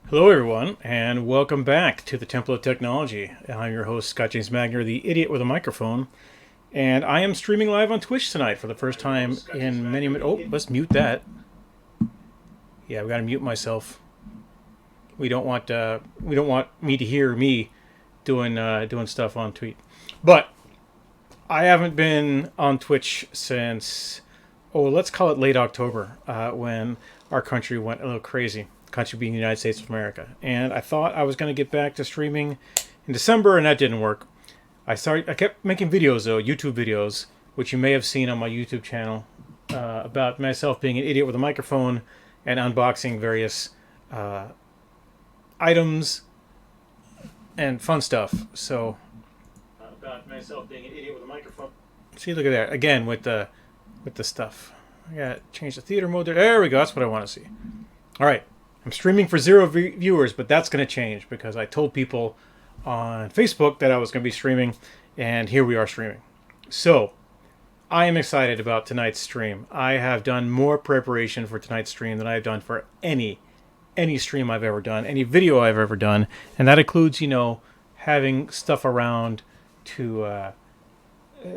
Hello, everyone, and welcome back to the Temple of Technology. I'm your host, Scott James Magner, the idiot with a microphone, and I am streaming live on Twitch tonight for the first time in many. Oh, let's mute that. Yeah, we got to mute myself. We don't want me to hear me doing stuff on tweet. But I haven't been on Twitch since let's call it late October, when our country went a little crazy. Country being the United States of America. And I thought I was going to get back to streaming in December, and that didn't work. I kept making videos, though, YouTube videos, which you may have seen on my YouTube channel, about myself being an idiot with a microphone and unboxing various items and fun stuff. So, about myself being an idiot with a microphone. See, look at that again with the stuff. I got to change the theater mode there. There we go. That's what I want to see. All right. I'm streaming for 0 viewers, but that's going to change because I told people on Facebook that I was going to be streaming, and here we are streaming. So, I am excited about tonight's stream. I have done more preparation for tonight's stream than I have done for any stream I've ever done, any video I've ever done, and that includes, having stuff around to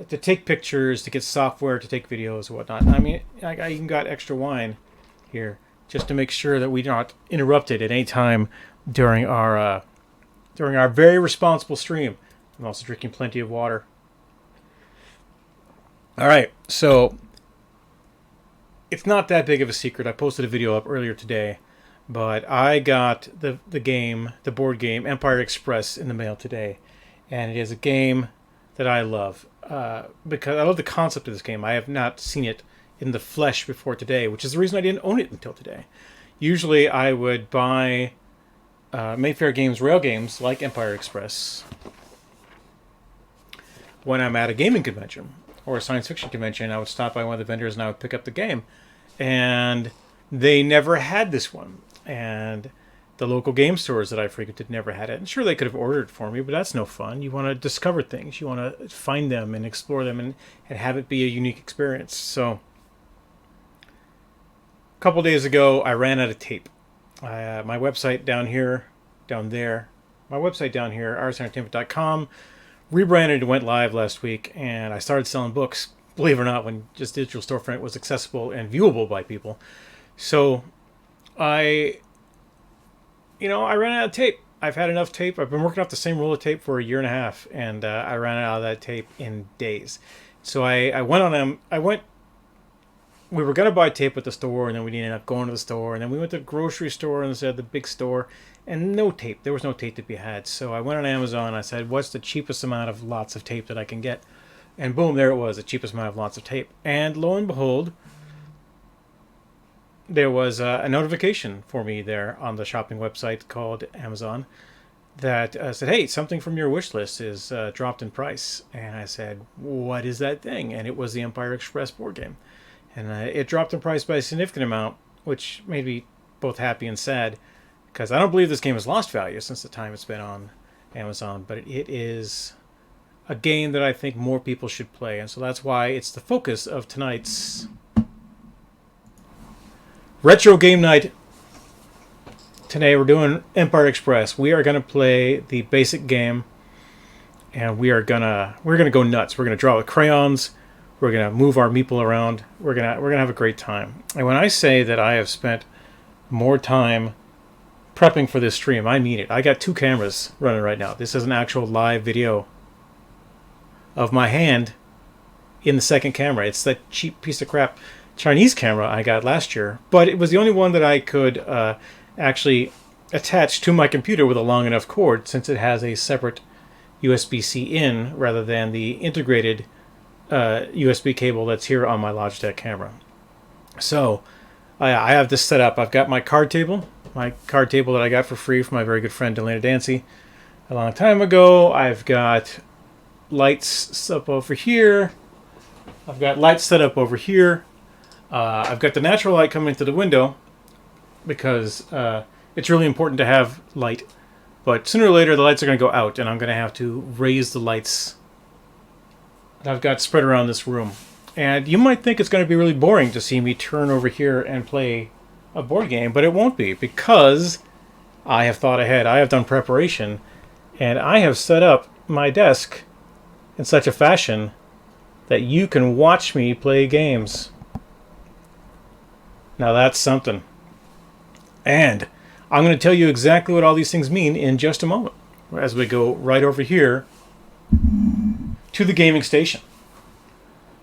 take pictures, to get software to take videos and whatnot. I mean, I even got extra wine here, just to make sure that we're not interrupted at any time during our very responsible stream. I'm also drinking plenty of water. All right, so it's not that big of a secret. I posted a video up earlier today, but I got the board game Empire Express in the mail today, and it is a game that I love because I love the concept of this game. I have not seen it in the flesh before today, which is the reason I didn't own it until today. Usually I would buy Mayfair Games rail games like Empire Express when I'm at a gaming convention or a science fiction convention. I would stop by one of the vendors and I would pick up the game, and they never had this one, and the local game stores that I frequented never had it. And sure, they could have ordered it for me, but that's no fun. You want to discover things, you want to find them and explore them and have it be a unique experience. So a couple days ago, I ran out of tape. My website down there, rsentertainment.com, rebranded and went live last week, and I started selling books, believe it or not, when just digital storefront was accessible and viewable by people. So I ran out of tape. I've had enough tape. I've been working off the same roll of tape for a year and a half, and I ran out of that tape in days. So I went on them. We were going to buy tape at the store, and then we ended up going to the store, and then we went to the grocery store instead of the big store, and no tape. There was no tape to be had. So I went on Amazon. I said, what's the cheapest amount of lots of tape that I can get? And boom, there it was, the cheapest amount of lots of tape. And lo and behold, there was a notification for me there on the shopping website called Amazon that said, hey, something from your wish list is dropped in price. And I said, what is that thing? And it was the Empire Express board game. And it dropped in price by a significant amount, which made me both happy and sad, because I don't believe this game has lost value since the time it's been on Amazon, but it is a game that I think more people should play, and so that's why it's the focus of tonight's retro game night. Today we're doing Empire Express. We are going to play the basic game, and we're gonna go nuts. We're gonna draw with crayons. We're gonna move our meeple around. We're gonna have a great time. And when I say that I have spent more time prepping for this stream, I mean it. I got 2 cameras running right now. This is an actual live video of my hand in the second camera. It's that cheap piece of crap Chinese camera I got last year, but it was the only one that I could actually attach to my computer with a long enough cord, since it has a separate USB-C in rather than the integrated USB cable that's here on my Logitech camera. So I have this set up. I've got my card table that I got for free from my very good friend Delana Dancy a long time ago. I've got lights set up over here. I've got lights set up over here. I've got the natural light coming into the window because it's really important to have light. But sooner or later the lights are going to go out, and I'm going to have to raise the lights that I've got spread around this room. And you might think it's going to be really boring to see me turn over here and play a board game, but it won't be, because I have thought ahead. I have done preparation. And I have set up my desk in such a fashion that you can watch me play games. Now that's something. And I'm going to tell you exactly what all these things mean in just a moment, as we go right over here to the gaming station.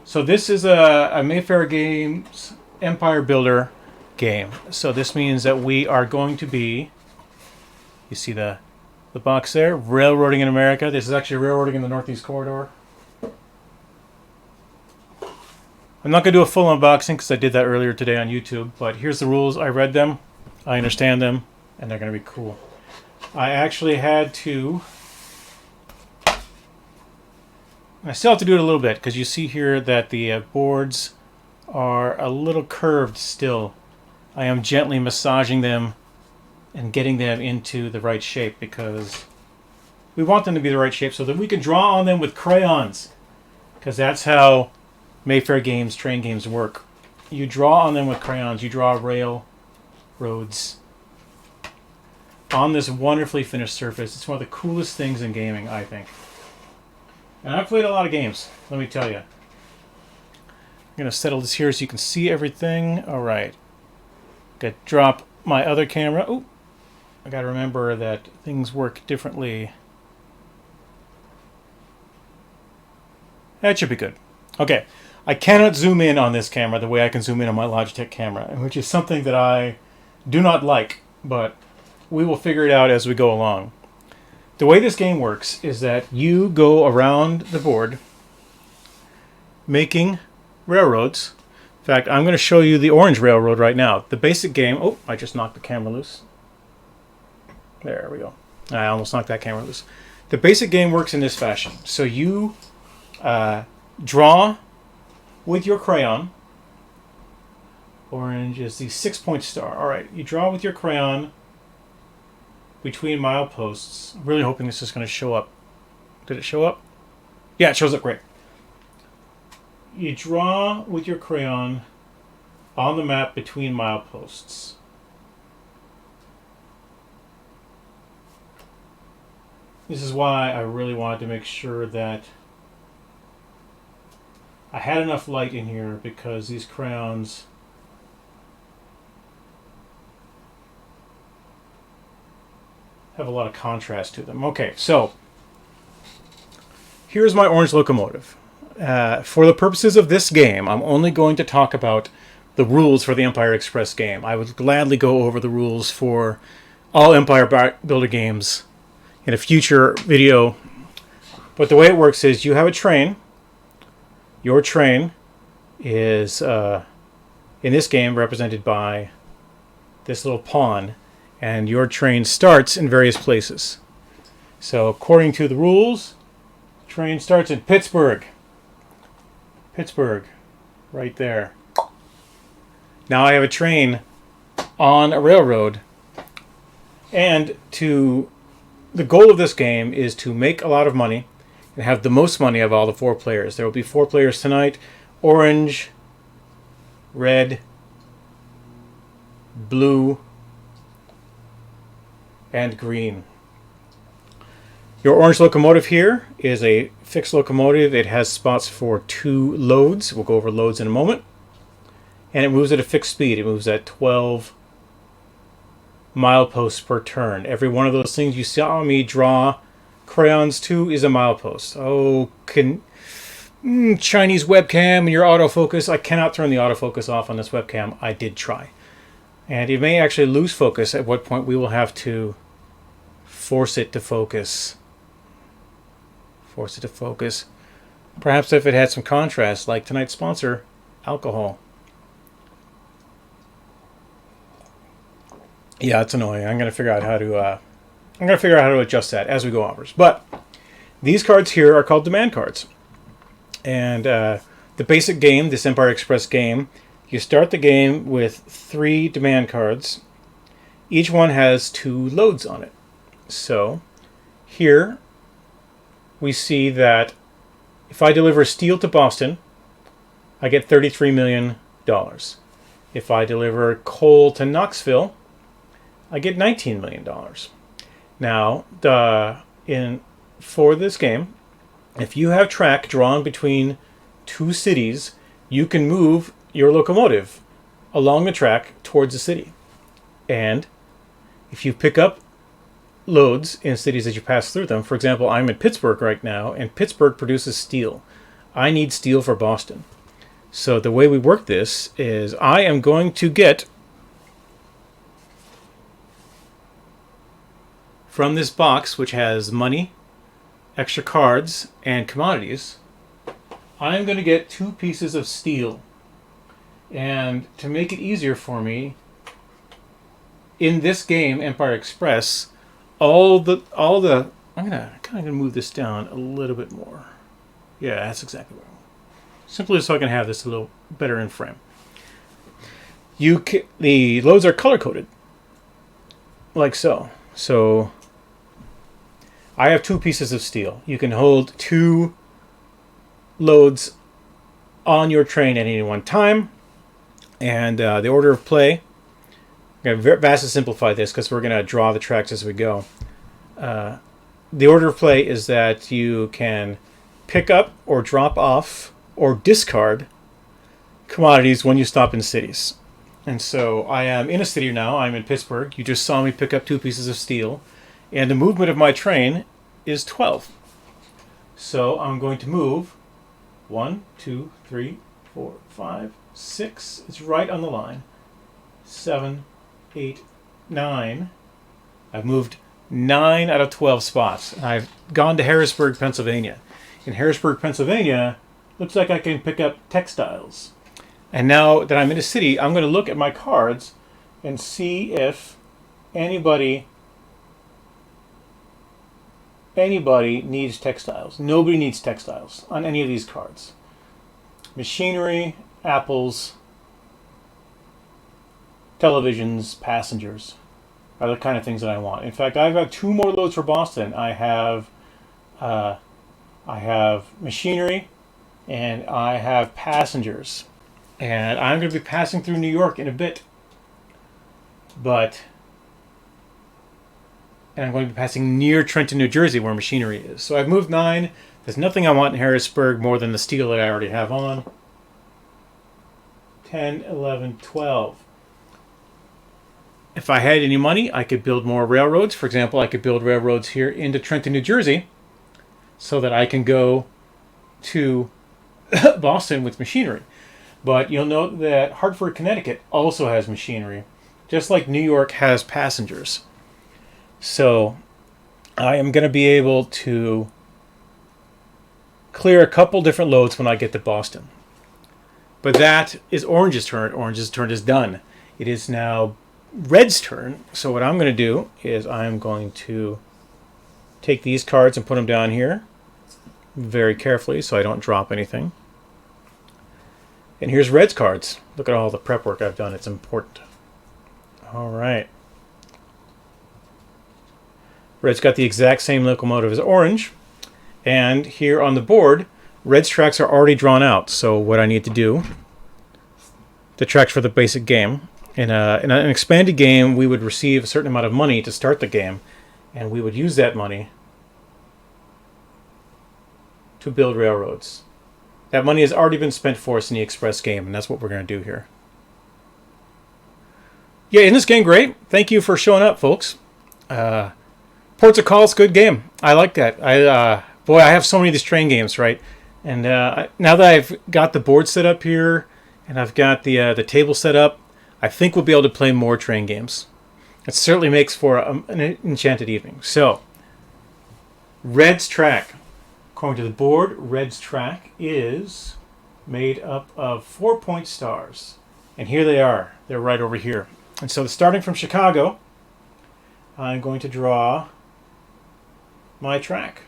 So this is a Mayfair Games Empire Builder game. So this means that we are going to be, you see the box there, railroading in America. This is actually railroading in the Northeast Corridor. I'm not going to do a full unboxing because I did that earlier today on YouTube, but here's the rules. I read them, I understand them, and they're going to be cool. I actually had to... I still have to do it a little bit because you see here that the boards are a little curved still. I am gently massaging them and getting them into the right shape because we want them to be the right shape so that we can draw on them with crayons, because that's how Mayfair games, train games work. You draw on them with crayons. You draw railroads on this wonderfully finished surface. It's one of the coolest things in gaming, I think. And I've played a lot of games, let me tell you. I'm going to settle this here so you can see everything. All right. Got to drop my other camera. Oh, I got to remember that things work differently. That should be good. Okay. I cannot zoom in on this camera the way I can zoom in on my Logitech camera, which is something that I do not like, but we will figure it out as we go along. The way this game works is that you go around the board making railroads. In fact, I'm going to show you the orange railroad right now. The basic game... Oh, I just knocked the camera loose. There we go. I almost knocked that camera loose. The basic game works in this fashion. So you draw with your crayon. Orange is the 6-point star. All right, you draw with your crayon between mileposts. I'm really hoping this is going to show up. Did it show up? Yeah, it shows up great. You draw with your crayon on the map between mileposts. This is why I really wanted to make sure that I had enough light in here, because these crayons have a lot of contrast to them. Okay, so here's my orange locomotive. For the purposes of this game, I'm only going to talk about the rules for the Empire Express game. I would gladly go over the rules for all Empire Builder games in a future video. But the way it works is you have a train. Your train is, in this game, represented by this little pawn. And your train starts in various places. So according to the rules, the train starts in Pittsburgh. Pittsburgh, right there. Now I have a train on a railroad. And the goal of this game is to make a lot of money and have the most money of all the 4 players. There will be 4 players tonight. Orange, red, blue, and green. Your orange locomotive here is a fixed locomotive. It has spots for 2 loads. We'll go over loads in a moment. And it moves at a fixed speed. It moves at 12 mileposts per turn. Every one of those things you saw me draw crayons to is a milepost. Oh, Chinese webcam and your autofocus. I cannot turn the autofocus off on this webcam. I did try. And it may actually lose focus, at what point we will have to force it to focus. Force it to focus. Perhaps if it had some contrast, like tonight's sponsor, alcohol. Yeah, it's annoying. I'm going to figure out how to adjust that as we go onwards. But these cards here are called demand cards. And the basic game, this Empire Express game, you start the game with 3 demand cards. Each one has 2 loads on it. So here we see that if I deliver steel to Boston, I get $33 million. If I deliver coal to Knoxville, I get $19 million. Now, for this game, if you have track drawn between two cities, you can move your locomotive along the track towards the city. And if you pick up loads in cities as you pass through them, for example, I'm in Pittsburgh right now, and Pittsburgh produces steel. I need steel for Boston. So the way we work this is I am going to get from this box, which has money, extra cards, and commodities, I'm going to get 2 pieces of steel. And to make it easier for me, in this game, Empire Express, I'm gonna kind of move this down a little bit more. Yeah, that's exactly what I want. Simply so I can have this a little better in frame. The loads are color coded, like so. So I have 2 pieces of steel. You can hold 2 loads on your train at any one time, and the order of play. I'm going to vastly simplify this because we're going to draw the tracks as we go. The order of play is that you can pick up or drop off or discard commodities when you stop in cities. And so I am in a city now. I'm in Pittsburgh. You just saw me pick up 2 pieces of steel. And the movement of my train is 12. So I'm going to move 1, 2, 3, 4, 5, 6. It's right on the line. 7, 8, 9. I've moved 9 out of 12 spots. I've gone to Harrisburg, Pennsylvania. In Harrisburg, Pennsylvania, looks like I can pick up textiles. And now that I'm in a city, I'm going to look at my cards and see if anybody needs textiles. Nobody needs textiles on any of these cards. Machinery, apples, televisions, passengers are the kind of things that I want. In fact, I've got 2 more loads for Boston. I have machinery and I have passengers. And I'm going to be passing through New York in a bit. And I'm going to be passing near Trenton, New Jersey, where machinery is. So I've moved 9. There's nothing I want in Harrisburg more than the steel that I already have on. 10, 11, 12. If I had any money, I could build more railroads. For example, I could build railroads here into Trenton, New Jersey, so that I can go to Boston with machinery. But you'll note that Hartford, Connecticut also has machinery, just like New York has passengers. So I am going to be able to clear a couple different loads when I get to Boston. But that is Orange's turn. Orange's turn is done. It is now Red's turn. So what I'm going to do is I'm going to take these cards and put them down here very carefully so I don't drop anything. And here's Red's cards. Look at all the prep work I've done. It's important. All right. Red's got the exact same locomotive as Orange. And here on the board, Red's tracks are already drawn out. So what I need to do, the tracks for the basic game. In an expanded game, we would receive a certain amount of money to start the game. And we would use that money to build railroads. That money has already been spent for us in the Express game, and that's what we're going to do here. Yeah, isn't this game great? Thank you for showing up, folks. Ports of Call's good game. I like that. I have so many of these train games, right? And now that I've got the board set up here, and I've got the table set up, I think we'll be able to play more train games. It certainly makes for an enchanted evening. So, Red's track. According to the board, Red's track is made up of 4-point stars. And here they are. They're right over here. And so starting from Chicago, I'm going to draw my track.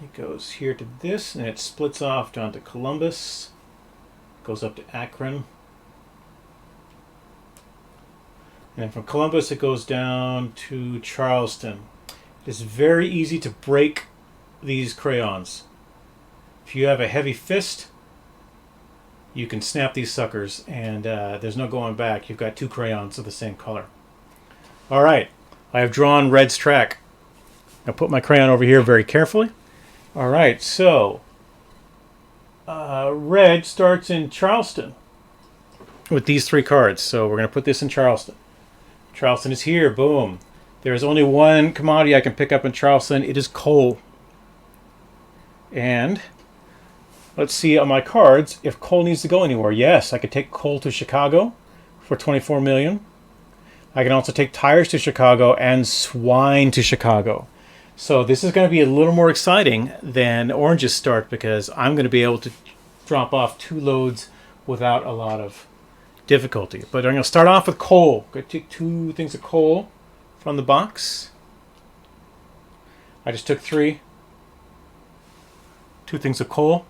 It goes here to this, and it splits off down to Columbus. Goes up to Akron. And then from Columbus, it goes down to Charleston. It's very easy to break these crayons. If you have a heavy fist, you can snap these suckers, and there's no going back. You've got two crayons of the same color. All right, I have drawn red's track. I'll put my crayon over here very carefully. All right, so red starts in Charleston with these three cards. So we're going to put this in Charleston. Charleston is here. Boom. There's only one commodity I can pick up in Charleston. It is coal. And let's see on my cards if coal needs to go anywhere. Yes, I could take coal to Chicago for 24 million. I can also take tires to Chicago and swine to Chicago. So this is going to be a little more exciting than Orange's start, because I'm going to be able to drop off 2 loads without a lot of difficulty. But I'm going to start off with coal. I'm going to take 2 things of coal from the box. I just took 3. 2 things of coal.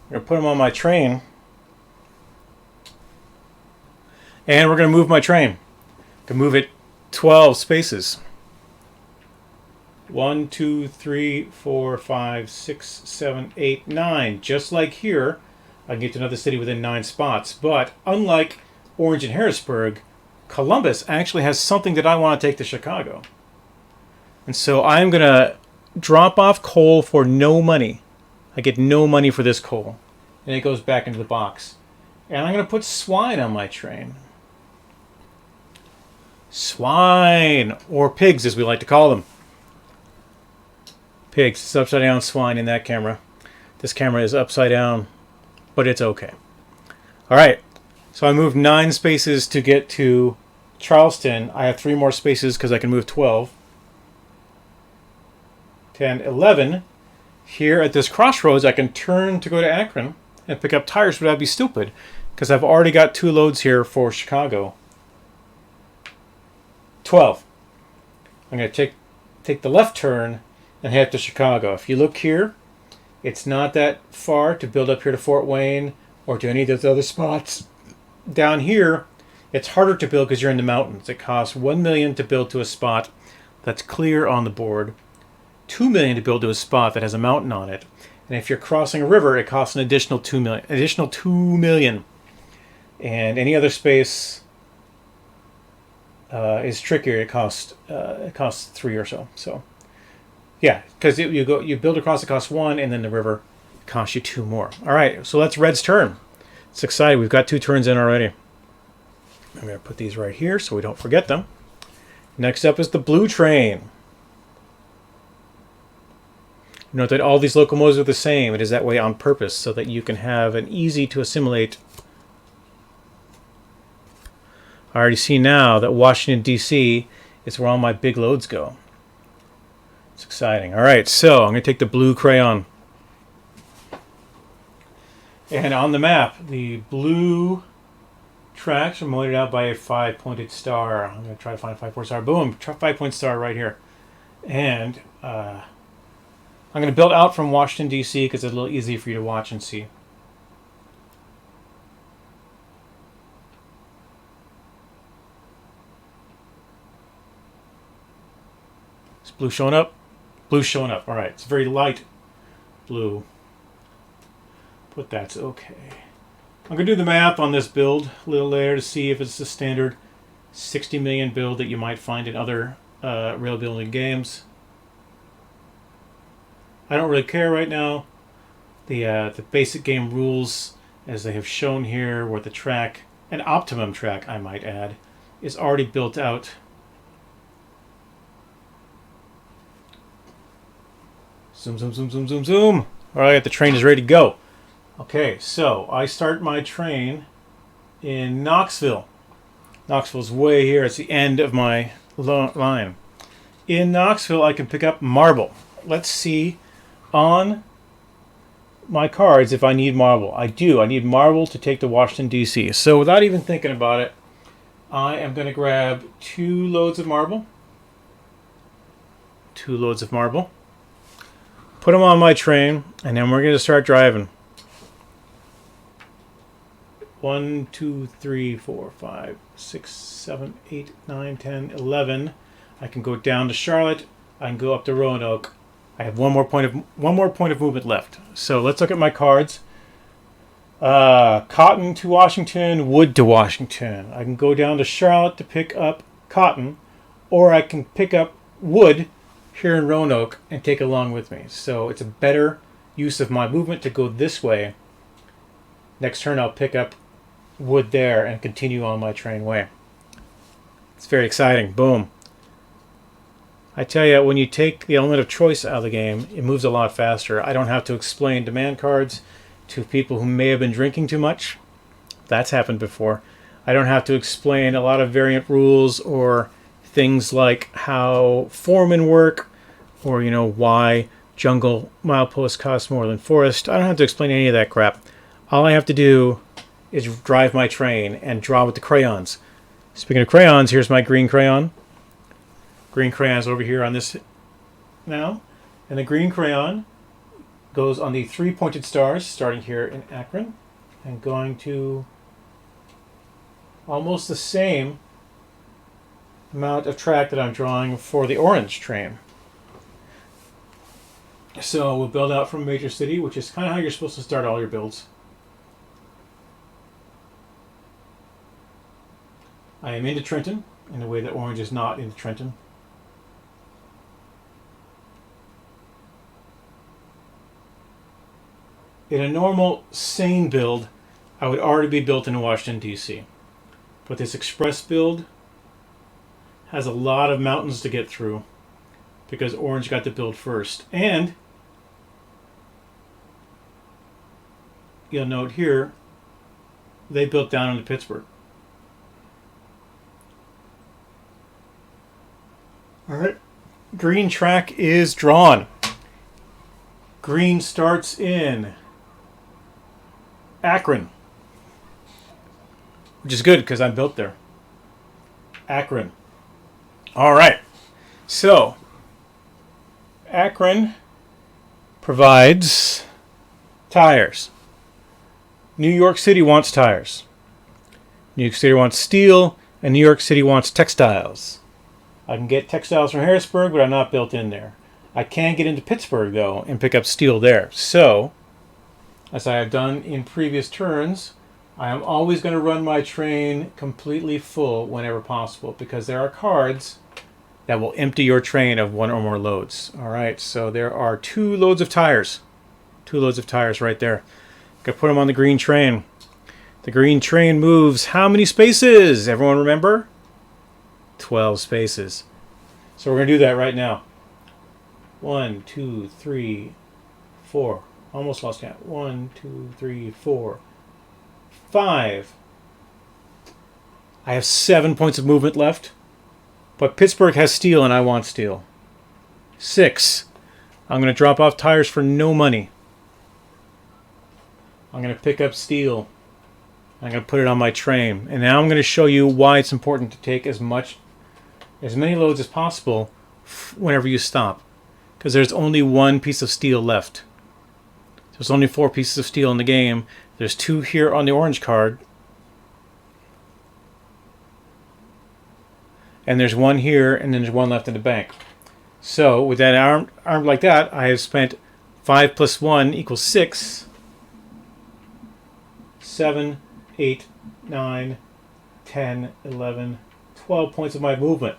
I'm going to put them on my train. And we're going to move my train. To move it 12 spaces. 1, 2, 3, 4, 5, 6, 7, 8, 9. Just like here, I can get to another city within 9 spots. But unlike Orange and Harrisburg, Columbus actually has something that I want to take to Chicago. And so I'm going to drop off coal for no money. I get no money for this coal. And it goes back into the box. And I'm going to put swine on my train. Swine, or pigs as we like to call them. Pigs. It's upside down swine in that camera. This camera is upside down, but it's okay. All right. So I moved 9 spaces to get to Charleston. I have 3 more spaces because I can move 12. 10, 11. Here at this crossroads, I can turn to go to Akron and pick up tires, but that'd be stupid because I've already got 2 loads here for Chicago. 12. I'm going to take the left turn and head to Chicago. If you look here, it's not that far to build up here to Fort Wayne or to any of those other spots. Down here, it's harder to build because you're in the mountains. It costs $1 million to build to a spot that's clear on the board, $2 million to build to a spot that has a mountain on it, and if you're crossing a river, it costs an additional $2 million. Additional $2 million, and any other space is trickier. It costs 3 or so. So. Yeah, because you build across, it costs 1, and then the river costs you 2 more. All right, so that's red's turn. It's exciting. We've got 2 turns in already. I'm going to put these right here so we don't forget them. Next up is the blue train. Note that all these locomotives are the same. It is that way on purpose so that you can have an easy to assimilate. I already see now that Washington, D.C. is where all my big loads go. It's exciting. All right, so I'm going to take the blue crayon. And on the map, the blue tracks are pointed out by a 5-pointed star. I'm going to try to find a 5-point star. Boom, 5-point star right here. And I'm going to build out from Washington, D.C. because it's a little easier for you to watch and see. Is blue showing up? Blue's showing up. All right, it's very light blue. But that's okay. I'm going to do the math on this build a little later to see if it's the standard 60 million build that you might find in other rail building games. I don't really care right now. The basic game rules, as they have shown here, where the track, an optimum track I might add, is already built out. Zoom, zoom, zoom, zoom, zoom, zoom. All right, the train is ready to go. Okay, so I start my train in Knoxville. Knoxville's way here. It's the end of my line. In Knoxville, I can pick up marble. Let's see on my cards if I need marble. I do. I need marble to take to Washington, D.C. So without even thinking about it, I am going to grab 2 loads of marble. 2 loads of marble. Put them on my train, and then we're going to start driving. 1, 2, 3, 4, 5, 6, 7, 8, 9, 10, 11. I can go down to Charlotte. I can go up to Roanoke. I have one more point of movement left. So let's look at my cards. Cotton to Washington, wood to Washington. I can go down to Charlotte to pick up cotton, or I can pick up wood here in Roanoke and take it along with me. So it's a better use of my movement to go this way. Next turn I'll pick up wood there and continue on my train way. It's very exciting. Boom. I tell you, when you take the element of choice out of the game, it moves a lot faster. I don't have to explain demand cards to people who may have been drinking too much. That's happened before. I don't have to explain a lot of variant rules or things like how foremen work, or why jungle mileposts cost more than forest. I don't have to explain any of that crap. All I have to do is drive my train and draw with the crayons. Speaking of crayons, here's my green crayon. Green crayon's over here on this now. And the green crayon goes on the 3 pointed stars, starting here in Akron, and going to almost the same amount of track that I'm drawing for the orange train. So we'll build out from a major city, which is kind of how you're supposed to start all your builds. I am into Trenton in a way that orange is not into Trenton. In a normal, sane build, I would already be built in Washington, D.C. But this express build has a lot of mountains to get through because orange got to build first. And you'll note here, they built down into Pittsburgh. All right, green track is drawn. Green starts in Akron, which is good because I'm built there. Akron. All right, so Akron provides tires. New York City wants tires. New York City wants steel, and New York City wants textiles. I can get textiles from Harrisburg, but I'm not built in there. I can get into Pittsburgh, though, and pick up steel there. So, as I have done in previous turns, I am always going to run my train completely full whenever possible, because there are cards that will empty your train of one or more loads. All right, so there are 2 loads of tires. 2 loads of tires right there. Got to put them on the green train. The green train moves how many spaces? Everyone remember? 12 spaces. So we're going to do that right now. 1, 2, 3, 4. Almost lost count. 1, 2, 3, 4, 5. I have 7 points of movement left. But Pittsburgh has steel and I want steel. 6. I'm going to drop off tires for no money. I'm going to pick up steel. I'm going to put it on my train. And now I'm going to show you why it's important to take as many loads as possible whenever you stop. Because there's only 1 piece of steel left. There's only 4 pieces of steel in the game. There's 2 here on the orange card. And there's 1 here, and then there's 1 left in the bank. So with that armed like that, I have spent 5 plus 1 equals 6. 7, 8, 9, 10, 11, 12 points of my movement.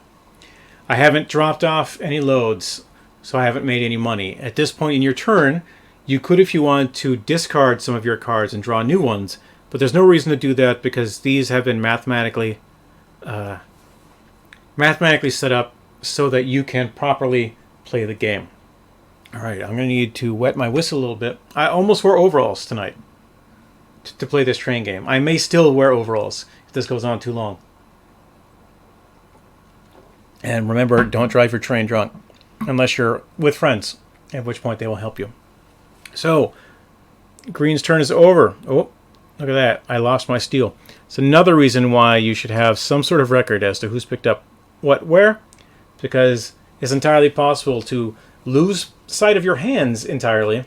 I haven't dropped off any loads, so I haven't made any money. At this point in your turn, you could, if you want, to discard some of your cards and draw new ones, but there's no reason to do that because these have been mathematically set up so that you can properly play the game. All right, I'm going to need to wet my whistle a little bit. I almost wore overalls tonight to play this train game. I may still wear overalls if this goes on too long. And remember, don't drive your train drunk unless you're with friends, at which point they will help you. So, green's turn is over. Oh, look at that. I lost my steel. It's another reason why you should have some sort of record as to who's picked up what where, because it's entirely possible to lose sight of your hands entirely,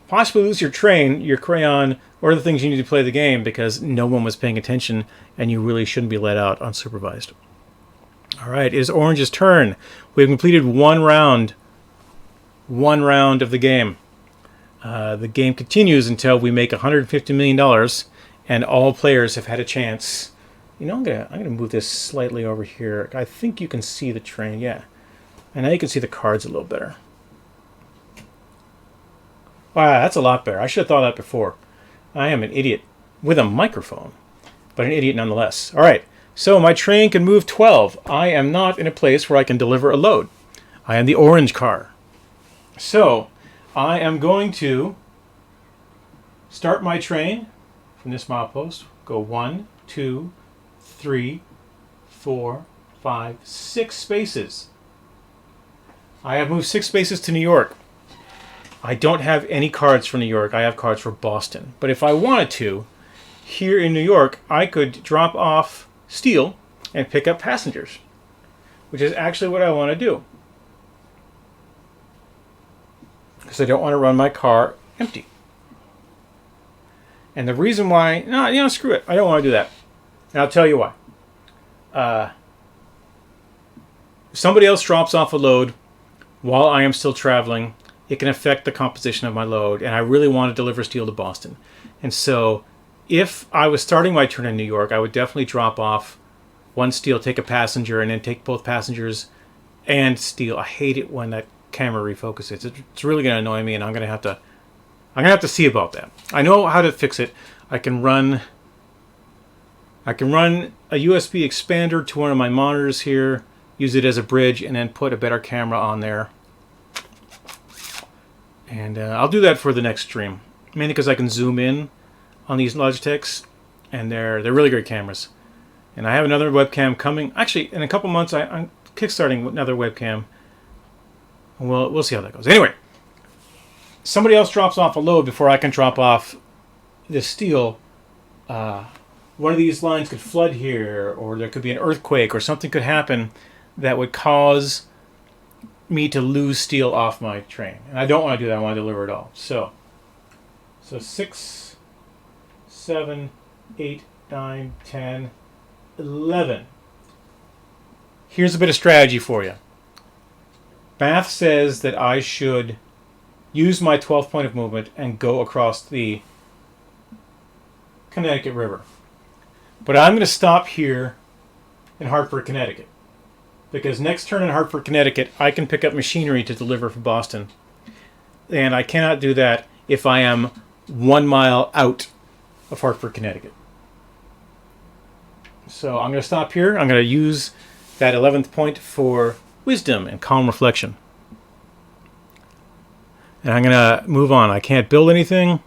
possibly lose your train, your crayon, or the things you need to play the game because no one was paying attention and you really shouldn't be let out unsupervised. All right, it is Orange's turn. We've completed one round of the game. The game continues until we make $150 million, and all players have had a chance. You know, I'm gonna move this slightly over here. I think you can see the train, yeah. And now you can see the cards a little better. Wow, that's a lot better. I should have thought of that before. I am an idiot with a microphone, but an idiot nonetheless. All right, so my train can move 12. I am not in a place where I can deliver a load. I am the orange car. So I am going to start my train from this milepost. Go 1, 2, 3, 4, 5, 6 spaces. I have moved 6 spaces to New York. I don't have any cards for New York. I have cards for Boston. But if I wanted to, here in New York, I could drop off steel and pick up passengers, which is actually what I want to do. Because I don't want to run my car empty. And the reason why, no, screw it. I don't want to do that. And I'll tell you why. If somebody else drops off a load while I am still traveling, it can affect the composition of my load, and I really want to deliver steel to Boston. And so if I was starting my turn in New York, I would definitely drop off one steel, take a passenger, and then take both passengers and steel. I hate it when that camera refocuses. It's really going to annoy me, and I'm going to have to see about that. I know how to fix it. I can run a USB expander to one of my monitors here, use it as a bridge, and then put a better camera on there. And I'll do that for the next stream, mainly because I can zoom in on these Logitechs, and they're really great cameras. And I have another webcam coming. Actually, in a couple months, I'm kickstarting another webcam. We'll see how that goes. Anyway, somebody else drops off a load before I can drop off this steel. One of these lines could flood here, or there could be an earthquake, or something could happen that would cause me to lose steel off my train. And I don't want to do that. I want to deliver it all. So 6, 7, 8, 9, 10, 11. Here's a bit of strategy for you. Math says that I should use my 12th point of movement and go across the Connecticut River. But I'm going to stop here in Hartford, Connecticut. Because next turn in Hartford, Connecticut, I can pick up machinery to deliver for Boston. And I cannot do that if I am 1 mile out of Hartford, Connecticut. So I'm going to stop here. I'm going to use that 11th point for wisdom and calm reflection. And I'm going to move on. I can't build anything.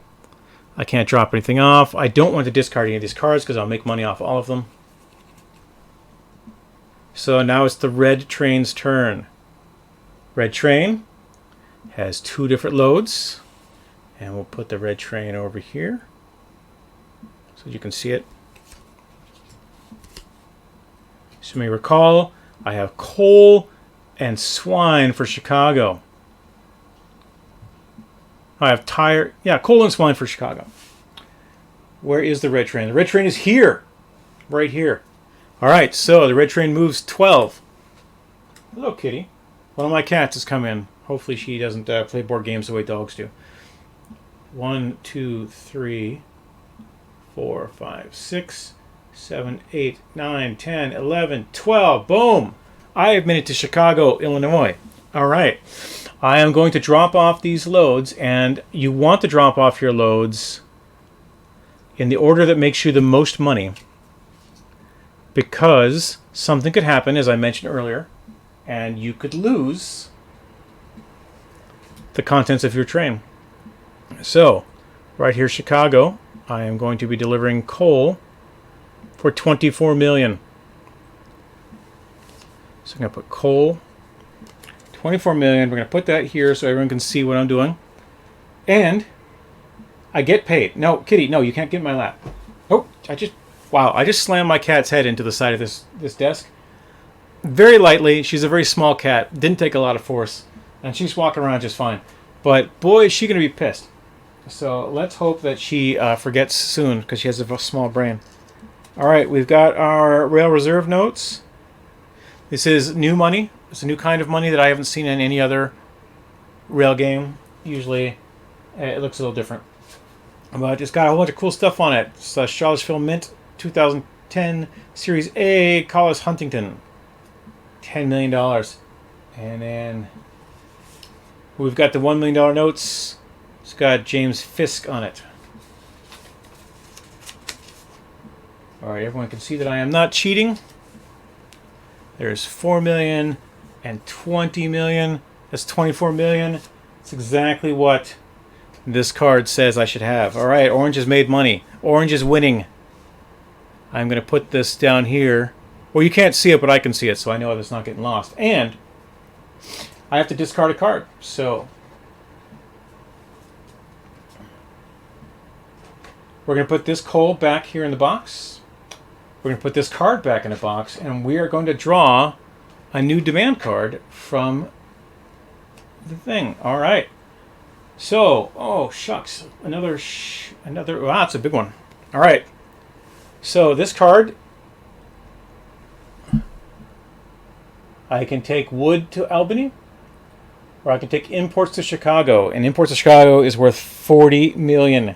I can't drop anything off. I don't want to discard any of these cards because I'll make money off all of them. So now it's the red train's turn. Red train has 2 different loads. And we'll put the red train over here so you can see it. So you may recall, I have coal and swine for Chicago. I have coal and swine for Chicago. Where is the red train? The red train is here. Right here. All right, so the red train moves 12. Hello, kitty. One of my cats has come in. Hopefully she doesn't play board games the way dogs do. 1, 2, 3, 4, 5, 6, 7, 8, 9, 10, 11, 12. Boom! I have made it to Chicago, Illinois. All right. I am going to drop off these loads, and you want to drop off your loads in the order that makes you the most money, because something could happen, as I mentioned earlier, and you could lose the contents of your train. So, right here, Chicago, I am going to be delivering coal for $24 million. So I'm going to put coal, $24 million. We're going to put that here so everyone can see what I'm doing. And I get paid. No, kitty, no, you can't get in my lap. Oh, I just slammed my cat's head into the side of this desk. Very lightly. She's a very small cat. Didn't take a lot of force. And she's walking around just fine. But boy, is she going to be pissed. So let's hope that she forgets soon, because she has a small brain. All right, we've got our Rail Reserve notes. This is new money. It's a new kind of money that I haven't seen in any other rail game. Usually It looks a little different. But it's got a whole bunch of cool stuff on it. It's Charlottesville Mint 2010 Series A, Collis Huntington. $10 million. And then we've got the $1 million notes. It's got James Fisk on it. Alright, everyone can see that I am not cheating. There's 4 million and 20 million. That's 24 million. That's exactly what this card says I should have. Alright, Orange has made money. Orange is winning. I'm going to put this down here. Well, you can't see it, but I can see it, so I know it's not getting lost. And I have to discard a card. So we're going to put this coal back here in the box. We're going to put this card back in the box, and we are going to draw a new demand card from the thing. All right. So, oh shucks, another. Wow, it's a big one. All right. So this card, I can take wood to Albany, or I can take imports to Chicago, and imports to Chicago is worth 40 million.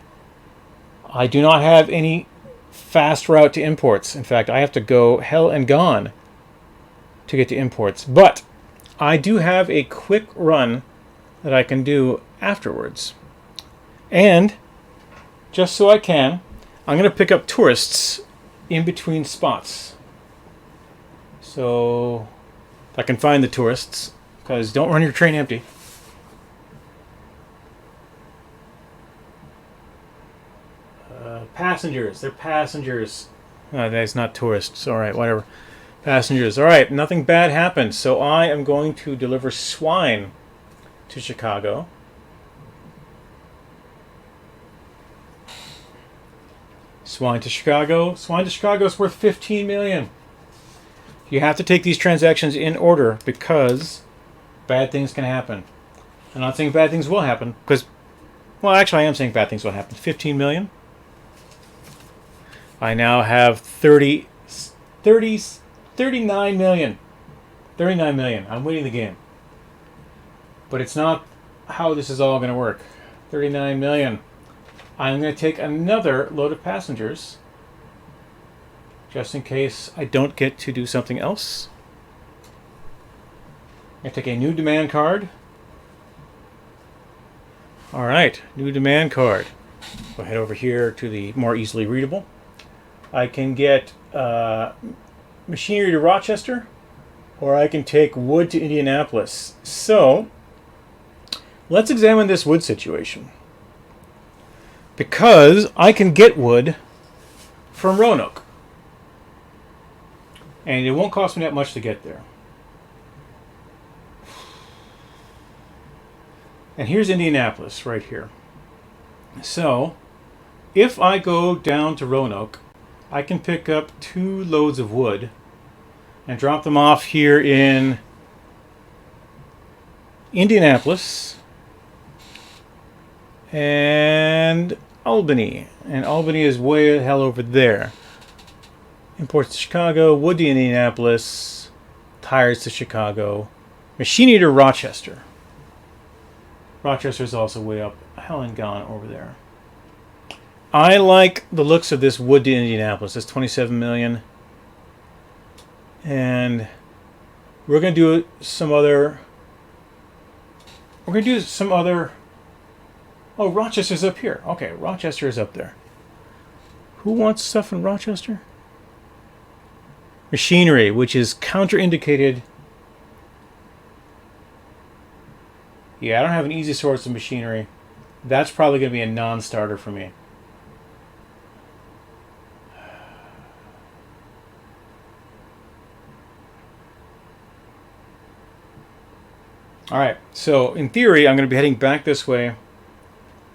I do not have any fast route to imports. In fact, I have to go hell and gone to get to imports. But I do have a quick run that I can do afterwards. And just so I can, I'm going to pick up tourists in between spots. So if I can find the tourists, because don't run your train empty. Passengers. They're passengers. That's not tourists. All right, whatever. Passengers. All right, nothing bad happened. So I am going to deliver swine to Chicago. Swine to Chicago. Swine to Chicago is worth 15 million. You have to take these transactions in order because bad things can happen. I'm not saying bad things will happen because, well, actually I am saying bad things will happen. 15 million. I now have 39 million. 39 million. I'm winning the game. But it's not how this is all going to work. 39 million. I'm going to take another load of passengers just in case I don't get to do something else. I'm going to take a new demand card. All right, new demand card. We'll head over here to the more easily readable. I can get machinery to Rochester, or I can take wood to Indianapolis. So let's examine this wood situation. Because I can get wood from Roanoke. And it won't cost me that much to get there. And here's Indianapolis right here. So if I go down to Roanoke, I can pick up 2 loads of wood and drop them off here in Indianapolis and Albany. And Albany is way the hell over there. Imports to Chicago, wood to Indianapolis, tires to Chicago, machinery to Rochester. Rochester is also way up, hell and gone over there. I like the looks of this wood to Indianapolis. It's 27 million. And we're going to do some other... Oh, Rochester's up here. Okay, Rochester is up there. Who wants stuff in Rochester? Machinery, which is counterindicated. Yeah, I don't have an easy source of machinery. That's probably going to be a non-starter for me. Alright, so in theory, I'm going to be heading back this way,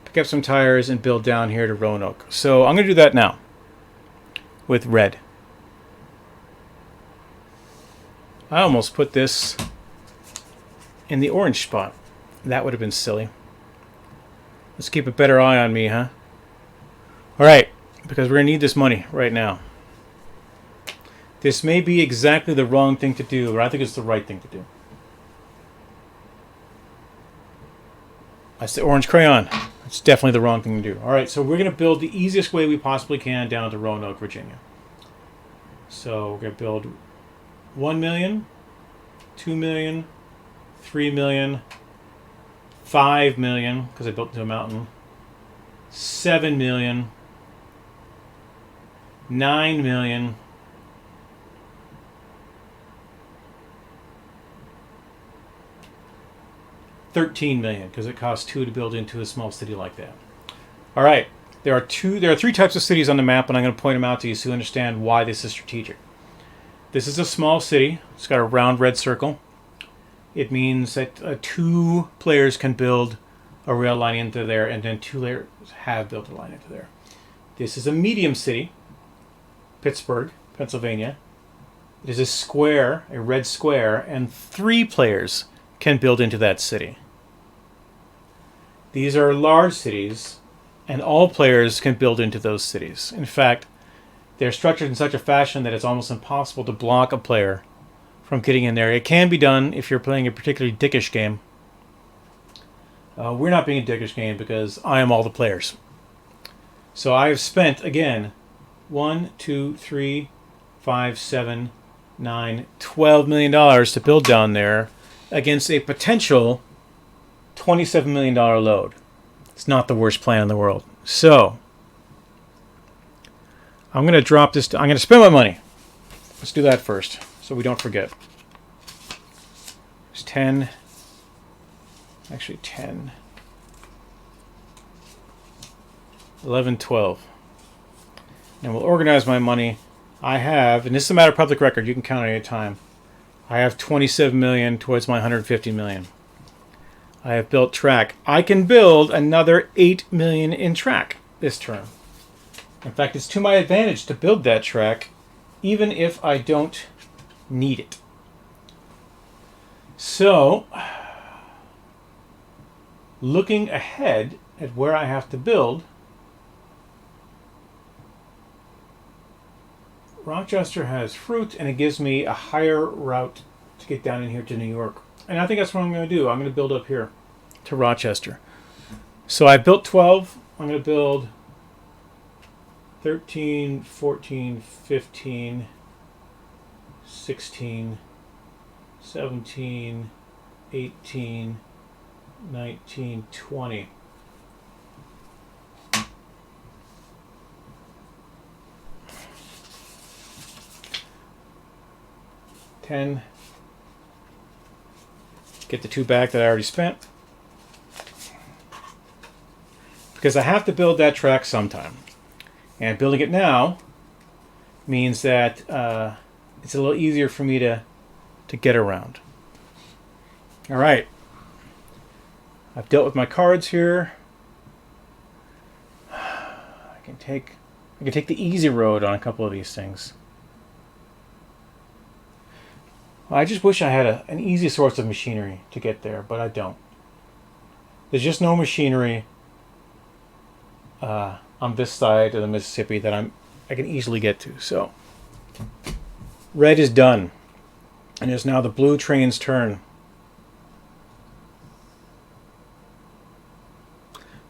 pick up some tires, and build down here to Roanoke. So I'm going to do that now with red. I almost put this in the orange spot. That would have been silly. Let's keep a better eye on me, huh? Alright, because we're going to need this money right now. This may be exactly the wrong thing to do, but I think it's the right thing to do. That's the orange crayon. It's definitely the wrong thing to do. All right, so we're going to build the easiest way we possibly can down to Roanoke, Virginia. So we're going to build 1 million, 2 million, 3 million, 5 million, because I built into a mountain, 7 million, 9 million, 13 million, because it costs 2 to build into a small city like that. All right, there are 3 types of cities on the map, and I'm going to point them out to you so you understand why this is strategic. This is a small city. It's got a round red circle. It means that 2 players can build a rail line into there, and then 2 players have built a line into there. This is a medium city, Pittsburgh, Pennsylvania. It is a square, a red square, and 3 players can build into that city. These are large cities, and all players can build into those cities. In fact, they're structured in such a fashion that it's almost impossible to block a player from getting in there. It can be done if you're playing a particularly dickish game. We're not being a dickish game because I am all the players. So I have spent, again, 1, 2, 3, 5, 7, 9, $12 million to build down there against a potential $27 million load. It's not the worst plan in the world. So I'm going to drop this. I'm going to spend my money. Let's do that first so we don't forget. It's 10. Actually 10. 11, 12. And we'll organize my money. I have, and this is a matter of public record, you can count at any time. I have 27 million towards my 150 million. I have built track. I can build another 8 million in track this term. In fact, it's to my advantage to build that track, even if I don't need it. So, looking ahead at where I have to build, Rochester has fruit, and it gives me a higher route to get down in here to New York. And I think that's what I'm going to do. I'm going to build up here to Rochester. So I built 12. I'm going to build 13, 14, 15, 16, 17, 18, 19, 20. $10. Get the 2 back that I already spent. Because I have to build that track sometime. And building it now means that it's a little easier for me to get around. All right. I've dealt with my cards here. I can take the easy road on a couple of these things. I just wish I had an easy source of machinery to get there, but I don't. There's just no machinery on this side of the Mississippi that I can easily get to. So, red is done, and it's now the blue train's turn.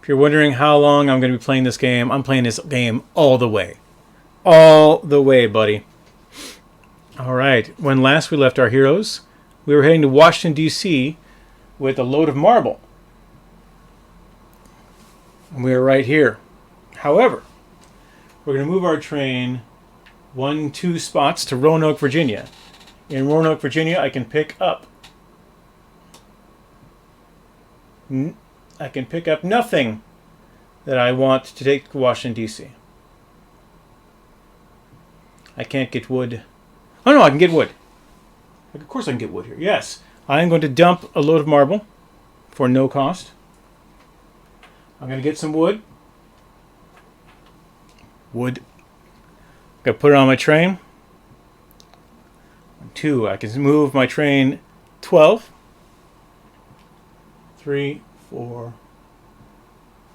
If you're wondering how long I'm going to be playing this game, I'm playing this game all the way. All the way, buddy. All right. When last we left our heroes, we were heading to Washington, D.C. with a load of marble. And we are right here. However, we're going to move our train 2 spots to Roanoke, Virginia. In Roanoke, Virginia, I can pick up nothing that I want to take to Washington, D.C. I can't get wood. Oh no, I can get wood. Of course I can get wood here. Yes. I am going to dump a load of marble for no cost. I'm going to get some wood. Wood. I'm going to put it on my train. 2. I can move my train 12. 3, 4,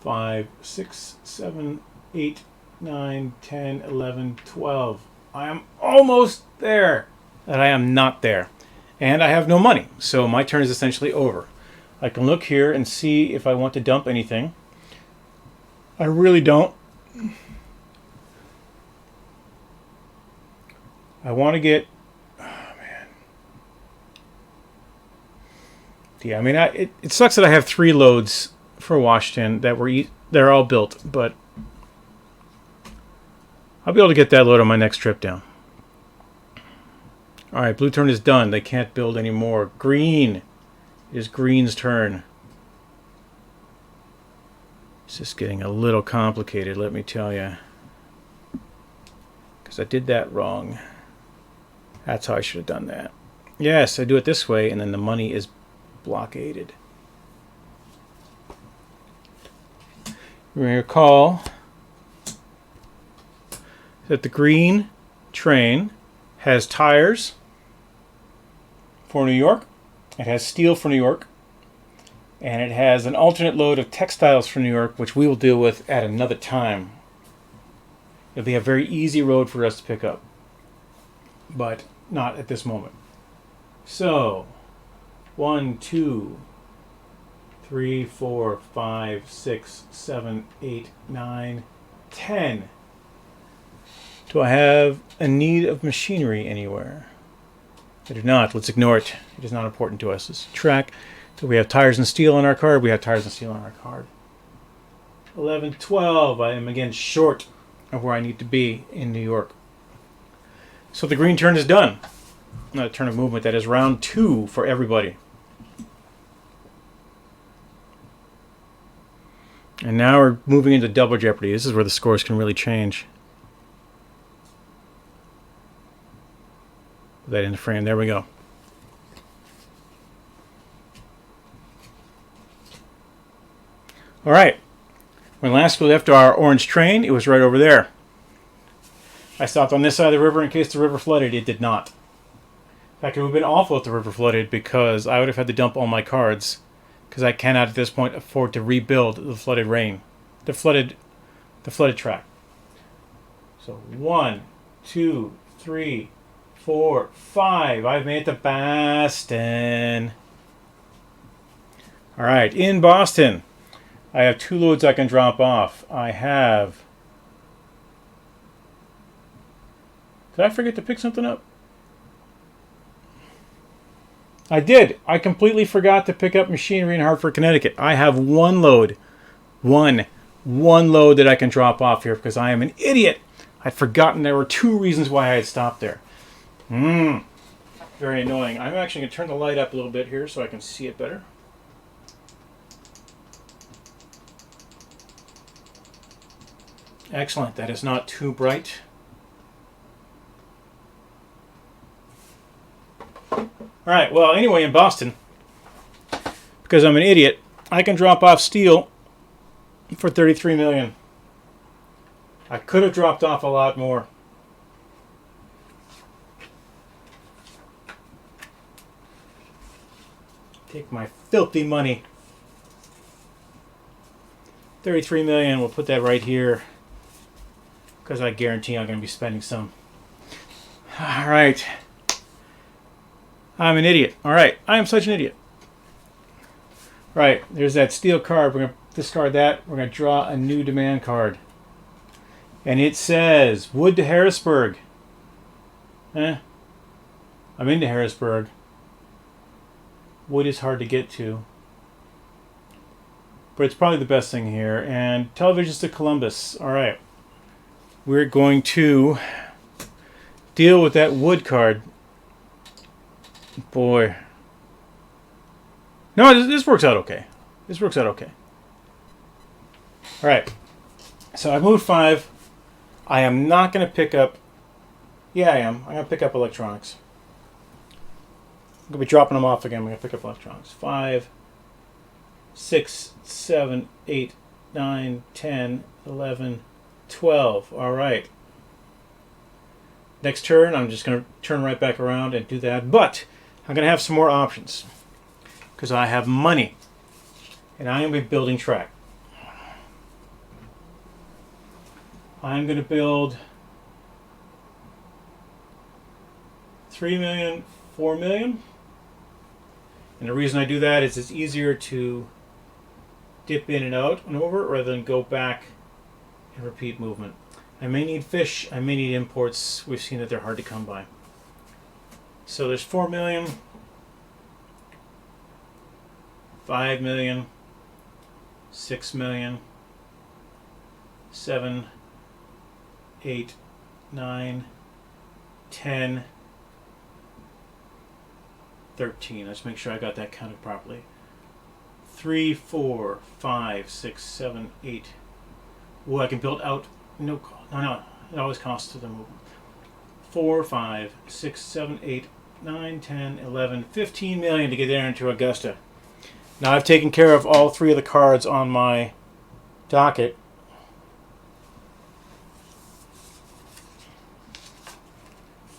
5, 6, 7, 8, 9, 10, 11, 12. I am almost there. And I am not there. And I have no money. So my turn is essentially over. I can look here and see if I want to dump anything. I really don't. I want to get... Oh, man. Yeah, I mean, it sucks that I have 3 loads for Washington that they're all built, but I'll be able to get that load on my next trip down. All right, blue turn is done. They can't build anymore. Green. It is green's turn. It's just getting a little complicated, let me tell you. Because I did that wrong. That's how I should have done that. Yes, I do it this way, and then the money is blockaded. You may recall that the green train has tires for New York. It has steel for New York. And it has an alternate load of textiles for New York, which we will deal with at another time. It'll be a very easy road for us to pick up. But not at this moment. So, 1, 2, 3, 4, 5, 6, 7, 8, 9, 10. Do I have a need of machinery anywhere? I do not. Let's ignore it. It is not important to us. Let's track. So we have tires and steel on our card. We have tires and steel on our card. 11, 12. I am again short of where I need to be in New York. So the green turn is done. Not a turn of movement. That is round 2 for everybody. And now we're moving into double Jeopardy. This is where the scores can really change. Put that in the frame. There we go. All right. When last we left our orange train, it was right over there. I stopped on this side of the river in case the river flooded. It did not. In fact, it would have been awful if the river flooded because I would have had to dump all my cards because I cannot at this point afford to rebuild the flooded track. So 1, 2, 3, 4, 5. I've made it to Boston. All right, in Boston, I have 2 loads I can drop off. I have... Did I forget to pick something up? I did. I completely forgot to pick up machinery in Hartford, Connecticut. I have 1 load. One load that I can drop off here because I am an idiot. I'd forgotten there were 2 reasons why I had stopped there. Very annoying. I'm actually going to turn the light up a little bit here so I can see it better. Excellent. That is not too bright. All right. Well, anyway, in Boston, because I'm an idiot, I can drop off steel for $33 million. I could have dropped off a lot more. Take my filthy money. $33 million. We'll put that right here because I guarantee I'm going to be spending some. All right. I'm an idiot. All right. I am such an idiot. All right. There's that steel card. We're going to discard that. We're going to draw a new demand card. And it says, Wood to Harrisburg. I'm into Harrisburg. Wood is hard to get to. But it's probably the best thing here. And televisions to Columbus. All right. We're going to deal with that wood card. Boy. No, this works out okay. This works out okay. All right. So I moved 5. I am not going to pick up... Yeah, I am. I'm going to pick up electronics. I'm going to be dropping them off again. I'm going to pick up electronics. 5, 6, 7, 8, 9, 10, 11, 12. All right. Next turn, I'm just going to turn right back around and do that. But I'm going to have some more options because I have money. And I am going to be building track. I'm going to build 3 million, 4 million. And the reason I do that is it's easier to dip in and out and over rather than go back and repeat movement. I may need fish. I may need imports. We've seen that they're hard to come by. So there's 4 million, 5 million, 6 million, 7, 8, 9, 10, 13. Let's make sure I got that counted properly. 3, 4, 5, 6, 7, 8. Ooh, I can build out. No. It always costs to the move. 4, 5, 6, 7, 8, 9, 10, 11, 15 million to get there into Augusta. Now I've taken care of all 3 of the cards on my docket.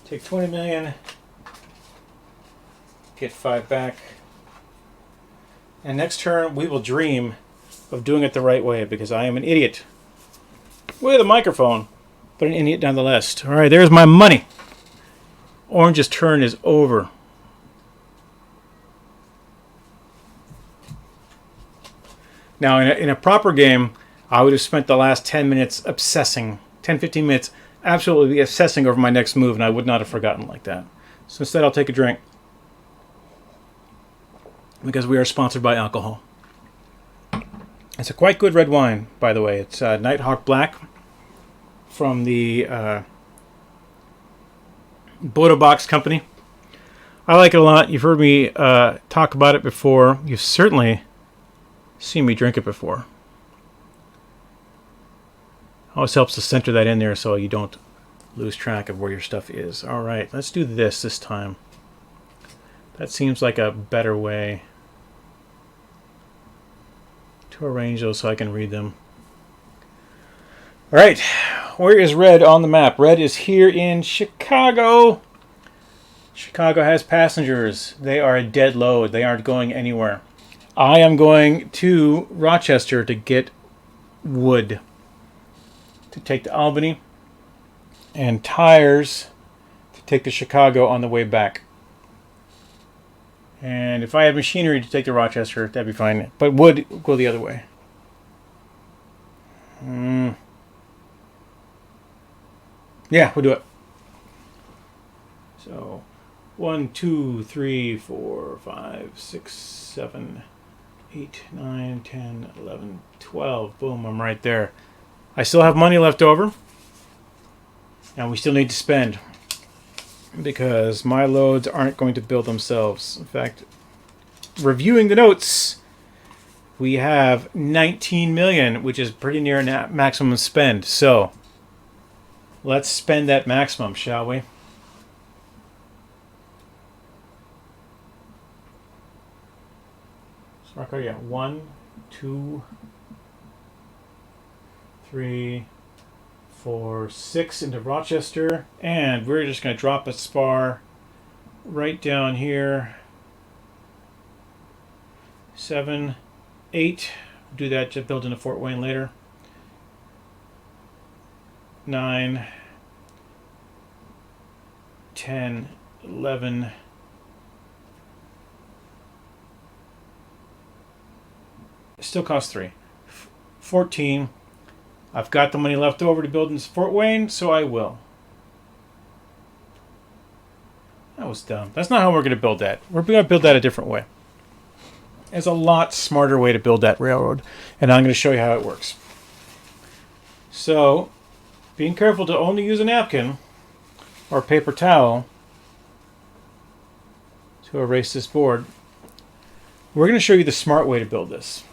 Take 20 million. Get 5 back. And next turn we will dream of doing it the right way because I am an idiot. With a microphone, but an idiot nonetheless. Alright, there's my money. Orange's turn is over. Now, in a proper game, I would have spent the last 10 minutes obsessing. 10-15 minutes absolutely obsessing over my next move, and I would not have forgotten like that. So instead, I'll take a drink. Because we are sponsored by alcohol. It's a quite good red wine, by the way. It's Nighthawk Black from the Bodo Box Company. I like it a lot. You've heard me talk about it before. You've certainly seen me drink it before. Always helps to center that in there so you don't lose track of where your stuff is. All right, let's do this time. That seems like a better way to arrange those so I can read them. All right, where is red on the map? Red is here in Chicago. Chicago has passengers. They are a dead load. They aren't going anywhere. I am going to Rochester to get wood to take to Albany and tires to take to Chicago on the way back. And if I had machinery to take to Rochester, that'd be fine. But wood, go the other way. Yeah, we'll do it. So, 1, 2, 3, 4, 5, 6, 7, 8, 9, 10, 11, 12. Boom, I'm right there. I still have money left over. And we still need to spend. Because my loads aren't going to build themselves. In fact, reviewing the notes, we have 19 million, which is pretty near maximum spend. So, let's spend that maximum, shall we? So, I got 1, 2, 3, 4, 6 into Rochester, and we're just going to drop a spar right down here. 7, 8. Do that to build into Fort Wayne later. 9, 10, 11. It still costs 3. 14. I've got the money left over to build in Fort Wayne, so I will. That was dumb. That's not how we're going to build that. We're going to build that a different way. There's a lot smarter way to build that railroad, and I'm going to show you how it works. So, being careful to only use a napkin or a paper towel to erase this board, we're going to show you the smart way to build this.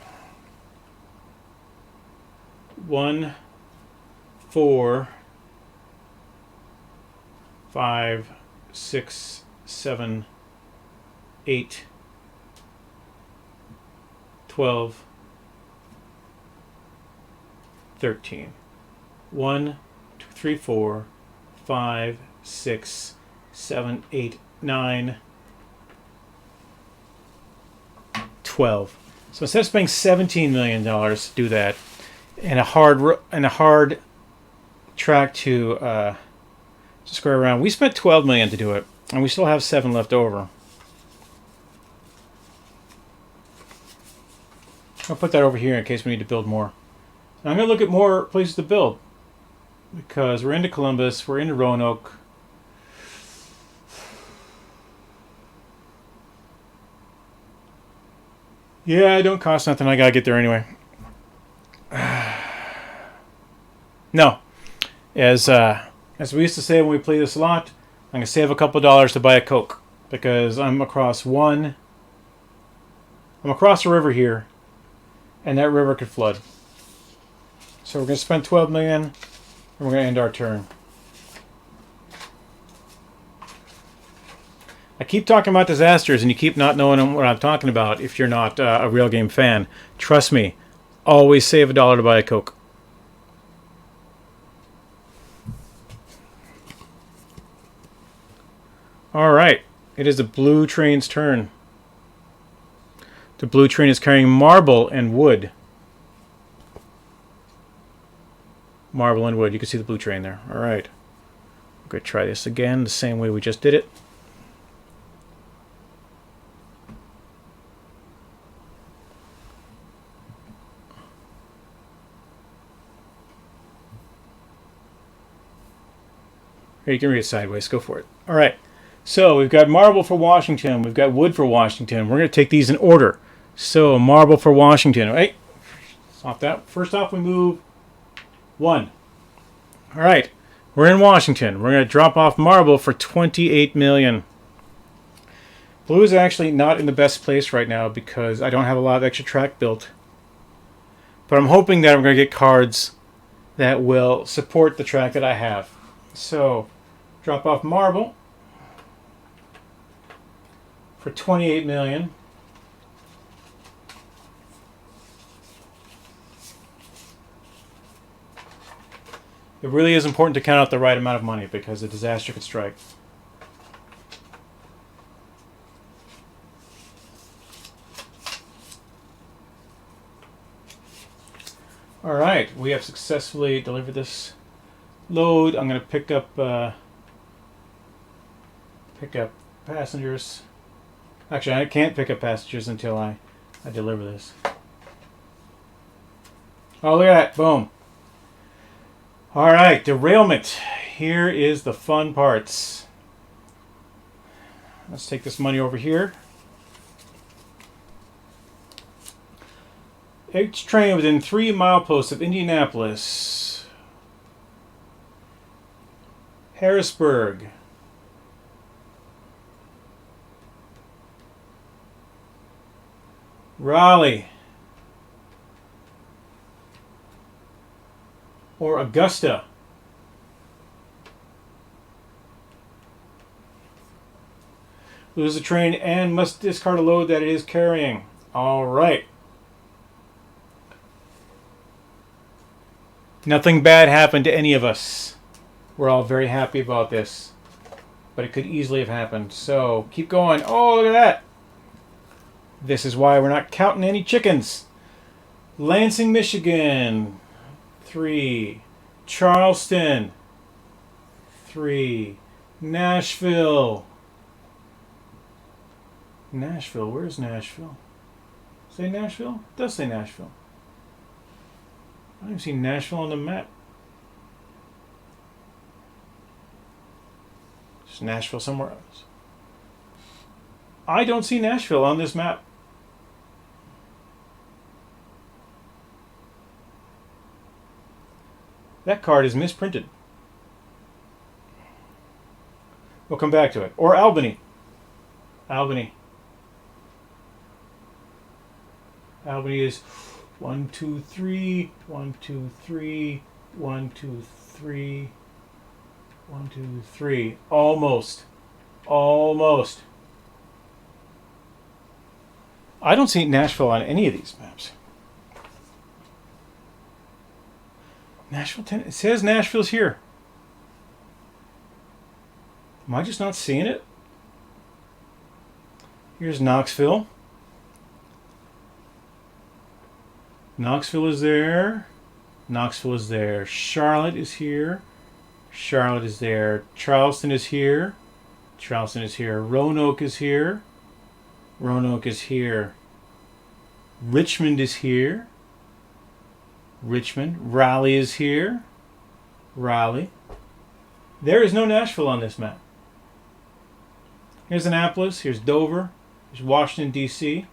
1, 4, 5, 6, 7, 8, 12, 13. 1, 2, 3, 4, 5, 6, 7, 8, 9, 12. So instead of spending $17 million to do that, and a hard track to square around, we spent $12 million to do it, and we still have 7 left over. I'll put that over here in case we need to build more. I'm going to look at more places to build. Because we're into Columbus, we're into Roanoke. Yeah, it don't cost nothing. I got to get there anyway. No. As we used to say when we play this a lot, I'm going to save a couple dollars to buy a Coke. Because I'm across the river here. And that river could flood. So we're going to spend $12 million. And we're going to end our turn. I keep talking about disasters and you keep not knowing what I'm talking about if you're not a real game fan. Trust me. Always save $1 to buy a Coke. Alright. It is the blue train's turn. The blue train is carrying marble and wood. Marble and wood. You can see the blue train there. Alright. We're going to try this again the same way we just did it. Here, you can read it sideways. Go for it. Alright. So we've got marble for Washington. We've got wood for Washington. We're going to take these in order. So marble for Washington. Right. Stop that. First off, we move 1. All right. We're in Washington. We're going to drop off marble for $28 million. Blue is actually not in the best place right now because I don't have a lot of extra track built. But I'm hoping that I'm going to get cards that will support the track that I have. So drop off marble for $28 million. It really is important to count out the right amount of money because a disaster could strike. Alright, we have successfully delivered this load. I'm going to pick up passengers. Actually, I can't pick up passengers until I deliver this. Oh, look at that. Boom. Alright, derailment. Here is the fun parts. Let's take this money over here. Each train within 3 mileposts of Indianapolis. Harrisburg. Raleigh. Or Augusta. Lose the train and must discard a load that it is carrying. All right. Nothing bad happened to any of us. We're all very happy about this. But it could easily have happened. So keep going. Oh, look at that. This is why we're not counting any chickens. Lansing, Michigan. 3. Charleston. 3. Nashville. Nashville. Where's Nashville? Say Nashville? It does say Nashville. I don't even see Nashville on the map. Is Nashville somewhere else? I don't see Nashville on this map. That card is misprinted. We'll come back to it. Or Albany. Albany. Albany is 1, 2, 3, 1, 2, 3, 1, 2, 3, 1, 2, 3. Almost. Almost. I don't see Nashville on any of these maps. Nashville, it says Nashville's here. Am I just not seeing it? Here's Knoxville. Knoxville is there. Knoxville is there. Charlotte is here. Charlotte is there. Charleston is here. Charleston is here. Roanoke is here. Roanoke is here. Richmond is here. Richmond. Raleigh is here. Raleigh. There is no Nashville on this map. Here's Annapolis. Here's Dover. Here's Washington, D.C.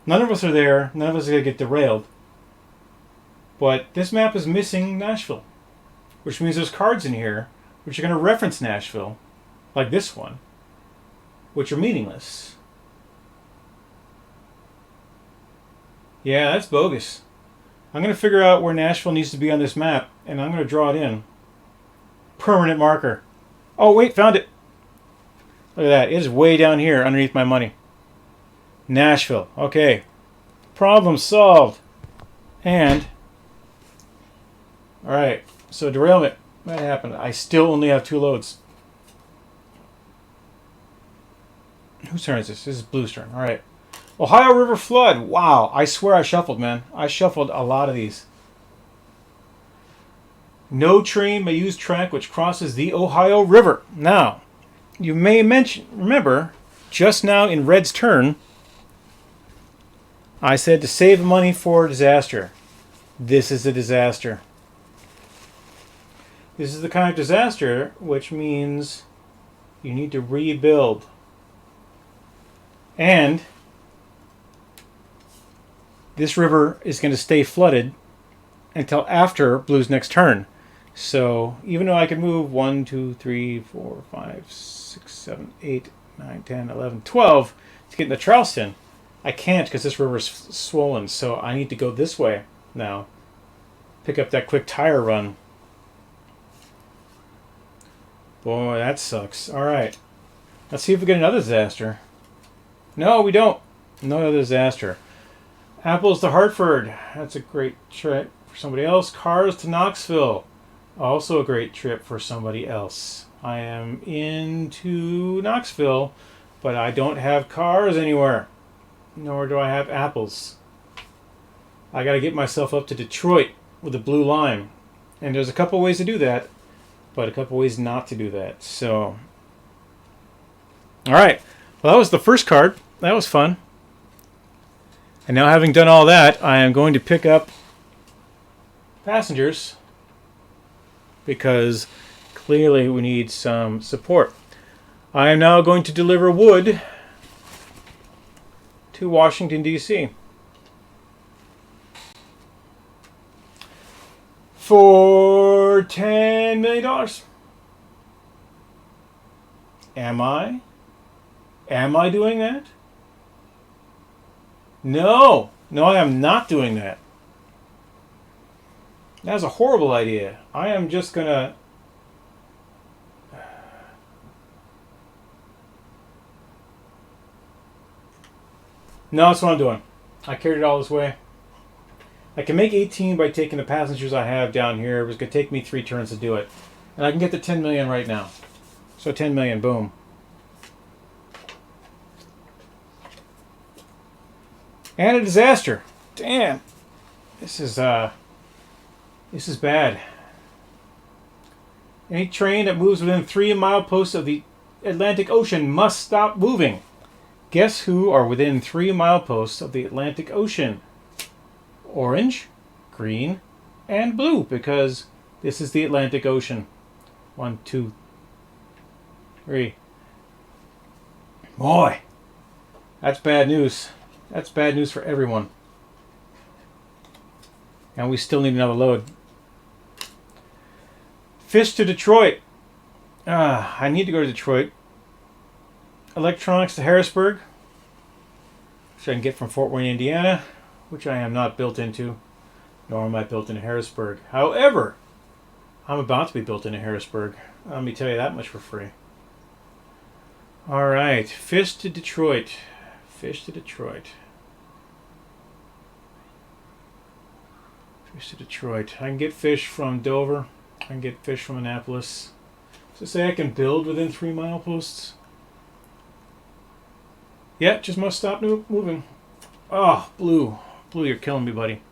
None of us are there. None of us are going to get derailed. But this map is missing Nashville, which means there's cards in here which are going to reference Nashville, like this one, which are meaningless. Yeah, that's bogus. I'm going to figure out where Nashville needs to be on this map, and I'm going to draw it in. Permanent marker. Oh, wait, found it. Look at that. It is way down here underneath my money. Nashville. Okay. Problem solved. And, alright, so derailment. That happened. I still only have 2 loads. Whose turn is this? This is Blue's turn. Alright. Ohio River flood. Wow. I swear I shuffled, man. I shuffled a lot of these. No train may use track which crosses the Ohio River. Now, you may remember, just now in Red's turn, I said to save money for disaster. This is a disaster. This is the kind of disaster which means you need to rebuild. And this river is going to stay flooded until after Blue's next turn. So even though I can move 1, 2, 3, 4, 5, 6, 7, 8, 9, 10, 11, 12 to get into Charleston, I can't because this river is swollen. So I need to go this way now. Pick up that quick tire run. Boy, that sucks. All right. Let's see if we get another disaster. No, we don't. No other disaster. Apples to Hartford. That's a great trip for somebody else. Cars to Knoxville. Also a great trip for somebody else. I am into Knoxville, but I don't have cars anywhere. Nor do I have apples. I got to get myself up to Detroit with a blue line. And there's a couple ways to do that, but a couple ways not to do that. So, all right. Well, that was the first card. That was fun. And now having done all that, I am going to pick up passengers because clearly we need some support. I am now going to deliver wood to Washington, D.C. for $10 million. Am I? Am I doing that? No. No, I am not doing that. That's a horrible idea. I am just going to... No, that's what I'm doing. I carried it all this way. I can make 18 by taking the passengers I have down here. It was going to take me 3 turns to do it. And I can get to 10 million right now. So 10 million, boom. And a disaster. Damn. This is bad. Any train that moves within 3 mile posts of the Atlantic Ocean must stop moving. Guess who are within 3 mile posts of the Atlantic Ocean? Orange, green, and blue, because this is the Atlantic Ocean. 1, 2, 3. Boy, that's bad news. That's bad news for everyone. And we still need another load. Fish to Detroit. I need to go to Detroit. Electronics to Harrisburg, which I can get from Fort Wayne, Indiana, which I am not built into, nor am I built into Harrisburg. However, I'm about to be built into Harrisburg. Let me tell you that much for free. All right, fish to Detroit. Fish to Detroit. Fish to Detroit. I can get fish from Dover. I can get fish from Annapolis. So say I can build within 3 mile posts. Yeah, just must stop moving. Oh, blue. Blue, you're killing me, buddy.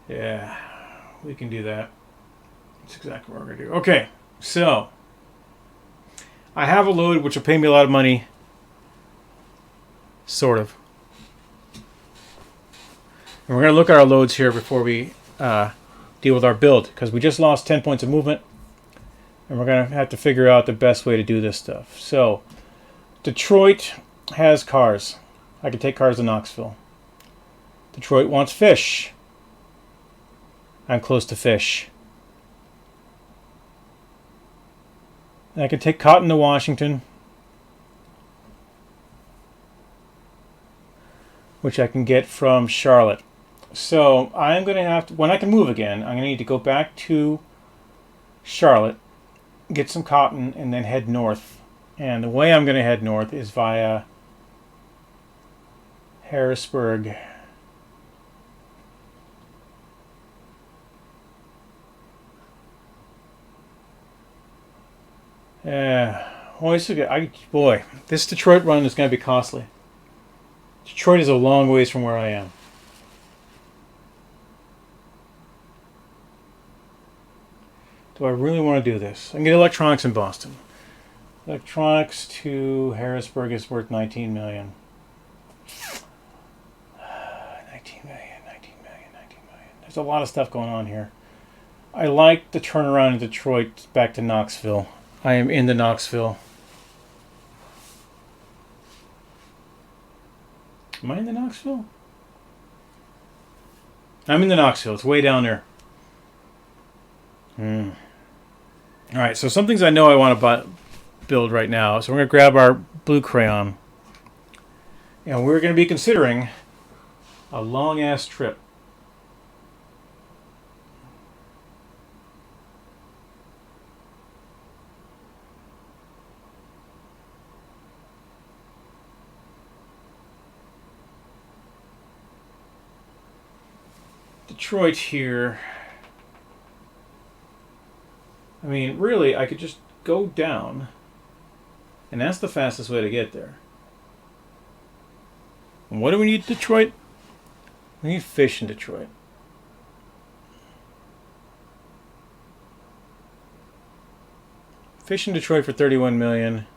Yeah, we can do that. That's exactly what we're going to do. Okay, so I have a load which will pay me a lot of money. Sort of. And we're going to look at our loads here before we deal with our build, because we just lost 10 points of movement, and we're going to have to figure out the best way to do this stuff. So, Detroit has cars. I can take cars to Knoxville. Detroit wants fish. I'm close to fish. And I can take cotton to Washington, which I can get from Charlotte. So I'm going to have to, when I can move again, I'm going to need to go back to Charlotte, get some cotton, and then head north. And the way I'm going to head north is via Harrisburg. Boy, this Detroit run is going to be costly. Detroit is a long ways from where I am. Do I really want to do this? I can get electronics in Boston. Electronics to Harrisburg is worth 19 million. 19 million, 19 million, 19 million. There's a lot of stuff going on here. I like the turnaround in Detroit back to Knoxville. I am in the Knoxville. Am I in the Knoxville? I'm in the Knoxville. It's way down there. Alright, so some things I know I want to build right now. So we're going to grab our blue crayon. And we're going to be considering a long-ass trip. Detroit here. I mean, really, I could just go down, and that's the fastest way to get there. And what do we need in Detroit? We need fish in Detroit. Fish in Detroit for 31 million.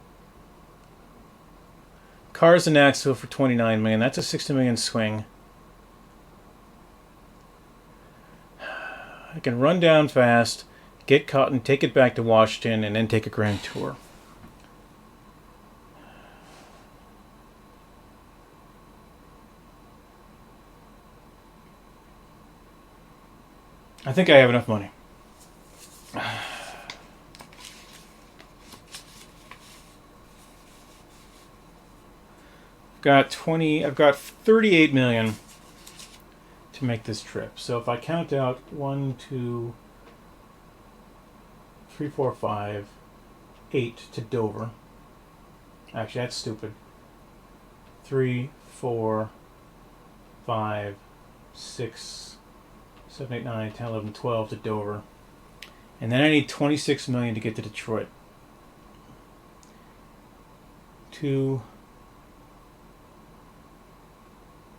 Cars in Knoxville for 29 million. That's a 60 million swing. I can run down fast, get cotton, take it back to Washington, and then take a grand tour. I think I have enough money. I've got 38 million to make this trip. So if I count out 1, 2, 3, 4, 5, 8 to Dover. Actually, that's stupid. 3, 4, 5, 6, 7, 8, 9, 10, 11, 12 to Dover. And then I need 26 million to get to Detroit. 2,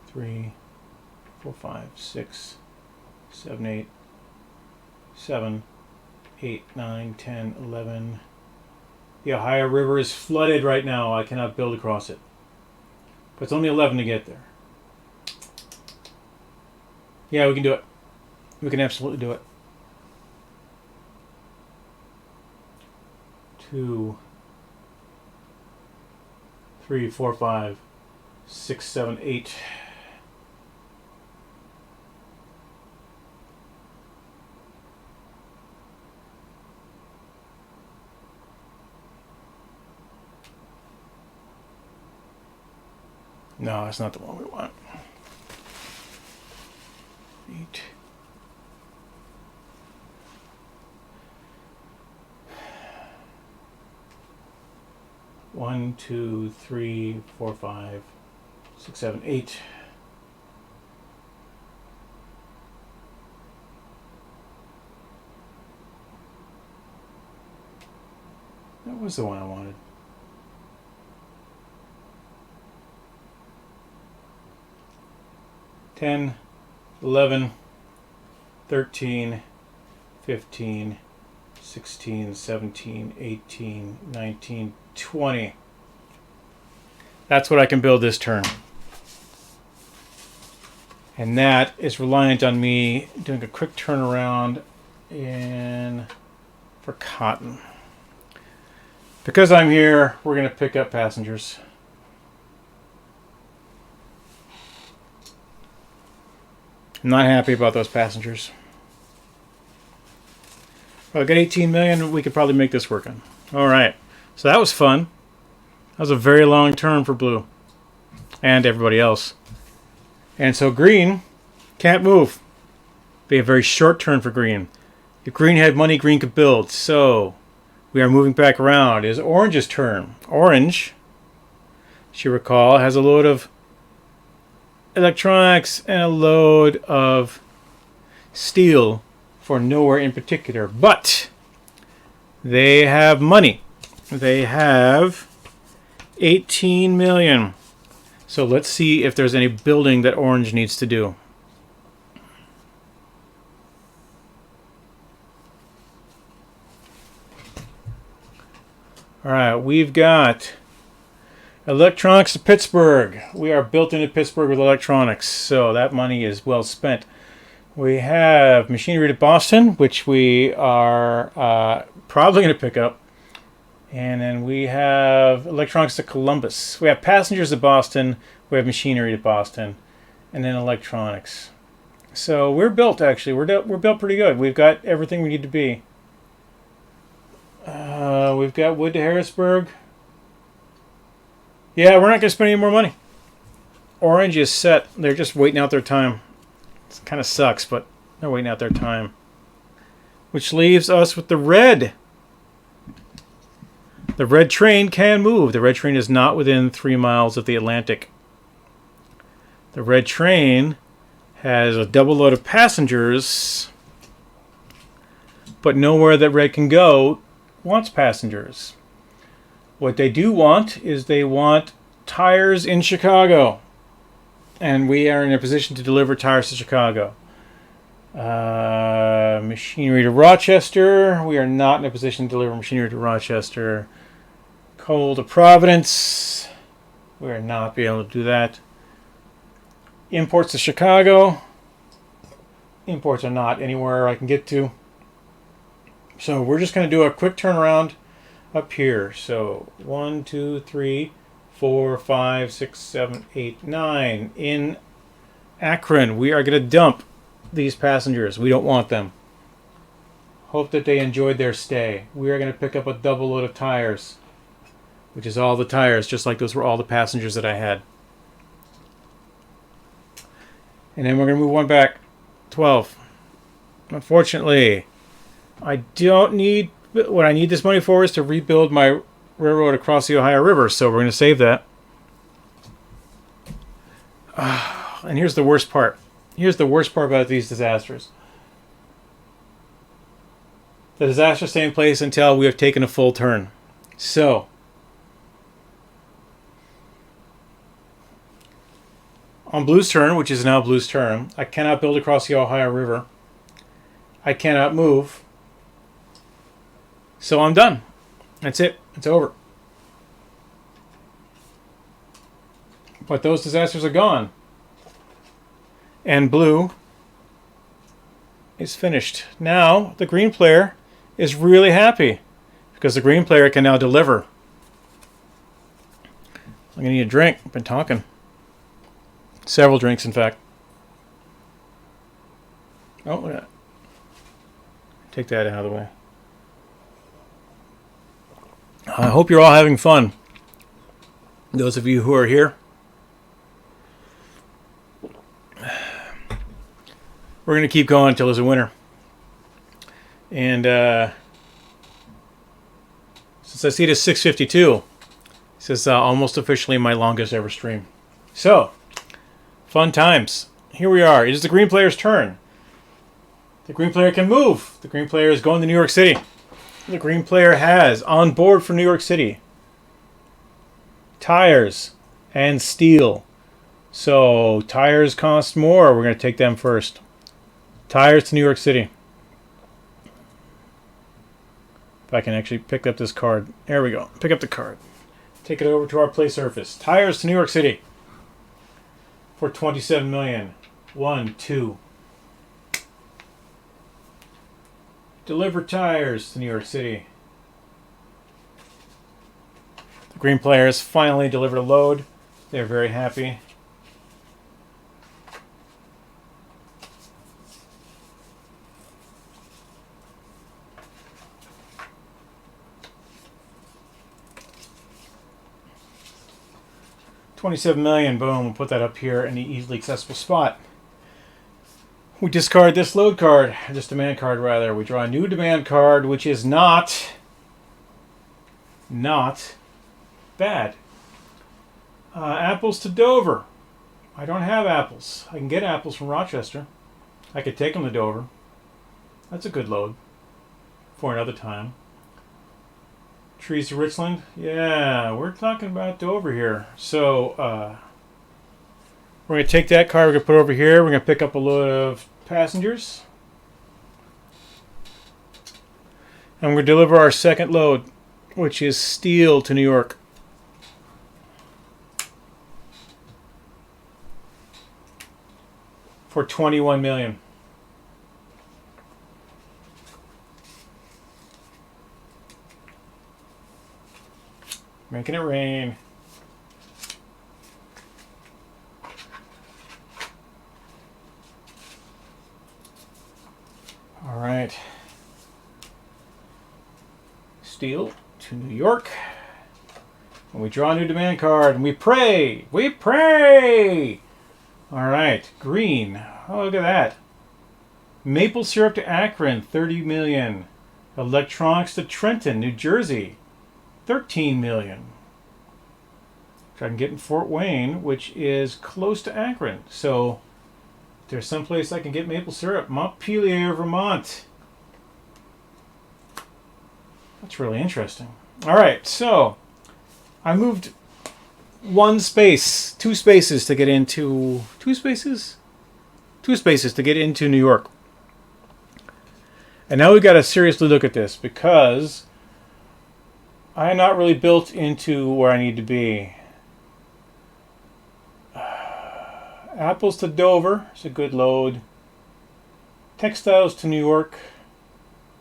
3, 4, 5, 6, 7, 8, 7, 8, 9, 10, 11. The Ohio River is flooded right now. I cannot build across it. But it's only 11 to get there. Yeah, we can do it. We can absolutely do it. 2, 3, 4, 5, 6, 7, 8. No, that's not the one we want. 8. One, 2, 3, 4, 5, 6, 7, 8. That was the one I wanted. 10, 11, 13, 15, 16, 17, 18, 19, 20. That's what I can build this turn. And that is reliant on me doing a quick turnaround for cotton. Because I'm here, we're going to pick up passengers. I'm not happy about those passengers. Well, I got 18 million. We could probably make this work on. All right. So that was fun. That was a very long turn for blue. And everybody else. And so green can't move. Be a very short turn for green. If green had money, green could build. So we are moving back around. It is orange's turn. Orange, as you recall, has a load of electronics and a load of steel for nowhere in particular. But they have money. They have 18 million. So let's see if there's any building that orange needs to do. All right, we've got electronics to Pittsburgh. We are built into Pittsburgh with electronics, so that money is well spent. We have machinery to Boston, which we are probably going to pick up. And then we have electronics to Columbus. We have passengers to Boston. We have machinery to Boston. And then electronics. So we're built, actually. We're built pretty good. We've got everything we need to be. We've got wood to Harrisburg. Yeah, we're not going to spend any more money. Orange is set. They're just waiting out their time. It kind of sucks, but they're waiting out their time. Which leaves us with the red. The red train can move. The red train is not within 3 miles of the Atlantic. The red train has a double load of passengers, but nowhere that red can go wants passengers. What they do want is they want tires in Chicago. And we are in a position to deliver tires to Chicago. Machinery to Rochester. We are not in a position to deliver machinery to Rochester. Coal to Providence. We are not be able to do that. Imports to Chicago. Imports are not anywhere I can get to. So we're just going to do a quick turnaround up here. So 1, 2, 3, 4, 5, 6, 7, 8, 9. In Akron, we are going to dump these passengers. We don't want them. Hope that they enjoyed their stay. We are going to pick up a double load of tires, which is all the tires, just like those were all the passengers that I had. And then we're going to move one back. 12. Unfortunately, I don't need... What I need this money for is to rebuild my railroad across the Ohio River, so we're going to save that. And here's the worst part. Here's the worst part about these disasters. The disasters stay in place until we have taken a full turn. So, on Blue's turn, which is now Blue's turn, I cannot build across the Ohio River. I cannot move. So I'm done. That's it. It's over. But those disasters are gone. And Blue is finished. Now, the green player is really happy because the green player can now deliver. I'm going to need a drink. I've been talking. Several drinks, in fact. Oh, look at that. Take that out of the way. I hope you're all having fun. Those of you who are here. We're going to keep going until there's a winner. And since I see it as 6:52, this is almost officially my longest ever stream. So, fun times. Here we are. It is the green player's turn. The green player can move. The green player is going to New York City. The green player has on board for New York City tires and steel. So tires cost more. We're going to take them first. Tires to New York City. If I can actually pick up this card. There we go. Pick up the card. Take it over to our play surface. Tires to New York City for $27 million. 1, 2. Deliver tires to New York City. The green players finally delivered a load. They're very happy. $27 million. Boom. We'll put that up here in the easily accessible spot. We discard this load card, this demand card rather. We draw a new demand card, which is not bad. Apples to Dover. I don't have apples. I can get apples from Rochester. I could take them to Dover. That's a good load for another time. Trees to Richland. Yeah, we're talking about Dover here. So we're going to take that car. We're going to put it over here. We're going to pick up a load of passengers. And we're going to deliver our second load, which is steel to New York. For $21 million. Making it rain. All right. Steel to New York. And we draw a new demand card and we pray. We pray. All right. Green. Oh, look at that. Maple syrup to Akron, $30 million. Electronics to Trenton, New Jersey, $13 million. Which I can get in Fort Wayne, which is close to Akron. So there's someplace I can get maple syrup. Montpelier, Vermont. That's really interesting. All right, so I moved two spaces to get into New York. And now we've got to seriously look at this because I am not really built into where I need to be. Apples to Dover is a good load. Textiles to New York.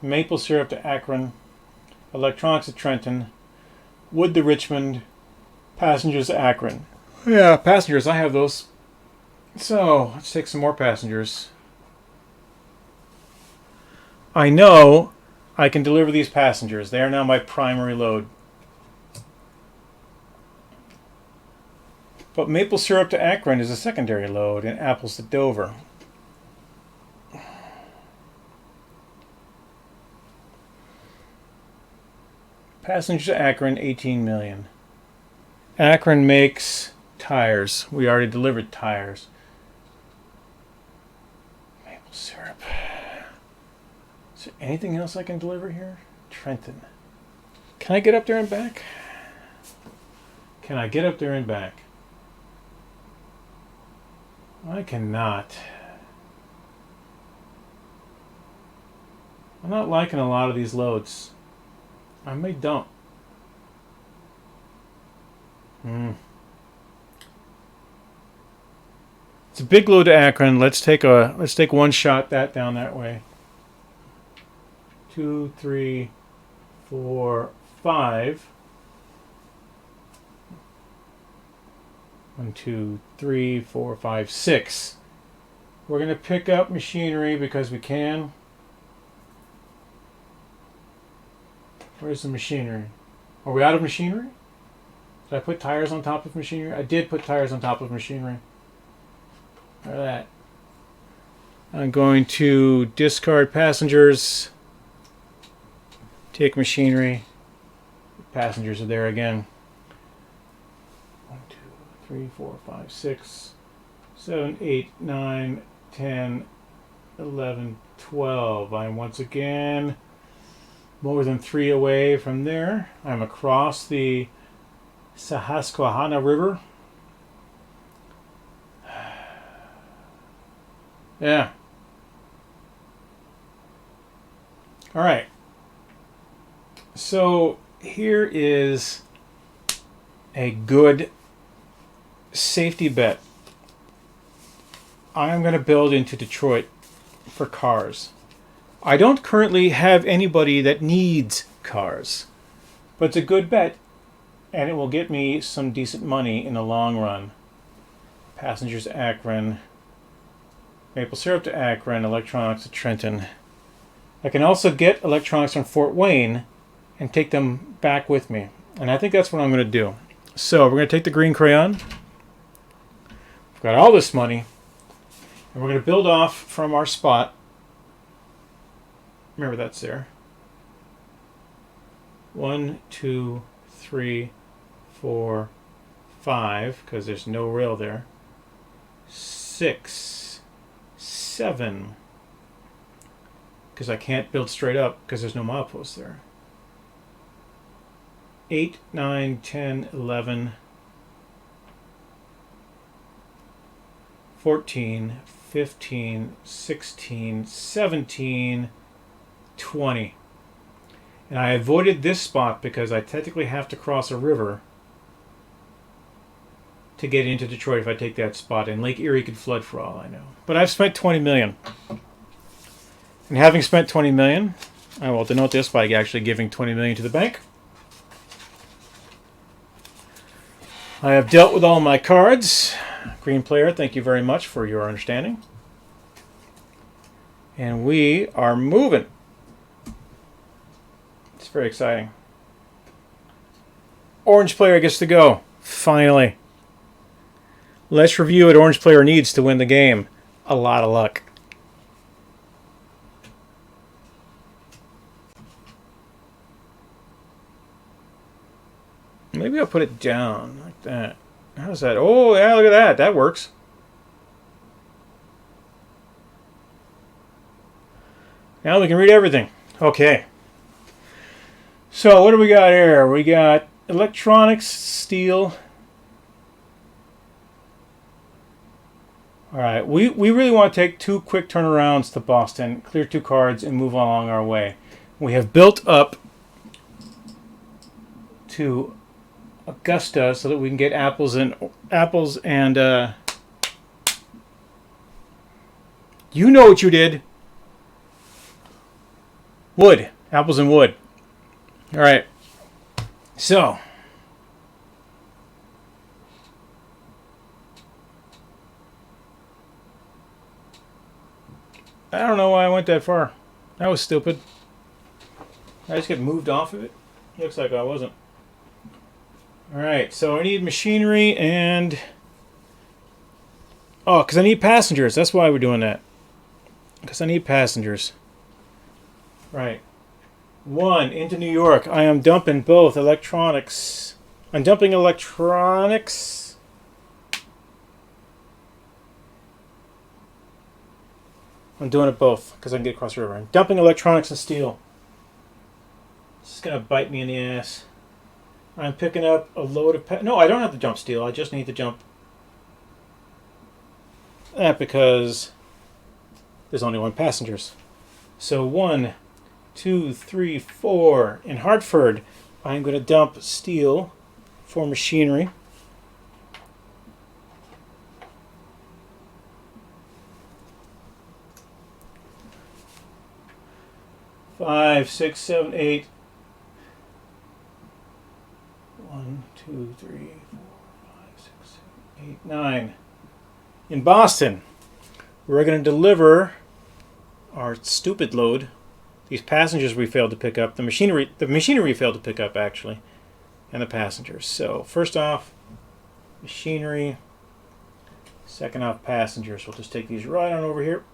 Maple syrup to Akron. Electronics to Trenton. Wood to Richmond. Passengers to Akron. Yeah, passengers, I have those. So, let's take some more passengers. I know I can deliver these passengers. They are now my primary load. But maple syrup to Akron is a secondary load, and apples to Dover. Passengers to Akron, $18 million. Akron makes tires. We already delivered tires. Maple syrup. Is there anything else I can deliver here? Trenton. Can I get up there and back? Can I get up there and back? I cannot. I'm not liking a lot of these loads. I may dump. It's a big load to Akron. Let's take one shot down that way. 2, 3, 4, 5. 1, 2, 3, 4, 5, 6. We're going to pick up machinery because we can. Where's the machinery? Are we out of machinery? Did I put tires on top of machinery? I did put tires on top of machinery. Look at that. I'm going to discard passengers. Take machinery. Passengers are there again. 1, 2, 3, 4, 5, 6, 7, 8, 9, 10, 11, 12. I'm once again more than 3 away from there. I'm across the Susquehanna River. Yeah. All right. So here is a good safety bet. I'm going to build into Detroit for cars. I don't currently have anybody that needs cars, but it's a good bet, and it will get me some decent money in the long run. Passengers to Akron, maple syrup to Akron, electronics to Trenton. I can also get electronics from Fort Wayne and take them back with me, and I think that's what I'm going to do. So we're going to take the green crayon. We've got all this money, and we're going to build off from our spot. Remember, that's there. 1, 2, 3, 4, 5, because there's no rail there. 6, 7, because I can't build straight up because there's no milepost there. 8, 9, 10, 11, 14, 15, 16, 17, 20. And I avoided this spot because I technically have to cross a river to get into Detroit if I take that spot, and Lake Erie could flood for all I know. But I've spent 20 million. And having spent 20 million, I will denote this by actually giving 20 million to the bank. I have dealt with all my cards. Green player, thank you very much for your understanding. And we are moving. It's very exciting. Orange player gets to go. Finally. Let's review what orange player needs to win the game. A lot of luck. Maybe I'll put it down like that. How's that? Oh, yeah, look at that. That works. Now we can read everything. Okay. So what do we got here? We got electronics, steel. All right. We really want to take 2 quick turnarounds to Boston, clear 2 cards, and move along our way. We have built up to Augusta so that we can get apples and you know what you did. Wood. Apples and wood. All right. So I don't know why I went that far. That was stupid. I just get moved off of it. Looks like I wasn't. Alright, so I need machinery and... Oh, because I need passengers. That's why we're doing that. Because I need passengers. Right. 1, into New York. I am dumping both electronics. I'm dumping electronics. I'm doing it both because I can get across the river. I'm dumping electronics and steel. This is going to bite me in the ass. I'm picking up a load of... No, I don't have to jump steel. I just need to jump that because there's only 1 passengers. So 1, 2, 3, 4. In Hartford, I'm going to dump steel for machinery. Five, 6, 7, 8. 1, 2, 3, 4, 5, 6, 7, 8, 9. In Boston, we're going to deliver our stupid load. These passengers we failed to pick up. The machinery we failed to pick up, actually. And the passengers. So, first off, machinery. Second off, passengers. We'll just take these right on over here.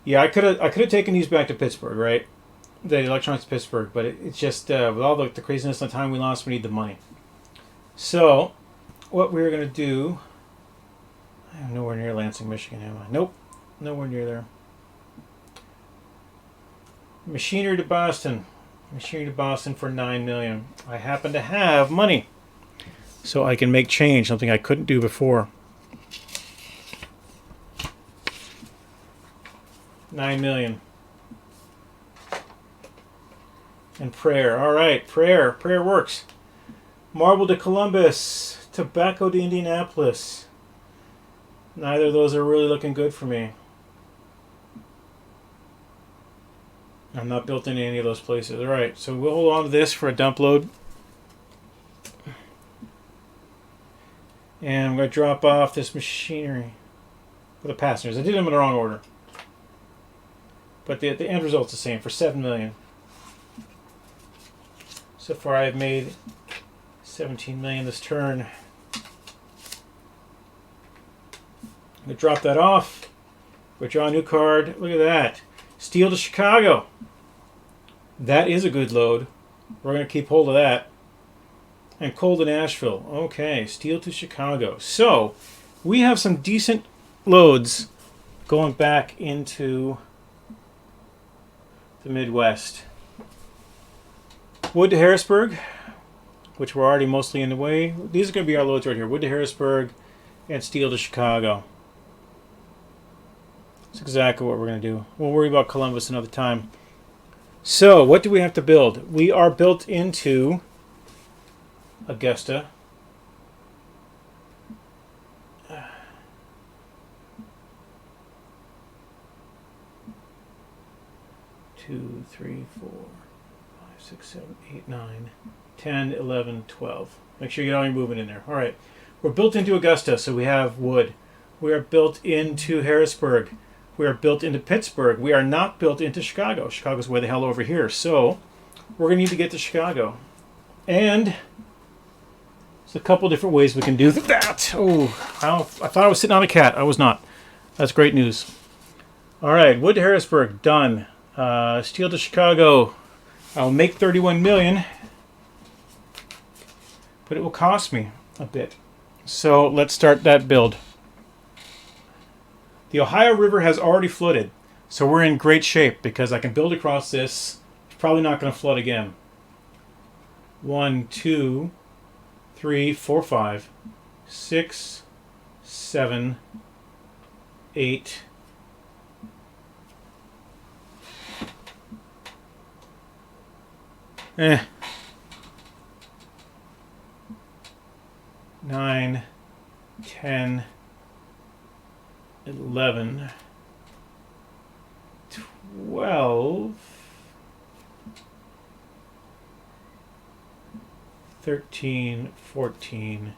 Yeah, I could have taken these back to Pittsburgh, right? The electronics to Pittsburgh, but it's just with all the craziness and the time we lost, we need the money. So, what we're gonna do? I'm nowhere near Lansing, Michigan, am I? Nope, nowhere near there. Machinery to Boston. Machinery to Boston for $9 million. I happen to have money, so I can make change. Something I couldn't do before. 9 million. And prayer. All right, prayer. Prayer works. Marble to Columbus. Tobacco to Indianapolis. Neither of those are really looking good for me. I'm not built into any of those places. All right, so we'll hold on to this for a dump load. And I'm going to drop off this machinery for the passengers. I did them in the wrong order. But the end result's the same for 7 million. So far I've made 17 million this turn. I'm going to drop that off. We'll draw a new card. Look at that. Steel to Chicago. That is a good load. We're going to keep hold of that. And coal to Nashville. Okay, steel to Chicago. So, we have some decent loads going back into the Midwest. Wood to Harrisburg, which we're already mostly in the way. These are going to be our loads right here. Wood to Harrisburg and steel to Chicago. That's exactly what we're going to do. We'll worry about Columbus another time. So, what do we have to build? We are built into Augusta. Two, three, 4, 5, 6, 7, 8, 9, 10, 11, 12. Make sure you get all your movement in there. All right. We're built into Augusta, so we have wood. We are built into Harrisburg. We are built into Pittsburgh. We are not built into Chicago. Chicago's way the hell over here. So we're going to need to get to Chicago. And there's a couple different ways we can do that. Oh, I thought I was sitting on a cat. I was not. That's great news. All right, wood to Harrisburg, done. Steel to Chicago. I'll make 31 million, but it will cost me a bit. So let's start that build. The Ohio River has already flooded, so we're in great shape because I can build across this. It's probably not going to flood again. 1, 2, 3, 4, 5, 6, 7, 8. Eh. 9, 10, 11, 12, 13, 14.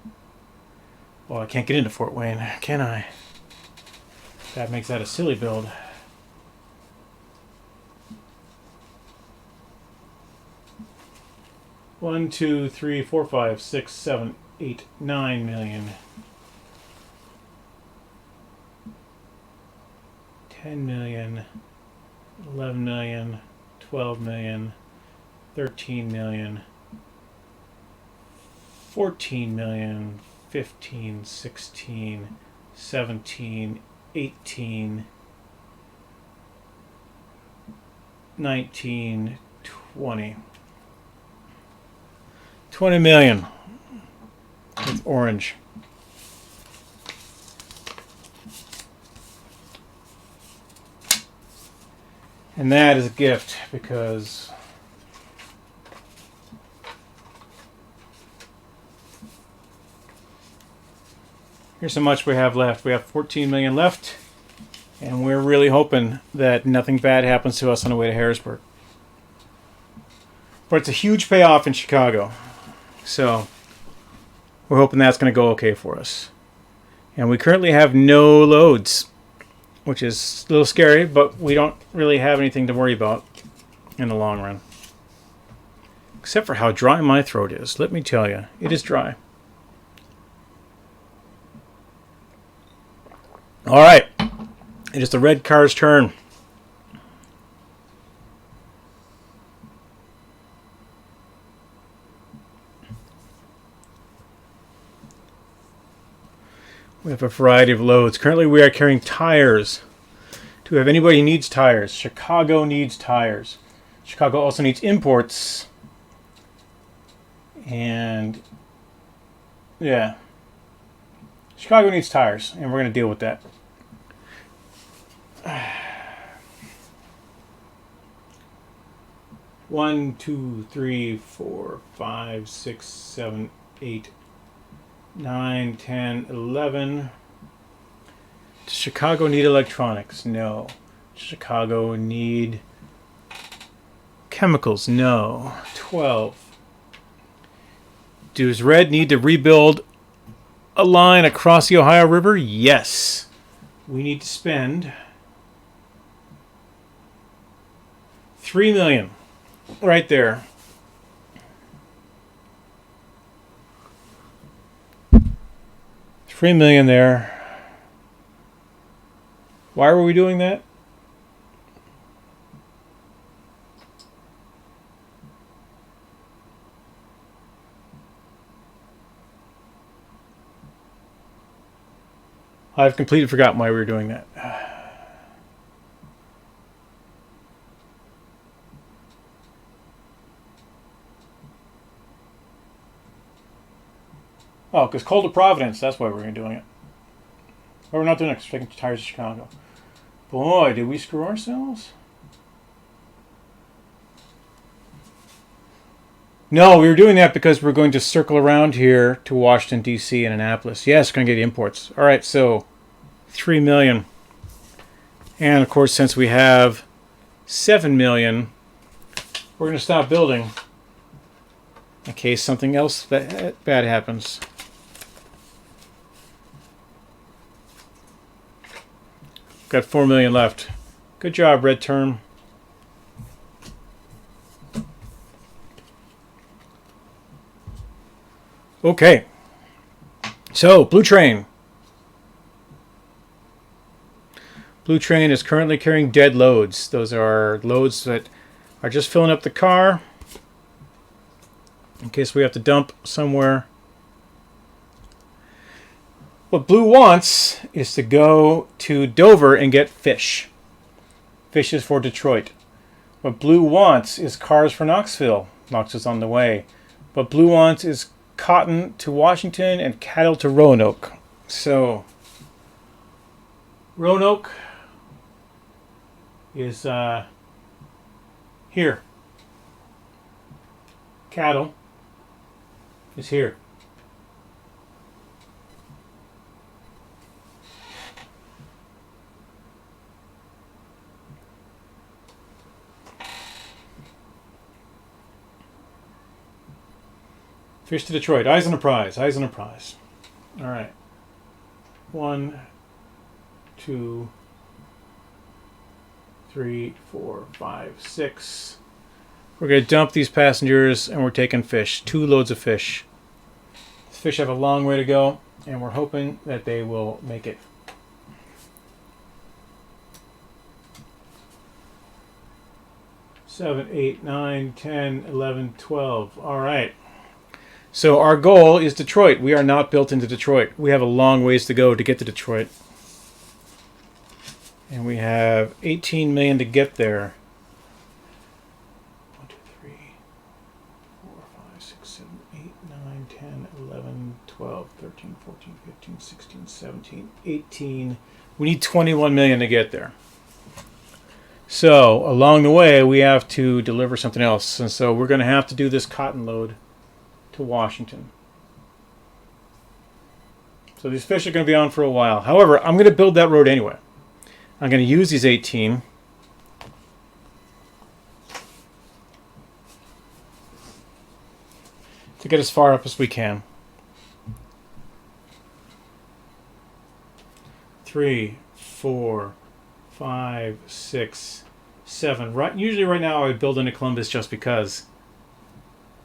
Well, I can't get into Fort Wayne, can I? That makes that a silly build. One, 2, 3, 4, 5, 6, 7, 8, 9 million. 10 million, 11 million, 12 million, 13 million, 14 million, 15, 16, 17, 18, 19, 20. 20 million with orange. And that is a gift because here's how much we have left. We have 14 million left, and we're really hoping that nothing bad happens to us on the way to Harrisburg. But it's a huge payoff in Chicago. So we're hoping that's going to go okay for us. And we currently have no loads, which is a little scary, but we don't really have anything to worry about in the long run. Except for how dry my throat is. Let me tell you, it is dry. All right, it is the red car's turn. We have a variety of loads. Currently we are carrying tires. Do we have anybody who needs tires? Chicago needs tires. Chicago also needs imports. And yeah. Chicago needs tires, and we're going to deal with that. 1, 2, 3, 4, 5, 6, 7, 8, 9, 10, 11. Does Chicago need electronics? No. Does Chicago need chemicals? No. 12. Does Red need to rebuild a line across the Ohio River? Yes. We need to spend $3 million right there. $3 million there. Why were we doing that? I've completely forgotten why we were doing that. Oh, because Cold to Providence, that's why we're doing it. But we're not doing it because we're taking tires to Chicago. Boy, did we screw ourselves? No, we were doing that because we're going to circle around here to Washington, D.C. and Annapolis. Yes, we're going to get imports. All right, so $3 million. And, of course, since we have $7 million, we're going to stop building in case something else bad happens. Got $4 million left. Good job, Red Term. Okay. So, Blue Train. Blue Train is currently carrying dead loads. Those are loads that are just filling up the car in case we have to dump somewhere. What Blue wants is to go to Dover and get fish. Fish is for Detroit. What Blue wants is cars for Knoxville. Knox is on the way. What Blue wants is cotton to Washington and cattle to Roanoke. So, Roanoke is here. Cattle is here. Fish to Detroit. Eyes on a prize. Eyes on a prize. All right. 1, 2, 3, 4, 5, 6. We're going to dump these passengers and we're taking fish. 2 loads of fish. These fish have a long way to go and we're hoping that they will make it. Seven, 8, 9, 10, 11, 12. All right. So our goal is Detroit. We are not built into Detroit. We have a long ways to go to get to Detroit. And we have 18 million to get there. 1, 2, 3, 4, 5, 6, 7, 8, 9, 10, 11, 12, 13, 14, 15, 16, 17, 18. We need 21 million to get there. So along the way, we have to deliver something else. And so we're going to have to do this cotton load to Washington. So these fish are going to be on for a while. However, I'm going to build that road anyway. I'm going to use these 18 to get as far up as we can. 3, 4, 5, 6, 7. Right, usually right now I would build into Columbus just because,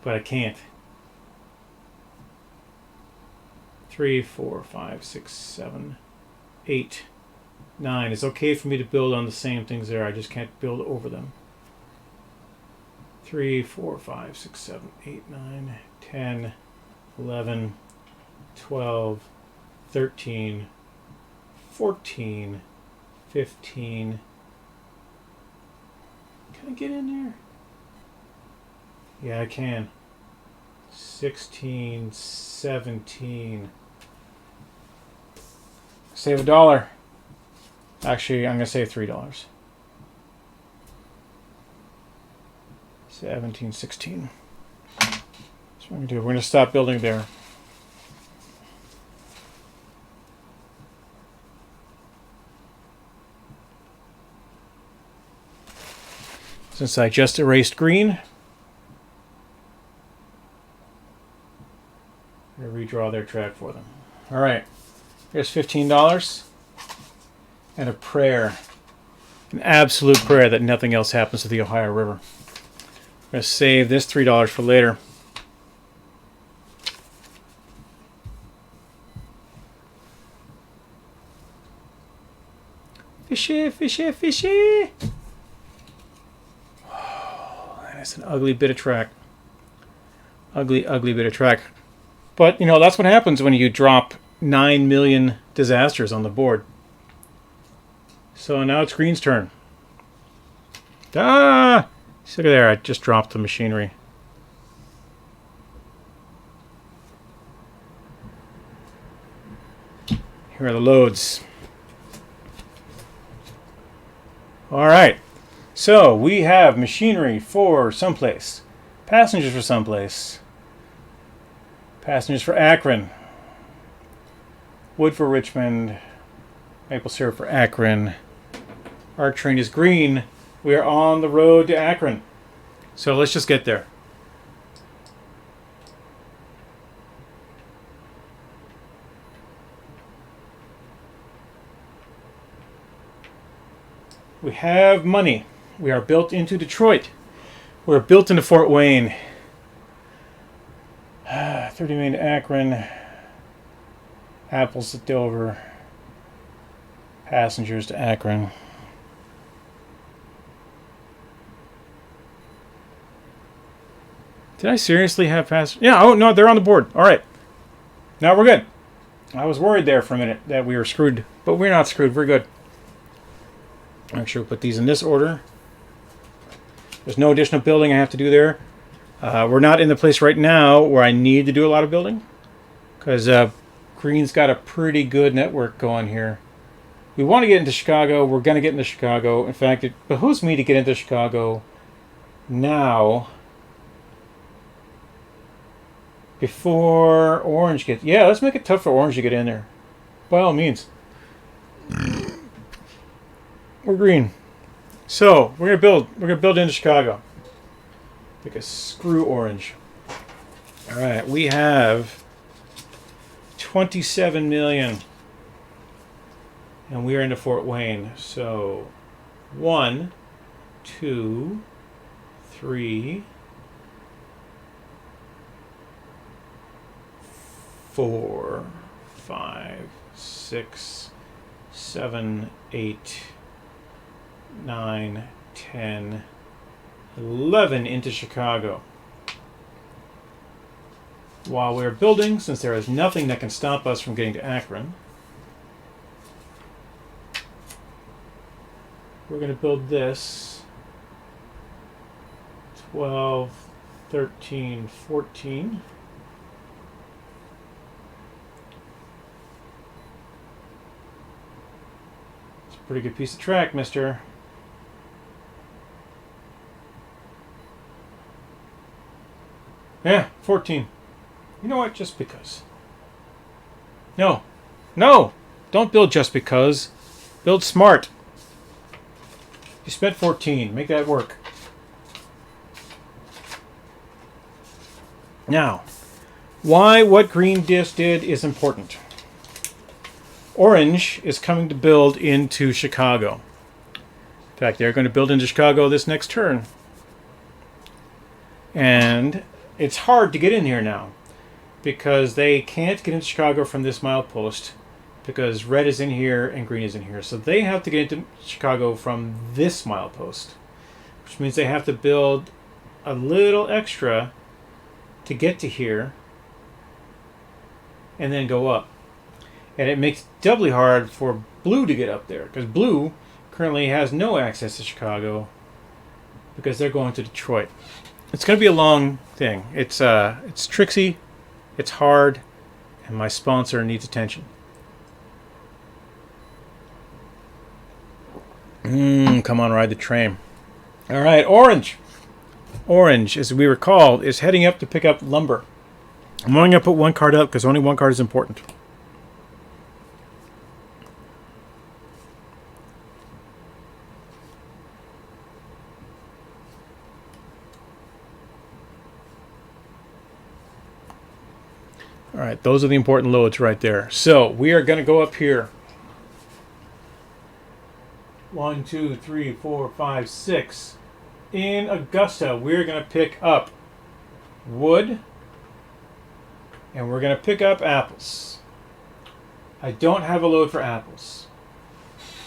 but I can't. 3, 4, 5, 6, 7, 8, 9. It's okay for me to build on the same things there. I just can't build over them. 3, 4, 5, 6, 7, 8, 9, 10, 11, 12, 13, 14, 15. Can I get in there? Yeah, I can. 16, 17. Save $1. Actually, I'm going to save $3. 1716. That's what we're going to do. We're going to stop building there. Since I just erased green, I'm going to redraw their track for them. All right. Here's $15 and a prayer. An absolute prayer that nothing else happens to the Ohio River. I'm going to save this $3 for later. Fishy, fishy, fishy. Oh, that's an ugly bit of track. Ugly, ugly bit of track. But, you know, that's what happens when you drop 9 million disasters on the board. So now it's green's turn. Ah! See, look there, I just dropped the machinery. Here are the loads. Alright, so we have machinery for someplace, passengers for someplace, passengers for Akron, wood for Richmond, maple syrup for Akron. Our train is green. We are on the road to Akron. So let's just get there. We have money. We are built into Detroit. We're built into Fort Wayne. 30 million to Akron. Apples to Dover. Passengers to Akron. Did I seriously have passengers? Yeah, oh no, they're on the board. All right. Now we're good. I was worried there for a minute that we were screwed, but we're not screwed. We're good. Make sure we put these in this order. There's no additional building I have to do there. We're not in the place right now where I need to do a lot of building, because green's got a pretty good network going here. We want to get into Chicago. We're going to get into Chicago. In fact, it behooves me to get into Chicago now before Orange gets... Yeah, let's make it tough for Orange to get in there. By all means. We're green. So, we're going to build into Chicago. Because screw Orange. Alright, we have 27 million. And we are into Fort Wayne. So, 1, 2, 3, 4, 5, 6, 7, 8, 9, 10, 11 into Chicago. While we're building, since there is nothing that can stop us from getting to Akron, we're going to build this 12, 13, 14. It's a pretty good piece of track, mister. Yeah, 14. You know what? Just because. No. No! Don't build just because. Build smart. You spent 14. Make that work. Now, why what green just did is important. Orange is coming to build into Chicago. In fact, they're going to build into Chicago this next turn. And it's hard to get in here now because they can't get into Chicago from this milepost because red is in here and green is in here. So they have to get into Chicago from this milepost, which means they have to build a little extra to get to here and then go up. And it makes it doubly hard for blue to get up there because blue currently has no access to Chicago because they're going to Detroit. It's going to be a long thing. It's tricksy, it's hard, and my sponsor needs attention. Come on, ride the train. All right, Orange. Orange, as we recall, is heading up to pick up lumber. I'm only going to put one card up because only one card is important. All right, those are the important loads right there. So we are going to go up here. 1, 2, 3, 4, 5, 6. In Augusta, we're going to pick up wood, and we're going to pick up apples. I don't have a load for apples.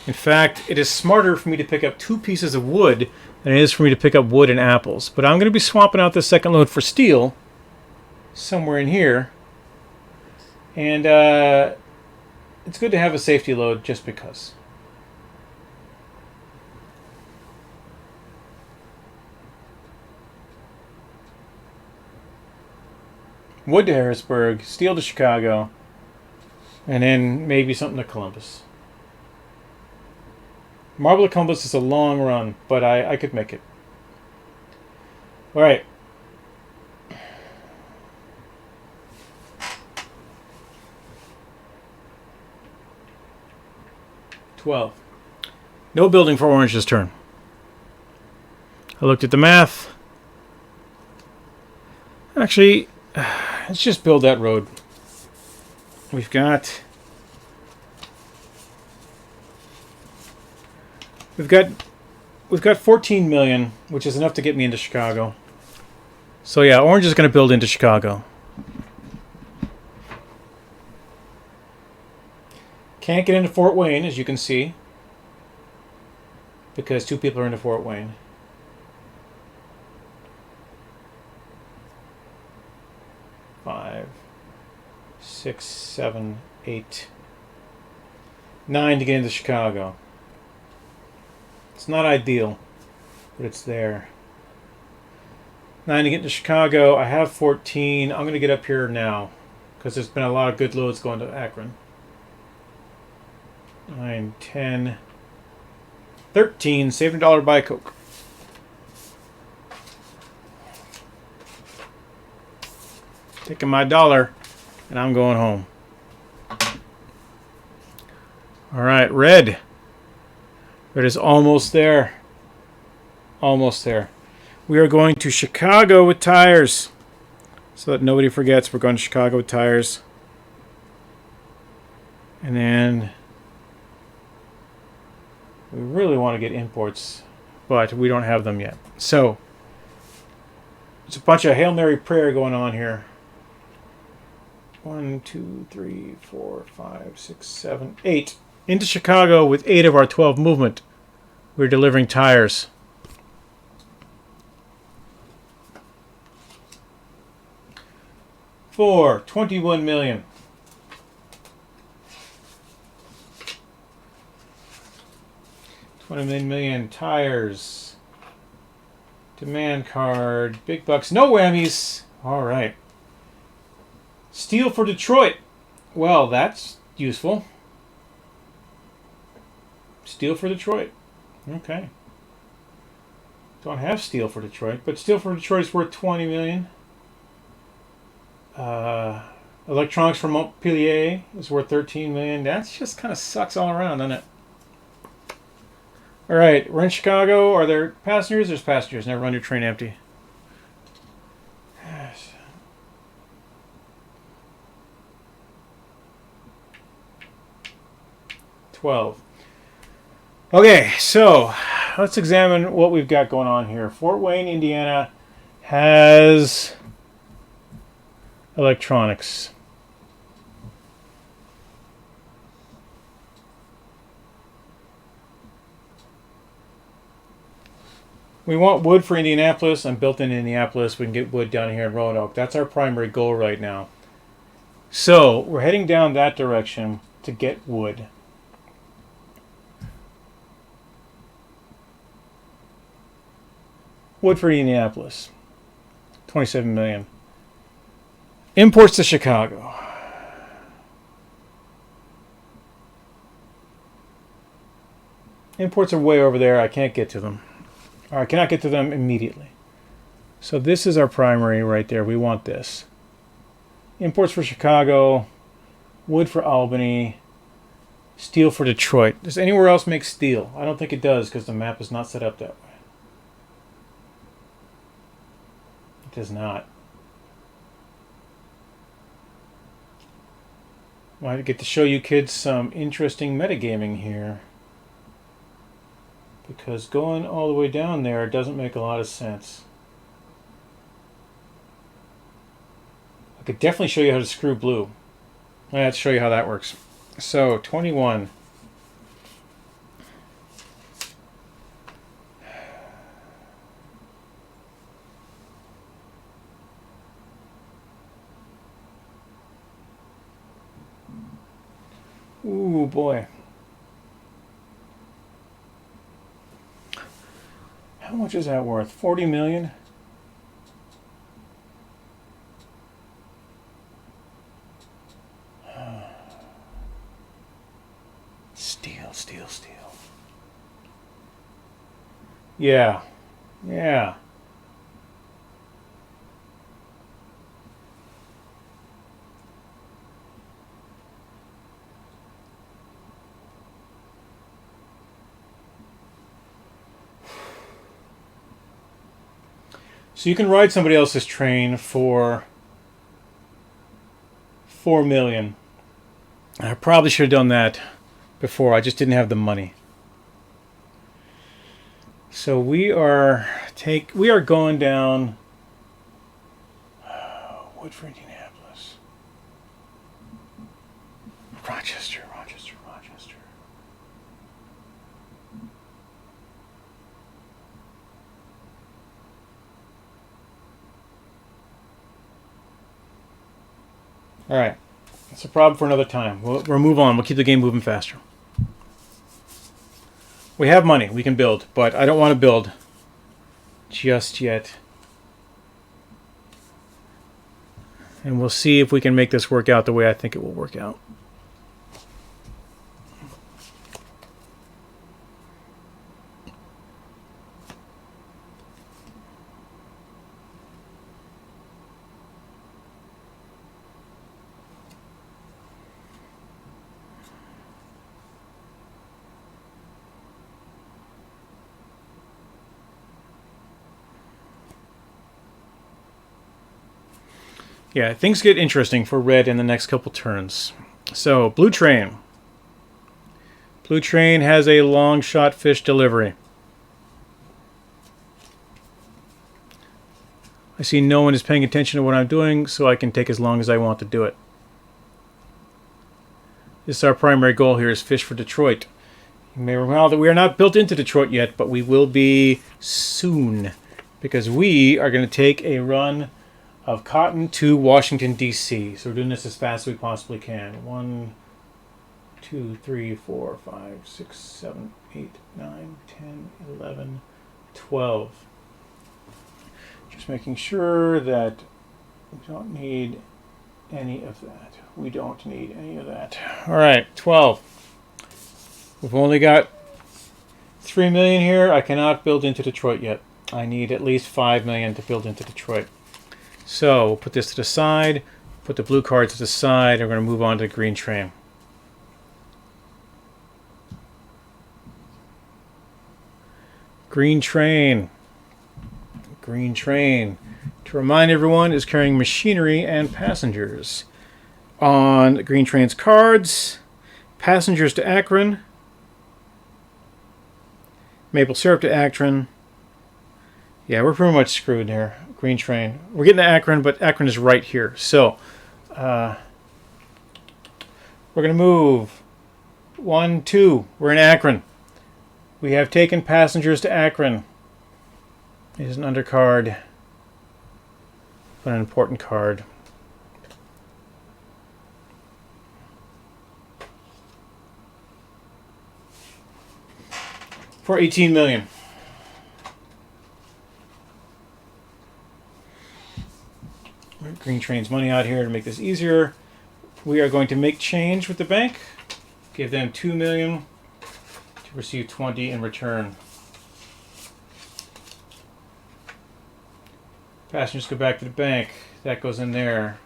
In fact, it is smarter for me to pick up 2 pieces of wood than it is for me to pick up wood and apples. But I'm going to be swapping out this second load for steel somewhere in here. And it's good to have a safety load just because. Wood to Harrisburg, steel to Chicago, and then maybe something to Columbus. Marble to Columbus is a long run, but I could make it. All right. No building for Orange this turn. I looked at the math. Actually, let's just build that road. We've got 14 million, which is enough to get me into Chicago. So yeah, Orange is going to build into Chicago. Can't get into Fort Wayne, as you can see, because 2 people are into Fort Wayne. Five, 6, 7, 8, 9 to get into Chicago. It's not ideal, but it's there. 9 to get into Chicago. I have 14. I'm going to get up here now because there's been a lot of good loads going to Akron. 9, 10, 13. Save $1 to buy a Coke. Taking my $1 and I'm going home. All right, red. Red is almost there. Almost there. We are going to Chicago with tires. So that nobody forgets, we're going to Chicago with tires. And then we really want to get imports, but we don't have them yet. So it's a bunch of Hail Mary prayer going on here. 1, 2, 3, 4, 5, 6, 7, 8. Into Chicago with 8 of our 12 movement. We're delivering tires. For 21 million. $20 million tires. Demand card. Big bucks. No whammies. All right. Steel for Detroit. Well, that's useful. Steel for Detroit. Okay. Don't have steel for Detroit, but steel for Detroit is worth 20 million. Electronics from Montpellier is worth 13 million. That just kind of sucks all around, doesn't it? All right, we're in Chicago. Are there passengers? There's passengers. Never run your train empty. Yes. $12. Okay, so let's examine what we've got going on here. Fort Wayne, Indiana has electronics. We want wood for Indianapolis. I'm built in Indianapolis. We can get wood down here in Roanoke. That's our primary goal right now. So we're heading down that direction to get wood. Wood for Indianapolis. 27 million. Imports to Chicago. Imports are way over there. I can't get to them. Or I cannot get to them immediately. So this is our primary right there. We want this. Imports for Chicago, wood for Albany, steel for Detroit. Does anywhere else make steel? I don't think it does because the map is not set up that way. It does not. Well, I get to show you kids some interesting metagaming here. Because going all the way down there doesn't make a lot of sense. I could definitely show you how to screw blue. I have to show you how that works. So, 21. Ooh, boy. How much is that worth? 40 million? Steel. Yeah. So you can ride somebody else's train for 4 million. I probably should have done that before. I just didn't have the money. So we are going down wood for Indianapolis. Rochester. All right. That's a problem for another time. We'll move on. We'll keep the game moving faster. We have money. We can build, but I don't want to build just yet. And we'll see if we can make this work out the way I think it will work out. Yeah, things get interesting for red in the next couple turns. So, blue train. Blue train has a long shot fish delivery. I see no one is paying attention to what I'm doing, so I can take as long as I want to do it. This is our primary goal here, is fish for Detroit. You may recall that we are not built into Detroit yet, but we will be soon. Because we are going to take a run of cotton to Washington, D.C. So we're doing this as fast as we possibly can. 1, 2, 3, 4, 5, 6, 7, 8, 9, 10, 11, 12. Just making sure that we don't need any of that. We don't need any of that. All right, 12. We've only got 3 million here. I cannot build into Detroit yet. I need at least 5 million to build into Detroit. So we'll put this to the side, put the blue card to the side, and we're going to move on to the green train. Green train. Green train, to remind everyone, is carrying machinery and passengers. On green train's cards, passengers to Akron, maple syrup to Akron. Yeah, we're pretty much screwed here. Green train. We're getting to Akron, but Akron is right here. So, we're going to move. 1, 2. We're in Akron. We have taken passengers to Akron. It is an undercard, but an important card. For 18 million. Green train's money out here to make this easier. We are going to make change with the bank. Give them 2 million to receive 20 in return. Passengers go back to the bank. That goes in there.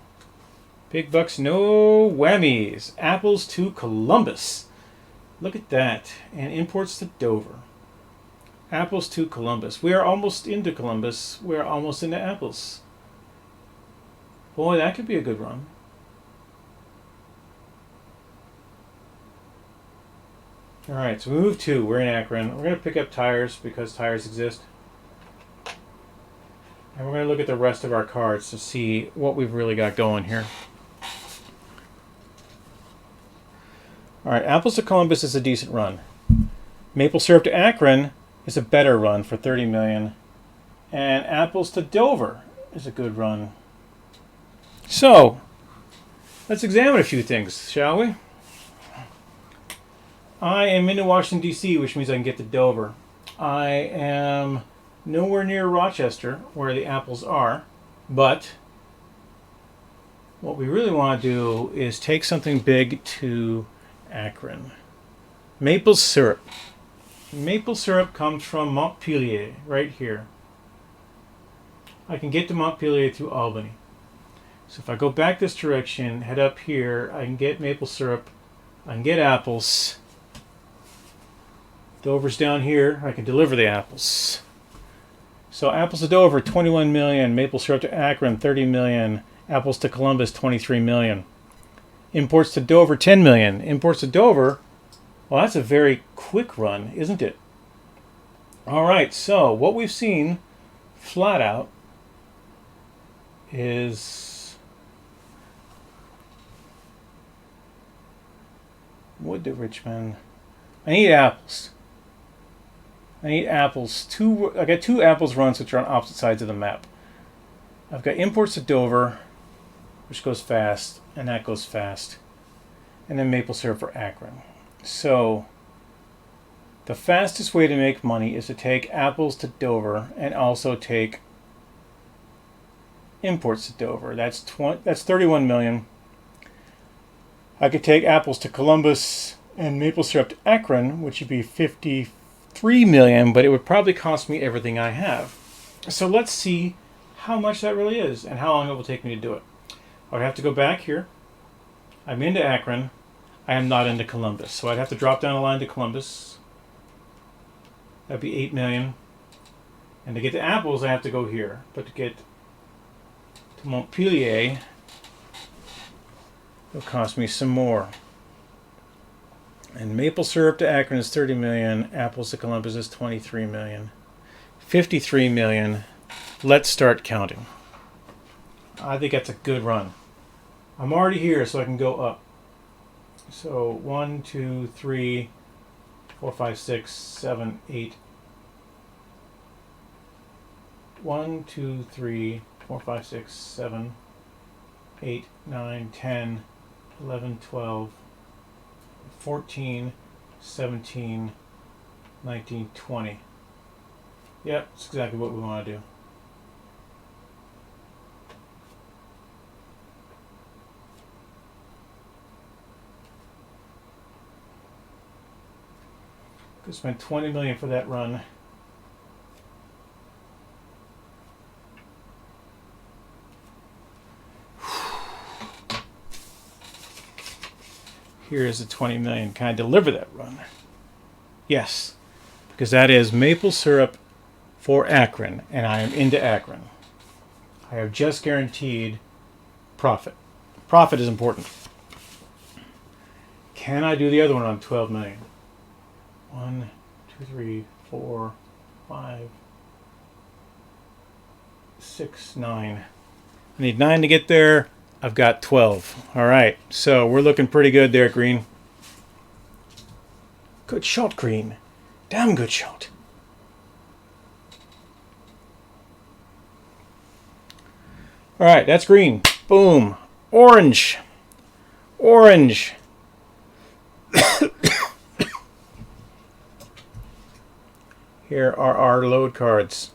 Big bucks, no whammies. Apples to Columbus. Look at that. And imports to Dover. Apples to Columbus. We are almost into Columbus. We are almost into apples. Boy, that could be a good run. Alright, so we move 2. We're in Akron. We're going to pick up tires because tires exist. And we're going to look at the rest of our cards to see what we've really got going here. Alright, Apples to Columbus is a decent run. Maple Syrup to Akron is a better run for 30 million. And Apples to Dover is a good run. So, let's examine a few things, shall we? I am into Washington, D.C., which means I can get to Dover. I am nowhere near Rochester, where the apples are, but what we really want to do is take something big to Akron. Maple syrup. Maple syrup comes from Montpelier, right here. I can get to Montpelier through Albany. So if I go back this direction, head up here, I can get maple syrup, I can get apples. Dover's down here, I can deliver the apples. So apples to Dover, 21 million. Maple syrup to Akron, 30 million. Apples to Columbus, 23 million. Imports to Dover, 10 million. Imports to Dover, well, that's a very quick run, isn't it? All right, so what we've seen flat out is wood to Richmond. I need apples. I need apples. I got 2 apples runs which are on opposite sides of the map. I've got imports to Dover, which goes fast, and that goes fast. And then maple syrup for Akron. So the fastest way to make money is to take apples to Dover and also take imports to Dover. That's 31 million. I could take apples to Columbus and maple syrup to Akron, which would be 53 million, but it would probably cost me everything I have. So let's see how much that really is and how long it will take me to do it. I would have to go back here. I'm into Akron. I am not into Columbus. So I'd have to drop down a line to Columbus. That'd be 8 million. And to get to apples, I have to go here. But to get to Montpelier, it'll cost me some more. And maple syrup to Akron is 30 million. Apples to Columbus is 23 million. 53 million. Let's start counting. I think that's a good run. I'm already here, so I can go up. So 1, 2, 3, 4, 5, 6, 7, 8. 1, 2, 3, 4, 5, 6, 7, 8, 9, 10, 11, 12, 14, 17, 19, 20. Yep, that's exactly what we want to do. Could spend 20 million for that run. Here is the 20 million. Can I deliver that run? Yes, because that is maple syrup for Akron, and I am into Akron. I have just guaranteed profit. Profit is important. Can I do the other one on 12 million? 1, 2, 3, 4, 5, 6, 9. I need 9 to get there. I've got 12. All right, so we're looking pretty good there, Green. Good shot, Green. Damn good shot. All right, that's green. Boom. Orange. Orange. Here are our load cards.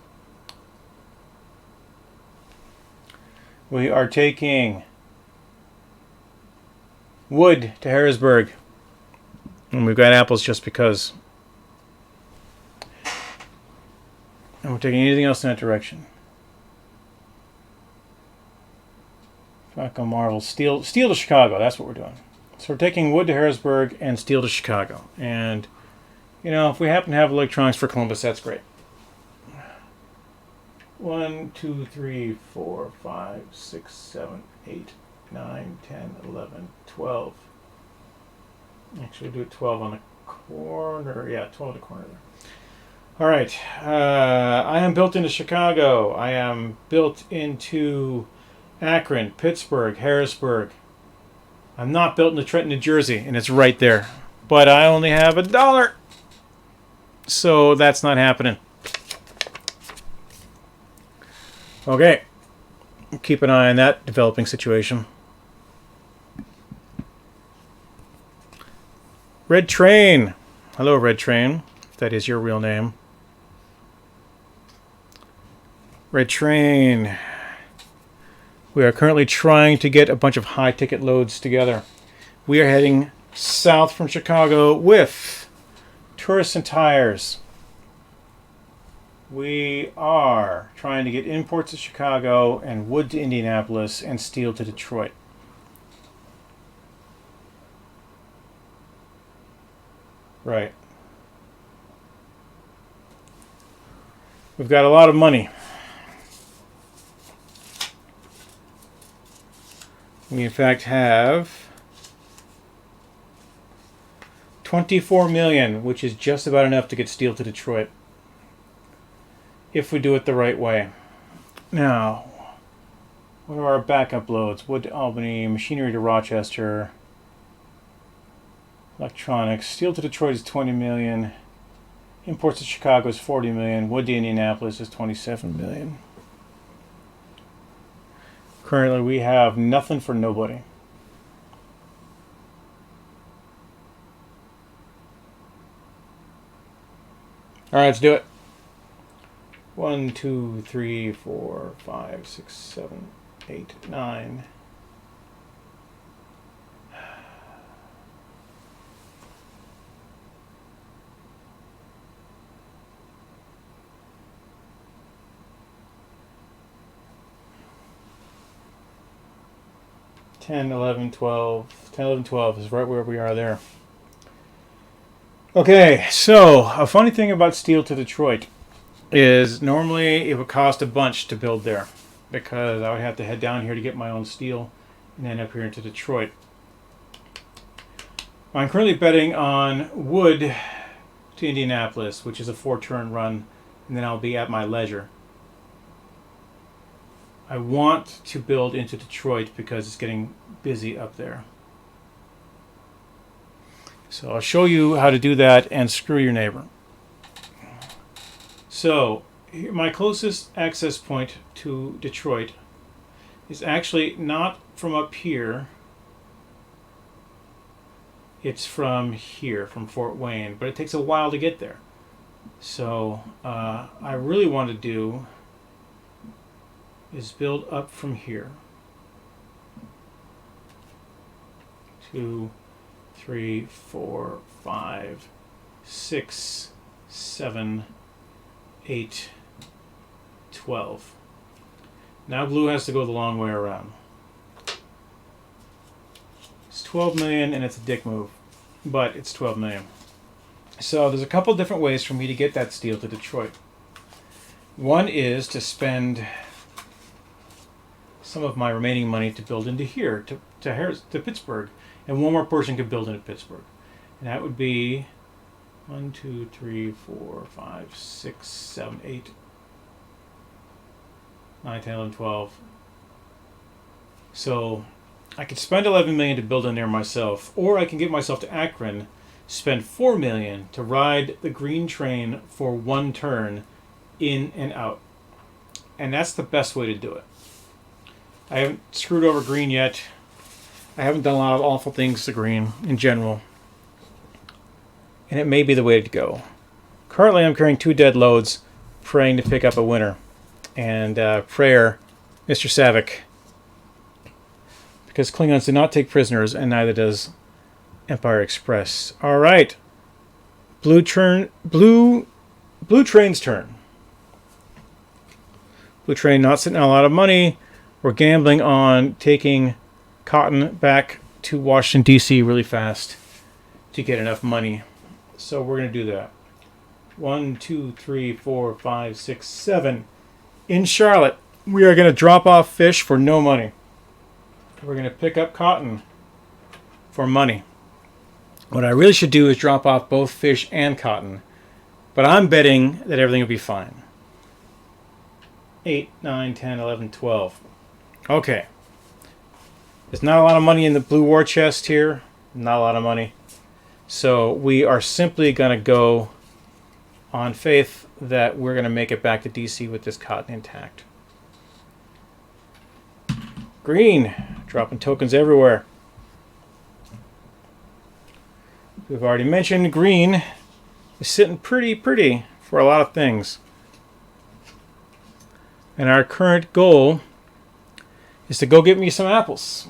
We are taking wood to Harrisburg. And we've got apples just because. And we're taking anything else in that direction. Falcon Marvel. Steel to Chicago. That's what we're doing. So we're taking wood to Harrisburg and steel to Chicago. And, you know, if we happen to have electronics for Columbus, that's great. 1, 2, 3, 4, 5, 6, 7, 8, 9, 10, 11, 12. Actually, do it 12 on the corner. Yeah, 12 on the corner there. All right. I am built into Chicago. I am built into Akron, Pittsburgh, Harrisburg. I'm not built into Trenton, New Jersey, and it's right there. But I only have $1. So that's not happening. Okay. Keep an eye on that developing situation. Red Train. Hello, Red Train. If that is your real name. Red Train. We are currently trying to get a bunch of high-ticket loads together. We are heading south from Chicago with tourists and tires. We are trying to get imports to Chicago and wood to Indianapolis and steel to Detroit. Right. We've got a lot of money. We in fact have 24 million, which is just about enough to get steel to Detroit. If we do it the right way. Now, what are our backup loads? Wood to Albany, machinery to Rochester, electronics. Steel to Detroit is 20 million. Imports to Chicago is 40 million. Wood to Indianapolis is 27 million. Currently, we have nothing for nobody. All right, let's do it. 1, 2, 3, 4, 5, 6, 7, 8, 9. $10, $11, $12. $10, $11, $12 is right where we are there. Okay, so a funny thing about steel to Detroit is normally it would cost a bunch to build there because I would have to head down here to get my own steel and then up here into Detroit. I'm currently betting on wood to Indianapolis, which is a 4-turn run, and then I'll be at my leisure. I want to build into Detroit because it's getting busy up there. So I'll show you how to do that and screw your neighbor. So my closest access point to Detroit is actually not from up here. It's from here, from Fort Wayne, but it takes a while to get there. So I really want to do is build up from here. 2, 3, 4, 5, 6, 7, 8, 12. Now blue has to go the long way around. It's 12 million and it's a dick move, but it's 12 million. So there's a couple different ways for me to get that steel to Detroit. One is to spend some of my remaining money to build into here, to Pittsburgh, and one more person could build into Pittsburgh. And that would be 1, 2, 3, 4, 5, 6, 7, 8, 9, 10, 11, 12. So I could spend 11 million to build in there myself, or I can get myself to Akron, spend 4 million to ride the green train for 1 turn in and out. And that's the best way to do it. I haven't screwed over green yet. I haven't done a lot of awful things to green in general. And it may be the way to go. Currently I'm carrying 2 dead loads, praying to pick up a winner. And prayer, Mr. Savick. Because Klingons do not take prisoners, and neither does Empire Express. Alright. Blue Train's turn. Blue Train not sitting on a lot of money. We're gambling on taking cotton back to Washington, D.C. really fast to get enough money. So we're going to do that. 1, 2, 3, 4, 5, 6, 7. In Charlotte, we are going to drop off fish for no money. We're going to pick up cotton for money. What I really should do is drop off both fish and cotton. But I'm betting that everything will be fine. 8, 9, 10, 11, 12. Okay. There's not a lot of money in the blue war chest here. Not a lot of money. So we are simply going to go on faith that we're going to make it back to DC with this cotton intact. Green. Dropping tokens everywhere. We've already mentioned green is sitting pretty for a lot of things. And our current goal is to go get me some apples.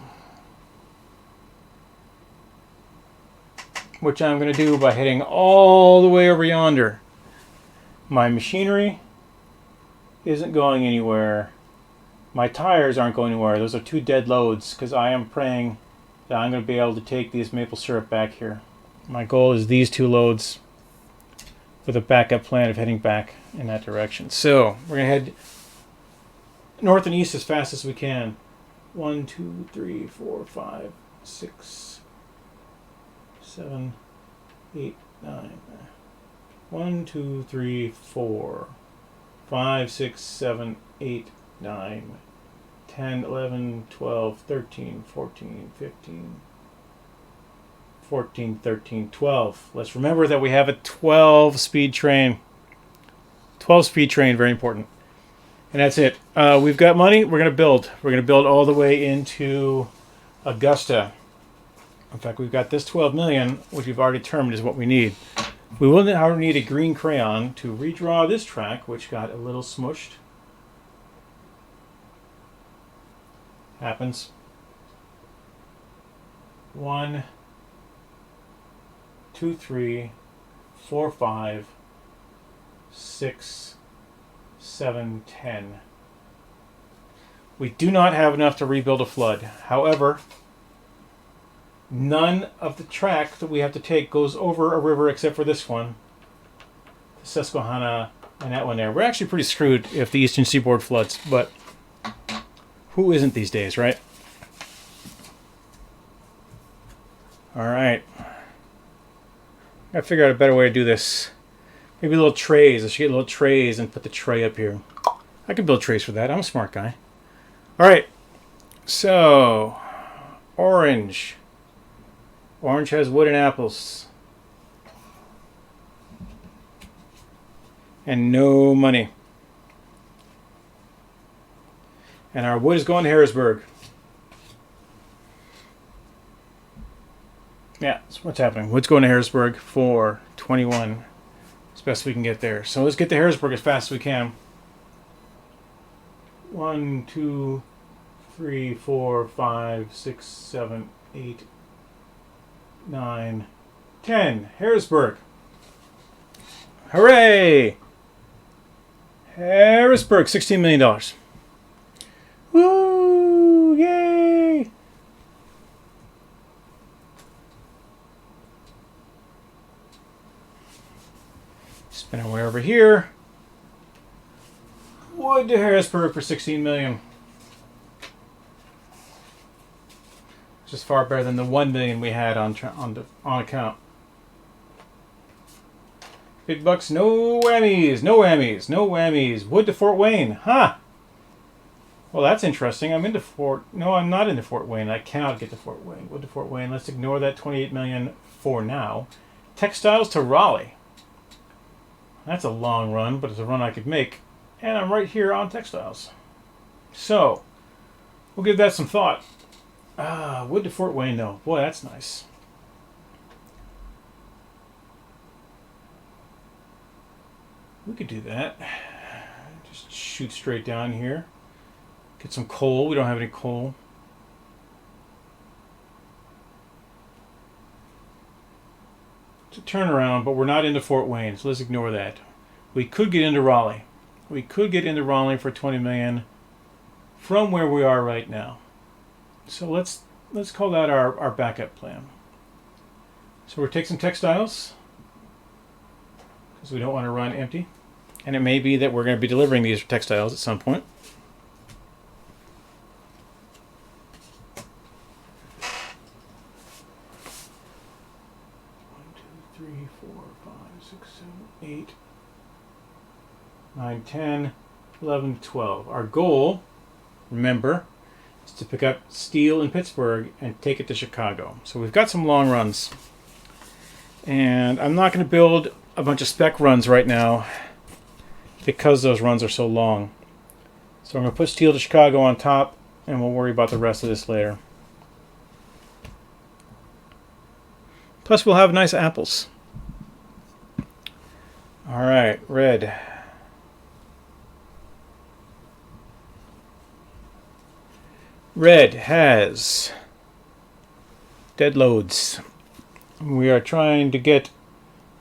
Which I'm going to do by heading all the way over yonder. My machinery isn't going anywhere. My tires aren't going anywhere. Those are 2 dead loads because I am praying that I'm going to be able to take these maple syrup back here. My goal is these 2 loads with a backup plan of heading back in that direction. So we're going to head north and east as fast as we can. 1, 2, 3, 4, 5, 6, 7, 8, 9. 1, 2, 3, 4, 5, 6, 7, 8, 9, 10, 11, 12, 13, 14, 15, 14, 13, 12. Let's remember that we have a 12-speed train. 12-speed train, very important. And that's it. We've got money. We're going to build. We're going to build all the way into Augusta. In fact, we've got this 12 million, which we've already determined is what we need. We will now need a green crayon to redraw this track, which got a little smushed. Happens. 1, 2, 3, 4, 5, 6, 7, 10. We do not have enough to rebuild a flood. However, none of the track that we have to take goes over a river except for this one, the Susquehanna, and that one there. We're actually pretty screwed if the eastern seaboard floods, but who isn't these days, right? All right. I gotta figure out a better way to do this. Maybe little trays. I should get little trays and put the tray up here. I can build trays for that. I'm a smart guy. All right. So, orange. Orange has wood and apples. And no money. And our wood is going to Harrisburg. Yeah, that's what's happening. Wood's going to Harrisburg for 21. As best we can get there. So let's get to Harrisburg as fast as we can. 1, 2, 3, 4, 5, 6, 7, 8, 9, 10. Harrisburg. Hooray! Harrisburg, $16 million. Woo! Yay! Spin our way over here. Wood to Harrisburg for $16 million. Which is far better than the $1 million we had on account. Big bucks, no whammies, no whammies, no whammies. Wood to Fort Wayne, huh? Well, that's interesting. I'm into Fort... No, I'm not into Fort Wayne. I cannot get to Fort Wayne. Wood to Fort Wayne. Let's ignore that $28 million for now. Textiles to Raleigh. That's a long run, but it's a run I could make. And I'm right here on textiles. So, we'll give that some thought. Wood to Fort Wayne, though. Boy, that's nice. We could do that. Just shoot straight down here. Get some coal. We don't have any coal. It's a turnaround, but we're not into Fort Wayne, so let's ignore that. We could get into Raleigh. We could get into Raleigh for $20 million from where we are right now. So let's call that our backup plan. So we'll take some textiles because we don't want to run empty. And it may be that we're going to be delivering these textiles at some point. One, two, three, 4, 5, 6, 7, 8, 9, 10, 11, 12. Our goal, remember, is to pick up steel in Pittsburgh and take it to Chicago. So we've got some long runs. And I'm not going to build a bunch of spec runs right now because those runs are so long. So I'm going to put steel to Chicago on top, and we'll worry about the rest of this later. Plus, we'll have nice apples. All right, red. Red has dead loads. We are trying to get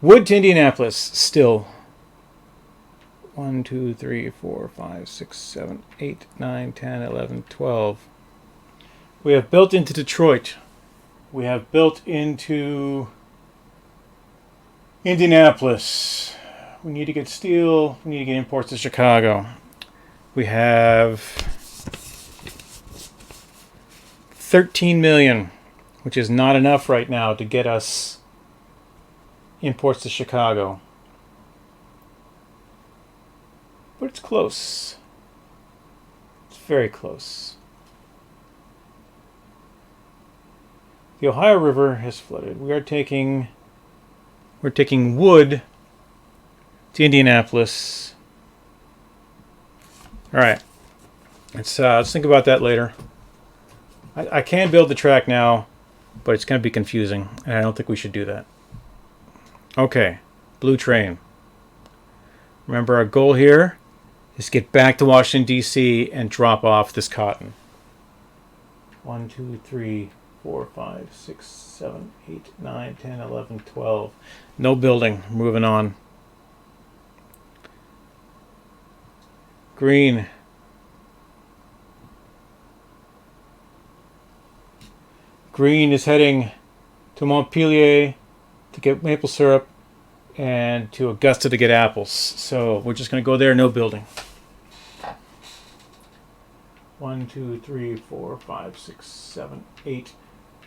wood to Indianapolis still. 1, 2, 3, 4, 5, 6, 7, 8, 9, 10, 11, 12. We have built into Detroit. We have built into Indianapolis. We need to get steel. We need to get imports to Chicago. We have 13 million, which is not enough right now to get us imports to Chicago. But it's close. It's very close. The Ohio River has flooded. We're taking wood to Indianapolis. All right. Let's think about that later. I can build the track now, but it's going to be confusing, and I don't think we should do that. Okay, blue train. Remember, our goal here is to get back to Washington, D.C. and drop off this cotton. 1, 2, 3, 4, 5, 6, 7, 8, 9, 10, 11, 12. No building. Moving on. Green. Green is heading to Montpelier to get maple syrup and to Augusta to get apples. So we're just going to go there, no building. 1, 2, 3, 4, 5, 6, 7, 8,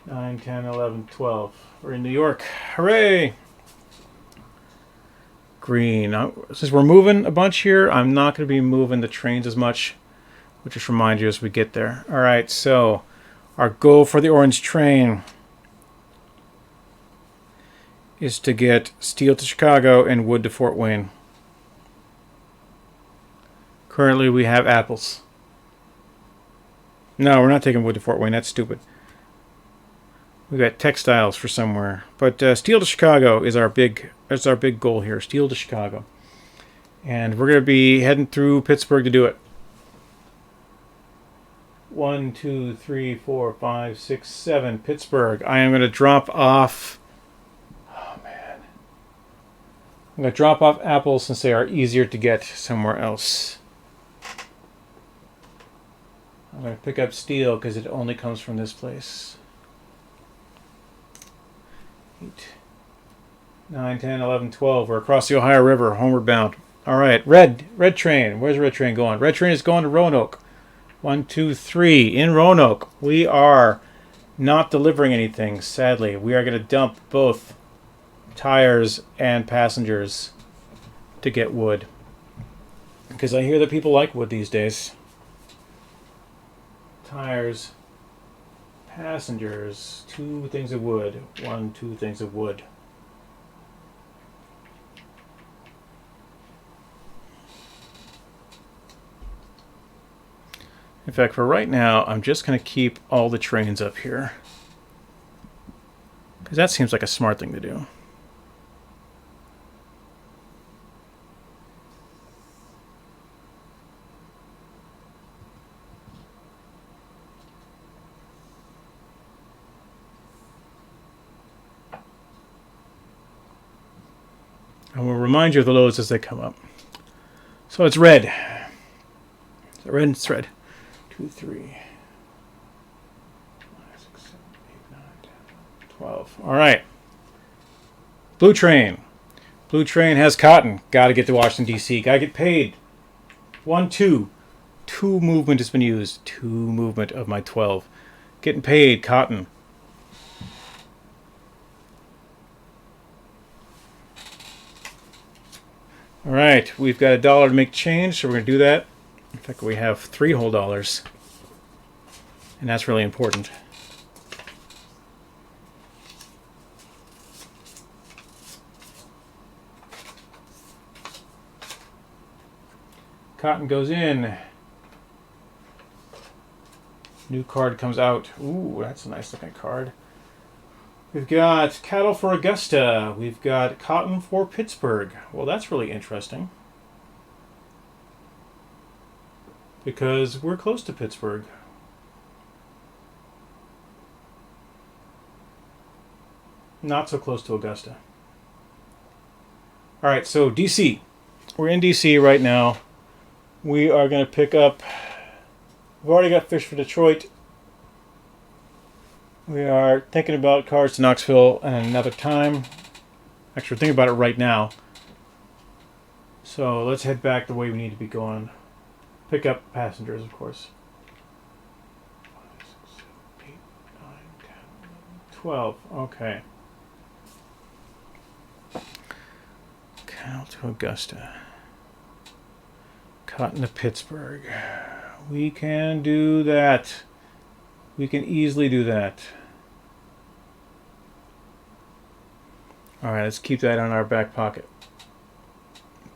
9, 10, 11, 12. We're in New York. Hooray! Green. Since we're moving a bunch here, I'm not going to be moving the trains as much. We'll just remind you as we get there. All right, so our goal for the orange train is to get steel to Chicago and wood to Fort Wayne. Currently, we have apples. No, we're not taking wood to Fort Wayne. That's stupid. We got textiles for somewhere, but steel to Chicago is our big goal here. Steel to Chicago, and we're going to be heading through Pittsburgh to do it. 1, 2, 3, 4, 5, 6, 7. Pittsburgh. I am going to drop off. Oh man, I'm going to drop off apples since they are easier to get somewhere else. I'm going to pick up steel because it only comes from this place. 8, 9, 10, 11, 12. We're across the Ohio River, homeward bound. All right, red train. Where's red train going? Red train is going to Roanoke. 1, 2, 3. In Roanoke. We are not delivering anything, sadly. We are going to dump both tires and passengers to get wood. Because I hear that people like wood these days. Tires, passengers, 2 things of wood. 1, 2 things of wood. In fact, for right now, I'm just going to keep all the trains up here. Because that seems like a smart thing to do. And we'll remind you of the loads as they come up. So it's red. It's red and it's red. 2, 3, 6, 7, 8, 9, 10, 12. All right. Blue Train. Blue Train has cotton. Got to get to Washington, D.C. Got to get paid. 1, 2. 2 movement has been used. 2 movement of my 12. Getting paid. Cotton. All right. We've got $1 to make change, so we're going to do that. In fact, we have 3 whole dollars. And that's really important. Cotton goes in. New card comes out. Ooh, that's a nice looking card. We've got cattle for Augusta. We've got cotton for Pittsburgh. Well, that's really interesting. Because we're close to Pittsburgh. Not so close to Augusta. All right, so DC. We're in DC right now. We are going to pick up... We've already got fish for Detroit. We are thinking about cars to Knoxville at another time. Actually, we're thinking about it right now. So let's head back the way we need to be going. Pick up passengers, of course. 5, 6, 7, 8, 9, 10, 11, 12. Okay. Cal to Augusta. Cotton to Pittsburgh. We can do that. We can easily do that. All right, let's keep that in our back pocket.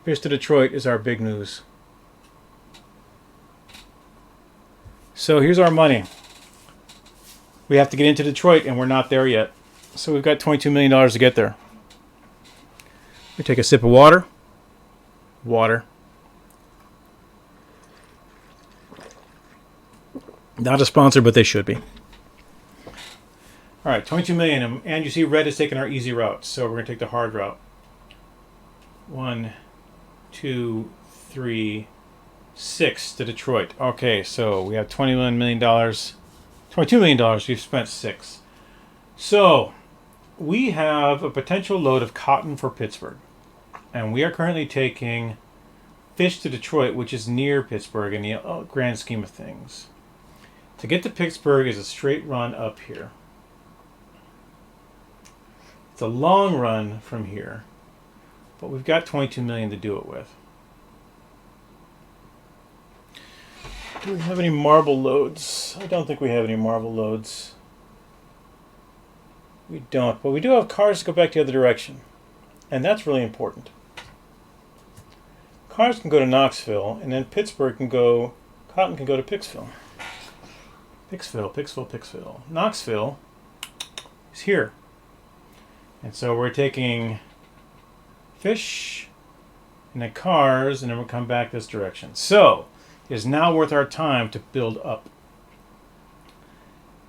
Fish to Detroit is our big news. So here's our money. We have to get into Detroit, and we're not there yet. So we've got $22 million to get there. We take a sip of water. Water. Not a sponsor, but they should be. All right, 22 million. And you see red is taking our easy route. So we're going to take the hard route. 1, 2, 3, 6 to Detroit. Okay, so we have $21 million. $22 million. We've spent 6. So we have a potential load of cotton for Pittsburgh. And we are currently taking fish to Detroit, which is near Pittsburgh in the grand scheme of things. To get to Pittsburgh is a straight run up here. It's a long run from here, but we've got 22 million to do it with. Do we have any marble loads? I don't think we have any marble loads. We don't, but we do have cars to go back the other direction, and that's really important. Cars can go to Knoxville, and then Pittsburgh can go, cotton can go to Picksville. Picksville. Knoxville is here. And so we're taking fish and then cars, and then we'll come back this direction. So it is now worth our time to build up.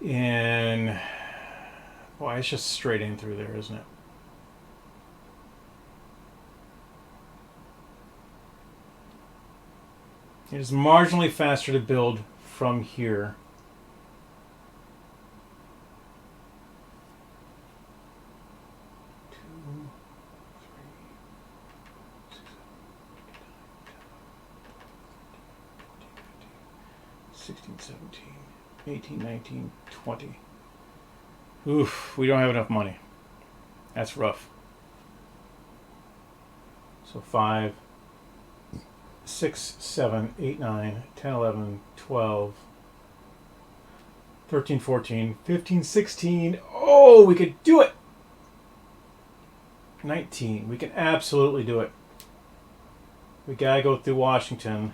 And boy, it's just straight in through there, isn't it? It is marginally faster to build from here. $16, $17, $18, $19, $20. Oof, we don't have enough money. That's rough. So 5, 6, 7, 8, 9, 10, 11, 12, 13, 14, 15, 16. Oh, we could do it! 19. We can absolutely do it. We gotta go through Washington.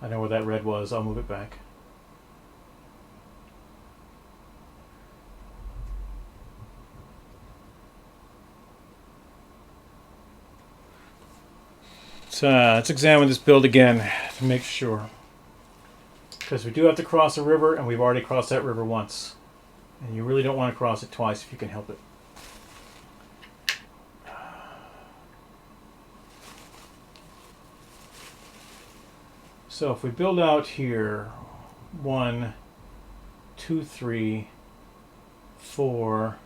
I know where that red was. I'll move it back. Let's examine this build again to make sure. Because we do have to cross a river, and we've already crossed that river once. And you really don't want to cross it twice if you can help it. So if we build out here, 1, 2, 3, 4,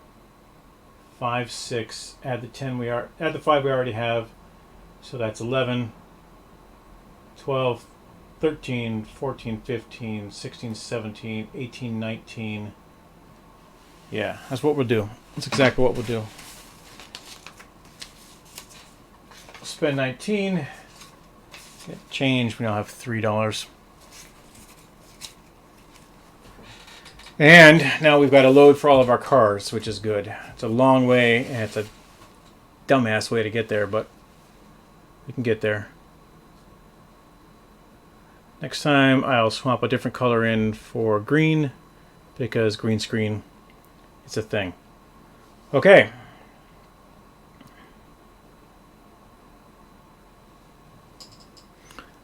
5, 6. Add the 10 add the 5 we already have. So that's 11, 12, 13, 14, 15, 16, 17, 18, 19. Yeah, that's what we'll do. That's exactly what we'll do. Spend 19. Get change. We now have $3. And now we've got a load for all of our cars, which is good. It's a long way, and it's a dumbass way to get there, but we can get there. Next time, I'll swap a different color in for green, because green screen is a thing. Okay.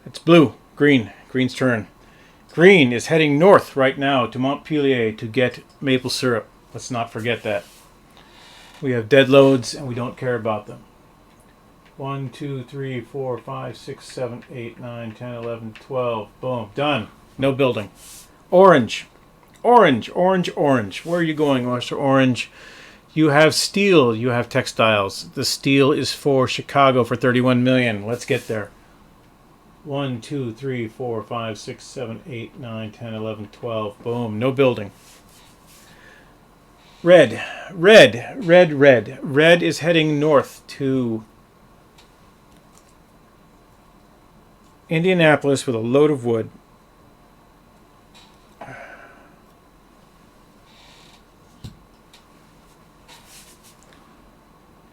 It's blue, green, green's turn. Green is heading north right now to Montpelier to get maple syrup. Let's not forget that. We have dead loads and we don't care about them. 1, 2, 3, 4, 5, 6, 7, 8, 9, 10, 11, 12. Boom. Done. No building. Orange. Orange, orange, orange. Where are you going, Mr. Orange? You have steel. You have textiles. The steel is for Chicago for $31 million. Let's get there. 1, 2, 3, 4, 5, 6, 7, 8, 9, 10, 11, 12. Boom. No building. Red. Red. Red, red. Red is heading north to Indianapolis with a load of wood.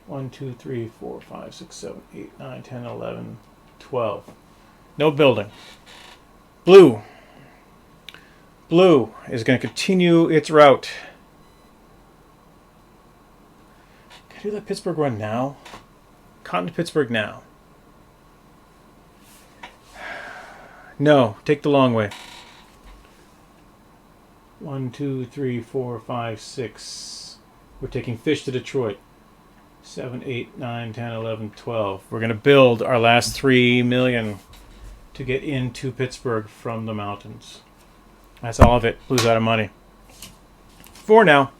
One, 2, 3, 4, 5, 6, 7, 8, 9, 10, 11, 12. No building. Blue. Blue is going to continue its route. Can I do that Pittsburgh run now? Cotton to Pittsburgh now. No, take the long way. 1, 2, 3, 4, 5, 6. We're taking fish to Detroit. 7, 8, 9, 10, 11, 12. We're going to build our last 3 million to get into Pittsburgh from the mountains. That's all of it. Blue's out of money. 4 now.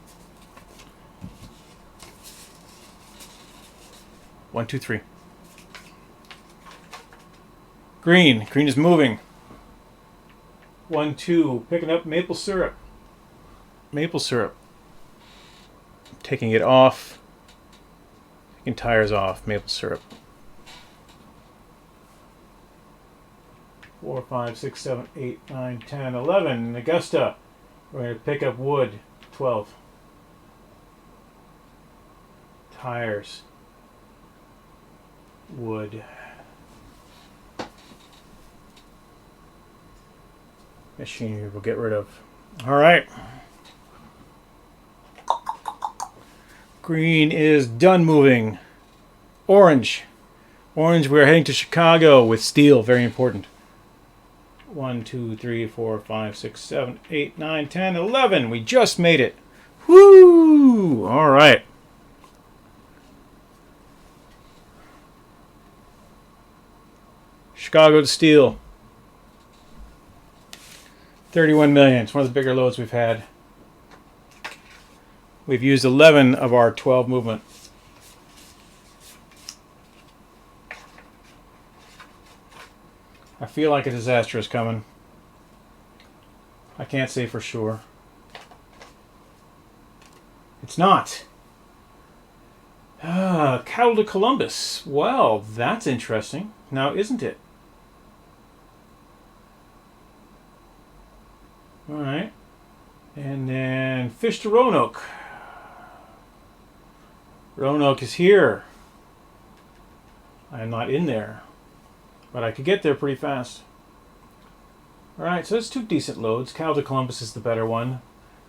1, 2, 3. Green. Green is moving. 1, 2. Picking up maple syrup. Maple syrup. Taking it off. Taking tires off. Maple syrup. 4, 5, 6, 7, 8, 9, 10, 11. In Augusta, we're going to pick up wood. 12. Tires. Wood. Machinery we'll get rid of. All right. Green is done moving. Orange. Orange, we're heading to Chicago with steel. Very important. 1, 2, 3, 4, 5, 6, 7, 8, 9, 10, 11. We just made it. Woo! All right. Chicago to steel. 31 million. It's one of the bigger loads we've had. We've used 11 of our 12 movement. I feel like a disaster is coming. I can't say for sure. It's not. Cattle to Columbus. Well, that's interesting. Now, isn't it? All right. And then fish to Roanoke. Roanoke is here. I am not in there. But I could get there pretty fast. Alright, so that's 2 decent loads. Cattle to Columbus is the better one.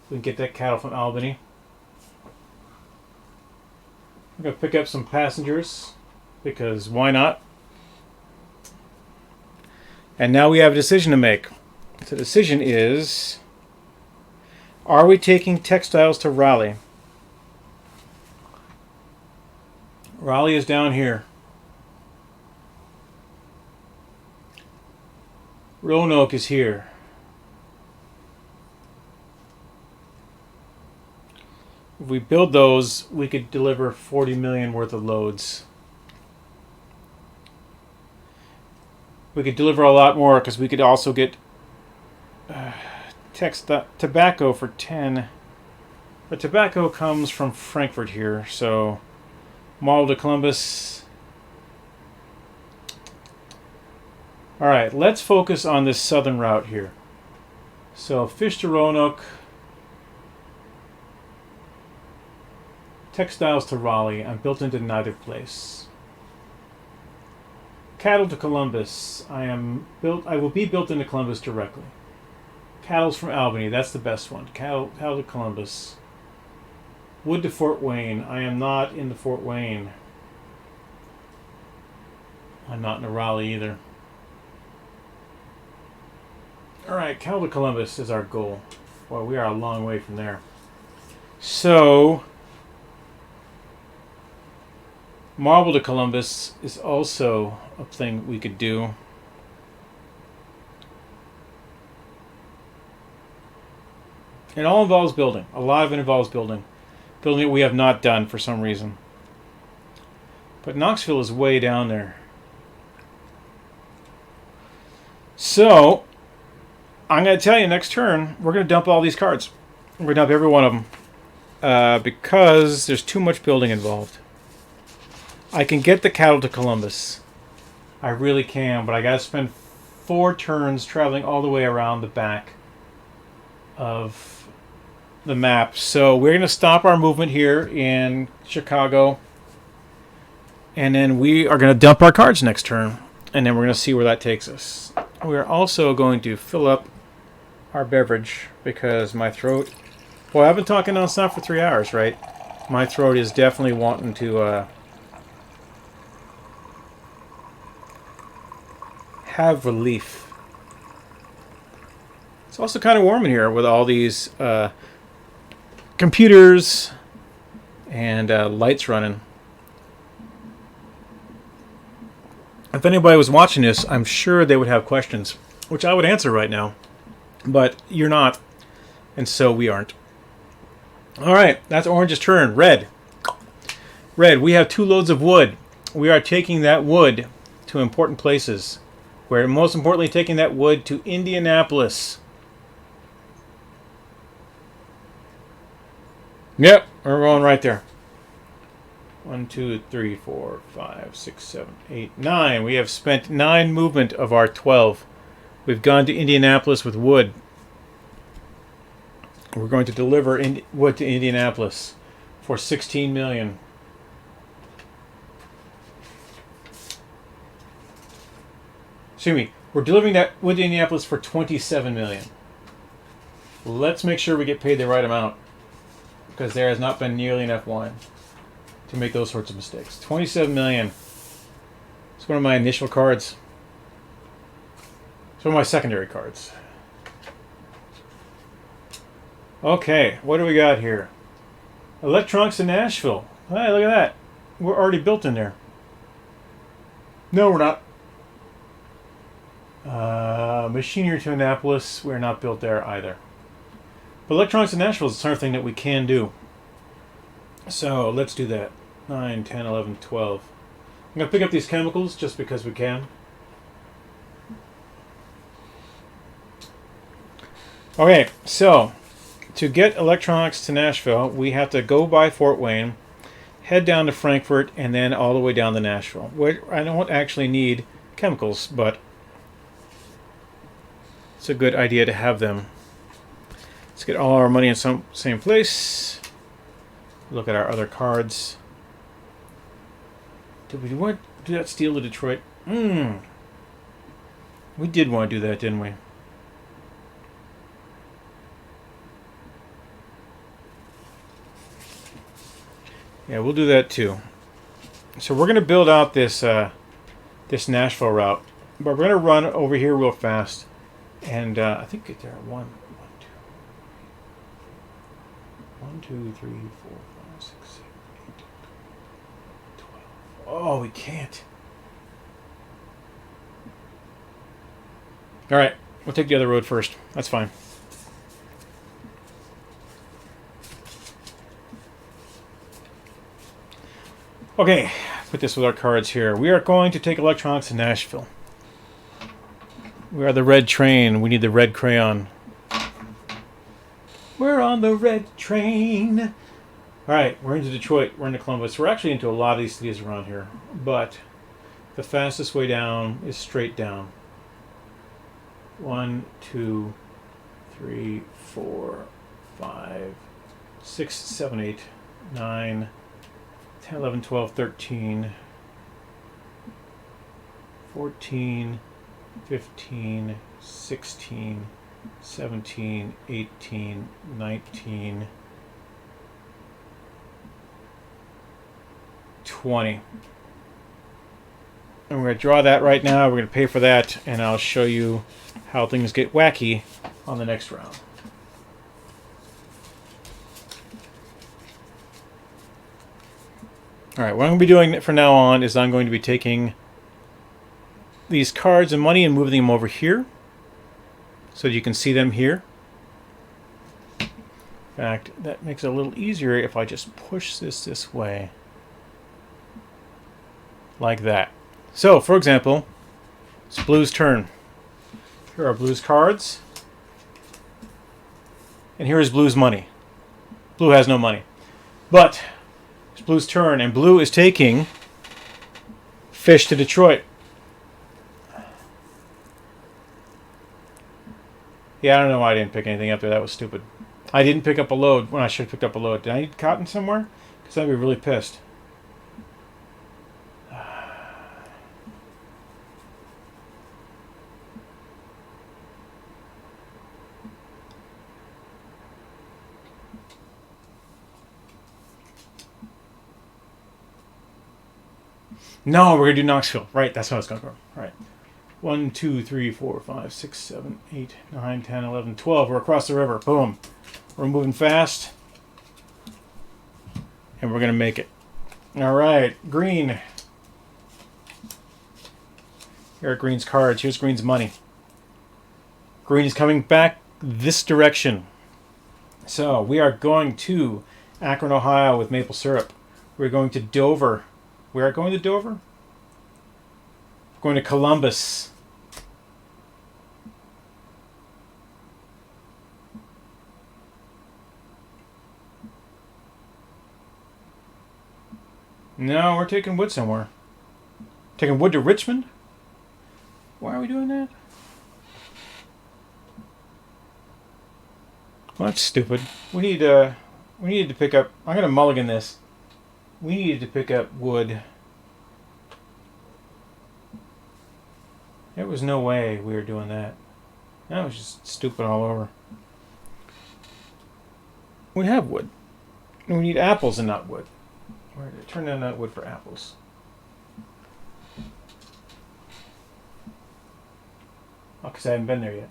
We can get that cattle from Albany. We're going to pick up some passengers, because why not? And now we have a decision to make. The decision is, are we taking textiles to Raleigh? Raleigh is down here. Roanoke is here. If we build those, we could deliver 40 million worth of loads. We could deliver a lot more because we could also get tobacco for 10. The tobacco comes from Frankfurt here, so Mall to Columbus. Alright, let's focus on this southern route here. So fish to Roanoke, textiles to Raleigh. I'm built into neither place. Cattle to Columbus. I will be built into Columbus directly. Cattle's from Albany. That's the best one. Cattle to Columbus. Wood to Fort Wayne. I am not in the Fort Wayne. I'm not in the Raleigh either. Alright, cattle to Columbus is our goal. Well, we are a long way from there. So Marble to Columbus is also a thing we could do. It all involves building. A lot of it involves building. Building that we have not done for some reason. But Knoxville is way down there. So, I'm going to tell you next turn, we're going to dump all these cards. We're going to dump every one of them. Because there's too much building involved. I can get the cattle to Columbus. I really can, but I got to spend 4 turns traveling all the way around the back of the map. So we're going to stop our movement here in Chicago. And then we are going to dump our cards next turn. And then we're going to see where that takes us. We're also going to fill up our beverage because my throat... Well, I've been talking nonstop for 3 hours, right? My throat is definitely wanting to... have relief. It's also kind of warm in here with all these computers and lights running. If anybody was watching this, I'm sure they would have questions, which I would answer right now. But you're not, and so we aren't. Alright, that's Orange's turn. Red. Red, we have 2 loads of wood. We are taking that wood to important places. We're most importantly taking that wood to Indianapolis. Yep, we're going right there. 1, 2, 3, 4, 5, 6, 7, 8, 9. We have spent 9 movement of our 12. We've gone to Indianapolis with wood. We're going to deliver wood to Indianapolis for 16 million. Excuse me, we're delivering that wood to Indianapolis for 27 million. Let's make sure we get paid the right amount, because there has not been nearly enough wine to make those sorts of mistakes. 27 million. It's one of my initial cards. It's one of my secondary cards. Okay, what do we got here? Electronics in Nashville. Hey, look at that. We're already built in there. No, we're not. Machinery to Annapolis. We're not built there either. But electronics in Nashville is the sort of thing that we can do. So let's do that. 9, 10, 11, 12. I'm going to pick up these chemicals just because we can. Okay, so to get electronics to Nashville, we have to go by Fort Wayne, head down to Frankfurt, and then all the way down to Nashville. Where I don't actually need chemicals, but it's a good idea to have them. Let's get all our money in some same place. Look at our other cards. Did we want to do that steal to Detroit? We did want to do that, didn't we? Yeah, we'll do that too. So we're going to build out this this Nashville route, but we're going to run over here real fast, and I think get there 1, 2, 3, 4, 5, 6, 7, 8, 12. Oh, we can't. All right. We'll take the other road first. That's fine. Okay, put this with our cards here. We are going to take electronics to Nashville. We are the red train. We need the red crayon. We're on the red train. Alright, we're into Detroit. We're into Columbus. We're actually into a lot of these cities around here. But the fastest way down is straight down. 1, 2, 3, 4, 5, 6, 7, 8, 9, 10, 11, 12, 13, 14, 15, 16, 17, 18, 19, 20. And we're going to draw that right now. We're going to pay for that, and I'll show you how things get wacky on the next round. Alright, what I'm going to be doing from now on is I'm going to be taking these cards and money and moving them over here so you can see them here. In fact, that makes it a little easier if I just push this way. Like that. So, for example, it's Blue's turn. Here are Blue's cards. And here is Blue's money. Blue has no money. But it's Blue's turn, and Blue is taking fish to Detroit. Yeah, I don't know why I didn't pick anything up there. That was stupid. I didn't pick up a load when I should have picked up a load. Did I need cotton somewhere? Because I'd be really pissed. No, we're going to do Knoxville. Right, that's how it's going to go. All right. 1, 2, 3, 4, 5, 6, 7, 8, 9, 10, 11, 12. We're across the river. Boom. We're moving fast. And we're going to make it. All right. Green. Here are Green's cards. Here's Green's money. Green is coming back this direction. So we are going to Akron, Ohio with maple syrup. We're going to Dover. We are going to Dover. We're going to Columbus. No, we're taking wood somewhere. Taking wood to Richmond? Why are we doing that? Well, that's stupid. We needed to pick up... I'm going to mulligan this. We needed to pick up wood. There was no way we were doing that. That was just stupid all over. We have wood. And we need apples and not wood. Where did it turn down that wood for apples? Oh, because I haven't been there yet.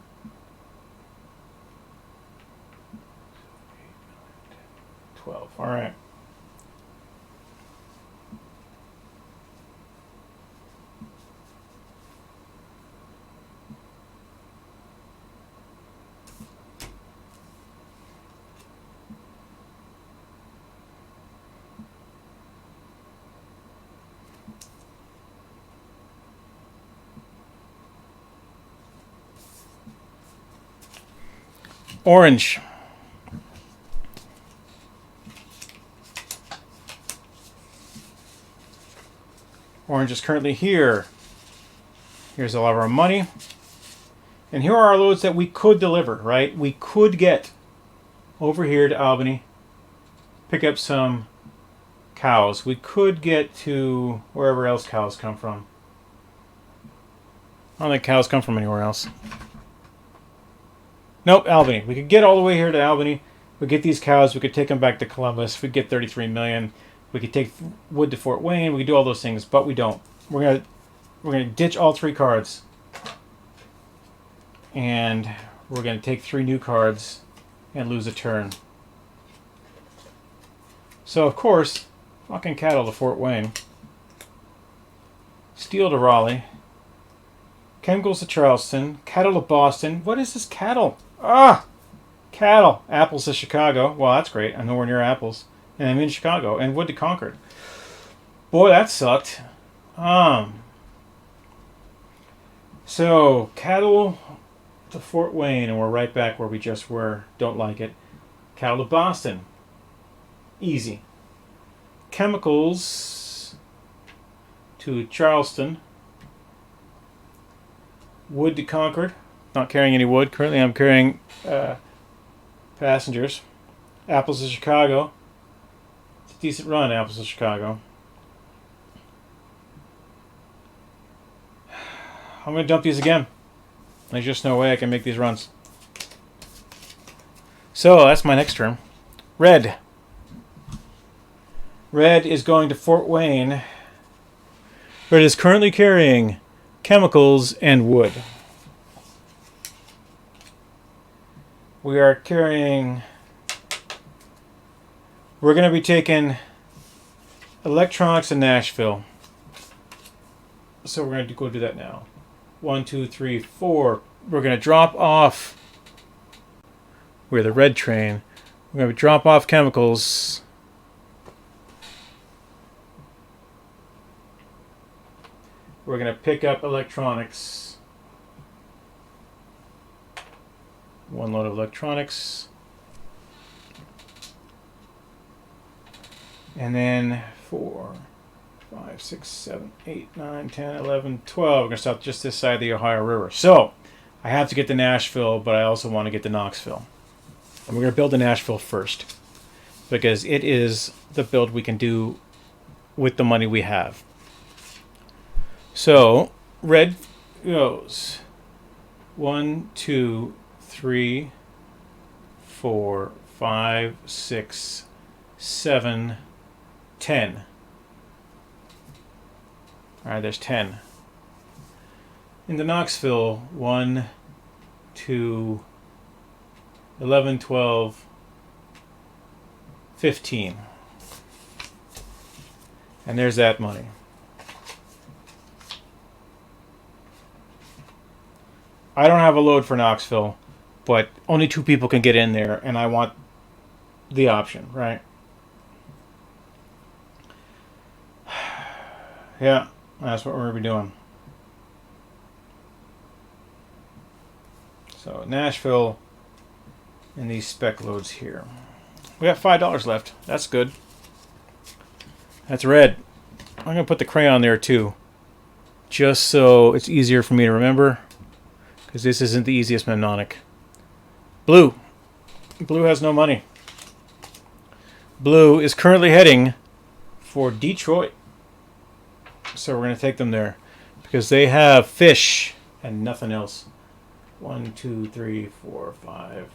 12. All right. Orange. Orange is currently here. Here's all of our money. And here are our loads that we could deliver, right? We could get over here to Albany, pick up some cows. We could get to wherever else cows come from. I don't think cows come from anywhere else. Nope, Albany. We could get all the way here to Albany. We get these cows. We could take them back to Columbus. We could get 33 million. We could take wood to Fort Wayne. We could do all those things, but we don't. We're gonna ditch all 3 cards, and we're gonna take 3 new cards and lose a turn. So of course, fucking cattle to Fort Wayne, steel to Raleigh, Chemicals to Charleston. Cattle to Boston. What is this cattle? Ah! Cattle. Apples to Chicago. Well, that's great. I'm nowhere near apples. And I'm in Chicago. And wood to Concord. Boy, that sucked. So, cattle to Fort Wayne, and we're right back where we just were. Don't like it. Cattle to Boston. Easy. Chemicals to Charleston. Wood to Concord. Not carrying any wood. Currently I'm carrying passengers. Apples to Chicago. It's a decent run, Apples to Chicago. I'm going to dump these again. There's just no way I can make these runs. So, that's my next turn. Red. Red is going to Fort Wayne. Red is currently carrying chemicals and wood. We are carrying... We're going to be taking electronics in Nashville. So we're going to go do that now. 1, 2, 3, 4. We're going to drop off. We're the red train. We're going to drop off chemicals. We're going to pick up electronics. 1 load of electronics. And then 4, 5, 6, 7, 8, 9, 10, 11, 12. We're going to stop just this side of the Ohio River. So, I have to get to Nashville, but I also want to get to Knoxville. And we're going to build in Nashville first, because it is the build we can do with the money we have. So, red goes 1, 2, 3, 4, 5, 6, 7, 10. Alright, there's 10. Into Knoxville, 1, 2, 11, 12, 15. And there's that money. I don't have a load for Knoxville, but only 2 people can get in there, and I want the option, right? Yeah, that's what we're going to be doing. So, Nashville and these spec loads here. We got $5 left. That's good. That's red. I'm going to put the crayon there too, just so it's easier for me to remember, because this isn't the easiest mnemonic. Blue. Blue has no money. Blue is currently heading for Detroit. So we're going to take them there, because they have fish and nothing else. 1, 2, 3, 4, 5,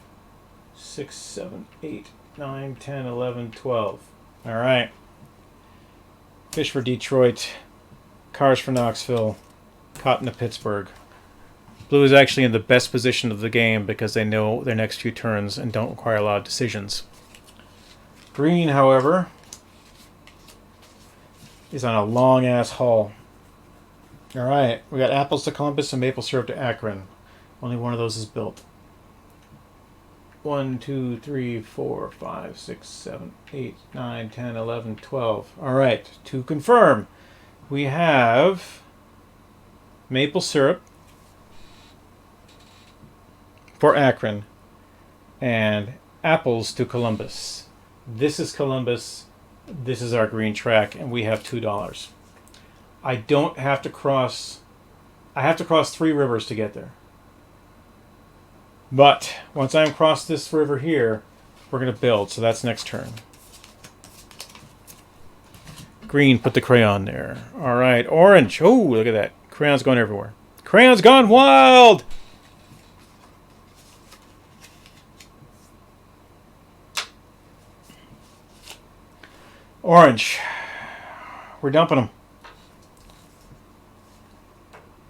6, 7, 8, 9, 10, 11, 12. All right. Fish for Detroit. Cars for Knoxville. Cotton to Pittsburgh. Blue is actually in the best position of the game because they know their next few turns and don't require a lot of decisions. Green, however, is on a long-ass haul. All right. We got apples to Columbus and maple syrup to Akron. Only one of those is built. 1, 2, 3, 4, 5, 6, 7, 8, 9, 10, 11, 12. All right. To confirm, we have maple syrup for Akron and apples to Columbus. This is Columbus. This is our green track, and we have $2. I don't have to cross... I have to cross 3 rivers to get there. But once I'm across this river here, we're going to build. So that's next turn. Green, put the crayon there. All right, orange. Oh, look at that. Crayon's going everywhere. Crayon's gone wild! Orange. We're dumping them.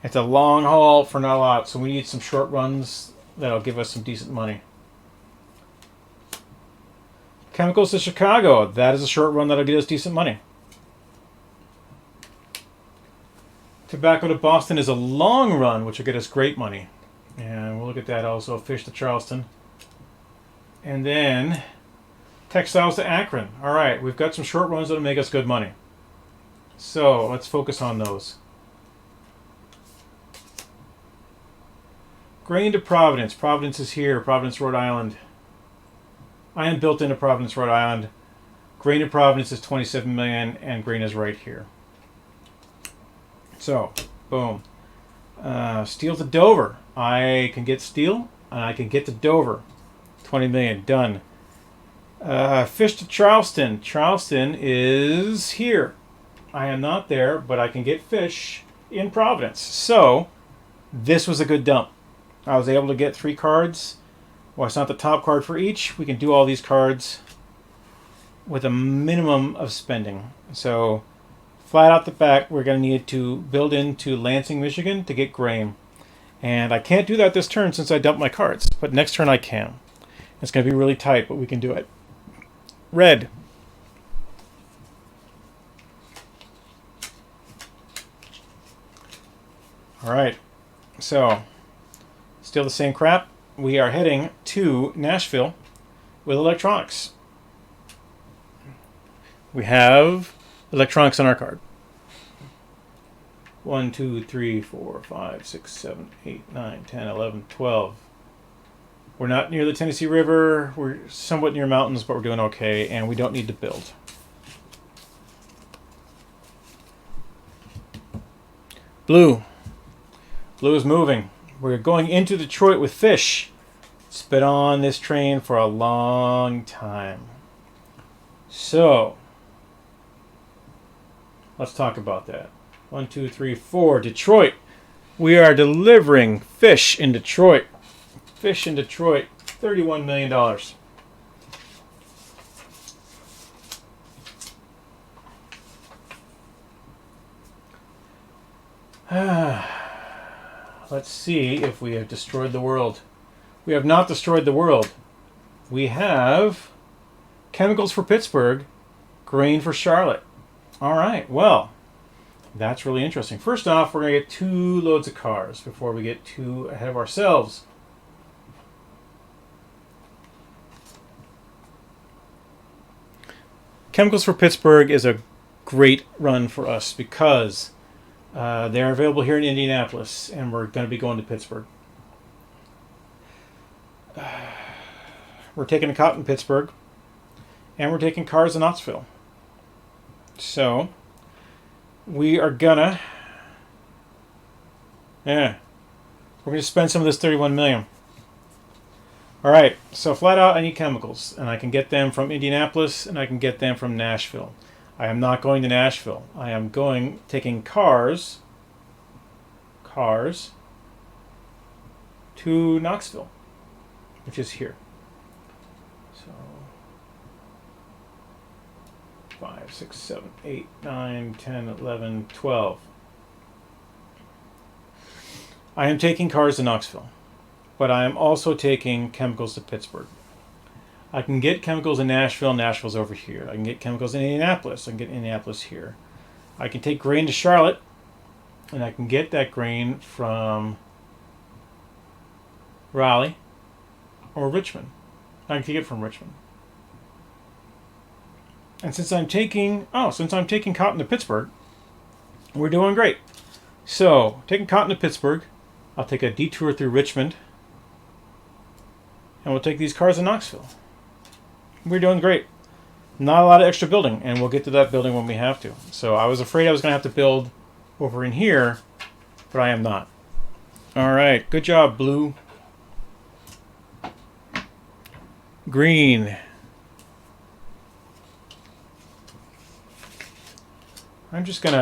It's a long haul for not a lot, so we need some short runs that'll give us some decent money. Chemicals to Chicago. That is a short run that'll get us decent money. Tobacco to Boston is a long run, which will get us great money. And we'll look at that also. Fish to Charleston. And then textiles to Akron. All right, we've got some short runs that'll make us good money. So let's focus on those. Grain to Providence. Providence is here. Providence, Rhode Island. I am built into Providence, Rhode Island. Grain to Providence is 27 million, and grain is right here. So, boom. Steel to Dover. I can get steel, and I can get to Dover. 20 million, done. Fish to Charleston. Charleston is here. I am not there, but I can get fish in Providence. So, this was a good dump. I was able to get 3 cards. Well, it's not the top card for each. We can do all these cards with a minimum of spending. So, flat out the back, we're going to need to build into Lansing, Michigan to get grain. And I can't do that this turn since I dumped my cards. But next turn I can. It's going to be really tight, but we can do it. Red. All right. So, still the same crap. We are heading to Nashville with electronics. We have electronics on our card. 1, 2, 3, 4, 5, 6, 7, 8, 9, 10, 11, 12. We're not near the Tennessee River. We're somewhat near mountains, but we're doing okay, and we don't need to build. Blue. Blue is moving. We're going into Detroit with fish. It's been on this train for a long time. So, let's talk about that. 1, 2, 3, 4. Detroit. We are delivering fish in Detroit. Fish in Detroit. $31 million. Let's see if we have destroyed the world. We have not destroyed the world. We have chemicals for Pittsburgh, grain for Charlotte. All right, well, that's really interesting. First off, we're going to get 2 loads of cars before we get too ahead of ourselves. Chemicals for Pittsburgh is a great run for us because they're available here in Indianapolis, and we're going to be going to Pittsburgh. We're taking a cotton in Pittsburgh, and we're taking cars in Knoxville. So, we are gonna, we're gonna spend some of this $31 million. All right, so flat out, I need chemicals, and I can get them from Indianapolis, and I can get them from Nashville. I am not going to Nashville. I am taking cars to Knoxville, which is here. So 5, 6, 7, 8, 9, 10, 11, 12. I am taking cars to Knoxville, but I am also taking chemicals to Pittsburgh. I can get chemicals in Nashville. Nashville's over here. I can get chemicals in Indianapolis. I can get Indianapolis here. I can take grain to Charlotte, and I can get that grain from Raleigh or Richmond. I can take it from Richmond. And since I'm taking cotton to Pittsburgh, we're doing great. So, taking cotton to Pittsburgh, I'll take a detour through Richmond, and we'll take these cars to Knoxville. We're doing great. Not a lot of extra building, and we'll get to that building when we have to. So I was afraid I was going to have to build over in here, but I am not. All right, good job, blue. Green. I'm just going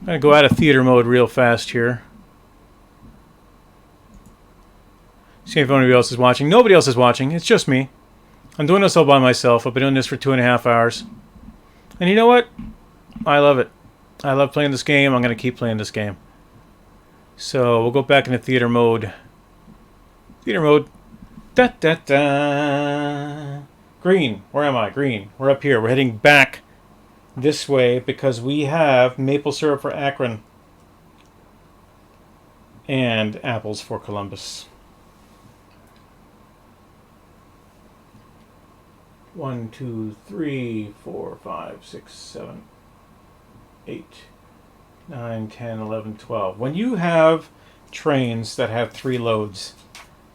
to go out of theater mode real fast here. See if anybody else is watching. Nobody else is watching. It's just me. I'm doing this all by myself. I've been doing this for 2.5 hours. And you know what? I love it. I love playing this game. I'm going to keep playing this game. So we'll go back into theater mode. Theater mode. Da, da, da. Green. Where am I? Green. We're up here. We're heading back this way because we have maple syrup for Akron and apples for Columbus. 1, 2, 3, 4, 5, 6, 7, 8, 9, 10, 11, 12. When you have trains that have 3 loads,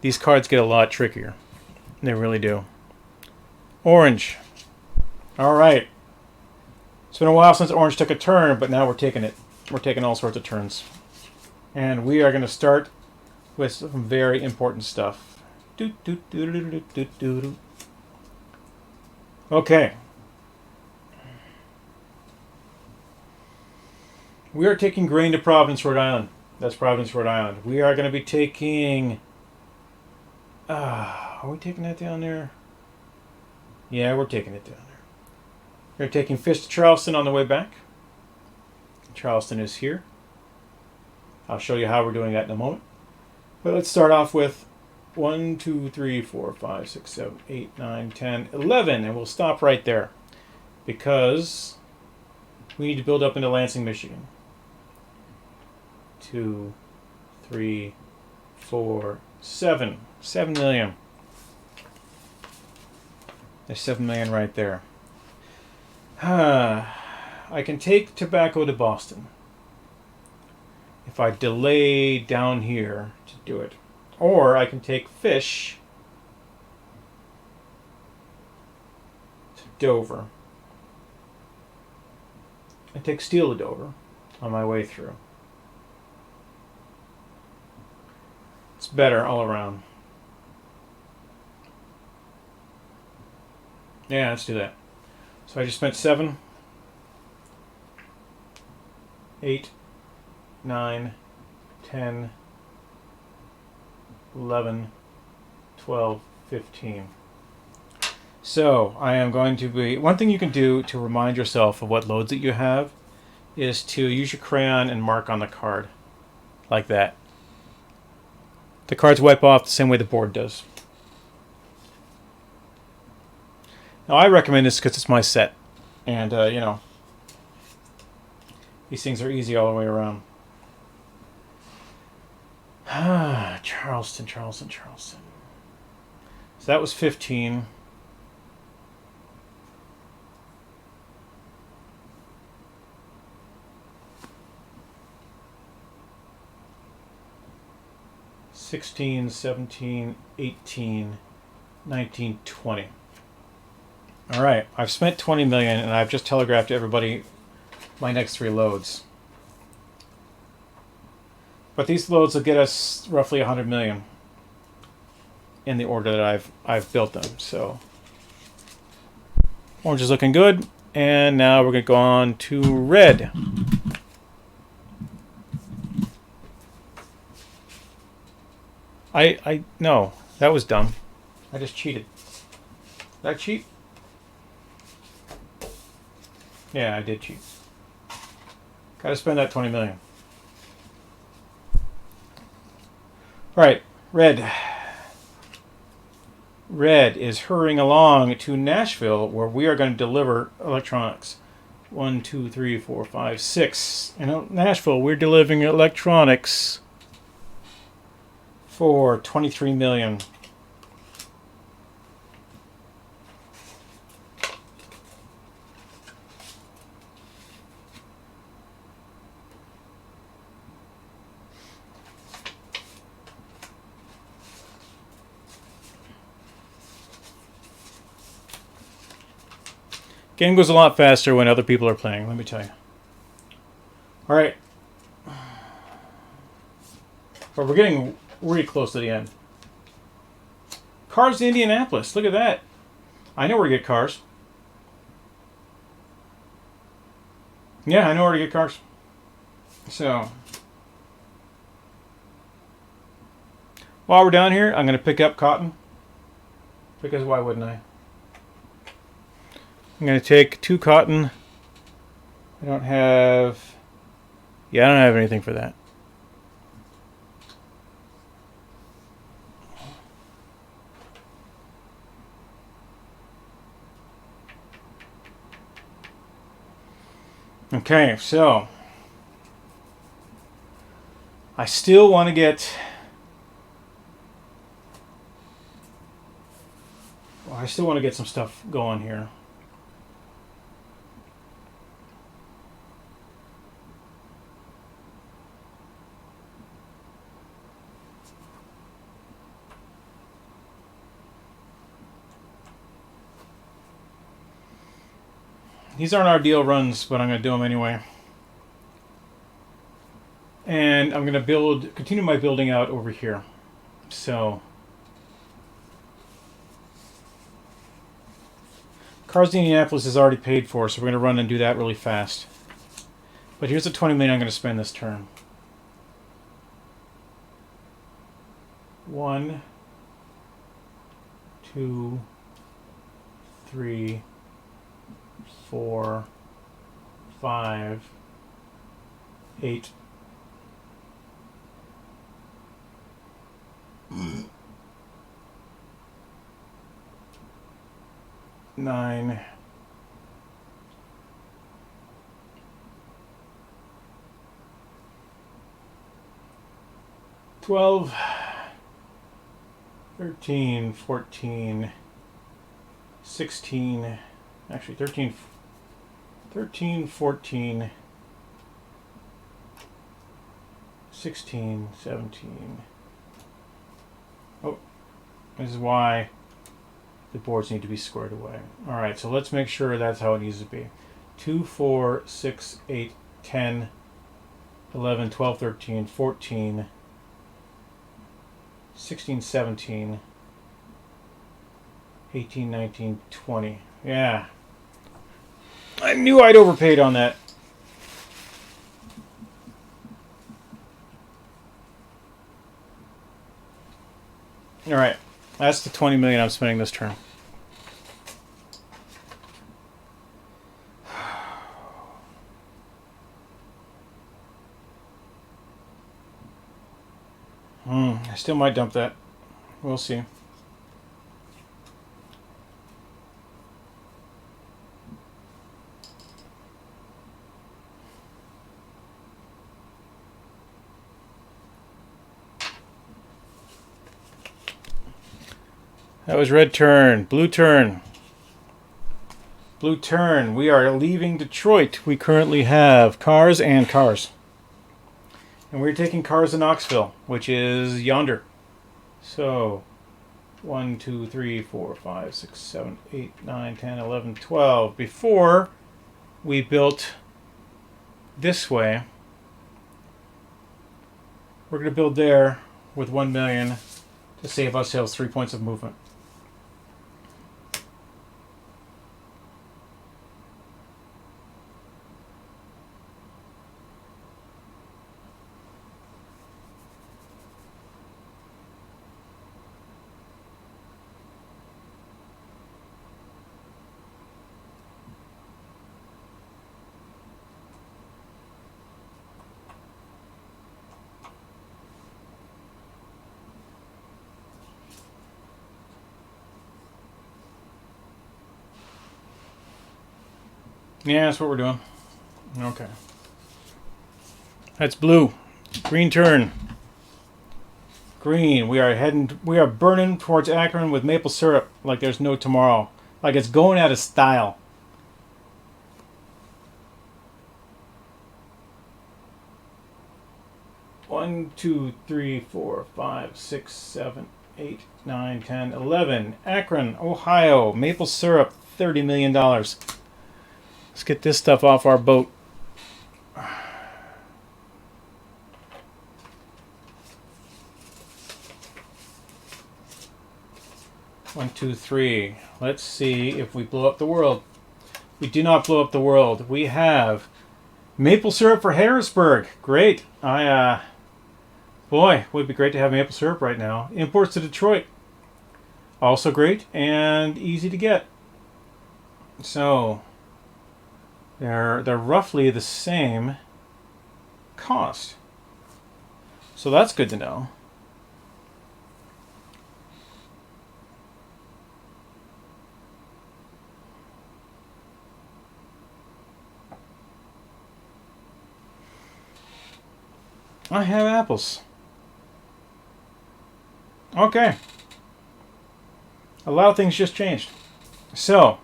these cards get a lot trickier. They really do. Orange. All right. It's been a while since orange took a turn, but now we're taking it. We're taking all sorts of turns. And we are going to start with some very important stuff. Okay. We are taking grain to Providence, Rhode Island. That's Providence, Rhode Island. We are going to be taking... are we taking that down there? Yeah, we're taking it down there. We're taking fish to Charleston on the way back. Charleston is here. I'll show you how we're doing that in a moment. But let's start off with 1, 2, 3, 4, 5, 6, 7, 8, 9, 10, 11. And we'll stop right there because we need to build up into Lansing, Michigan. 2, 3, 4, 7. 7 million. There's 7 million right there. I can take tobacco to Boston if I delay down here to do it. Or I can take fish to Dover and take steel to Dover on my way through. It's better all around. Yeah, let's do that. So I just spent 7, 8, 9, 10, 11, 12, 15. So I am going to be... One thing you can do to remind yourself of what loads that you have is to use your crayon and mark on the card. Like that. The cards wipe off the same way the board does. Now I recommend this because it's my set. And, you know, these things are easy all the way around. Charleston. So that was 15. $16, 17, 18, 19, 20. All right, I've spent 20 million, and I've just telegraphed to everybody my next 3 loads. But these loads will get us roughly 100 million in the order that I've built them. So orange is looking good, and now we're going to go on to red. No, that was dumb. I just cheated. Did I cheat? Yeah, I did cheat. Gotta spend that 20 million. Alright, red. Red is hurrying along to Nashville, where we are going to deliver electronics. 1, 2, 3, 4, 5, 6. In Nashville, we're delivering electronics for 23 million. Game goes a lot faster when other people are playing, let me tell you. Alright. But we're getting really close to the end. Cars to Indianapolis. Look at that. I know where to get cars. Yeah, I know where to get cars. So, while we're down here, I'm going to pick up cotton. Because why wouldn't I? I'm going to take 2 cotton. I don't have anything for that. Okay, so I still want to get. Well, I still want to get some stuff going here. These aren't ideal runs, but I'm going to do them anyway. And I'm going to continue my building out over here. So, Cars to Indianapolis is already paid for, so we're going to run and do that really fast. But here's the 20 million I'm going to spend this turn. 1, 2, 3, 4, 5, 8. Nine, 12, 13, 14, 16, actually 13, 14, 16, 17. Oh, this is why the boards need to be squared away. Alright, so let's make sure that's how it needs to be. 2, 4, 6, 8, 10, 11, 12, 13, 14, 16, 17, 18, 19, 20. Yeah. I knew I'd overpaid on that. Alright. That's the 20 million I'm spending this turn. I still might dump that. We'll see. That was red turn. Blue turn. Blue turn. We are leaving Detroit. We currently have cars and cars. And we're taking cars to Knoxville, which is yonder. So, 1, 2, 3, 4, 5, 6, 7, 8, 9, 10, 11, 12. Before we built this way, we're going to build there with 1 million to save ourselves 3 points of movement. Yeah, that's what we're doing. Okay. That's blue. Green turn. Green. We are burning towards Akron with maple syrup like there's no tomorrow. Like it's going out of style. One, 2, 3, 4, 5, 6, 7, 8, 9, 10, 11. Akron, Ohio. Maple syrup. $30 million. Let's get this stuff off our boat. One, two, three. Let's see if we blow up the world. We do not blow up the world. We have maple syrup for Harrisburg. Great. Boy, would be great to have maple syrup right now. Imports to Detroit. Also great and easy to get. So they're roughly the same cost. So that's good to know. I have apples. Okay. A lot of things just changed. So,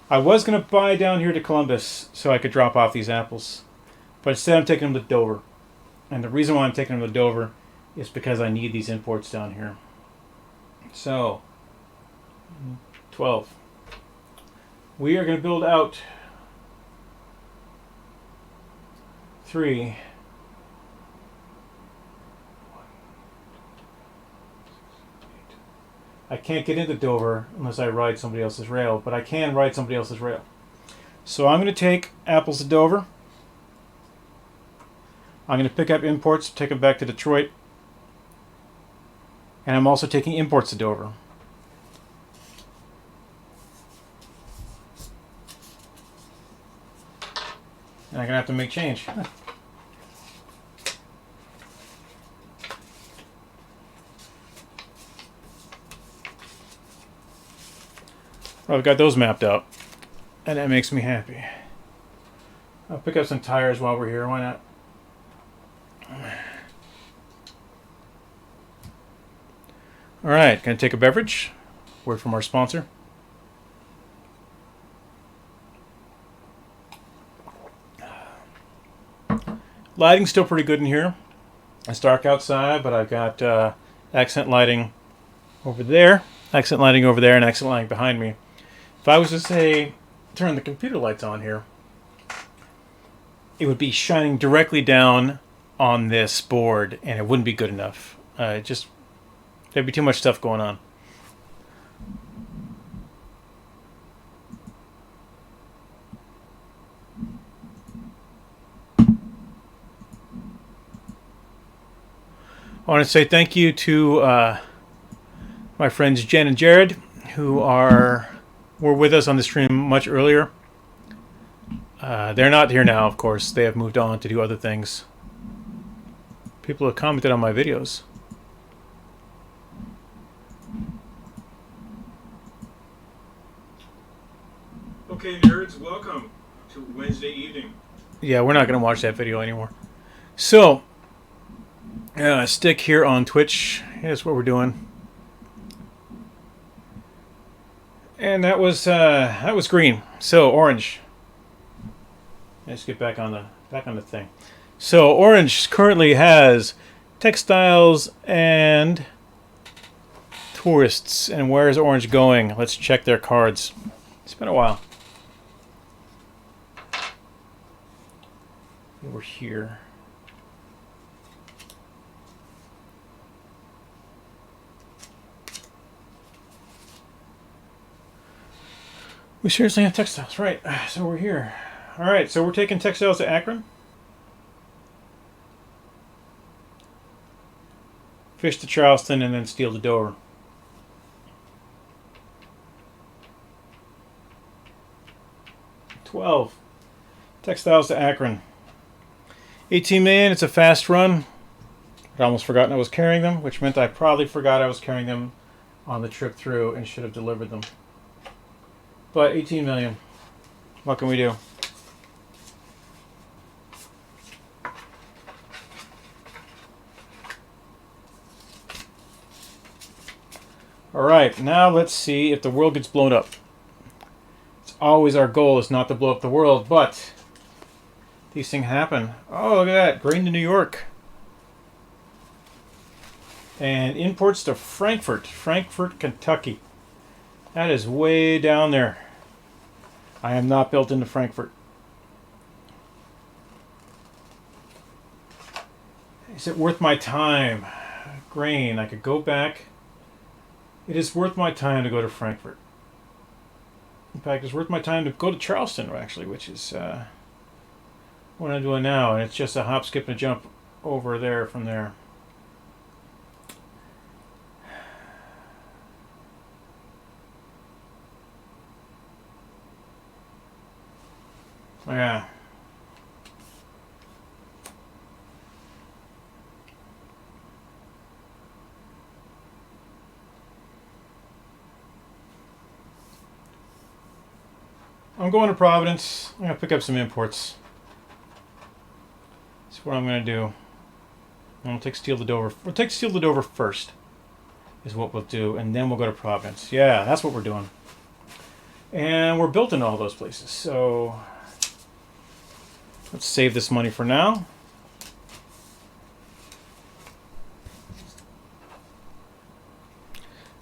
I was going to buy down here to Columbus so I could drop off these apples. But instead I'm taking them to Dover. And the reason why I'm taking them to Dover is because I need these imports down here. So, 12. We are going to build out 3. I can't get into Dover unless I ride somebody else's rail, but I can ride somebody else's rail. So I'm going to take apples to Dover. I'm going to pick up imports, take them back to Detroit. And I'm also taking imports to Dover. And I'm going to have to make change. Well, I've got those mapped out. And that makes me happy. I'll pick up some tires while we're here. Why not? Alright, gonna take a beverage. Word from our sponsor. Lighting's still pretty good in here. It's dark outside, but I've got accent lighting over there, accent lighting over there, and accent lighting behind me. If I was to say, turn the computer lights on here, it would be shining directly down on this board, and it wouldn't be good enough. There'd be too much stuff going on. I want to say thank you to my friends Jen and Jared, who were with us on the stream much earlier. They're not here now, of course. They have moved on to do other things. People have commented on my videos. Okay, nerds, welcome to Wednesday evening. Yeah, we're not going to watch that video anymore. So, stick here on Twitch. That's what we're doing. And that was green. So orange. Let's get back on the thing. So orange currently has textiles and tourists. And where is orange going? Let's check their cards. It's been a while. We're here. We seriously have textiles, right? So we're here. All right, so we're taking textiles to Akron. Fish to Charleston, and then steel to Dover. $12. Textiles to Akron. 18 million, it's a fast run. I'd almost forgotten I was carrying them, which meant I probably forgot I was carrying them on the trip through and should have delivered them. But 18 million. What can we do? Alright, now let's see if the world gets blown up. It's always our goal is not to blow up the world, but these things happen. Oh, look at that. Grain to New York. And imports to Frankfort, Kentucky. That is way down there. I am not built into Frankfort. Is it worth my time? Grain, I could go back. It is worth my time to go to Frankfurt. In fact, it's worth my time to go to Charleston, actually, which is what I'm doing now. And it's just a hop, skip, and a jump over there from there. Yeah. I'm going to Providence. I'm going to pick up some imports. That's what I'm going to do. We'll take Steal the Dover. We'll take Steal the Dover first, is what we'll do, and then we'll go to Providence. Yeah, that's what we're doing. And we're built in all those places, so let's save this money for now.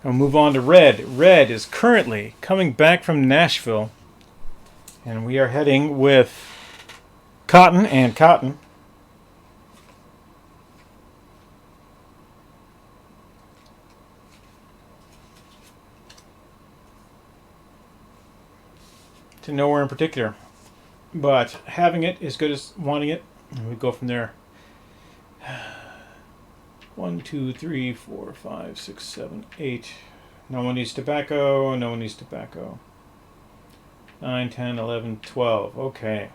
And we'll move on to Red. Red is currently coming back from Nashville, and we are heading with Cotton and Cotton. To nowhere in particular, but having it is good as wanting it, and we go from there. 1, 2, 3, 4, 5, 6, 7, 8. No one needs tobacco. No one needs tobacco. 9, 10, 11, 12. Okay.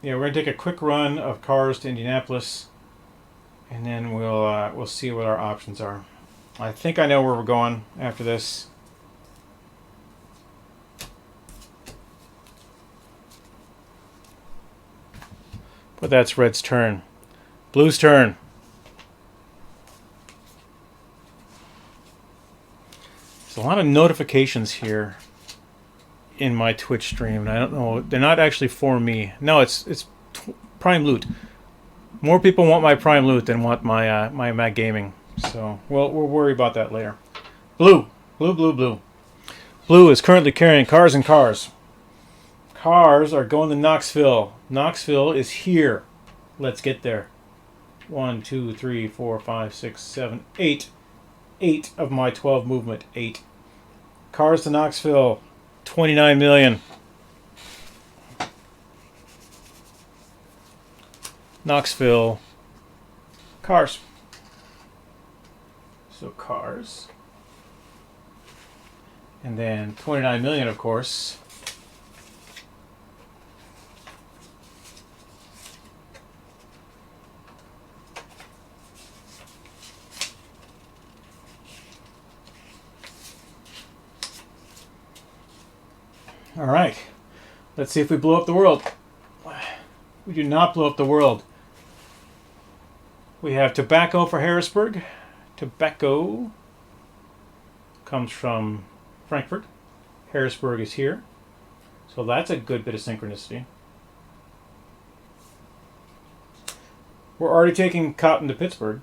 Yeah, we're gonna take a quick run of cars to Indianapolis, and then we'll see what our options are. I think I know where we're going after this. But that's Red's turn. Blue's turn. There's a lot of notifications here in my Twitch stream, and I don't know. They're not actually for me. No, it's Prime Loot. More people want my Prime Loot than want my my Mac Gaming. So we'll worry about that later. Blue. Blue, blue, blue. Blue is currently carrying cars and cars. Cars are going to Knoxville. Knoxville is here. Let's get there. 1, 2, 3, 4, 5, 6, 7, 8. 8 of my 12 movement. 8. Cars to Knoxville. 29 million. Knoxville. Cars. So cars. And then 29 million, of course. All right. Let's see if we blow up the world. We do not blow up the world. We have tobacco for Harrisburg. Tobacco comes from Frankfurt. Harrisburg is here. So that's a good bit of synchronicity. We're already taking cotton to Pittsburgh.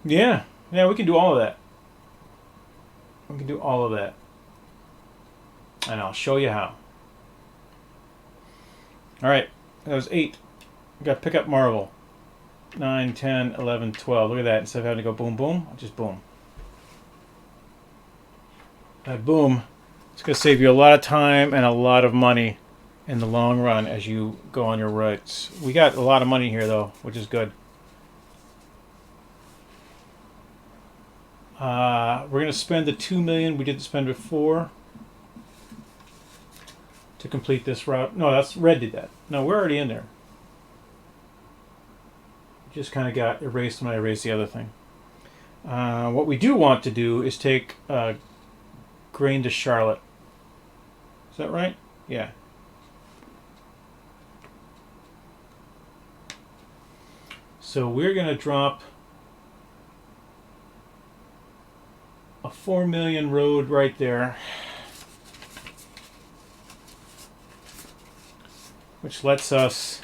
Yeah, we can do all of that. We can do all of that. And I'll show you how. Alright, that was 8. We got to pick up Marvel. 9, 10, 11, 12. Look at that. Instead of having to go boom, boom, just boom. That boom, it's going to save you a lot of time and a lot of money in the long run as you go on your routes. We got a lot of money here, though, which is good. We're going to spend the 2 million we didn't spend before to complete this route. No, that's Red did that. No, we're already in there. Just kind of got erased when I erased the other thing. What we do want to do is take grain to Charlotte. Is that right? Yeah. So we're going to drop a 4 million road right there, which lets us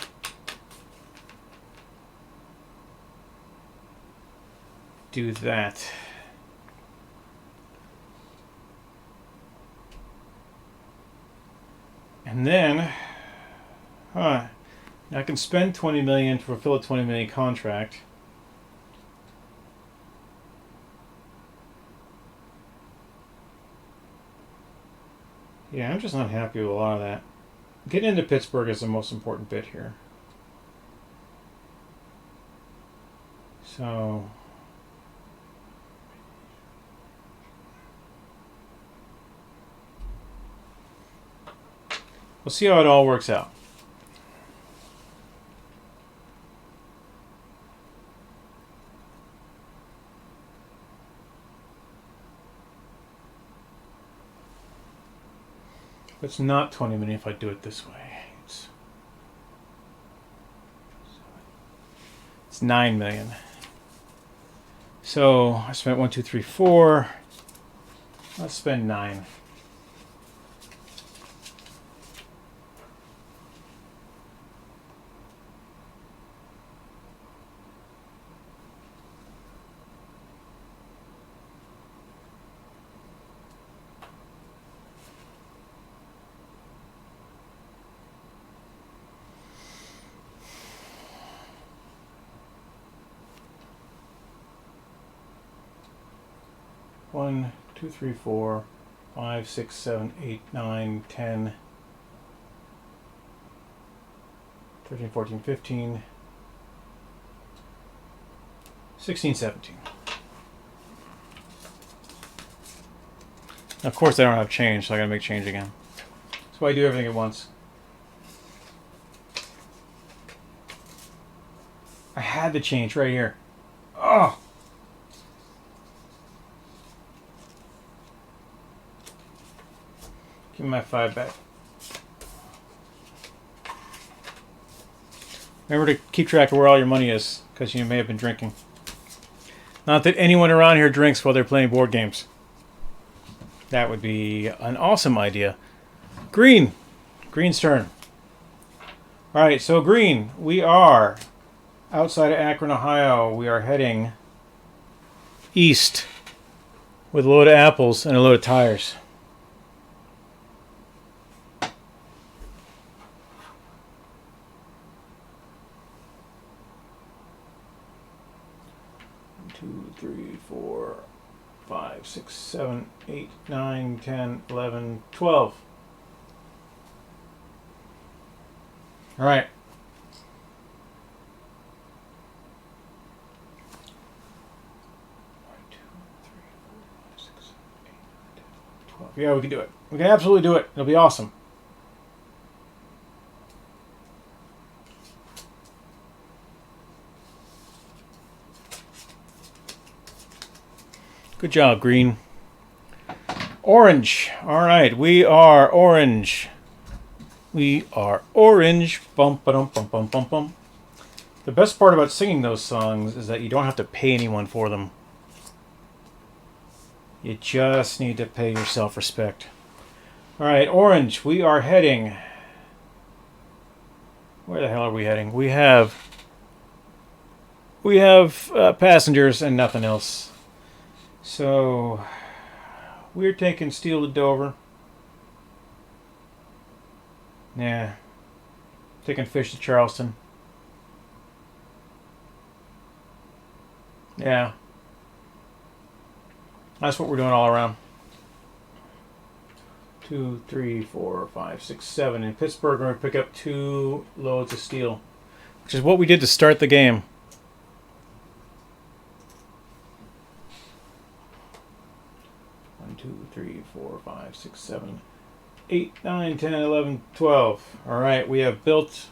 do that. And then I can spend 20 million to fulfill a 20 million contract. Yeah, I'm just not happy with a lot of that. Getting into Pittsburgh is the most important bit here. So we'll see how it all works out. It's not 20 million if I do it this way. It's 9 million. So I spent 1, 2, 3, 4. Let's spend 9. One, 2, 3, 4, 5, 6, 7, 8, 9, 10, 13, 14, 15, 16, 17. Of course I don't have change, so I gotta make change again. That's why I do everything at once. I had the change right here. Oh! Give me my 5 back. Remember to keep track of where all your money is, because you may have been drinking. Not that anyone around here drinks while they're playing board games. That would be an awesome idea. Green. Green's turn. Alright, so green. We are outside of Akron, Ohio. We are heading east with a load of apples and a load of tires. Two, 3, 4, 5, 6, 7, 8, 9, 10, 11, 12. All right. Yeah, we can do it. We can absolutely do it. It'll be awesome. Good job, green. Orange. All right, we are orange. We are orange. Bum, ba-dum, bum, bum, bum, bum. The best part about singing those songs is that you don't have to pay anyone for them. You just need to pay yourself respect. All right, orange. We are heading. Where the hell are we heading? We have passengers and nothing else. So we're taking steel to Dover. Yeah. Taking fish to Charleston. Yeah. That's what we're doing all around. 2, 3, 4, 5, 6, 7. In Pittsburgh, we're going to pick up 2 loads of steel, which is what we did to start the game. One, 2, 3, 4, 5, 6, 7, 8, 9, 10, 11, 12. All right, we have built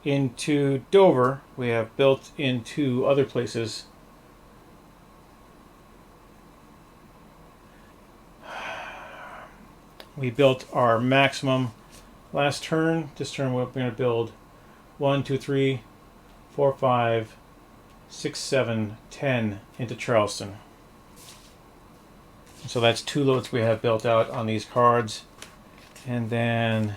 into Dover. We have built into other places. We built our maximum last turn. This turn we're going to build 1, 2, 3, 4, 5, 6, 7, 10 into Charleston. So that's 2 loads we have built out on these cards. And then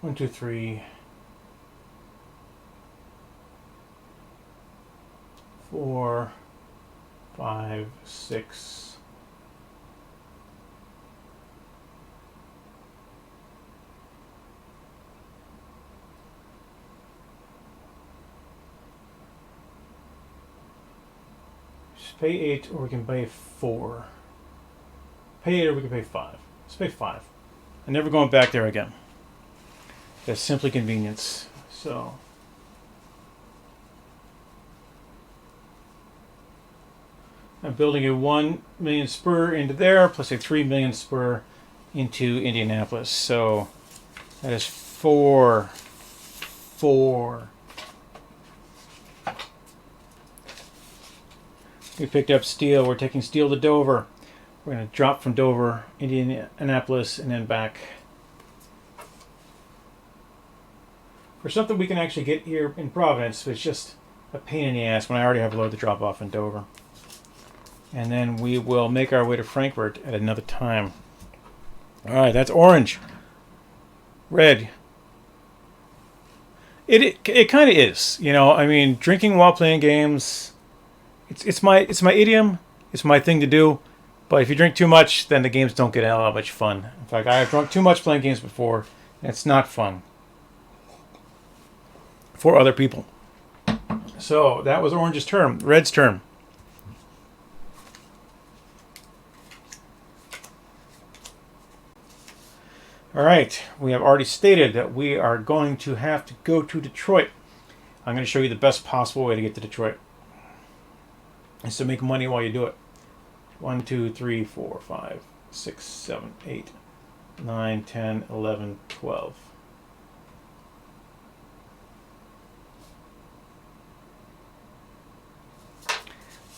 1, 2, 3, 4, 5, 6. Just pay 8, or we can pay 4. Pay 8, or we can pay 5. Let's pay 5. I'm never going back there again. That's simply convenience. So I'm building a 1 million spur into there, plus a 3 million spur into Indianapolis. So that is 4. We picked up steel. We're taking steel to Dover. We're going to drop from Dover, Indianapolis, and then back. For something we can actually get here in Providence, it's just a pain in the ass when I already have a load to drop off in Dover. And then we will make our way to Frankfurt at another time. All right, that's orange. Red. It kind of is, you know. I mean, drinking while playing games. It's my idiom. It's my thing to do. But if you drink too much, then the games don't get all that much fun. In fact, I have drunk too much playing games before, and it's not fun for other people. So that was orange's turn. Red's turn. All right, we have already stated that we are going to have to go to Detroit. I'm going to show you the best possible way to get to Detroit. Is to make money while you do it. 1, 2, 3, 4, 5, 6, 7, 8, 9, 10, 11, 12.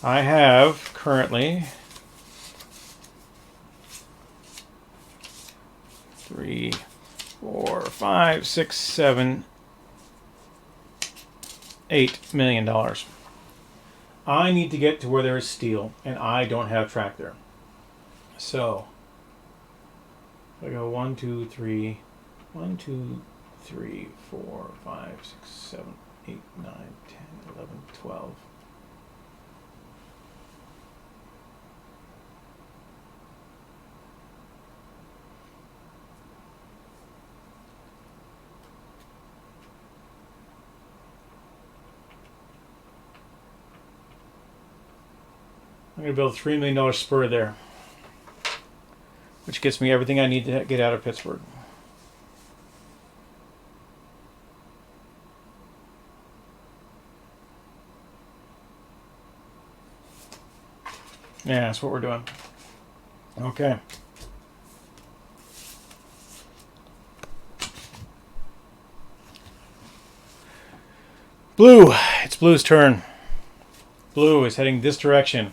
I have currently 3, 4, 5, 6, 7, $8 million. I need to get to where there is steel, and I don't have track there. So I go 1, 2, 3, 1, 2, 3, 4, 5, 6, 7, 8, 9, 10, 11, 12. I'm going to build a $3 million spur there, which gets me everything I need to get out of Pittsburgh. Yeah, that's what we're doing. Okay. Blue. It's Blue's turn. Blue is heading this direction.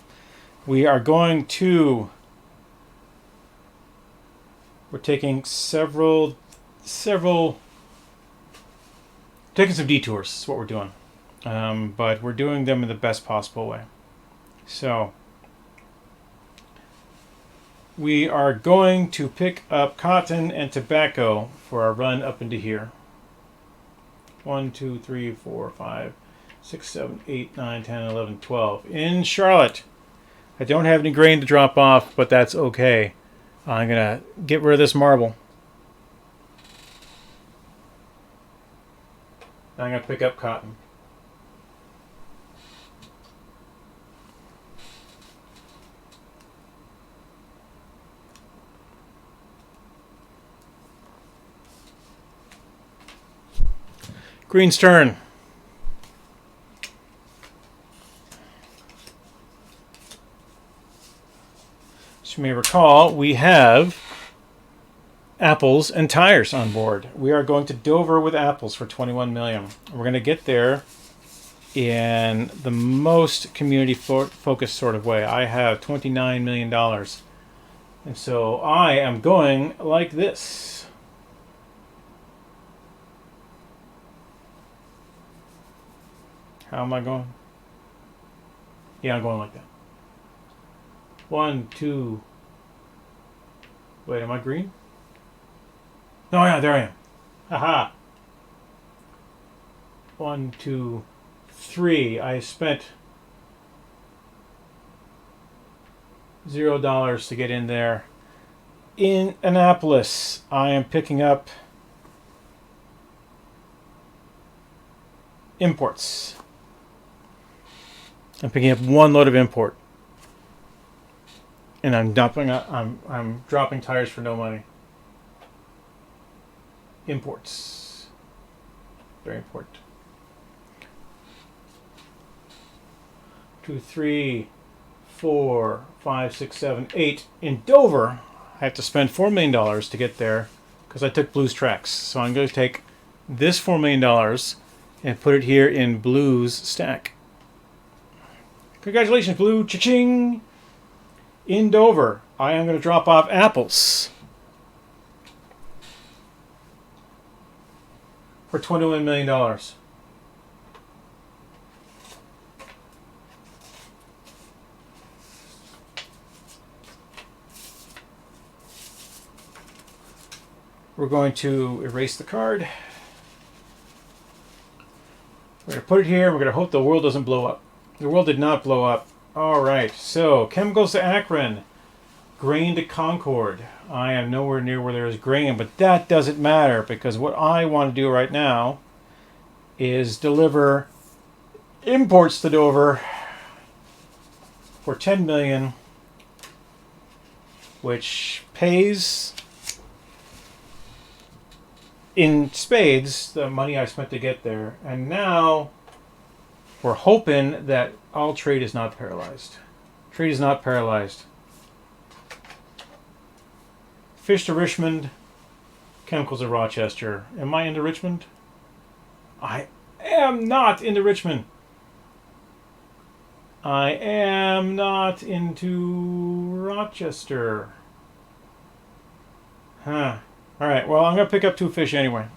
We are going to... We're taking several... Taking some detours is what we're doing. But we're doing them in the best possible way. So... We are going to pick up cotton and tobacco for our run up into here. 1, 2, 3, 4, 5, 6, 7, 8, 9, 10, 11, 12. In Charlotte. I don't have any grain to drop off, but that's okay. I'm going to get rid of this marble. I'm going to pick up cotton. Green's turn. As you may recall, we have apples and tires on board. We are going to Dover with apples for $21 million. We're going to get there in the most community-focused sort of way. I have $29 million. And so I am going like this. How am I going? Yeah, I'm going like that. 1, 2. Wait, am I green? No, yeah, there I am. Haha. 1, 2, 3. I spent $0 to get in there. In Annapolis, I am picking up imports. I'm picking up one load of import, and I'm dropping tires for no money. Imports, very important. 2, 3, 4, 5, 6, 7, 8. In Dover, I have to spend $4 million to get there because I took Blue's tracks. So I'm going to take this $4 million and put it here in Blue's stack. Congratulations, Blue. Cha-ching! In Dover, I am going to drop off apples for $21 million. We're going to erase the card. We're going to put it here. We're going to hope the world doesn't blow up. The world did not blow up. All right. So, chemicals to Akron. Grain to Concord. I am nowhere near where there is grain, but that doesn't matter because what I want to do right now is deliver imports to Dover for $10 million, which pays in spades the money I spent to get there. And now we're hoping that all trade is not paralyzed. Trade is not paralyzed. Fish to Richmond, chemicals to Rochester. Am I into Richmond? I am not into Richmond. I am not into Rochester. Huh. Alright, well, I'm going to pick up 2 fish anyway.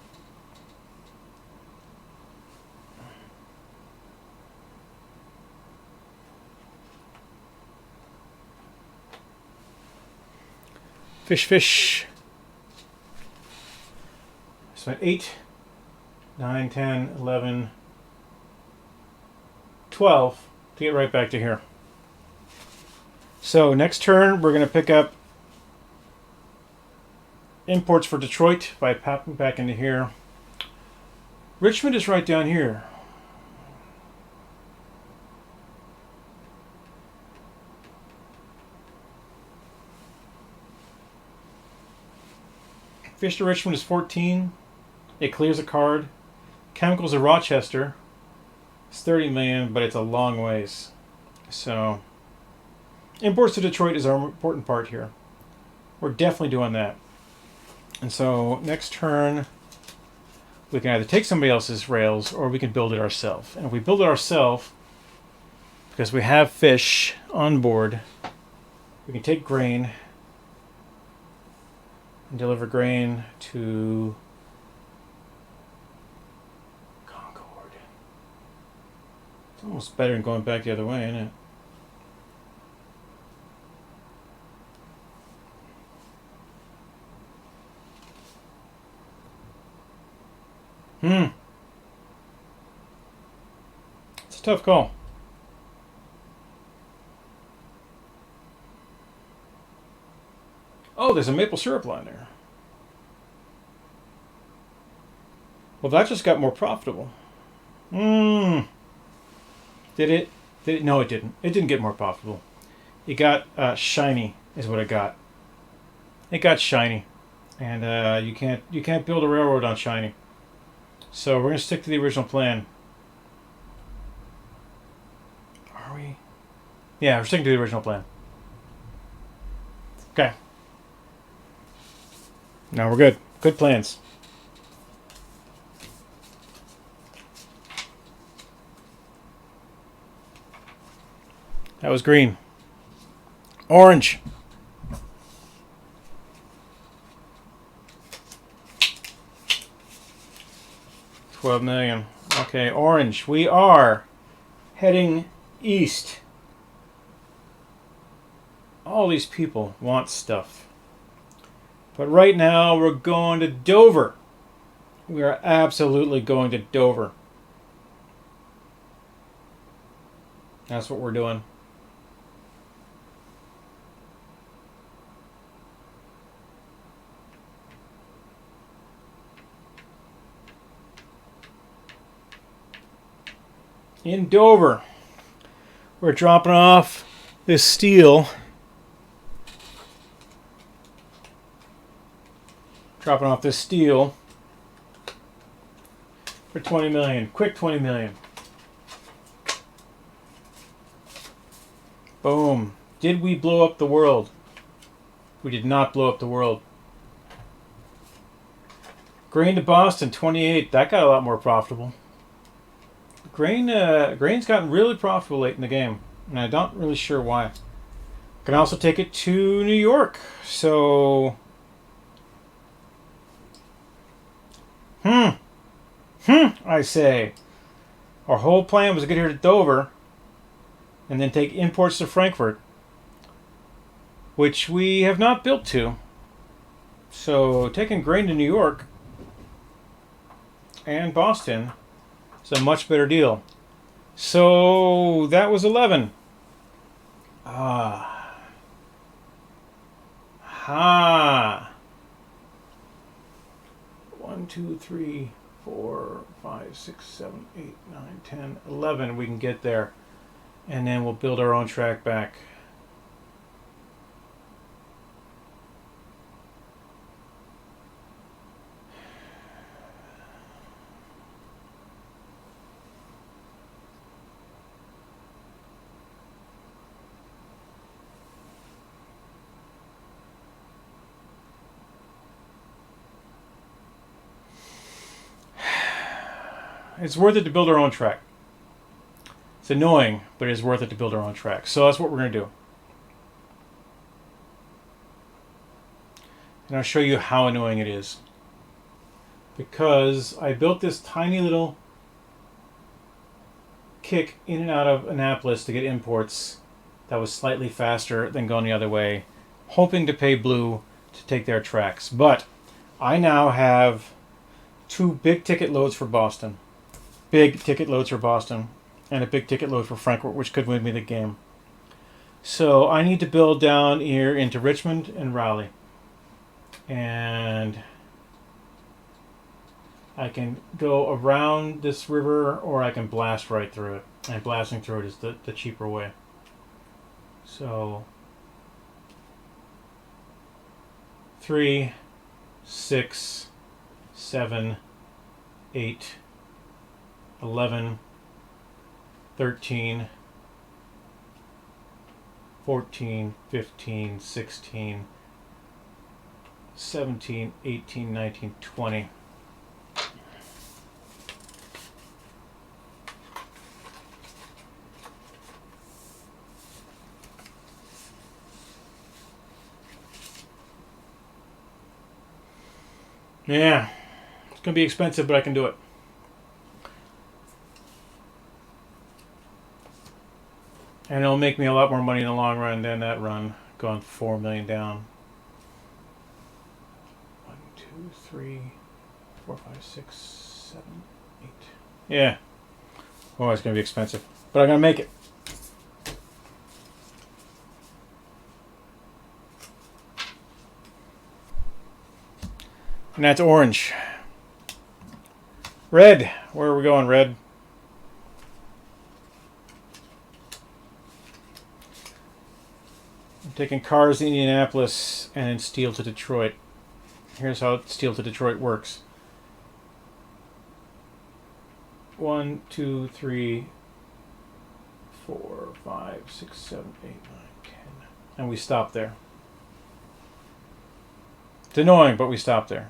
Fish, fish. Spent 8, 9, 10, 11, 12 to get right back to here. So next turn, we're going to pick up imports for Detroit by popping back into here. Richmond is right down here. Fish to Richmond is 14. It clears a card. Chemicals of Rochester. It's 30 million, but it's a long ways. So, imports to Detroit is our important part here. We're definitely doing that. And so, next turn, we can either take somebody else's rails or we can build it ourselves. And if we build it ourselves, because we have fish on board, we can take grain and deliver grain to Concord. It's almost better than going back the other way, isn't it? It's a tough call. Oh, there's a maple syrup line there. Well, that just got more profitable. Did it? No, it didn't. It didn't get more profitable. It got shiny, is what it got. It got shiny, and you can't build a railroad on shiny. So we're gonna stick to the original plan. Are we? Yeah, we're sticking to the original plan. Okay. Now we're good. Good plans. That was green. Orange. $12 million. Okay, orange. We are heading east. All these people want stuff. But right now we're going to Dover. We are absolutely going to Dover. That's what we're doing. In Dover, we're dropping off this steel. Dropping off this steel for 20 million. Quick 20 million. Boom. Did we blow up the world? We did not blow up the world. Grain to Boston, 28. That got a lot more profitable. Grain's gotten really profitable late in the game, and I'm not really sure why. Can also take it to New York. So, I say. Our whole plan was to get here to Dover, and then take imports to Frankfurt, which we have not built to. So, taking grain to New York and Boston is a much better deal. So that was 11. Ha. 1, 2, 3, 4, 5, 6, 7, 8, 9, 10, 11. We can get there. And then we'll build our own track back. It's worth it to build our own track. It's annoying, but it's worth it to build our own track. So that's what we're going to do. And I'll show you how annoying it is. Because I built this tiny little kick in and out of Annapolis to get imports that was slightly faster than going the other way, hoping to pay Blue to take their tracks. But I now have 2 big ticket loads for Boston. Big ticket loads for Boston. And a big ticket load for Frankfurt, which could win me the game. So I need to build down here into Richmond and Raleigh. And I can go around this river, or I can blast right through it. And blasting through it is the cheaper way. So 3, 6, 7, 8, 11, 13, 14, 15, 16, 17, 18, 19, 20. Yeah, it's going to be expensive, but I can do it. And it'll make me a lot more money in the long run than that run going 4 million down. 1, 2, 3, 4, 5, 6, 7, 8. Yeah. Oh, it's going to be expensive. But I'm going to make it. And that's orange. Red. Where are we going, red? I'm taking cars to Indianapolis and then steel to Detroit. Here's how steel to Detroit works. 1, 2, 3, 4, 5, 6, 7, 8, 9, 10. And we stop there. It's annoying, but we stop there.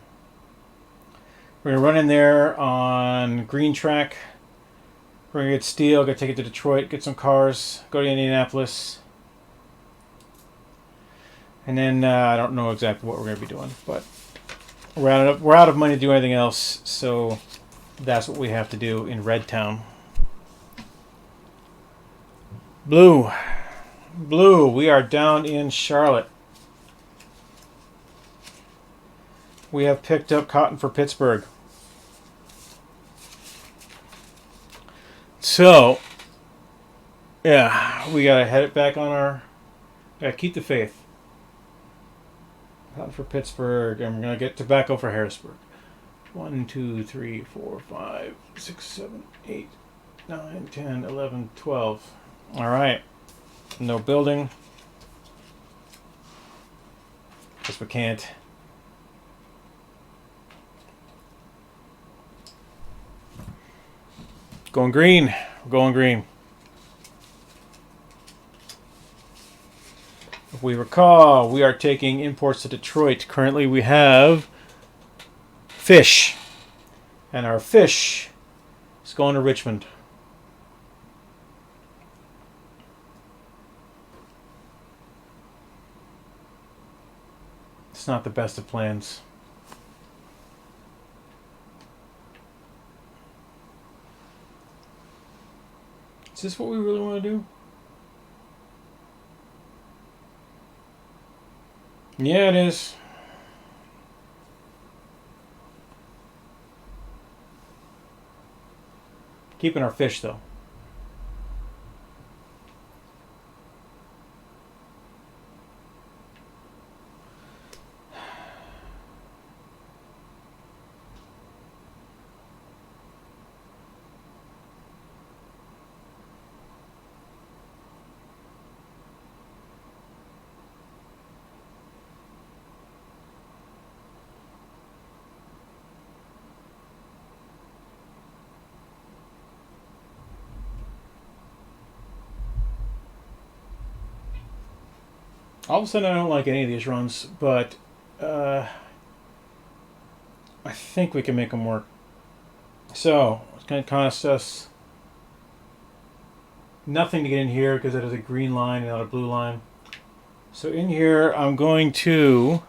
We're going to run in there on green track. We're going to get steel, go take it to Detroit, get some cars, go to Indianapolis. And then I don't know exactly what we're going to be doing, but we're out of money to do anything else, so that's what we have to do in Red Town. Blue. Blue, we are down in Charlotte. We have picked up cotton for Pittsburgh. So, yeah, we gotta head it back on our. Gotta keep the faith. Out for Pittsburgh, and we're gonna get tobacco for Harrisburg. 1, 2, 3, 4, 5, 6, 7, 8, 9, 10, 11, 12. All right. No building. Guess we can't. Going green. We're going green. If we recall, we are taking imports to Detroit. Currently we have fish. And our fish is going to Richmond. It's not the best of plans. Is this what we really want to do? Yeah, it is. Keeping our fish, though. All of a sudden, I don't like any of these runs, but I think we can make them work. So, it's going to cost us nothing to get in here because it is a green line and not a blue line. So in here, I'm going to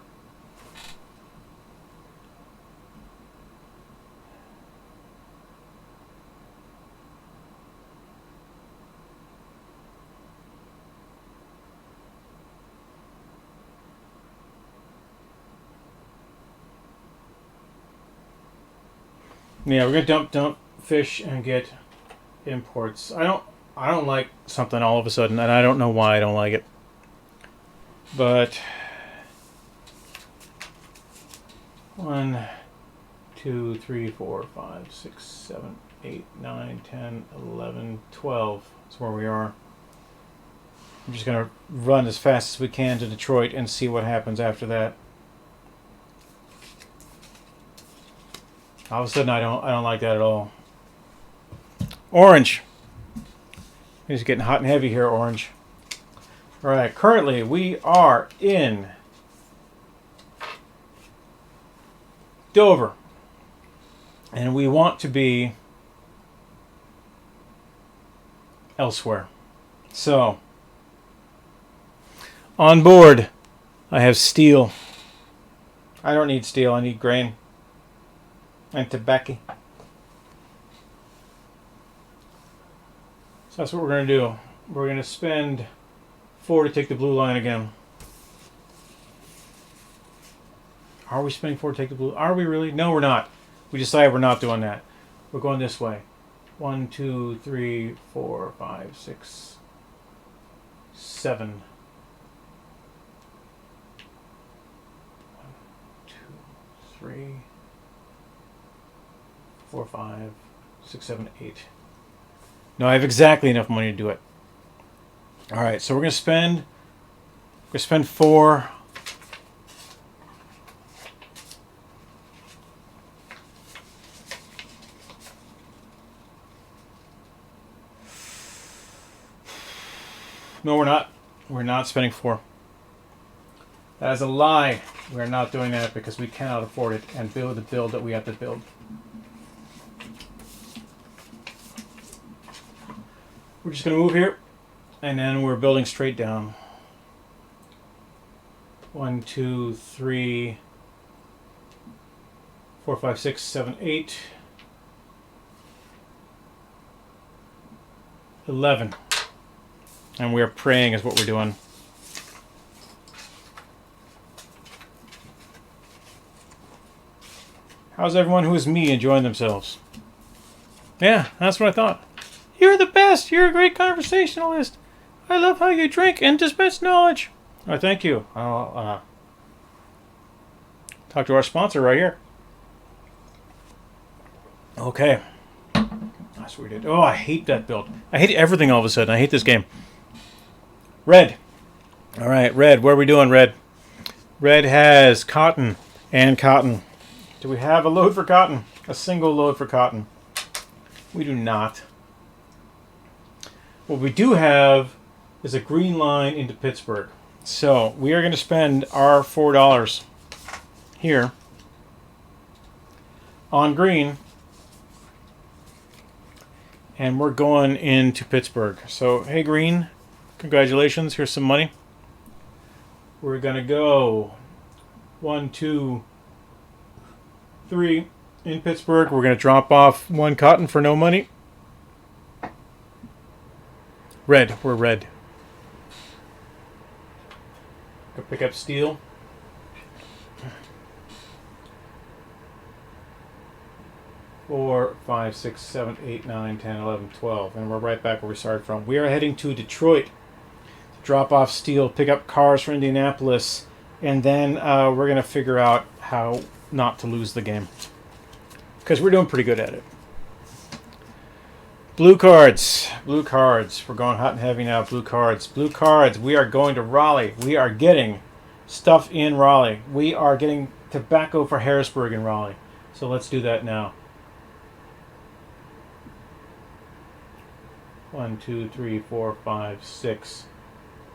yeah, we're gonna dump fish and get imports. I don't like something all of a sudden, and I don't know why I don't like it. But 1, 2, 3, 4, 5, 6, 7, 8, 9, 10, 11, 12. That's where we are. I'm just gonna run as fast as we can to Detroit and see what happens after that. All of a sudden, I don't like that at all. Orange. It's getting hot and heavy here, orange. All right, currently we are in Dover. And we want to be elsewhere. So, on board, I have steel. I don't need steel, I need grain. And tobacco. So that's what we're going to do. We're going to spend 4 to take the blue line again. Are we spending 4 to take the blue? Are we really? No, we're not. We decided we're not doing that. We're going this way. 1, 2, 3, 4, 5, 6, 7. 1, 2, 3, 4, 5, 6, 7, 8. No, I have exactly enough money to do it. All right, so we're gonna spend 4. No, we're not. We're not spending 4. That is a lie. We're not doing that because we cannot afford it and build the build that we have to build. We're just going to move here, and then we're building straight down. 1, 2, 3, 4, 5, 6, 7, 8, 11. And we are praying is what we're doing. How's everyone who is me enjoying themselves? Yeah, that's what I thought. You're the best. You're a great conversationalist. I love how you drink and dispense knowledge. Oh, thank you. I'll talk to our sponsor right here. Okay. That's what we did. Oh, I hate that build. I hate everything all of a sudden. I hate this game. Red. All right, red. What are we doing, red? Red has cotton and cotton. Do we have a load for cotton? A single load for cotton? We do not. What we do have is a green line into Pittsburgh. So we are going to spend our $4 here on green. And we're going into Pittsburgh. So, hey, green, congratulations. Here's some money. We're going to go 1, 2, 3 in Pittsburgh. We're going to drop off 1 cotton for no money. Red. We're red. Go pick up steel. 4, 5, 6, 7, 8, 9, 10, 11, 12. And we're right back where we started from. We are heading to Detroit to drop off steel, pick up cars for Indianapolis, and then we're going to figure out how not to lose the game. Because we're doing pretty good at it. Blue cards. Blue cards. We're going hot and heavy now. Blue cards. Blue cards. We are going to Raleigh. We are getting stuff in Raleigh. We are getting tobacco for Harrisburg in Raleigh. So let's do that now. 1, 2, 3, 4, 5, 6,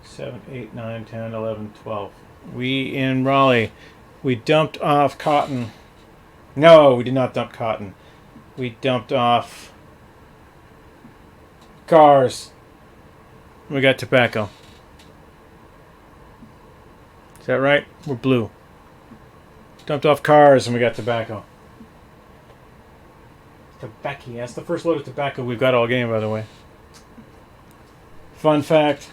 7, 8, 9, 10, 11, 12. We in Raleigh. We dumped off cotton. No, we did not dump cotton. We dumped off cars. We got tobacco. Is that right? We're blue. Dumped off cars and we got tobacco. Tobacco. That's the first load of tobacco we've got all game, by the way. Fun fact.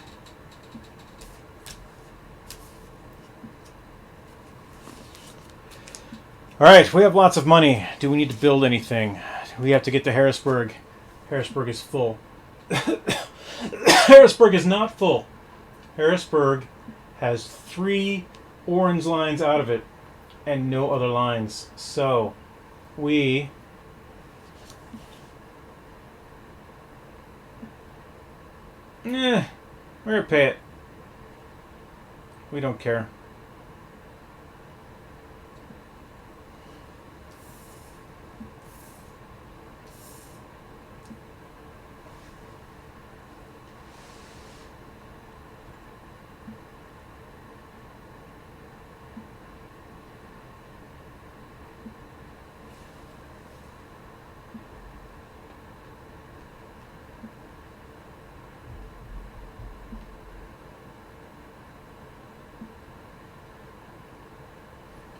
Alright, we have lots of money. Do we need to build anything? We have to get to Harrisburg. Harrisburg is full. Harrisburg is not full. Harrisburg has 3 orange lines out of it and no other lines. So, we're gonna pay it. We don't care.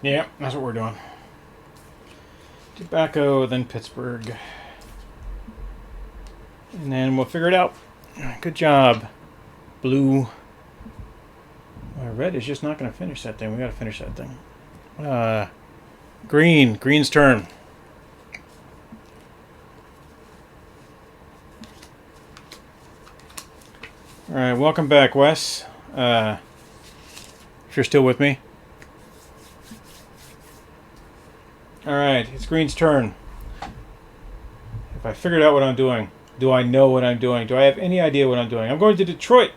Yeah, that's what we're doing. Tobacco, then Pittsburgh. And then we'll figure it out. Good job, blue. Red is just not going to finish that thing. We got to finish that thing. Green. Green's turn. All right, welcome back, Wes. If you're still with me. Alright, it's Green's turn. If I figured out what I'm doing, do I know what I'm doing? Do I have any idea what I'm doing? I'm going to Detroit.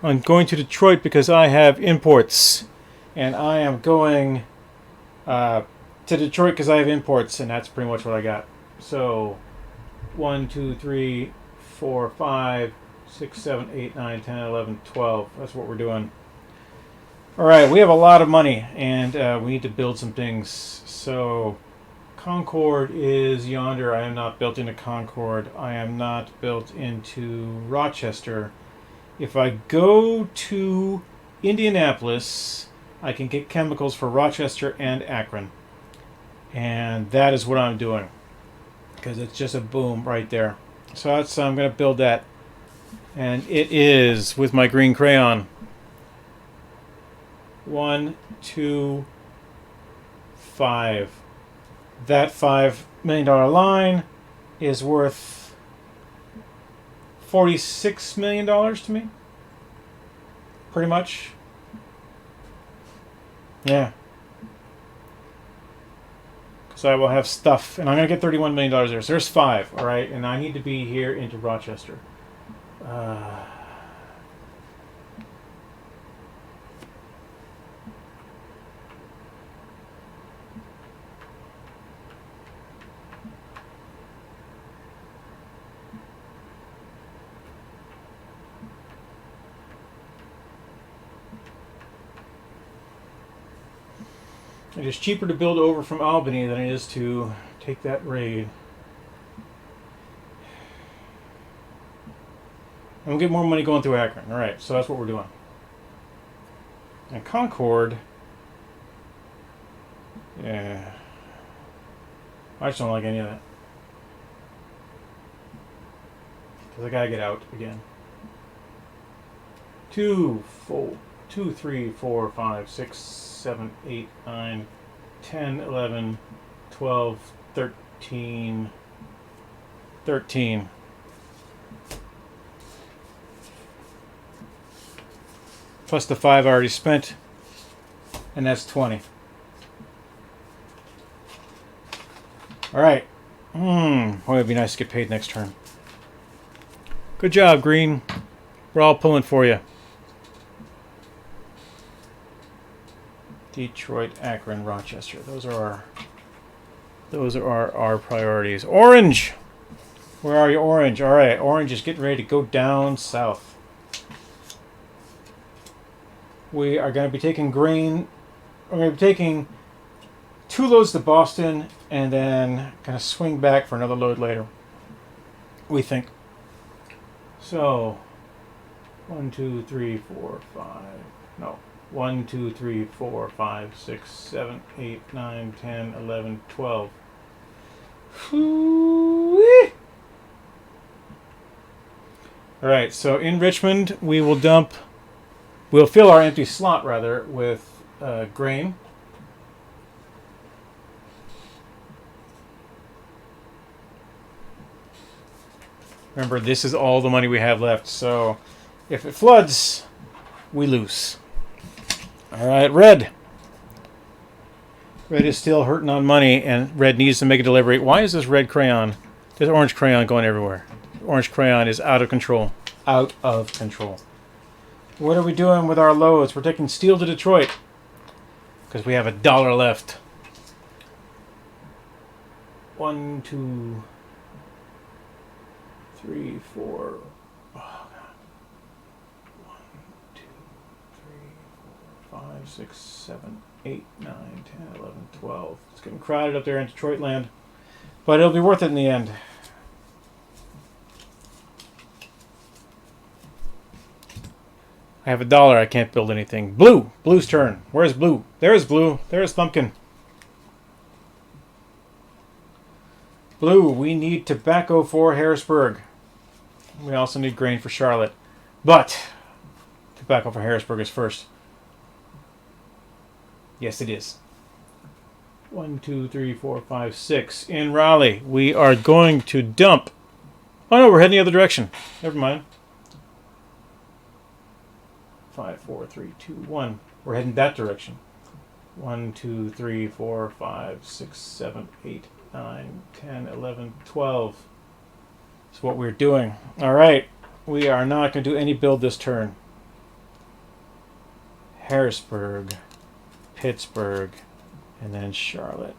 I'm going to Detroit because I have imports. And I am going to Detroit because I have imports, and that's pretty much what I got. So, 1, 2, 3, 4, 5, 6, 7, 8, 9, 10, 11, 12. That's what we're doing. Alright, we have a lot of money, and we need to build some things. So, Concord is yonder. I am not built into Concord. I am not built into Rochester. If I go to Indianapolis, I can get chemicals for Rochester and Akron. And that is what I'm doing. Because it's just a boom right there. So that's, I'm going to build that. And it is with my green crayon. 1, 2, 5. That $5 million line is worth $46 million to me. Pretty much. Yeah. So I will have stuff, and I'm going to get $31 million there. So there's 5, all right? And I need to be here into Rochester. It is cheaper to build over from Albany than it is to take that raid. And we'll get more money going through Akron. Alright, so that's what we're doing. And Concord... yeah. I just don't like any of that. Because I gotta get out again. 2, 3, 4, 5, 6, 7, 8, 9, 10, 11, 12, 13. 13. Plus the 5 I already spent. And that's 20. Alright. Boy, it'd be nice to get paid next turn. Good job, Green. We're all pulling for you. Detroit, Akron, Rochester. Those are our priorities. Orange! Where are you, Orange? Alright, Orange is getting ready to go down south. We are going to be taking grain. We're going to be taking 2 loads to Boston and then going to swing back for another load later. We think. So, 1, 2, 3, 4, 5. No. 1, 2, 3, 4, 5, 6, 7, 8, 9, 10, 11, 12. Alright, so in Richmond, we'll fill our empty slot, rather, with grain. Remember, this is all the money we have left, so if it floods, we lose. Alright, Red. Red is still hurting on money, and Red needs to make a delivery. Why is this red crayon, this orange crayon going everywhere? Orange crayon is out of control. Out of control. What are we doing with our loads? We're taking steel to Detroit. Because we have $1 left. 1, 2, 3, 4... 5, 6, 7, 8, 9, 10, 11, 12. It's getting crowded up there in Detroit land. But it'll be worth it in the end. I have $1. I can't build anything. Blue! Blue's turn. Where's Blue? There's Blue. There's Thumpkin. Blue, we need tobacco for Harrisburg. We also need grain for Charlotte. But tobacco for Harrisburg is first. Yes, it is. 1, 2, 3, 4, 5, 6. In Raleigh, we are going to dump. Oh no, we're heading the other direction. Never mind. 5, 4, 3, 2, 1. We're heading that direction. 1, 2, 3, 4, 5, 6, 7, 8, 9, 10, 11, 12. That's what we're doing. Alright. We are not going to do any build this turn. Harrisburg. Pittsburgh, and then Charlotte.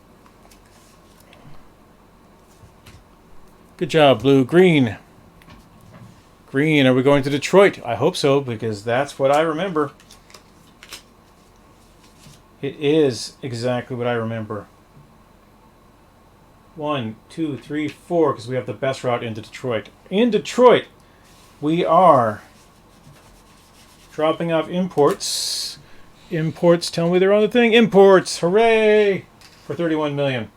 Good job, Blue. Green. Green, are we going to Detroit? I hope so, because that's what I remember. It is exactly what I remember. 1, 2, 3, 4, because we have the best route into Detroit. In Detroit, we are dropping off imports. Imports, tell me they're on the thing. Imports, hooray! For $31 million.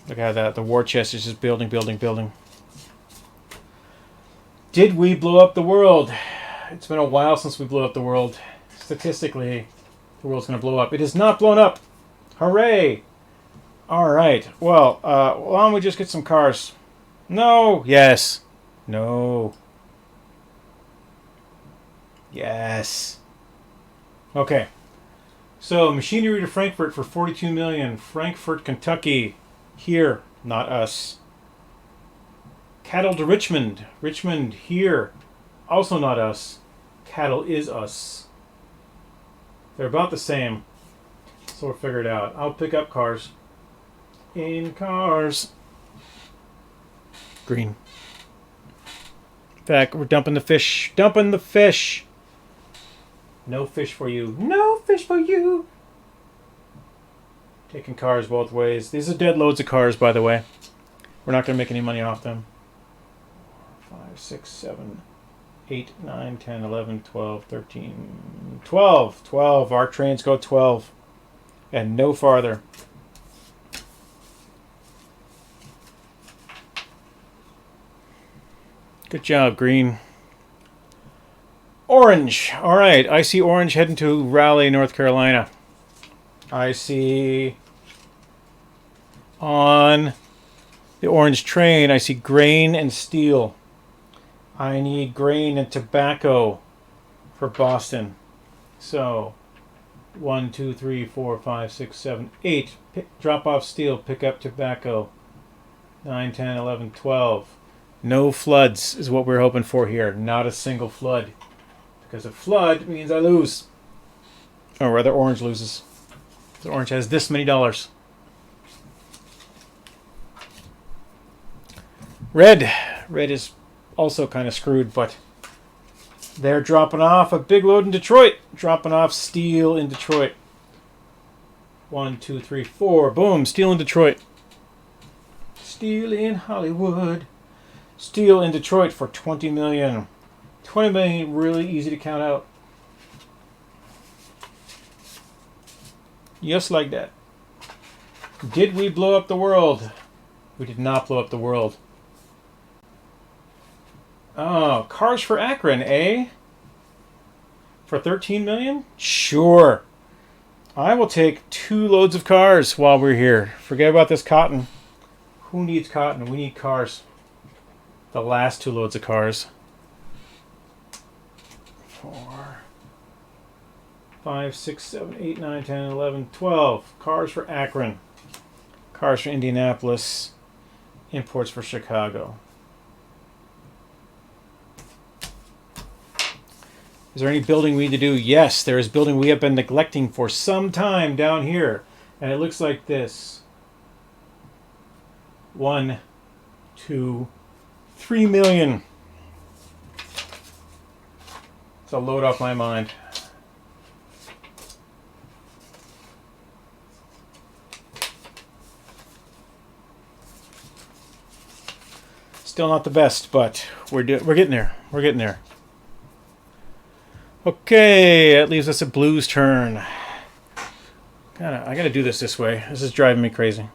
Look at that. The war chest is just building, building, building. Did we blow up the world? It's been a while since we blew up the world. Statistically, the world's going to blow up. It is not blown up. Hooray! All right. Well, why don't we just get some cars? No. Yes. No. Yes. Okay. So, machinery to Frankfurt for 42 million. Frankfurt, Kentucky. Here, not us. Cattle to Richmond. Richmond, here. Also not us. Cattle is us. They're about the same. So we'll figure it out. I'll pick up cars. In cars. Green. Back, we're dumping the fish. Dumping the fish. No fish for you. No fish for you. Taking cars both ways. These are dead loads of cars, by the way. We're not going to make any money off them. 5, 6, 7, 8, 9, 10, 11, 12, 13, 12. 12. Our trains go 12. And no farther. Good job, green. Orange. All right. I see orange heading to Raleigh, North Carolina. I see on the orange train, I see grain and steel. I need grain and tobacco for Boston. So, 1, 2, 3, 4, 5, 6, 7, 8. Drop off steel, pick up tobacco. 9, 10, 11, 12. No floods is what we're hoping for here. Not a single flood. Because a flood means I lose. Or rather, orange loses. So orange has this many dollars. Red. Red is also kind of screwed, but they're dropping off a big load in Detroit. Dropping off steel in Detroit. 1, 2, 3, 4. Boom. Steel in Detroit. Steel in Hollywood. Steel in Detroit for 20 million. 20 million, really easy to count out. Just like that. Did we blow up the world? We did not blow up the world. Oh, cars for Akron, eh? For 13 million? Sure. I will take 2 loads of cars while we're here. Forget about this cotton. Who needs cotton? We need cars. The last 2 loads of cars. 4, 5, 6, 7, 8, 9, 10, 11, 12. Cars for Akron. Cars for Indianapolis. Imports for Chicago. Is there any building we need to do? Yes, there is building we have been neglecting for some time down here. And it looks like this. 1, 2, 3 million. It's a load off my mind. Still not the best, but we're getting there. We're getting there. Okay, that leaves us at Blue's turn. I gotta do this way. This is driving me crazy.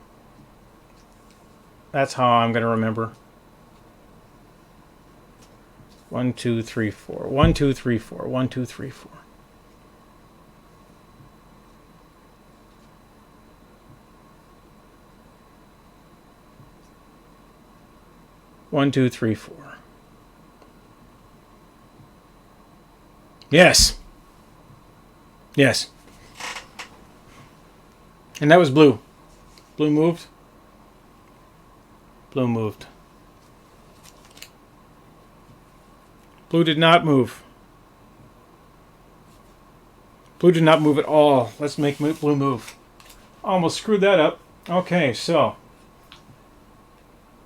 That's how I'm gonna remember. 1, 2, 3, 4. 1, 2, 3, 4. 1, 2, 3, 4. One, two, three, four. Yes. Yes. And that was blue. Blue moved. Blue moved. Blue did not move. Blue did not move at all. Let's make blue move. Almost screwed that up. Okay, so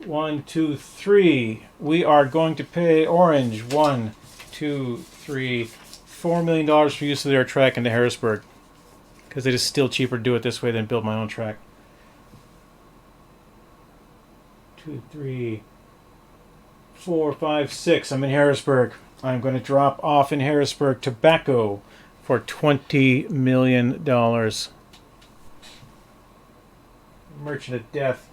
1, 2, 3. We are going to pay orange 1, 2, 3, $4 million for use of their track into Harrisburg. Because it is still cheaper to do it this way than build my own track. 2, 3, 4, 5, 6. I'm in Harrisburg. I'm going to drop off in Harrisburg tobacco for $20 million. Merchant of Death.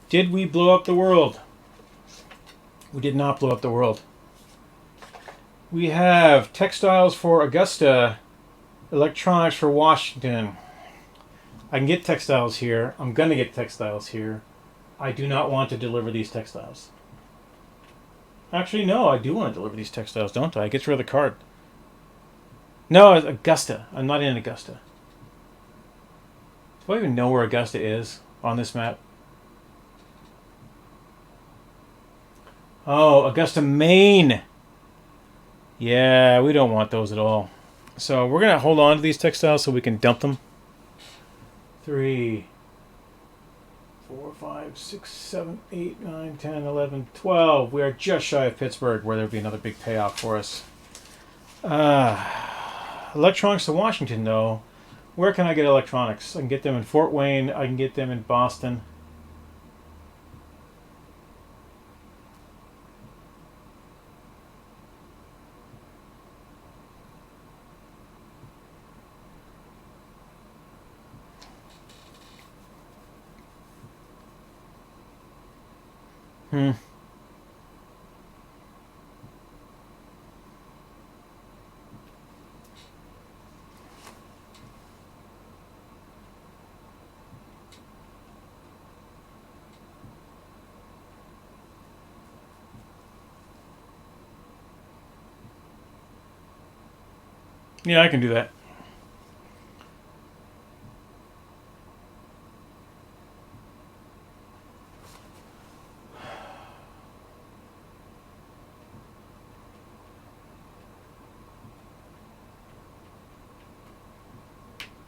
Did we blow up the world? We did not blow up the world. We have textiles for Augusta, electronics for Washington. I can get textiles here. I'm going to get textiles here. I do not want to deliver these textiles. Actually, no, I do want to deliver these textiles, don't I? It gets rid of the card. No, it's Augusta. I'm not in Augusta. Do I even know where Augusta is on this map? Oh, Augusta, Maine. Yeah, we don't want those at all. So we're going to hold on to these textiles so we can dump them. 3, 4, 5, 6, 7, 8, 9, 10, 11, 12. We are just shy of Pittsburgh, where there'll be another big payoff for us. Electronics to Washington, though. Where can I get electronics? I can get them in Fort Wayne. I can get them in Boston. Yeah, I can do that.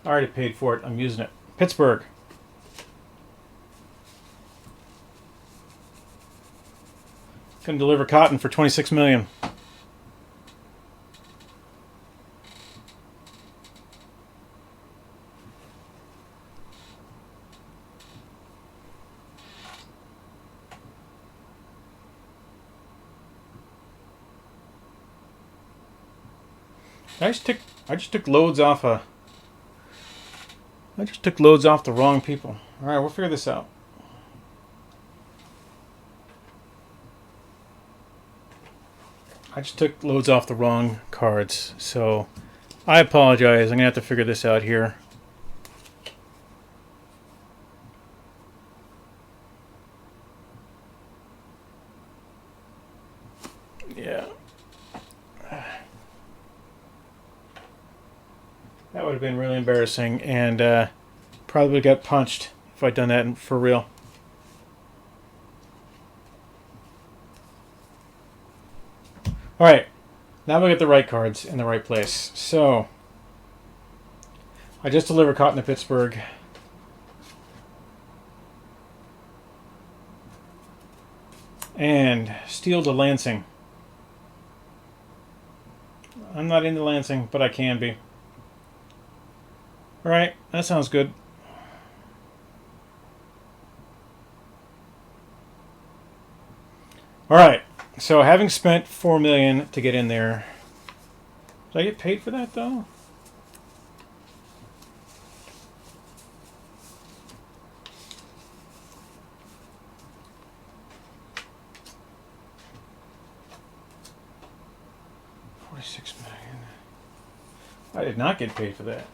I already paid for it. I'm using it. Pittsburgh. Going to deliver cotton for $26 million. I just took loads off the wrong people. All right, we'll figure this out. I just took loads off the wrong cards, so I apologize. I'm gonna have to figure this out here. Yeah. That would have been really embarrassing, and probably got punched if I'd done that for real. Alright, now we get the right cards in the right place. So, I just delivered cotton to Pittsburgh. And steel to Lansing. I'm not into Lansing, but I can be. Alright, that sounds good. Alright, so having spent $4 million to get in there, did I get paid for that though? $46 million. I did not get paid for that.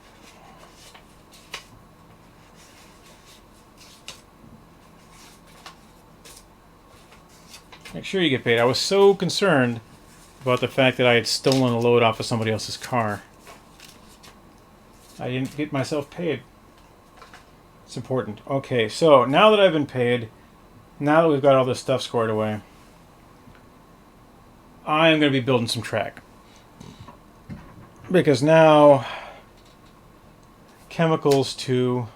Make sure you get paid. I was so concerned about the fact that I had stolen a load off of somebody else's car. I didn't get myself paid. It's important. Okay, so now that I've been paid, now that we've got all this stuff squared away, I'm going to be building some track. Because now, chemicals to...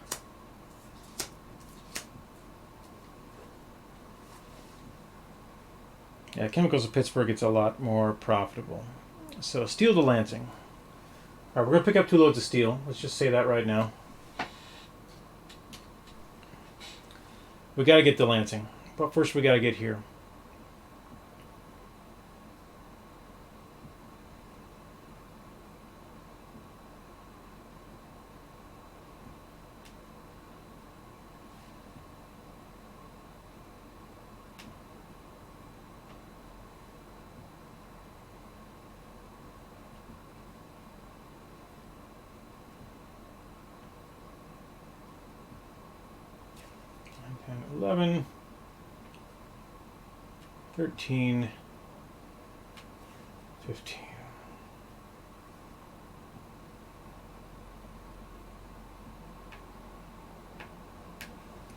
Yeah, chemicals of Pittsburgh gets a lot more profitable. So steel to Lansing. All right, we're going to pick up 2 loads of steel. Let's just say that right now. We got to get to Lansing. But first we got to get here. 10, 11, 13, 15.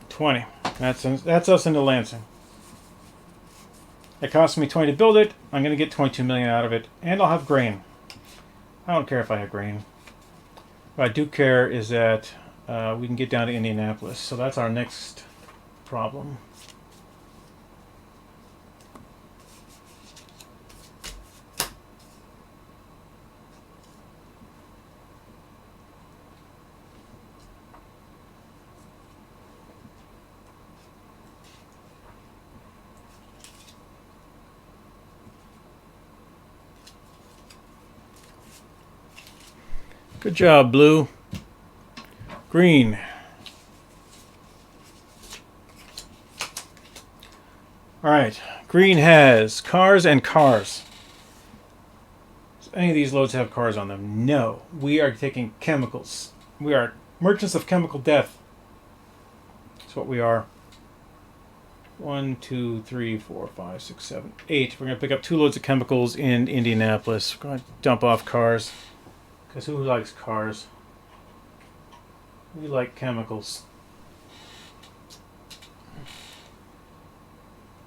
20. That's us into Lansing. It cost me 20 to build it. I'm going to get 22 million out of it, and I'll have grain. I don't care if I have grain. What I do care is that we can get down to Indianapolis. So that's our next problem. Good job, blue. Green. All right. Green has cars and cars. Does any of these loads have cars on them? No. We are taking chemicals. We are merchants of chemical death. That's what we are. 1, 2, 3, 4, 5, 6, 7, 8. We're going to pick up 2 loads of chemicals in Indianapolis. We're going to dump off cars. Because who likes cars? We like chemicals.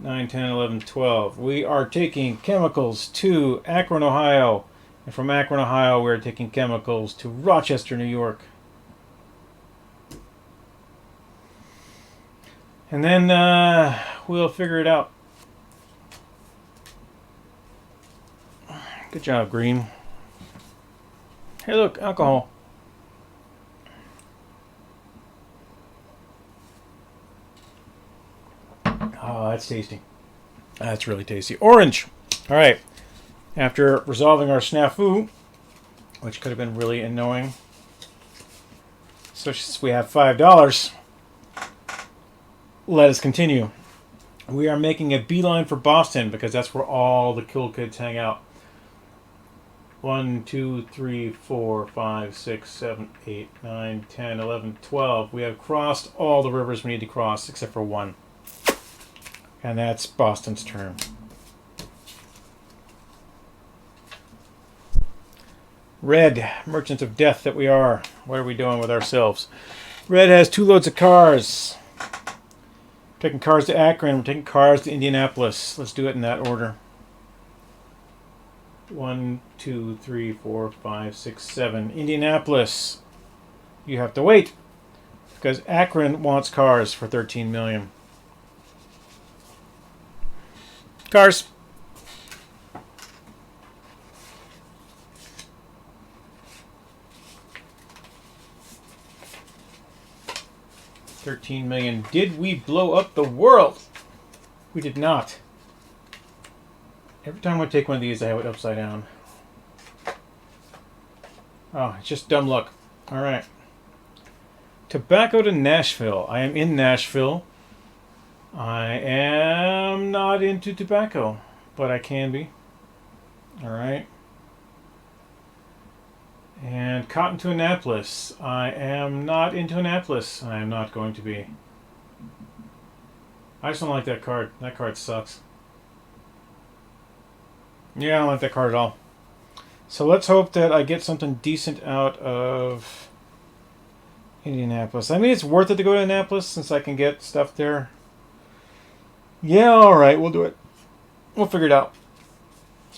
9, 10, 11, 12. We are taking chemicals to Akron, Ohio. And from Akron, Ohio, we're taking chemicals to Rochester, New York. And then we'll figure it out. Good job, Green. Hey, look, alcohol. Oh, that's tasty. That's really tasty. Orange. All right. After resolving our snafu, which could have been really annoying, especially since we have $5, let us continue. We are making a beeline for Boston because that's where all the cool kids hang out. 1, 2, 3, 4, 5, 6, 7, 8, 9, 10, 11, 12. We have crossed all the rivers we need to cross except for one. And that's Boston's turn. Red, merchants of death that we are. What are we doing with ourselves? Red has 2 loads of cars. We're taking cars to Akron. We're taking cars to Indianapolis. Let's do it in that order. 1, 2, 3, 4, 5, 6, 7. Indianapolis. You have to wait because Akron wants cars for 13 million. Cars. $13 million. Did we blow up the world? We did not. Every time I take one of these, I have it upside down. Oh, it's just dumb luck. All right. Tobacco to Nashville. I am in Nashville. I am not into tobacco, but I can be. All right. And cotton to Annapolis. I am not into Annapolis. I am not going to be. I just don't like that card. That card sucks. Yeah, I don't like that card at all. So let's hope that I get something decent out of Indianapolis. I mean, it's worth it to go to Annapolis since I can get stuff there. Yeah, alright, we'll do it. We'll figure it out.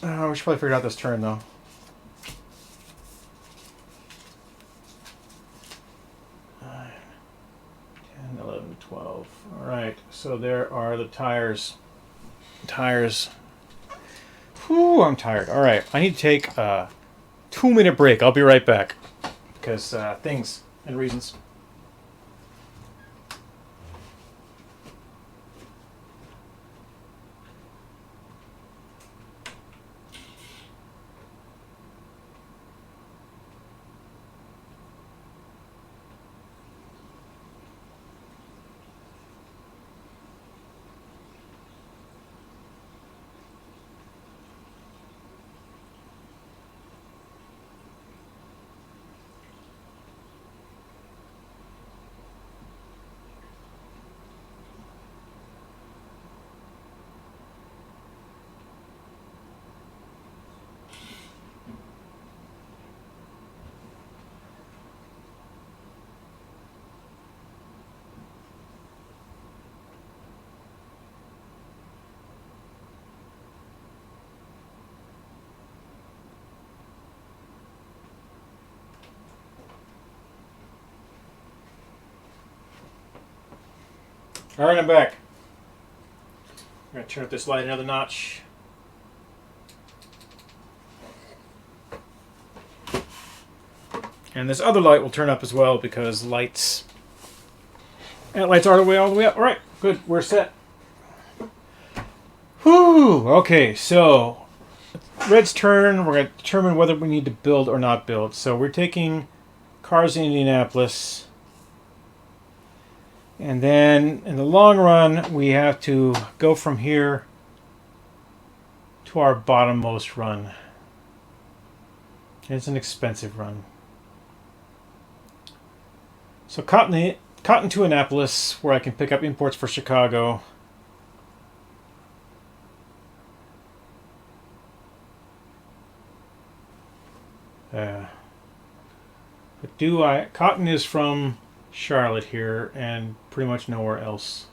We should probably figure it out this turn, though. Nine, 10, 11, 12. Alright, so there are the tires. Tires. Whew, I'm tired. Alright, I need to take a 2-minute break. I'll be right back. Because things and reasons. All right, I'm back. I'm going to turn up this light another notch. And this other light will turn up as well because lights are all the way up. All right, good. We're set. Whew. Okay, so Red's turn. We're going to determine whether we need to build or not build. So we're taking cars in Indianapolis. And then in the long run, we have to go from here to our bottommost run. It's an expensive run. So cotton to Annapolis, where I can pick up imports for Chicago. But cotton is from Charlotte here and pretty much nowhere else.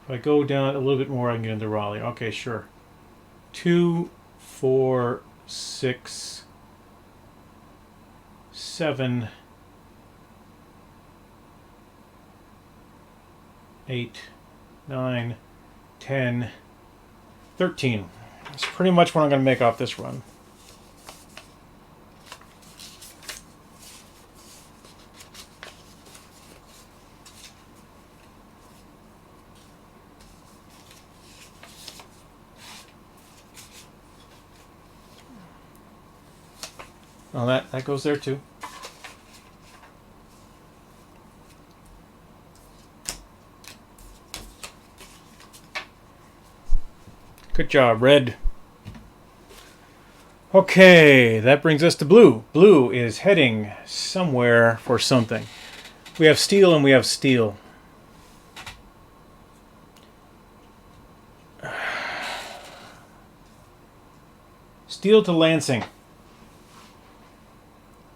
If I go down a little bit more, I can get into Raleigh. Okay, sure. 2, 4, 6, 7, 8, 9, 10, 13. That's pretty much what I'm going to make off this run. Well, that goes there too. Good job, Red. Okay, that brings us to Blue. Blue is heading somewhere for something. We have steel and we have steel. Steel to Lansing.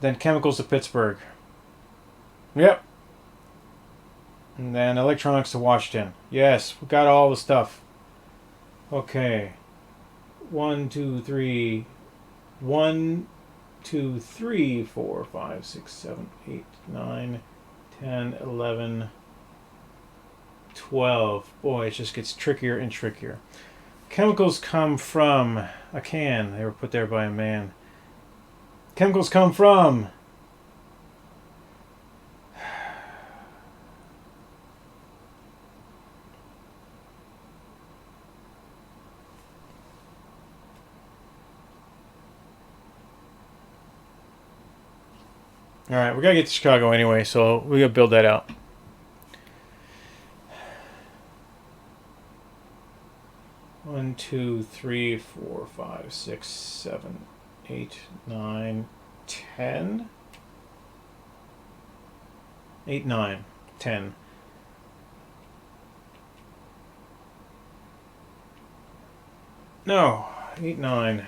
Then chemicals to Pittsburgh. Yep. And then electronics to Washington. Yes, we got all the stuff. Okay. 1, 2, 3. 1, 2, 3, 4, 5, 6, 7, 8, 9, 10, 11, 12. Boy, it just gets trickier and trickier. Chemicals come from a can. They were put there by a man. Chemicals come from all right, we gotta get to Chicago anyway, so we gotta build that out. One, 2, 3, 4, 5, 6, 7, 8, 9, 10. 8, 9, 10. No, 8, 9.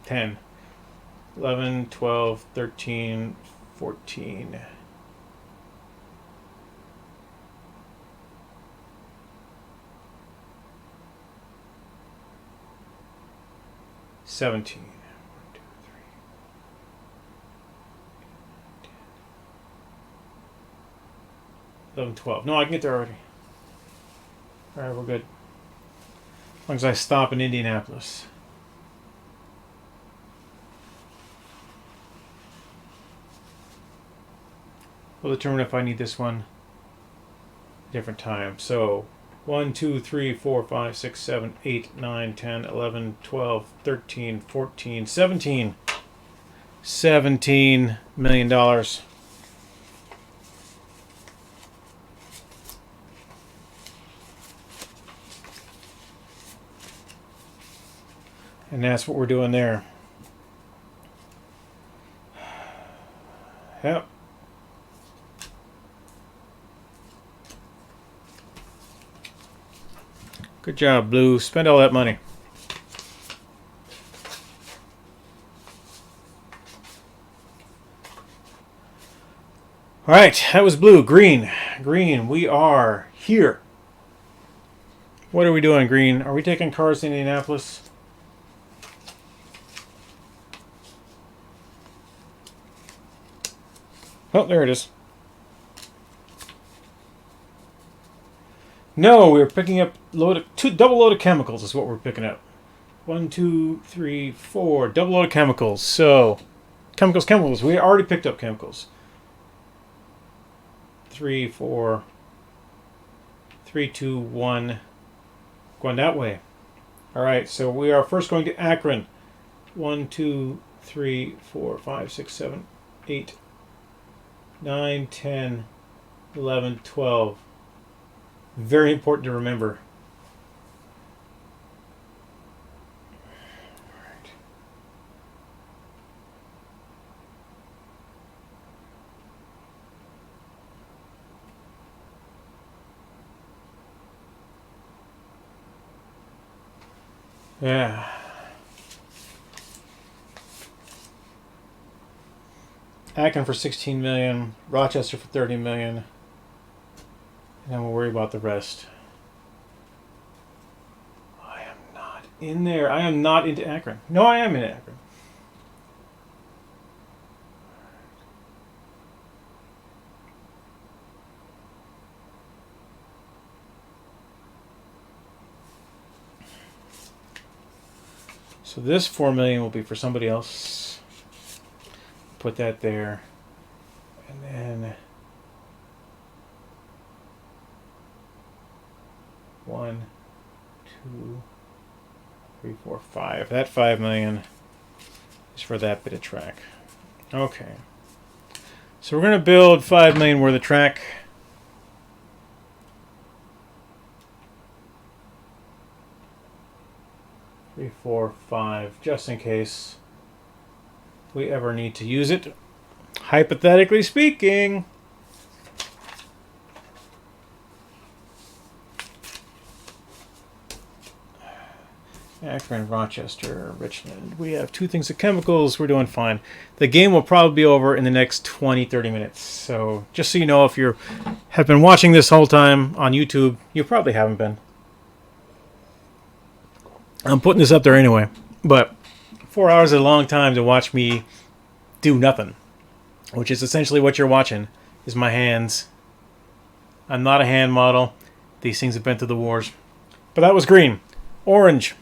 Ten. 11, 12, 13, 14. 17. 1, 2, 3. 11, 12. No, I can get there already. Alright, we're good. As long as I stop in Indianapolis. We'll determine if I need this one different time. So 1, 2, 3, 4, 5, 6, 7, 8, 9, 10, 11, 12, 13, 14, 17. $17 million. And that's what we're doing there. Yep. Good job, Blue. Spend all that money. All right, that was Blue. Green. Green, we are here. What are we doing, Green? Are we taking cars to Indianapolis? Oh, there it is. No, we're picking up double load of chemicals is what we're picking up. 1, 2, 3, 4. Double load of chemicals. So, chemicals. We already picked up chemicals. 3, 4. 3, 2, 1. Going that way. Alright, so we are first going to Akron. 1, 2, 3, 4, 5, 6, 7, 8, 9, 10, 11, 12. Very important to remember. Right. Yeah. Akron for 16 million, Rochester for 30 million, and then we'll worry about the rest. I am not in there. I am not into Akron. No, I am in Akron. So this 4 million will be for somebody else. Put that there. And then 1, 2, 3, 4, 5. That 5 million is for that bit of track. Okay. So we're going to build 5 million worth of track. Three, 4, 5, just in case we ever need to use it. Hypothetically speaking. Akron, Rochester, Richmond. We have 2 things of chemicals. We're doing fine. The game will probably be over in the next 20-30 minutes. So just so you know, if you have been watching this whole time on YouTube, you probably haven't been. I'm putting this up there anyway. But 4 hours is a long time to watch me do nothing. Which is essentially what you're watching, is my hands. I'm not a hand model. These things have been through the wars. But that was green. Orange.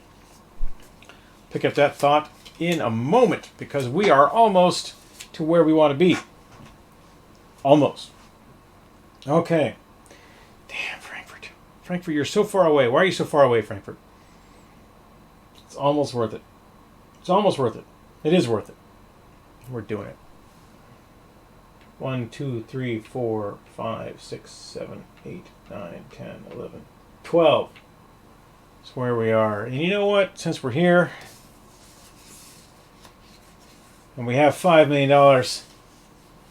Pick up that thought in a moment, because we are almost to where we want to be. Almost. Okay. Damn, Frankfurt. Frankfurt, you're so far away. Why are you so far away, Frankfurt? It's almost worth it. It's almost worth it. It is worth it. We're doing it. 1, 2, 3, 4, 5, 6, 7, 8, 9, 10, 11, 12. That's where we are. And you know what? Since we're here, and we have $5 million,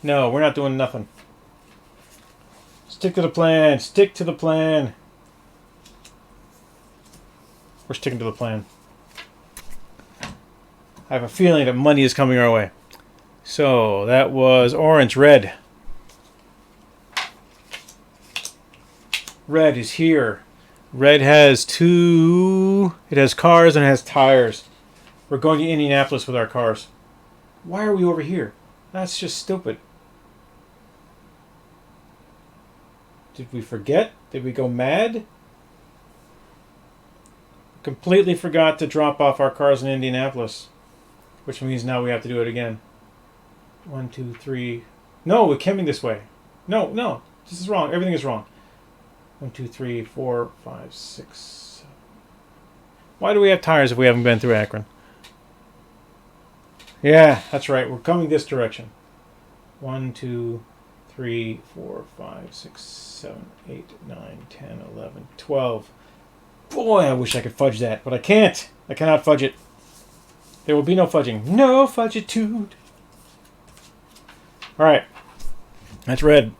no, we're not doing nothing. Stick to the plan. Stick to the plan. We're sticking to the plan. I have a feeling that money is coming our way. So that was orange, red. Red is here. Red has 2. It has cars and it has tires. We're going to Indianapolis with our cars. Why are we over here? That's just stupid. Did we forget? Did we go mad? Completely forgot to drop off our cars in Indianapolis. Which means now we have to do it again. 1, 2, 3. No, we're coming this way. No. This is wrong. Everything is wrong. 1, 2, 3, 4, 5, 6, 7. Why do we have tires if we haven't been through Akron? Yeah, that's right. We're coming this direction. 1, 2, 3, 4, 5, 6, 7, 8, 9, 10, 11, 12. Boy, I wish I could fudge that, but I can't. I cannot fudge it. There will be no fudging. No fudgitude. All right. That's red.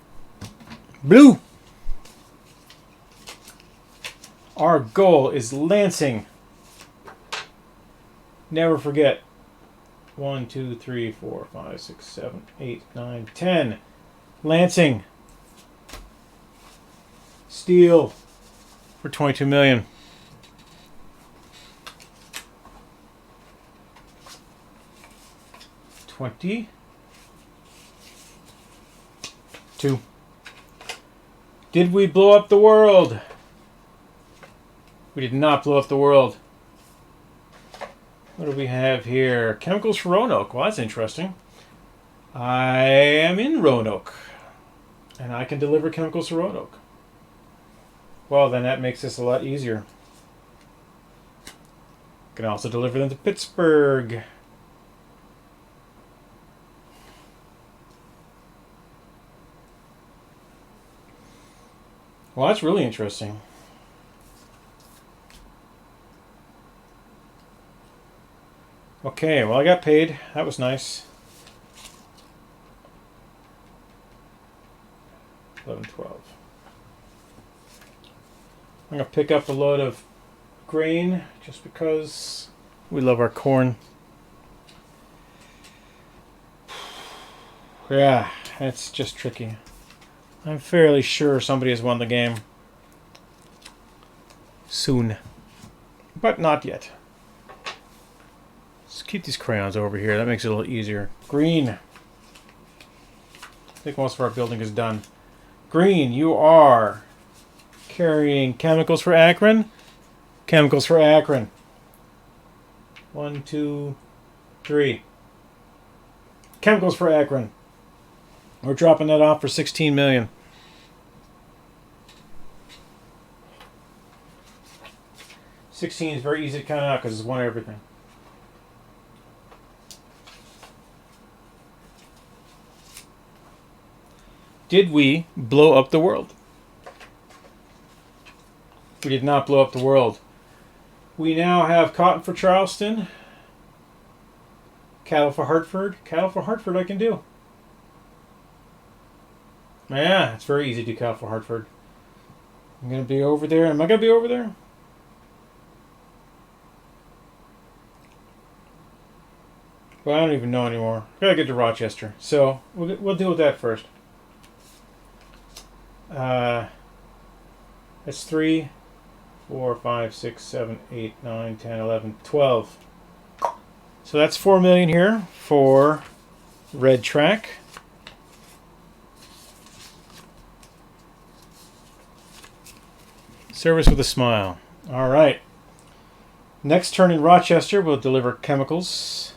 Blue. Our goal is Lansing. Never forget. 1, 2, 3, 4, 5, 6, 7, 8, 9, 10. Lansing. Steel for 22 million. 22. Did we blow up the world? We did not blow up the world. What do we have here? Chemicals for Roanoke. Well, that's interesting. I am in Roanoke. And I can deliver chemicals to Roanoke. Well, then that makes this a lot easier. Can also deliver them to Pittsburgh. Well, that's really interesting. Okay, well, I got paid. That was nice. 11, 12. I'm going to pick up a load of grain just because we love our corn. Yeah, it's just tricky. I'm fairly sure somebody has won the game. Soon. But not yet. Let's keep these crayons over here. That makes it a little easier. Green. I think most of our building is done. Green, you are carrying chemicals for Akron. Chemicals for Akron. 1, 2, 3. Chemicals for Akron. We're dropping that off for $16 million. $16 is very easy to count out because it's one everything. Did we blow up the world? We did not blow up the world. We now have cotton for Charleston. Cattle for Hartford. Cattle for Hartford I can do. Yeah, it's very easy to do cattle for Hartford. I'm going to be over there. Am I going to be over there? Well, I don't even know anymore. Gotta get to Rochester. So, we'll deal with that first. That's 3, 4, 5, 6, 7, 8, 9, 10, 11, 12. So that's $4 million here for red track. Service with a smile. All right. Next turn in Rochester, we'll deliver chemicals.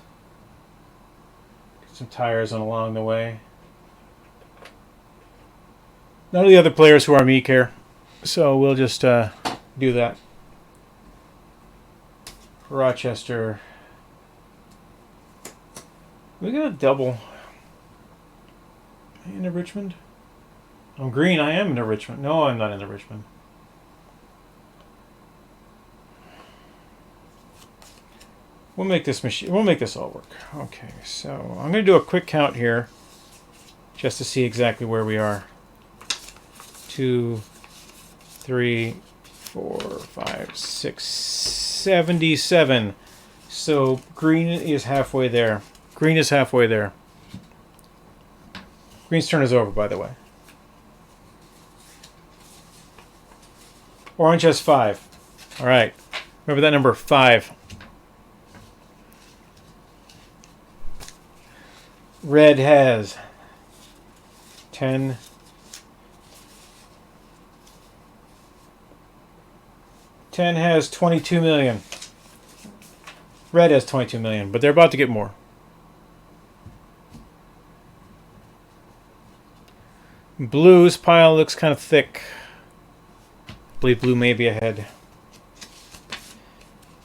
Get some tires on along the way. None of the other players who are me care, so we'll just do that. Rochester. We got a double. Am I into Richmond? I'm green. I am into Richmond. No, I'm not into Richmond. We'll make this machine. We'll make this all work. Okay, so I'm going to do a quick count here, just to see exactly where we are. 2, 3, 4, 5, 6, 77. So green is halfway there. Green is halfway there. Green's turn is over, by the way. Orange has 5. All right. Remember that number, 5. Red has 10. Ten has 22 million. Red has 22 million, but they're about to get more. Blue's pile looks kind of thick. I believe blue may be ahead.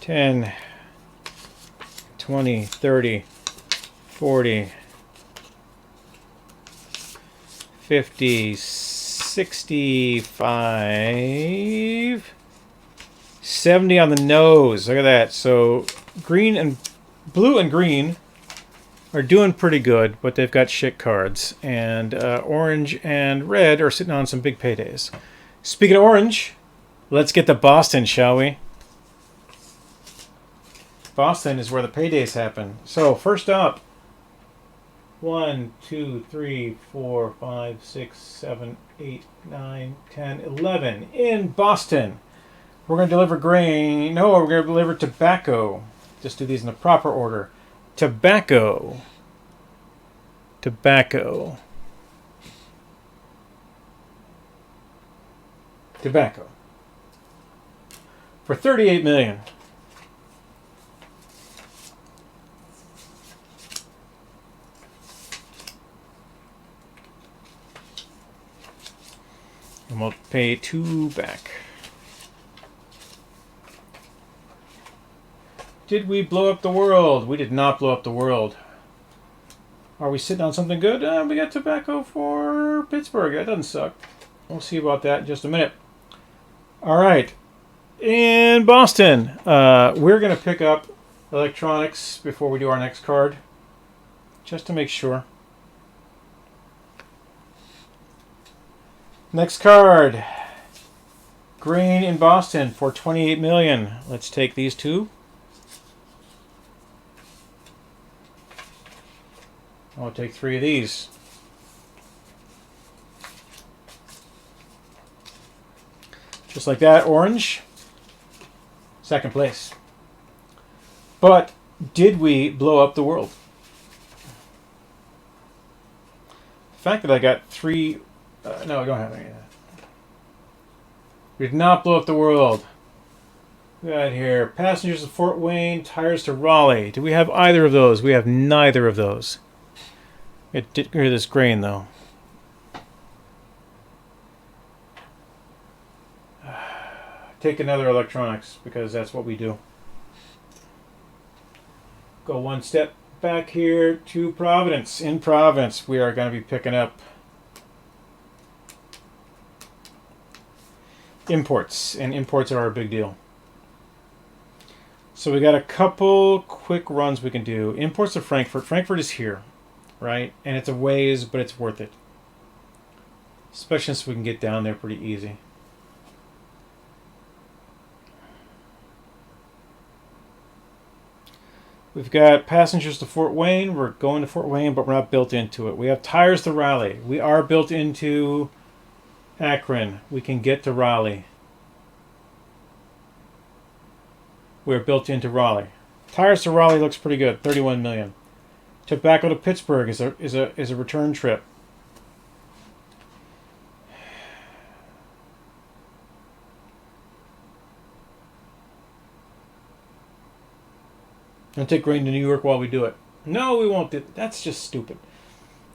10, 20, 30, 40, 50, 65, 70 on the nose. Look at that. So green and blue and green are doing pretty good, but they've got shit cards. And orange and red are sitting on some big paydays. Speaking of orange, let's get to Boston, shall we? Boston is where the paydays happen. So first up, 1, 2, 3, 4, 5, 6, 7, 8, 9, 10, 11 in Boston. We're going to deliver grain. No, we're going to deliver tobacco. Just do these in the proper order. Tobacco. Tobacco. Tobacco. For 38 million. And we'll pay 2 back. Did we blow up the world? We did not blow up the world. Are we sitting on something good? We got tobacco for Pittsburgh. That doesn't suck. We'll see about that in just a minute. All right. In Boston, we're going to pick up electronics before we do our next card, just to make sure. Next card. Grain in Boston for 28 million. Let's take these two. I'll take 3 of these. Just like that, orange. Second place. But did we blow up the world? The fact that I got 3... no, I don't have any of that. We did not blow up the world. We got here passengers to Fort Wayne, tires to Raleigh. Do we have either of those? We have neither of those. It did get rid of this grain, though. Take another electronics, because that's what we do. Go one step back here to Providence. In Providence, we are going to be picking up imports, and imports are a big deal. So we got a couple quick runs we can do. Imports to Frankfurt. Frankfurt is here, right? And it's a ways, but it's worth it. Especially since we can get down there pretty easy. We've got passengers to Fort Wayne. We're going to Fort Wayne, but we're not built into it. We have tires to Raleigh. We are built into Akron. We can get to Raleigh. We're built into Raleigh. Tires to Raleigh looks pretty good. 31 million. Tobacco to Pittsburgh is a return trip. And take grain to New York while we do it. No, we won't do that. That's just stupid.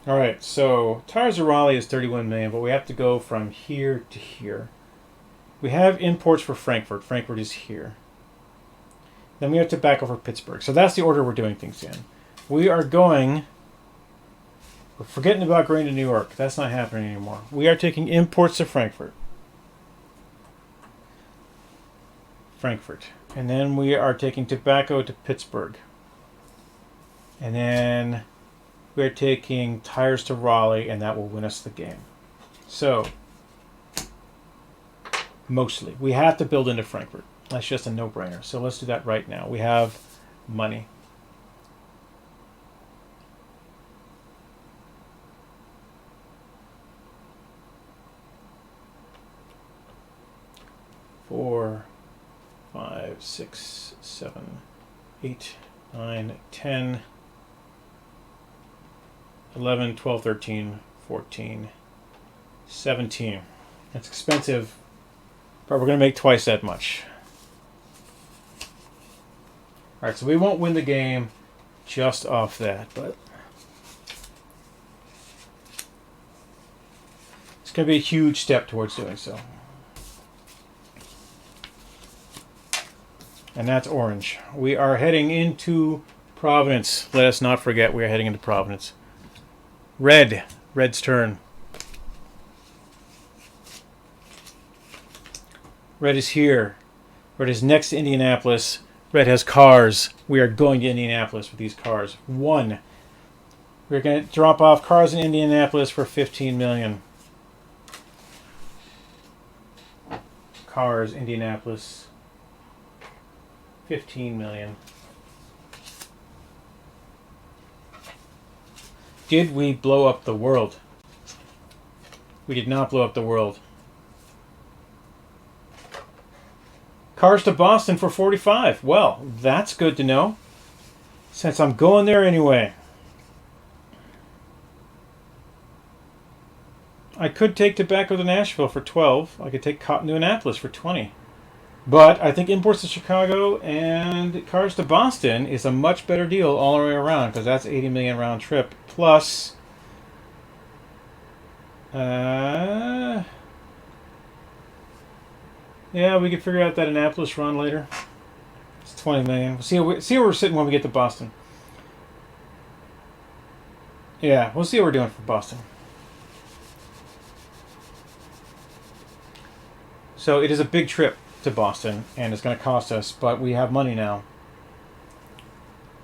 All right, so tires to Raleigh is 31 million, but we have to go from here to here. We have imports for Frankfurt. Frankfurt is here. Then we have tobacco for Pittsburgh. So that's the order we're doing things in. We're forgetting about grain to New York. That's not happening anymore. We are taking imports to Frankfurt. And then we are taking tobacco to Pittsburgh. And then we're taking tires to Raleigh, and that will win us the game. So, mostly. We have to build into Frankfurt. That's just a no-brainer. So let's do that right now. We have money. Four, 5, 6, 7, 8, 9, 10, 11, 12, 13, 14, 17. That's expensive, but we're going to make twice that much. All right, so we won't win the game just off that, but it's going to be a huge step towards doing so. And that's orange. We are heading into Providence. Let us not forget we are heading into Providence. Red. Red's turn. Red is here. Red is next to Indianapolis. Red has cars. We are going to Indianapolis with these cars. 1. We're going to drop off cars in Indianapolis for 15 million. Cars, Indianapolis. 15 million. Did we blow up the world? We did not blow up the world. Cars to Boston for 45. Well, that's good to know, since I'm going there anyway. I could take tobacco to Nashville for 12. I could take cotton to Annapolis for 20. But I think imports to Chicago and cars to Boston is a much better deal all the way around, because that's 80 million round trip. Plus, yeah, we could figure out that Annapolis run later. It's 20 million. We'll see where we're sitting when we get to Boston. Yeah, we'll see what we're doing for Boston. So it is a big trip to Boston, and it's going to cost us, but we have money now.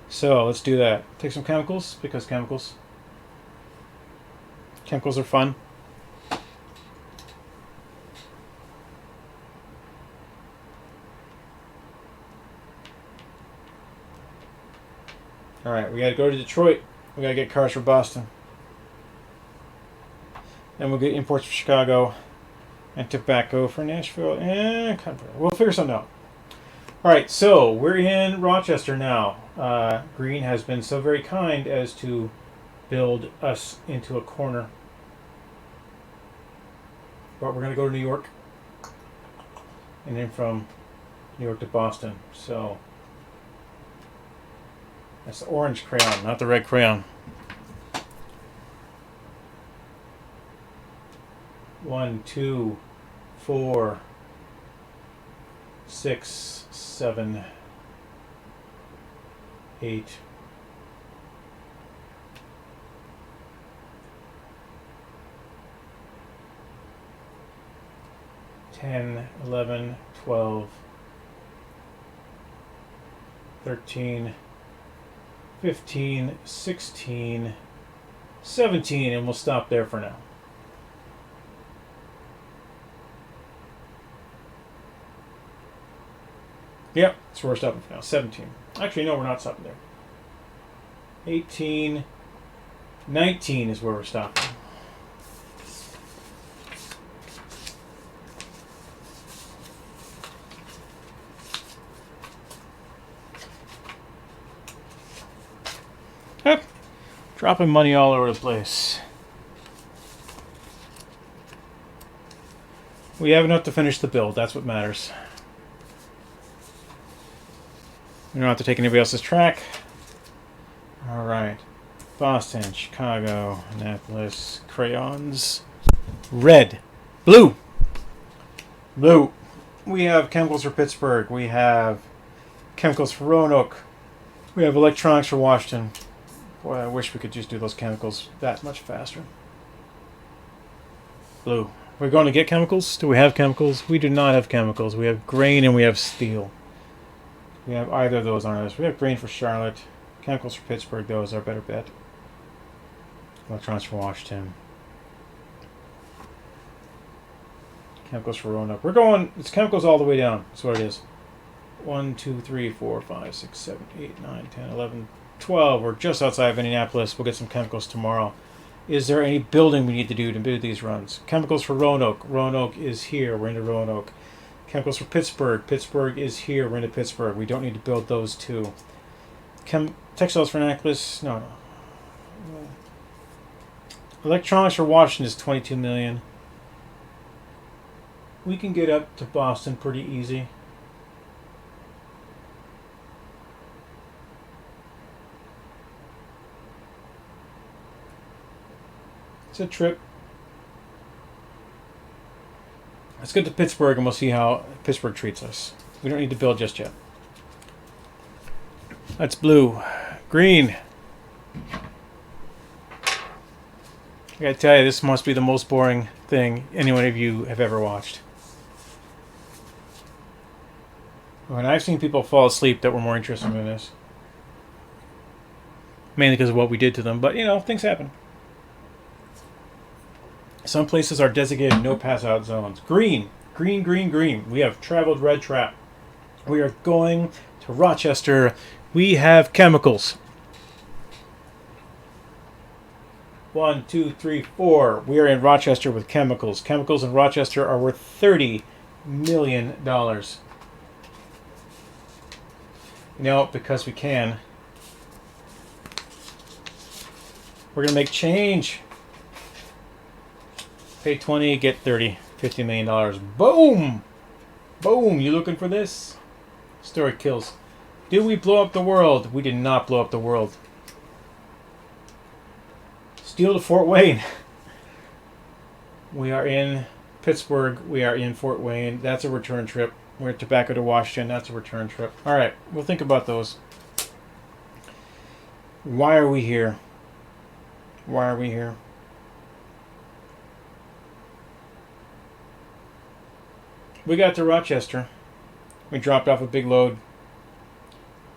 So let's do that. Take some chemicals, because chemicals are fun. Alright, we got to go to Detroit. We got to get cars for Boston. Then we'll get imports for Chicago. And tobacco for Nashville. We'll figure something out. Alright, so we're in Rochester now. Green has been so very kind as to build us into a corner. But we're going to go to New York. And then from New York to Boston. So that's the orange crayon, not the red crayon. 1, 2, 4, 6, 7, 8, 10, 11, 12, 13, 15, 16, 17, and we'll stop there for now. Yep, so we're stopping for now. 17. Actually, no, we're not stopping there. 18, 19 is where we're stopping. Yep. Dropping money all over the place. We have enough to finish the build. That's what matters. We don't have to take anybody else's track. Alright. Boston, Chicago, Annapolis, crayons. Red. Blue. Blue. We have chemicals for Pittsburgh. We have chemicals for Roanoke. We have electronics for Washington. Boy, I wish we could just do those chemicals that much faster. Blue. We're going to get chemicals? Do we have chemicals? We do not have chemicals. We have grain and we have steel. We have either of those on our list. We have grain for Charlotte. Chemicals for Pittsburgh, though, is our better bet. Electronics for Washington. Chemicals for Roanoke. We're going, it's chemicals all the way down. That's what it is. 1, 2, 3, 4, 5, 6, 7, 8, 9, 10, 11, 12. We're just outside of Indianapolis. We'll get some chemicals tomorrow. Is there any building we need to do these runs? Chemicals for Roanoke. Roanoke is here. We're into Roanoke. Chemicals for Pittsburgh. Pittsburgh is here. We're into Pittsburgh. We don't need to build those two. Textiles for Annapolis. No. Electronics for Washington is 22 million. We can get up to Boston pretty easy. It's a trip. Let's get to Pittsburgh and we'll see how Pittsburgh treats us. We don't need to build just yet. That's blue. Green. I gotta tell you, this must be the most boring thing any one of you have ever watched. When I've seen people fall asleep that were more interested in this. Mainly because of what we did to them, but you know, things happen. Some places are designated no pass out zones. Green. Green, green, green. We have traveled red trap. We are going to Rochester. We have chemicals. 1, 2, 3, 4. We are in Rochester with chemicals. Chemicals in Rochester are worth $30 million. You know, because we can. We're going to make change. Pay 20, get 30. $50 million. Boom! Boom! You looking for this? Story kills. Did we blow up the world? We did not blow up the world. Steal to Fort Wayne. We are in Pittsburgh. We are in Fort Wayne. That's a return trip. We're at Tobacco to Washington. That's a return trip. Alright, we'll think about those. Why are we here? Why are we here? We got to Rochester. We dropped off a big load.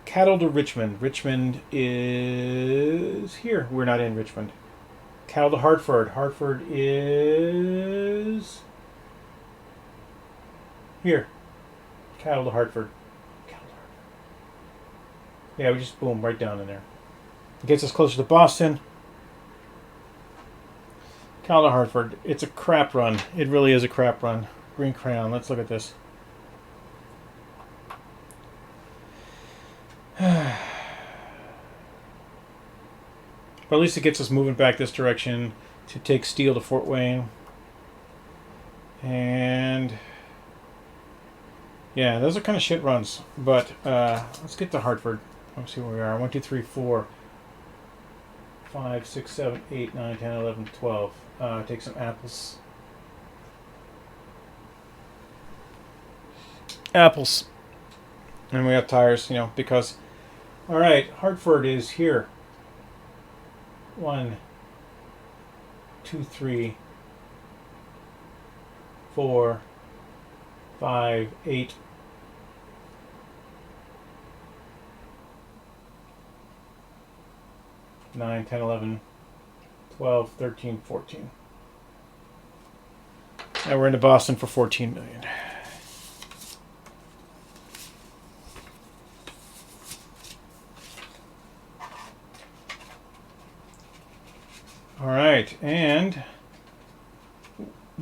Cattle to Richmond. Richmond is here. We're not in Richmond. Cattle to Hartford. Hartford is here. Cattle to Hartford. Cattle to Hartford. Yeah, we just boom right down in there. It gets us closer to Boston. Cattle to Hartford. It's a crap run. It really is a crap run. Green crayon. Let's look at this. But at least it gets us moving back this direction to take steel to Fort Wayne. And yeah, those are kind of shit runs. But let's get to Hartford. Let's see where we are. 1, 2, 3, 4, 5, 6, 7, 8, 9, 10, 11, 12. Take some apples. Apples. And we have tires, because... Alright, Hartford is here. 1, 2, 3, 4, 5, 8. 9, 10, 11, 12, 13, 14. And we're into Boston for 14 million. All right, and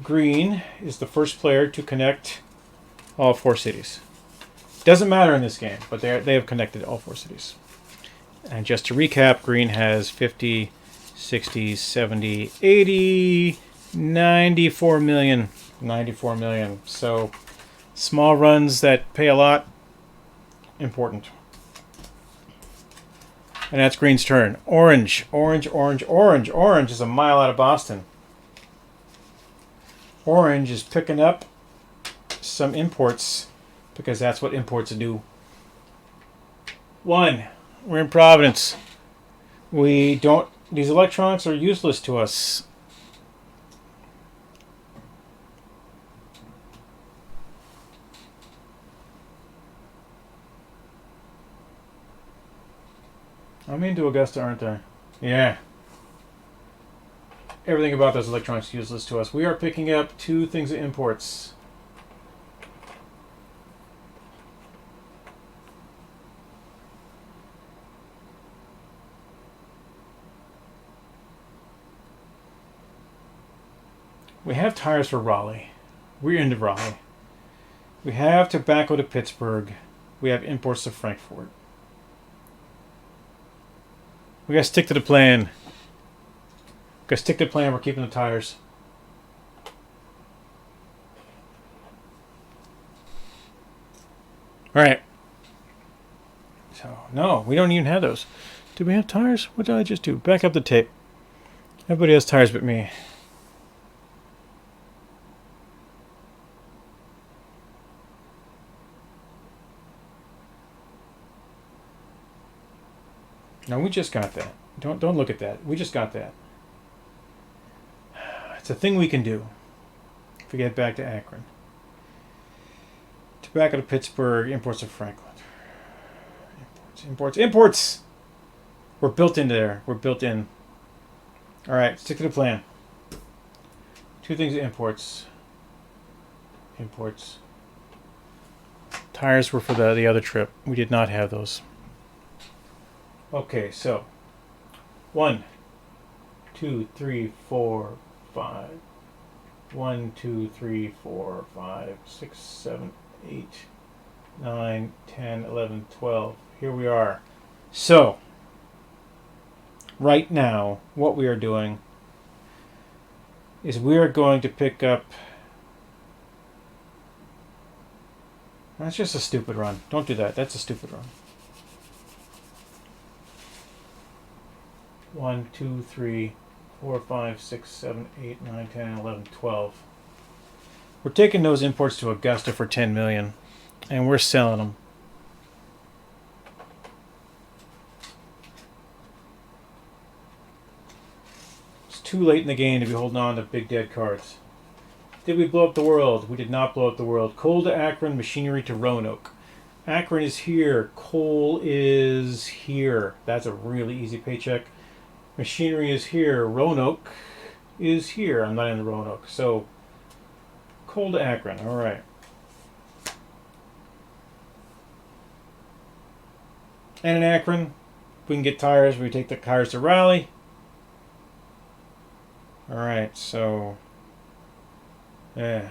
green is the first player to connect all 4 cities. Doesn't matter in this game, but they have connected all 4 cities. And just to recap, green has 50, 60, 70, 80, 94 million. 94 million. So small runs that pay a lot, important. And that's green's turn. Orange, orange, orange, orange. Orange is a mile out of Boston. Orange is picking up some imports because that's what imports do. 1. We're in Providence. These electronics are useless to us. I'm into Augusta, aren't I? Yeah. Everything about those electronics is useless to us. We are picking up 2 things of imports. We have tires for Raleigh. We're into Raleigh. We have tobacco to Pittsburgh. We have imports to Frankfurt. We gotta stick to the plan. We're keeping the tires. Alright. So, no, we don't even have those. Do we have tires? What did I just do? Back up the tape. Everybody has tires but me. No, we just got that. Don't look at that. We just got that. It's a thing we can do. If we get back to Akron. Tobacco to Pittsburgh. Imports to Franklin. Imports! We're built into there. We're built in. Alright, stick to the plan. 2 things of imports. Imports. Tires were for the other trip. We did not have those. Okay, so 1, 2, 3, 4, 5. 1, 2, 3, 4, 5, 6, 7, 8, 9, 10, 11, 12. Here we are. So, right now, what we are doing is we are going to pick up... That's just a stupid run. Don't do that. That's a stupid run. 1, 2, 3, 4, 5, 6, 7, 8, 9, 10, 11, 12. We're taking those imports to Augusta for 10 million, and we're selling them. It's too late in the game to be holding on to big dead cards. Did we blow up the world? We did not blow up the world. Coal to Akron, machinery to Roanoke. Akron is here. Coal is here. That's a really easy paycheck. Machinery is here. Roanoke is here. I'm not in the Roanoke. So, coal to Akron. All right. And in Akron, if we can get tires, we take the tires to Raleigh. All right, so... yeah.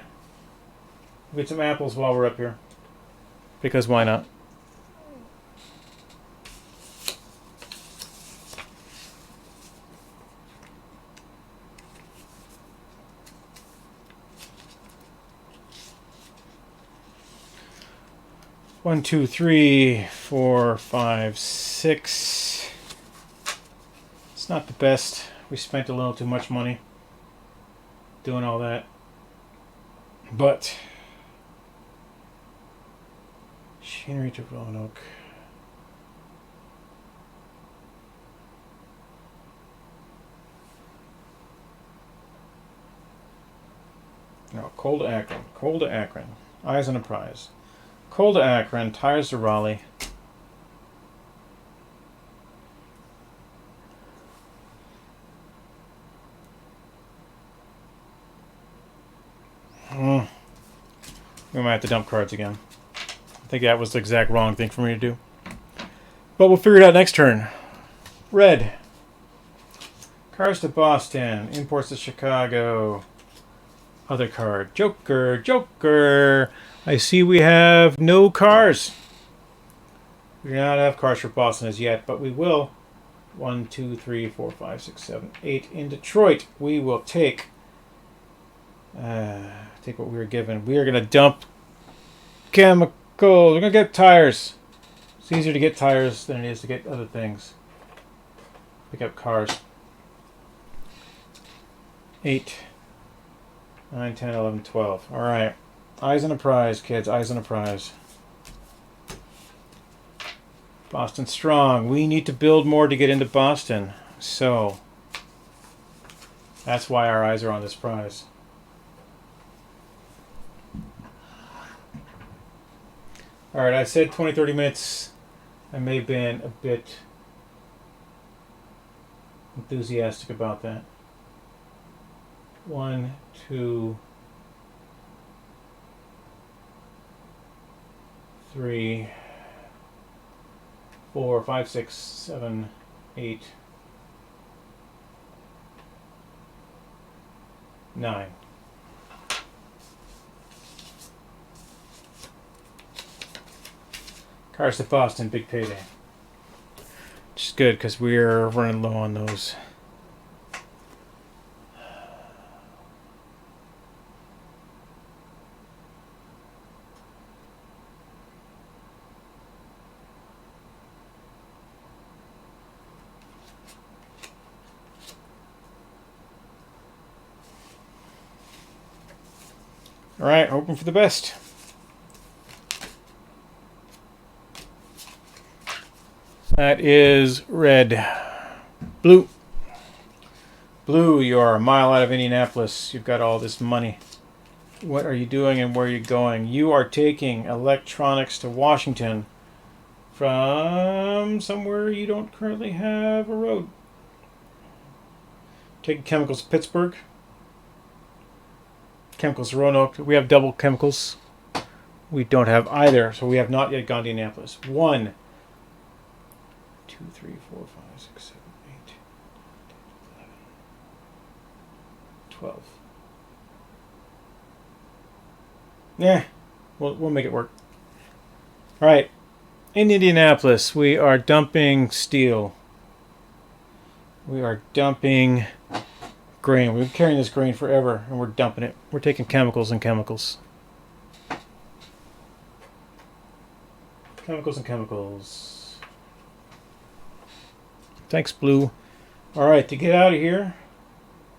We'll get some apples while we're up here. Because why not? One, two, 3, 4, 5, 6. It's not the best. We spent a little too much money doing all that. But machinery to Roanoke. No, coal to Akron. Coal to Akron. Eyes on a prize. Coal to Akron. Tires to Raleigh. We might have to dump cards again. I think that was the exact wrong thing for me to do. But we'll figure it out next turn. Red. Cars to Boston. Imports to Chicago. Other card. Joker. Joker. I see we have no cars. We do not have cars for Boston as yet, but we will. 1, 2, 3, 4, 5, 6, 7, 8. In Detroit, we will take... take what we were given. We are going to dump chemicals. We're going to get tires. It's easier to get tires than it is to get other things. Pick up cars. 8, 9, 10, 11, 12. All right. Eyes on a prize, kids. Eyes on a prize. Boston strong. We need to build more to get into Boston. So, that's why our eyes are on this prize. Alright, I said 20-30 minutes. I may have been a bit enthusiastic about that. 1, 2, 3, 4, 5, 6, 7, 8, 9. Cars to Boston, big payday. Which is good because we're running low on those. All right, hoping for the best. That is red. Blue. Blue, you are a mile out of Indianapolis. You've got all this money. What are you doing and where are you going? You are taking electronics to Washington from somewhere you don't currently have a road. Taking chemicals to Pittsburgh. Chemicals to Roanoke. We have double chemicals. We don't have either, so we have not yet gone to Indianapolis. 1, 2, 3, 4, 5, 6, 7, 8, 11, 12. Yeah, we'll make it work. All right, in Indianapolis, we are dumping steel. We are dumping grain. We've been carrying this grain forever, and we're dumping it. We're taking chemicals and chemicals. Chemicals and chemicals. Thanks, Blue. All right, to get out of here.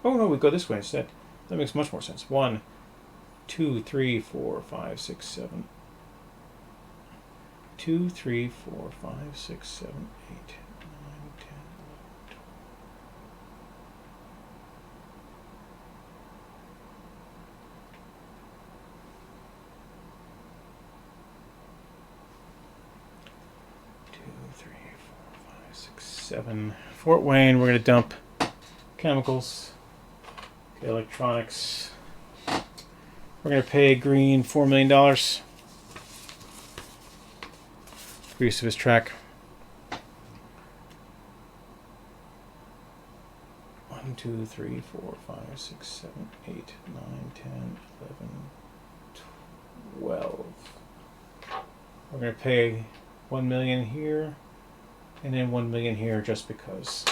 Oh no, we go this way instead. That makes much more sense. 1, 2, 3, 4, 5, 6, 7. 2, 3, 4, 5, 6, 7, 8, 9, 10, 11, 7. Fort Wayne, we're going to dump chemicals, okay, electronics. We're going to pay Green $4 million for use of his track. 1, 2, 3, 4, 5, 6, 7, 8, 9, 10, 11, 12. We're going to pay $1 million here. And then $1 million here just because.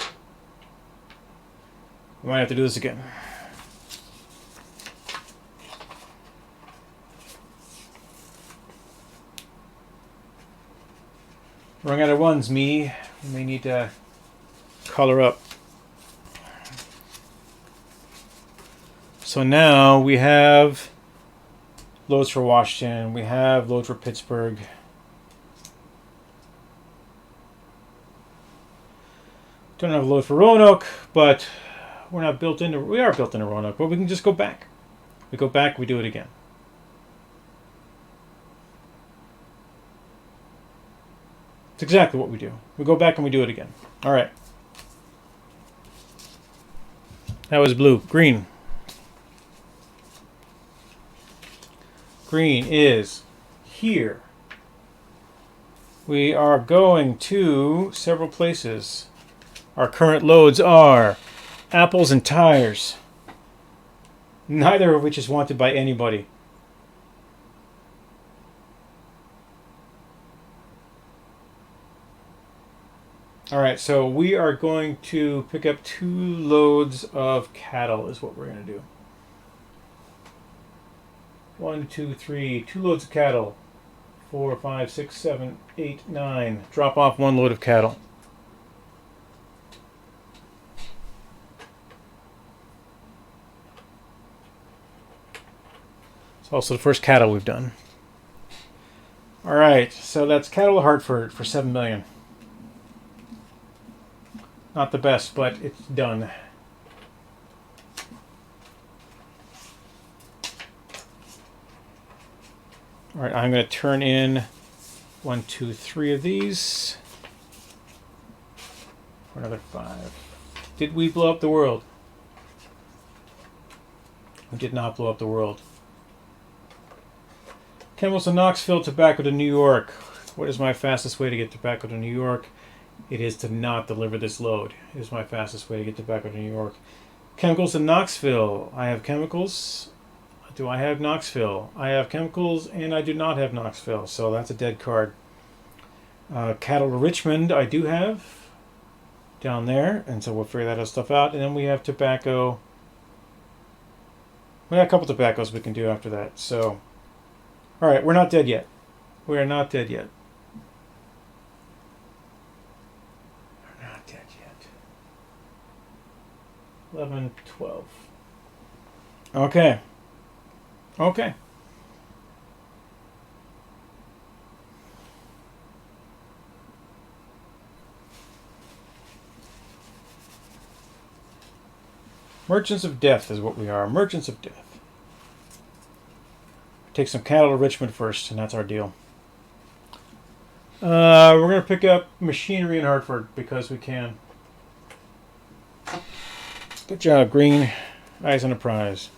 We might have to do this again. Running out of ones, me. We may need to color up. So now we have loads for Washington. We have loads for Pittsburgh. Don't have a load for Roanoke, but we're not built into. We are built into Roanoke, but we can just go back. We go back, we do it again. It's exactly what we do. We go back and we do it again. All right. That was blue. Green. Green is here. We are going to several places. Our current loads are apples and tires, neither of which is wanted by anybody. All right, so we are going to pick up 2 loads of cattle is what we're going to do. 1, 2, 3, 2 loads of cattle. 4, 5, 6, 7, 8, 9. Drop off 1 load of cattle. It's also the first cattle we've done. All right, so that's cattle to Hartford for $7 million. Not the best, but it's done. All right, I'm going to turn in 1, 2, 3 of these for another 5. Did we blow up the world? We did not blow up the world. Chemicals to Knoxville, tobacco to New York. What is my fastest way to get tobacco to New York? It is to not deliver this load. It is my fastest way to get tobacco to New York. Chemicals to Knoxville. I have chemicals. Do I have Knoxville? I have chemicals and I do not have Knoxville. So that's a dead card. Cattle to Richmond I do have down there. And so we'll figure that stuff out. And then we have tobacco. We got a couple tobaccos we can do after that. So, all right, we're not dead yet. We are not dead yet. We're not dead yet. 11, 12. Okay. Okay. Merchants of Death is what we are. Merchants of Death. Take some cattle to Richmond first, and that's our deal. We're going to pick up machinery in Hartford because we can. Good job, Green. Eyes on a prize.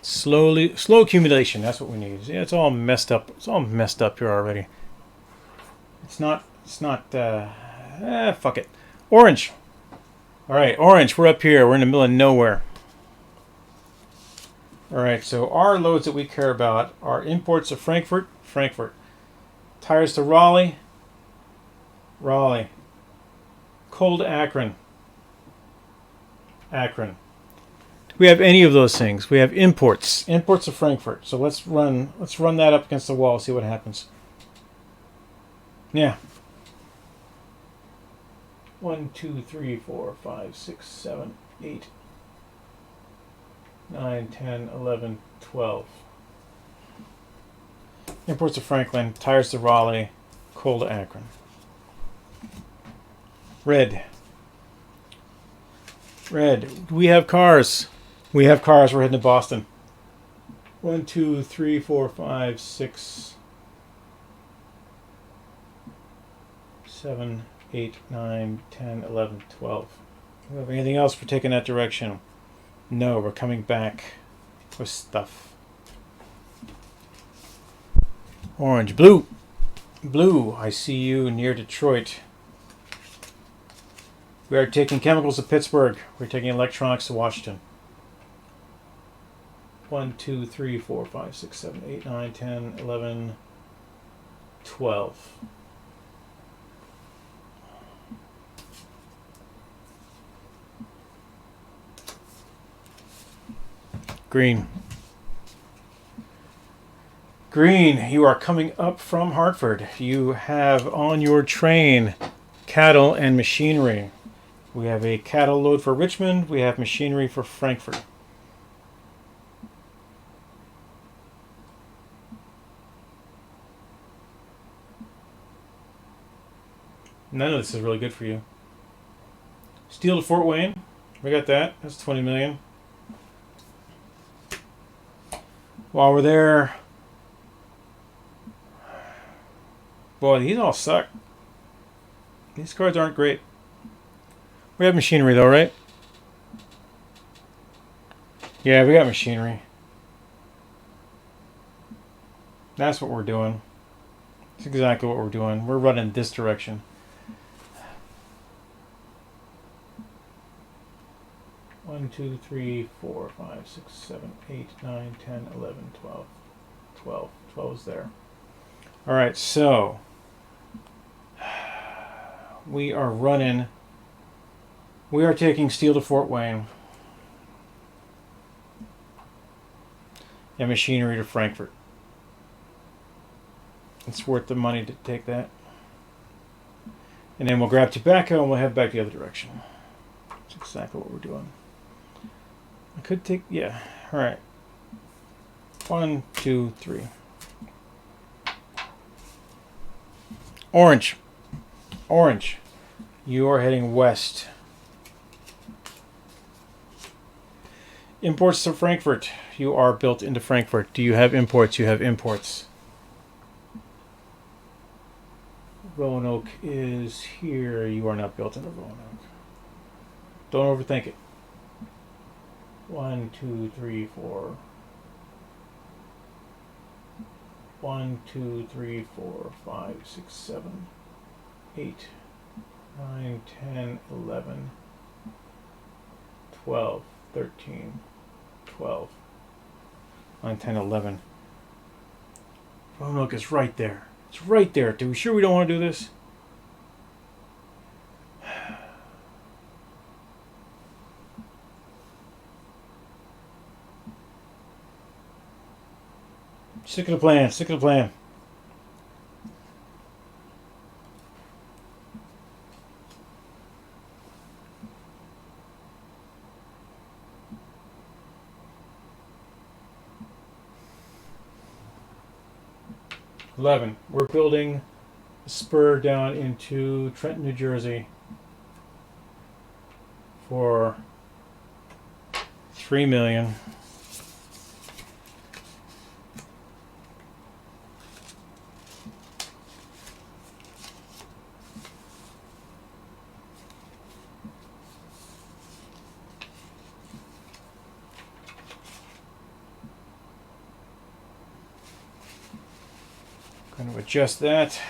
Slow accumulation. That's what we need. Yeah, it's all messed up. It's all messed up here already. It's not. Fuck it. Orange. All right, Orange. We're up here. We're in the middle of nowhere. All right. So our loads that we care about are imports of Frankfurt. Tires to Raleigh. Cold Akron. Akron. Do we have any of those things? We have imports. Imports of Frankfurt. So let's run that up against the wall, see what happens. Yeah. 1, 2, 3, 4, 5, 6, 7, 8, 9, 10, 11, 12. Imports of Franklin, tires to Raleigh, coal to Akron. Red. Red. We have cars. We have cars. We're heading to Boston. 1, 2, 3, 4, 5, 6, 7, 8, 9, 10, 11, 12. Do we have anything else for taking that direction? No, we're coming back with stuff. Orange. Blue. Blue. I see you near Detroit. We are taking chemicals to Pittsburgh. We're taking electronics to Washington. 1, 2, 3, 4, 5, 6, 7, 8, 9, 10, 11, 12. Green. Green, you are coming up from Hartford. You have on your train cattle and machinery. We have a cattle load for Richmond. We have machinery for Frankfurt. None of this is really good for you. Steel to Fort Wayne. We got that. That's 20 million. While we're there, boy, these all suck. These cards aren't great. We have machinery though, right? Yeah, we got machinery. That's what we're doing. That's exactly what we're doing. We're running this direction. One, 2, 3, 4, 5, 6, 7, 8, 9, 10, 11, 12. 12. 12 is there. Alright, so we are running. We are taking steel to Fort Wayne. And machinery to Frankfurt. It's worth the money to take that. And then we'll grab tobacco and we'll head back the other direction. That's exactly what we're doing. I could take, yeah, alright. 1, 2, 3. Orange. Orange. You are heading west. Imports to Frankfurt. You are built into Frankfurt. Do you have imports? You have imports. Roanoke is here. You are not built into Roanoke. Don't overthink it. 1, 2, 3, 4. 1, 2, 3, 4, 5, 6, 7, 8, 9, 10, 11, 12, 13, 12, 9, 10, 11. Roanoke is right there. It's right there. Are we sure we don't want to do this? Stick to the plan. Stick to the plan. We're building a spur down into Trenton, New Jersey for $3 million. Going to adjust that.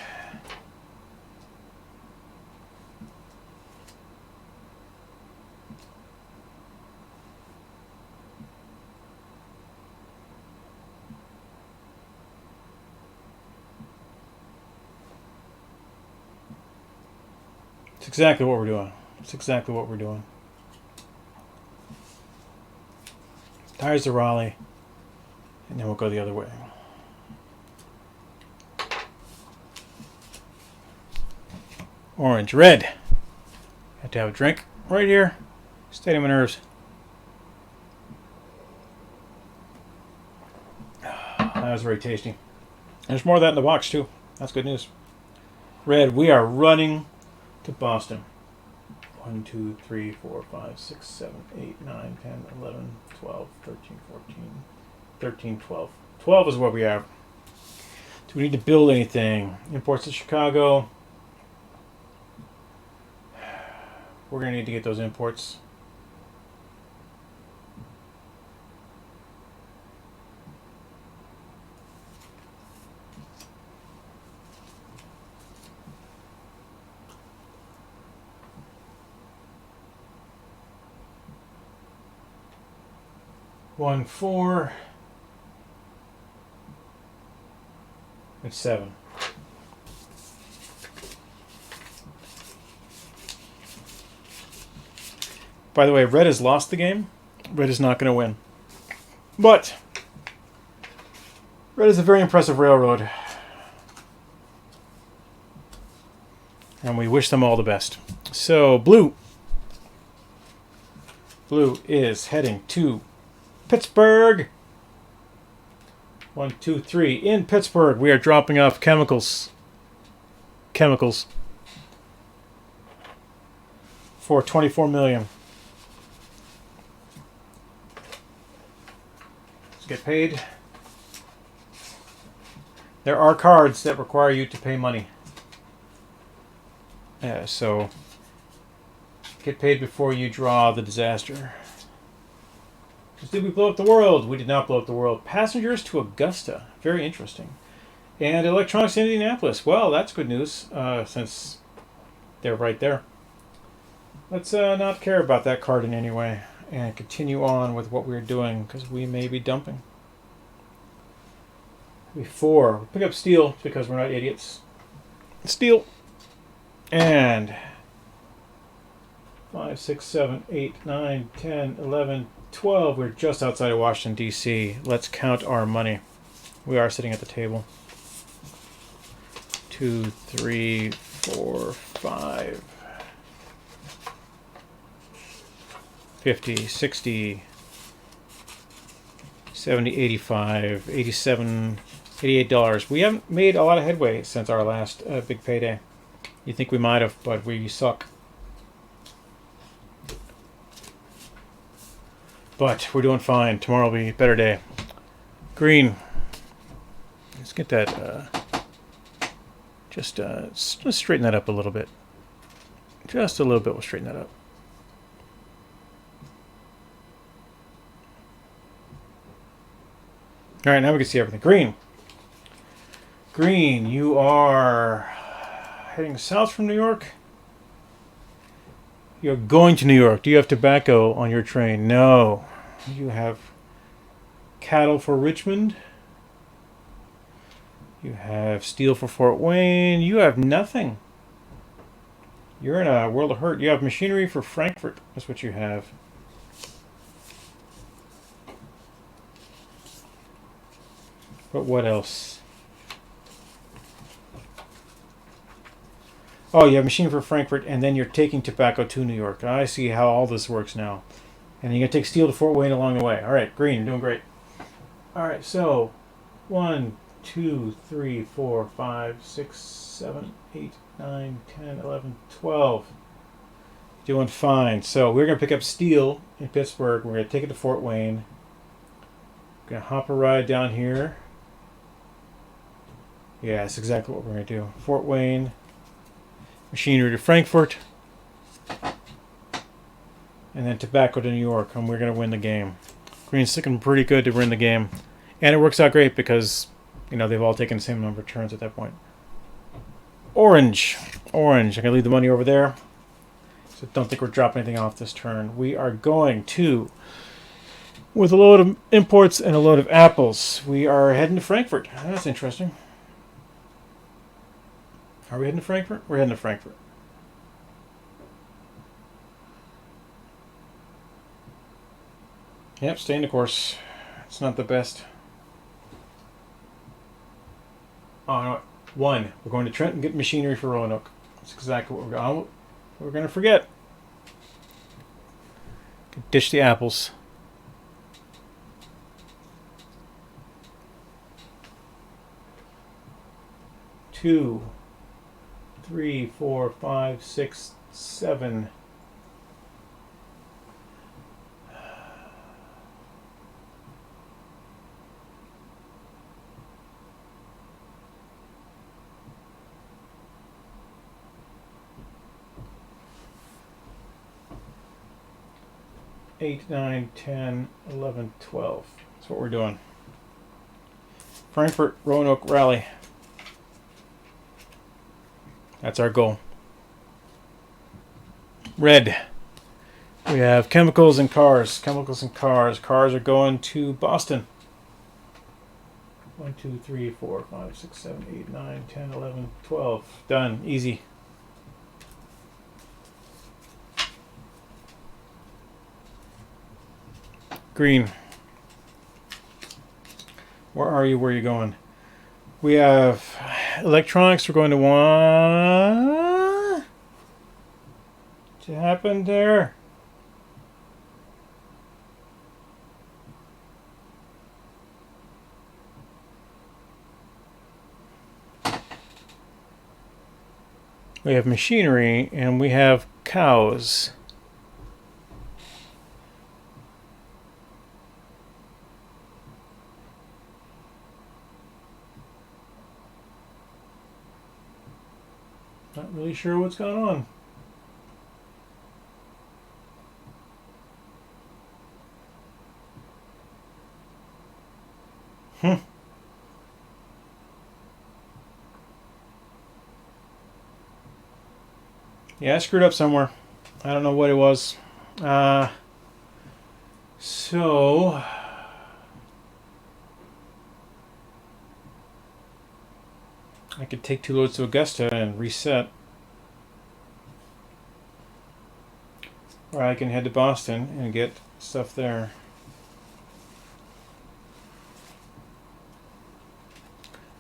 exactly what we're doing. It's exactly what we're doing. Tires to Raleigh. And then we'll go the other way. Orange, red. Have to have a drink right here. Steady my nerves. That was very tasty. There's more of that in the box too. That's good news. Red, we are running to Boston. 1, 2, 3, 4, 5, 6, 7, 8, 9, 10, 11, 12, 13, 14, 13, 12. 12 is what we have. Do we need to build anything? Imports to Chicago. We're going to need to get those imports. One, 4, and 7. By the way, red has lost the game. Red is not going to win. But red is a very impressive railroad. And we wish them all the best. So, blue. Blue is heading to Pittsburgh. 1, 2, 3. In Pittsburgh, we are dropping off chemicals. Chemicals. For $24 million. Let's get paid. There are cards that require you to pay money. So get paid before you draw the disaster. Did we blow up the world? We did not blow up the world. Passengers to Augusta. Very interesting. And electronics in Indianapolis. Well, that's good news, since they're right there. Let's not care about that card in any way and continue on with what we're doing, because we may be dumping. Before, pick up steel because we're not idiots. Steel. And 5, 6, 7, 8, 9, 10, 11, 12. We're just outside of Washington, D.C. Let's count our money. We are sitting at the table. 2, 3, 4, 5. 50, 60, 70, 85, 87, $88. We haven't made a lot of headway since our last big payday. You think we might have, but we suck. But we're doing fine. Tomorrow will be a better day. Green. Let's get that. Let's straighten that up a little bit. Just a little bit. We'll straighten that up. All right, now we can see everything. Green. Green, you are heading south from New York. You're going to New York. Do you have tobacco on your train? No. You have cattle for Richmond. You have steel for Fort Wayne. You have nothing. You're in a world of hurt. You have machinery for Frankfurt. That's what you have. But what else? Oh, you have machine for Frankfurt, and then you're taking tobacco to New York. I see how all this works now. And you're going to take steel to Fort Wayne along the way. All right, green, you're doing great. All right, so 1, 2, 3, 4, 5, 6, 7, 8, 9, 10, 11, 12. Doing fine. So we're going to pick up steel in Pittsburgh. We're going to take it to Fort Wayne. We're going to hop a ride down here. Yeah, that's exactly what we're going to do. Fort Wayne. Machinery to Frankfurt, and then tobacco to New York, and we're going to win the game. Green's looking pretty good to win the game, and it works out great because, you know, they've all taken the same number of turns at that point. Orange. Orange. I'm going to leave the money over there, so don't think we're dropping anything off this turn. We are going to, with a load of imports and a load of apples, we are heading to Frankfurt. That's interesting. Are we heading to Frankfurt? We're heading to Frankfurt. Yep, staying the course. It's not the best. Oh, no. 1. We're going to Trent and get machinery for Roanoke. That's exactly what we're going to forget. Dish the apples. 2, 3, 4, 5, 6, 7. Eight, 9, 10, 11, 12. That's what we're doing. Frankfurt Roanoke Rally. That's our goal. Red. We have chemicals and cars. Chemicals and cars. Cars are going to Boston. 1, 2, 3, 4, 5, 6, 7, 8, 9, 10, 11, 12. Done. Easy. Green. Where are you? Where are you going? We have electronics. We're going to what? What happened there? We have machinery and we have cows. Not really sure what's going on. Yeah, I screwed up somewhere. I don't know what it was. So I could take 2 loads to Augusta and reset. Or I can head to Boston and get stuff there.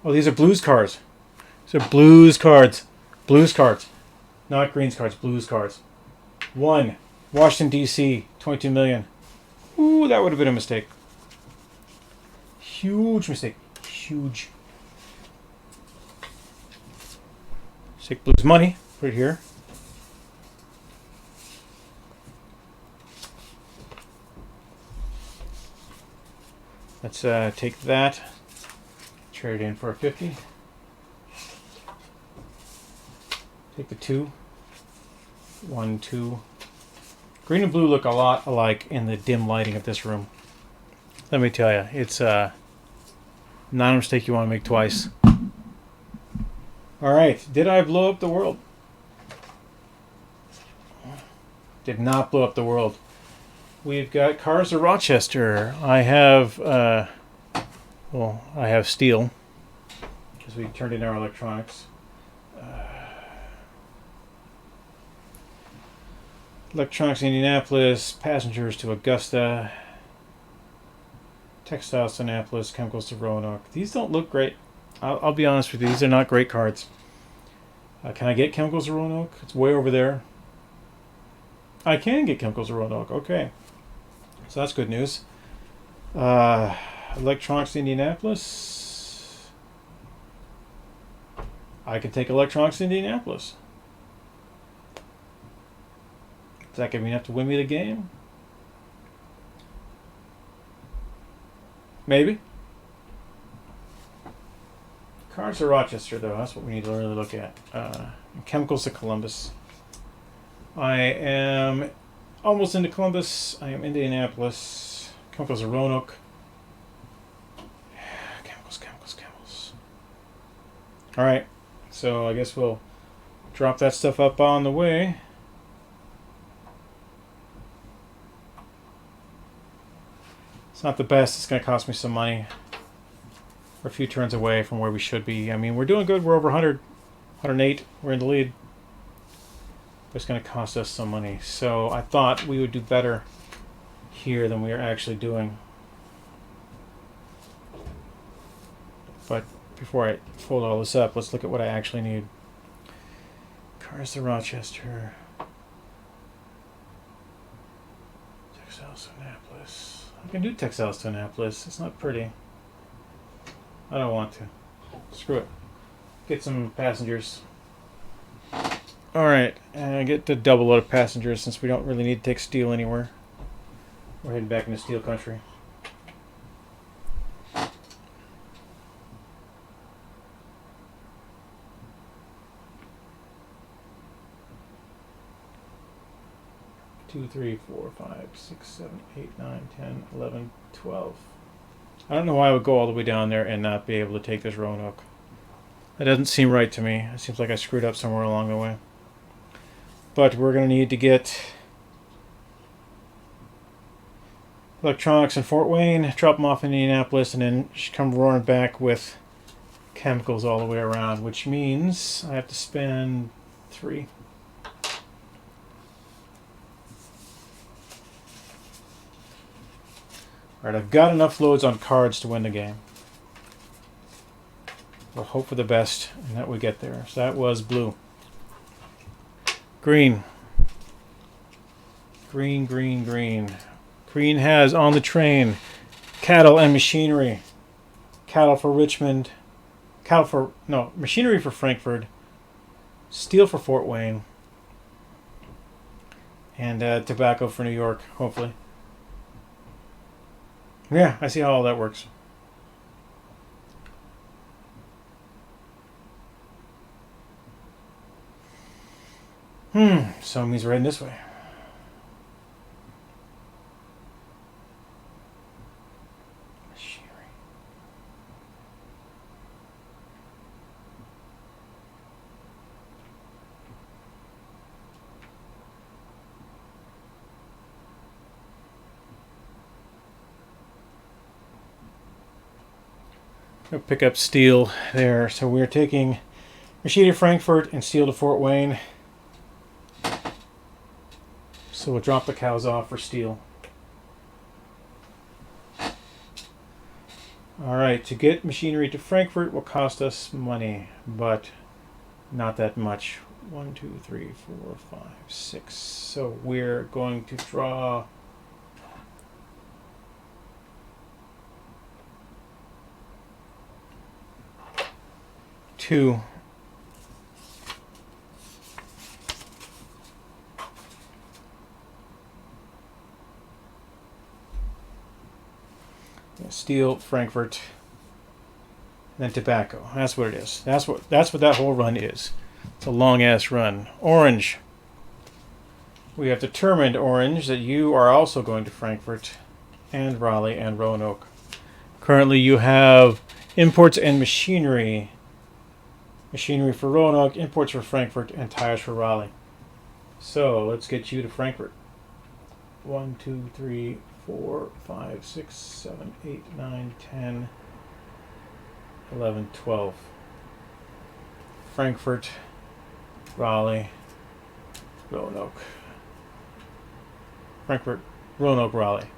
Oh, these are blues cards. These are blues cards. Blues cards. Not greens cards, blues cards. 1. Washington, D.C. 22 million. Ooh, that would have been a mistake. Huge mistake. Huge. Take blues money. Put it here. Let's take that. Trade it in for a 50. Take the 2. 1, 2. Green and blue look a lot alike in the dim lighting of this room. Let me tell you, it's not a mistake you want to make twice. Alright, did I blow up the world? Did not blow up the world. We've got cars of Rochester. I have, I have steel, because we turned in our electronics. Electronics Indianapolis, passengers to Augusta, textiles to Annapolis, chemicals to Roanoke. These don't look great. I'll be honest with you, these are not great cards. Can I get chemicals to Roanoke? It's way over there. I can get chemicals to Roanoke, okay. So that's good news. Electronics to Indianapolis. I can take electronics to Indianapolis. Is that going to be enough to win me the game? Maybe. Cars to Rochester, though. That's what we need to really look at. Chemicals to Columbus. I am almost into Columbus. I am Indianapolis. Chemicals to Roanoke. Chemicals. Alright. So I guess we'll drop that stuff up on the way. It's not the best. It's going to cost me some money. We're a few turns away from where we should be. I mean, we're doing good. We're over 100, 108. We're in the lead. But it's going to cost us some money. So I thought we would do better here than we are actually doing. But before I fold all this up, let's look at what I actually need. Cars to Rochester. Textiles to Annapolis. I can do textiles to Annapolis. It's not pretty. I don't want to. Screw it. Get some passengers. Alright, and I get to double load of passengers since we don't really need to take steel anywhere. We're heading back into steel country. Two, 3, 4, 5, 6, 7, 8, 9, 10, 11, 12. I don't know why I would go all the way down there and not be able to take this Roanoke. That doesn't seem right to me. It seems like I screwed up somewhere along the way. But we're going to need to get electronics in Fort Wayne, drop them off in Indianapolis, and then come roaring back with chemicals all the way around, which means I have to spend 3. Alright, I've got enough loads on cards to win the game. We'll hope for the best and that we get there. So that was blue. Green. Green, green, green. Green has on the train cattle and machinery. Cattle for Richmond. Machinery for Frankfurt. Steel for Fort Wayne. And tobacco for New York, hopefully. Yeah, I see how all that works. So it means we're heading this way. Machinery. I'll pick up steel there. So we're taking machinery to Frankfurt and steel to Fort Wayne. So we'll drop the cows off for steel. Alright, to get machinery to Frankfurt will cost us money, but not that much. 1, 2, 3, 4, 5, 6. So we're going to draw two. Steel, Frankfurt, and then tobacco. That's what it is. That's what that whole run is. It's a long ass run. Orange. We have determined, Orange, that you are also going to Frankfurt and Raleigh and Roanoke. Currently you have imports and machinery. Machinery for Roanoke, imports for Frankfurt, and tires for Raleigh. So let's get you to Frankfurt. 1, 2, 3, 4, 5, 6, 7, 8, 9, 10, 11, 12. Frankfurt, Raleigh, Roanoke. Frankfurt, Roanoke, Raleigh.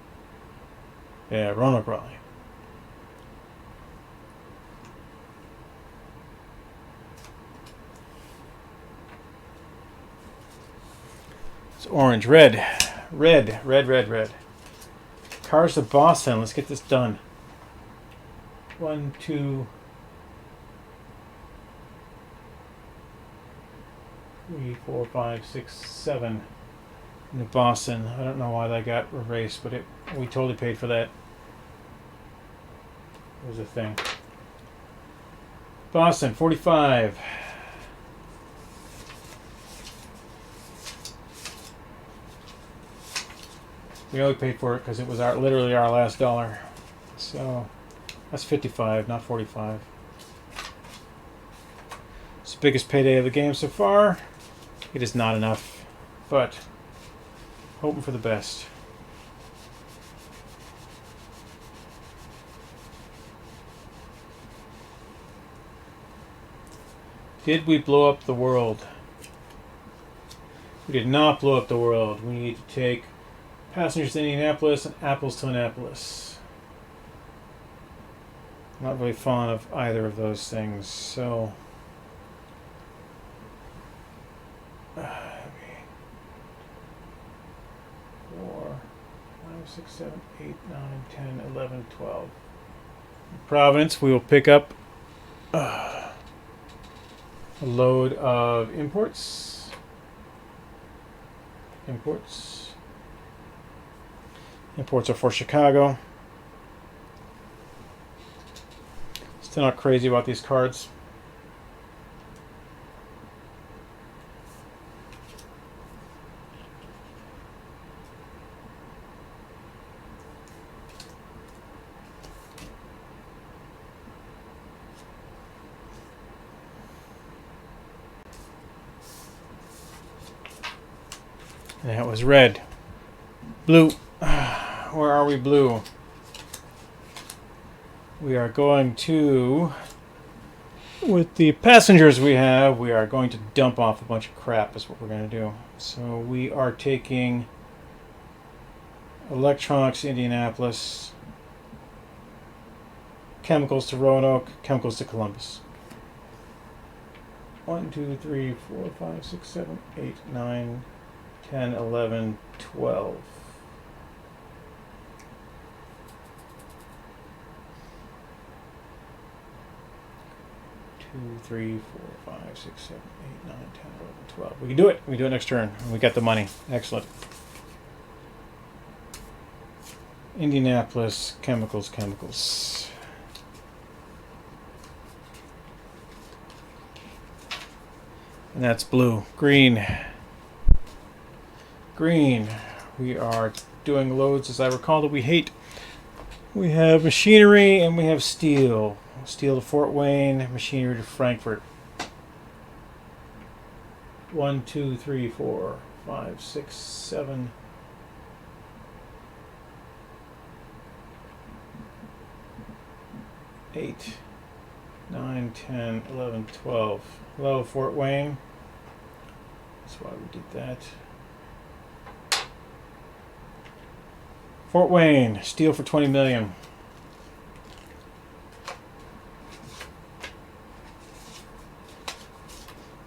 Yeah, Roanoke, Raleigh. It's orange, red. Red, red, red, red. Cars to Boston. Let's get this done. 1, 2, 3, 4, 5, 6, 7. Into Boston. I don't know why that got erased, but we totally paid for that. There's a thing. Boston, 45. We only paid for it because it was literally our last dollar. So that's 55, not 45. It's the biggest payday of the game so far. It is not enough, but hoping for the best. Did we blow up the world? We did not blow up the world. We need to take Passengers to Indianapolis and apples to Annapolis. Not really fond of either of those things, so 4, 5, 6, 7, 8, 9, 10, 11, 12. Providence, we will pick up a load of imports. Imports are for Chicago. Still not crazy about these cards. And that was red. Blue. Where are we, blue? We are going to, with the passengers we have, we are going to dump off a bunch of crap is what we're going to do. So we are taking electronics to Indianapolis, chemicals to Roanoke, chemicals to Columbus. 1, 2, 3, 4, 5, 6, 7, 8, 9, 10, 11, 12. 2, 3, 4, 5, 6, 7, 8, 9, 10, 11, 12. We can do it. We can do it next turn. We got the money. Excellent. Indianapolis, chemicals. And that's blue. Green. We are doing loads, as I recall, that we hate. We have machinery and we have steel. Steel to Fort Wayne, machinery to Frankfurt. 1, 2, 3, 4, 5, 6, 7. 8, 9, 10, 11, 12. Hello, Fort Wayne. That's why we did that. Fort Wayne, steel for 20 million.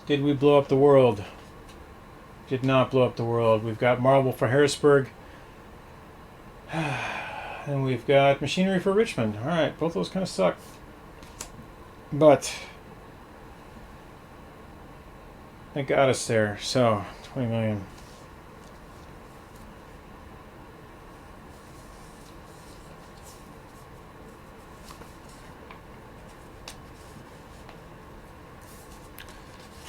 Did we blow up the world? Did not blow up the world. We've got marble for Harrisburg. And we've got machinery for Richmond. Alright, both those kind of suck. But they got us there. So, 20 million.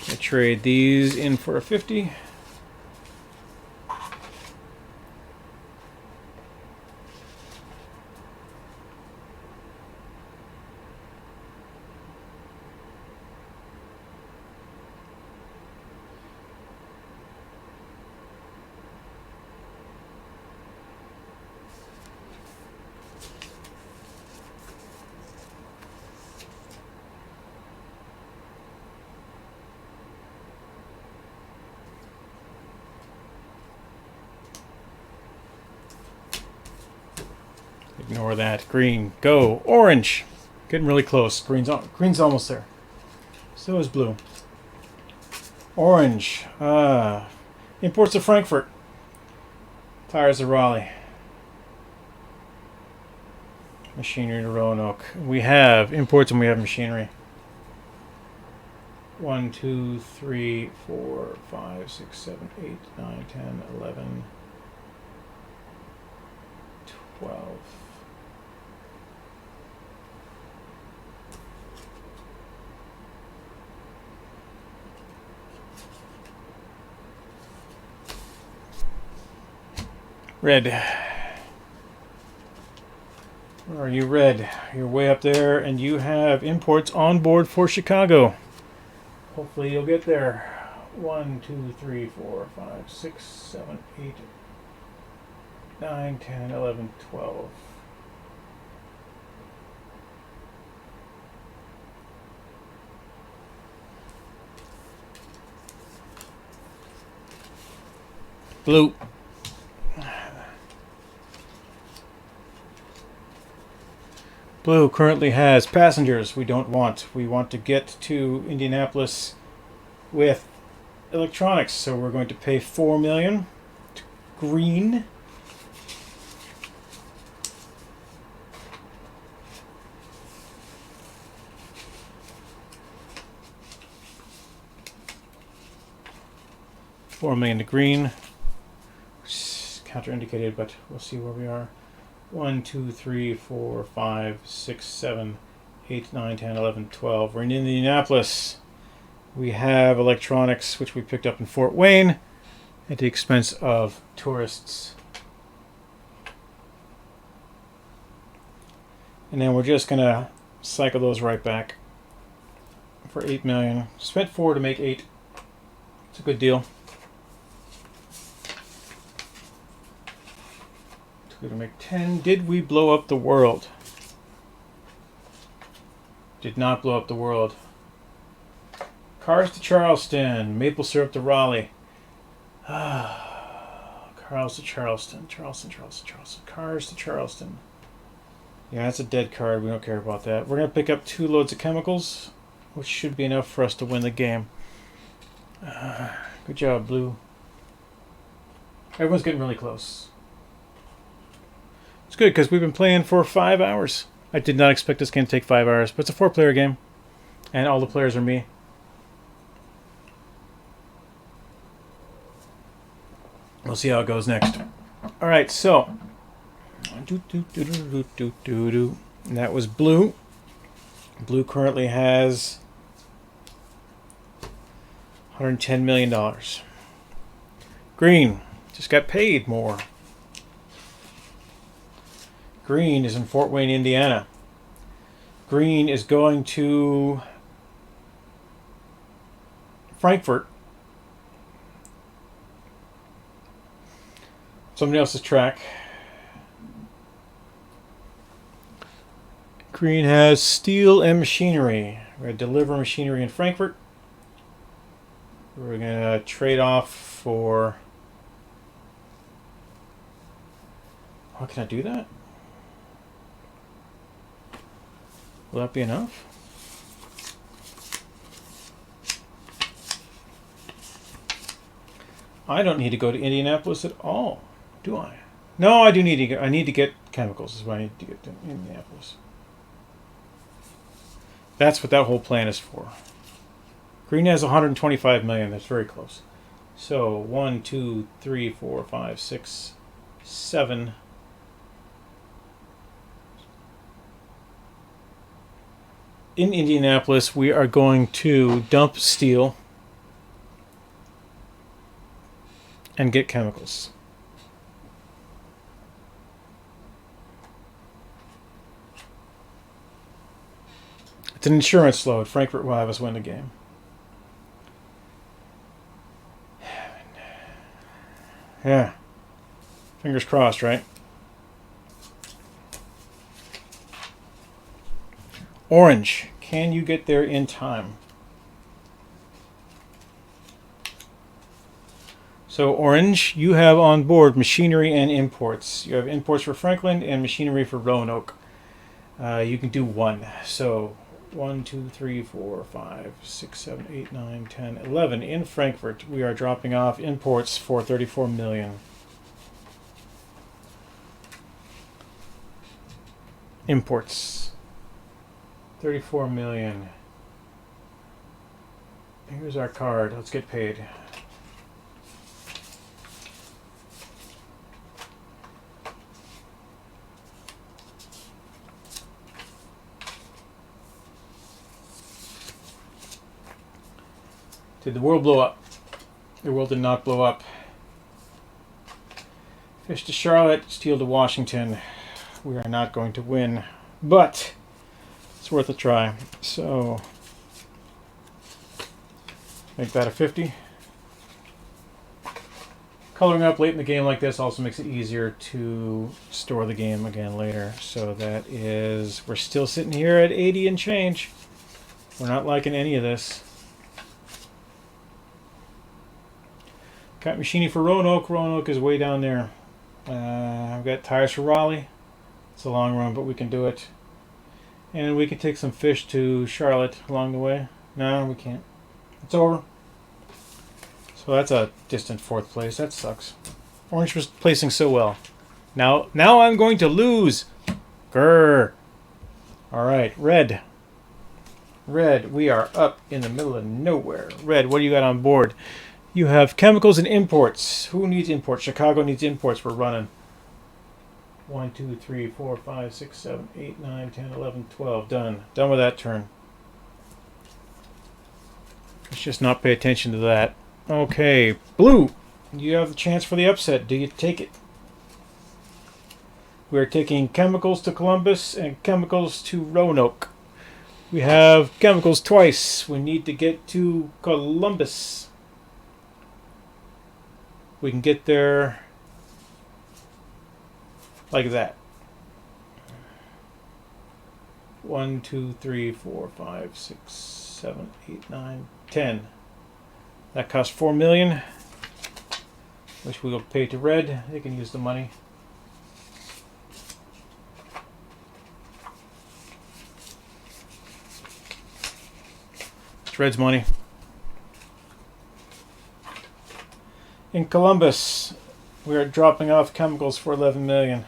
I trade these in for a 50. Ignore that. Green. Go. Orange. Getting really close. Green's almost there. So is blue. Orange. Imports to Frankfurt. Tires to Raleigh. Machinery to Roanoke. We have imports and we have machinery. 1, 2, 3, 4, 5, 6, 7, 8, 9, 10, 11, 12. Red. Where are you, red? You're way up there, and you have imports on board for Chicago. Hopefully you'll get there. 1, 2, 3, 4, 5, 6, 7, 8, 9, 10, 11, 12. Blue. Blue currently has passengers we don't want. We want to get to Indianapolis with electronics, so we're going to pay $4 million to green. $4 million to green. Counterindicated, but we'll see where we are. 1, 2, 3, 4, 5, 6, 7, 8, 9, 10, 11, 12. We're in Indianapolis. We have electronics, which we picked up in Fort Wayne at the expense of tourists. And then we're just going to cycle those right back for $8 million. Spent 4 to make 8. It's a good deal. We're going to make 10. Did we blow up the world? Did not blow up the world. Cars to Charleston. Maple syrup to Raleigh. Cars to Charleston. Charleston. Cars to Charleston. Yeah, that's a dead card. We don't care about that. We're going to pick up 2 loads of chemicals, which should be enough for us to win the game. Good job, Blue. Everyone's getting really close. It's good because we've been playing for 5 hours. I did not expect this game to take 5 hours, but it's a 4-player game, and all the players are me. We'll see how it goes next. All right, so and that was Blue. Blue currently has $110 million. Green just got paid more. Green is in Fort Wayne, Indiana. Green is going to Frankfurt. Somebody else's track. Green has steel and machinery. We're going to deliver machinery in Frankfurt. We're going to trade off for... Oh, can I do that? Will that be enough? I don't need to go to Indianapolis at all, do I? No, I do need to get. I need to get chemicals. Is what I need to get to Indianapolis. That's what that whole plan is for. Green has 125 million. That's very close. So 1, 2, 3, 4, 5, 6, 7. In Indianapolis, we are going to dump steel and get chemicals. It's an insurance load. Frankfurt will have us win the game. Yeah. Fingers crossed, right? Orange. Can you get there in time? So Orange, you have on board machinery and imports. You have imports for Franklin and machinery for Roanoke. You can do 1. So 1, 2, 3, 4, 5, 6, 7, 8, 9, 10, 11. In Frankfurt, we are dropping off imports for 34 million. Imports. 34 million. Here's our card. Let's get paid. Did the world blow up? The world did not blow up. Fish to Charlotte, steel to Washington. We are not going to win, but it's worth a try. So, make that a 50. Coloring up late in the game like this also makes it easier to store the game again later. So that is, we're still sitting here at 80 and change. We're not liking any of this. Got machining for Roanoke. Roanoke is way down there. I've got tires for Raleigh. It's a long run, but we can do it. And we can take some fish to Charlotte along the way. No, we can't. It's over. So that's a distant 4th place. That sucks. Orange was placing so well. Now I'm going to lose. Grr. All right, red. Red, we are up in the middle of nowhere. Red, what do you got on board? You have chemicals and imports. Who needs imports? Chicago needs imports. We're running 1, 2, 3, 4, 5, 6, 7, 8, 9, 10, 11, 12. Done. Done with that turn. Let's just not pay attention to that. Okay, blue. You have the chance for the upset. Do you take it? We're taking chemicals to Columbus and chemicals to Roanoke. We have chemicals twice. We need to get to Columbus. We can get there like that. 1, 2, 3, 4, 5, 6, 7, 8, 9, 10. That costs 4 million, which we will pay to red. They can use the money. It's red's money. In Columbus, we are dropping off chemicals for 11 million.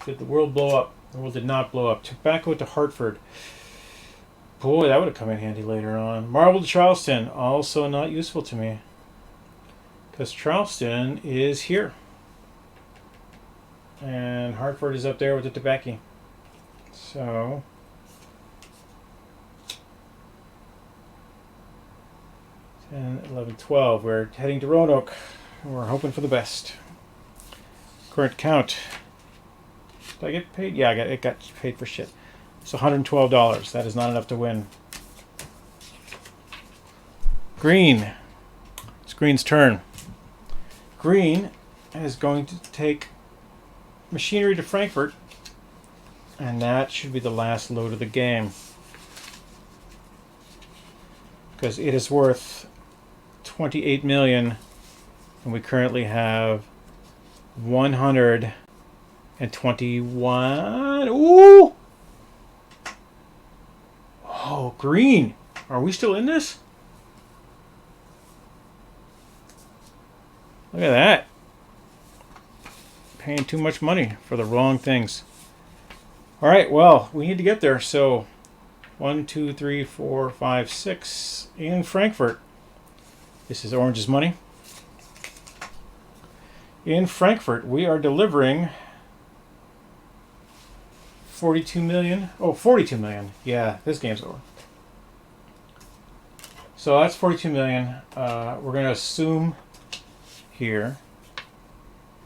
Did the world blow up? The world did not blow up. Tobacco to Hartford. Boy, that would have come in handy later on. Marble to Charleston. Also not useful to me. Because Charleston is here. And Hartford is up there with the tobacco. So... 10, 11, 12. We're heading to Roanoke. We're hoping for the best. Current count. Did I get paid? Yeah, it got paid for shit. It's $112. That is not enough to win. Green. It's Green's turn. Green is going to take machinery to Frankfurt, and that should be the last load of the game. Because it is worth 28 million, and we currently have 121. Ooh! Oh, Green. Are we still in this? Look at that. Paying too much money for the wrong things. Alright, well, we need to get there. So, 1, 2, 3, 4, 5, 6 in Frankfurt. This is Orange's money. In Frankfurt, we are delivering 42 million. Oh, 42 million. Yeah, this game's over. So that's 42 million. We're going to assume here.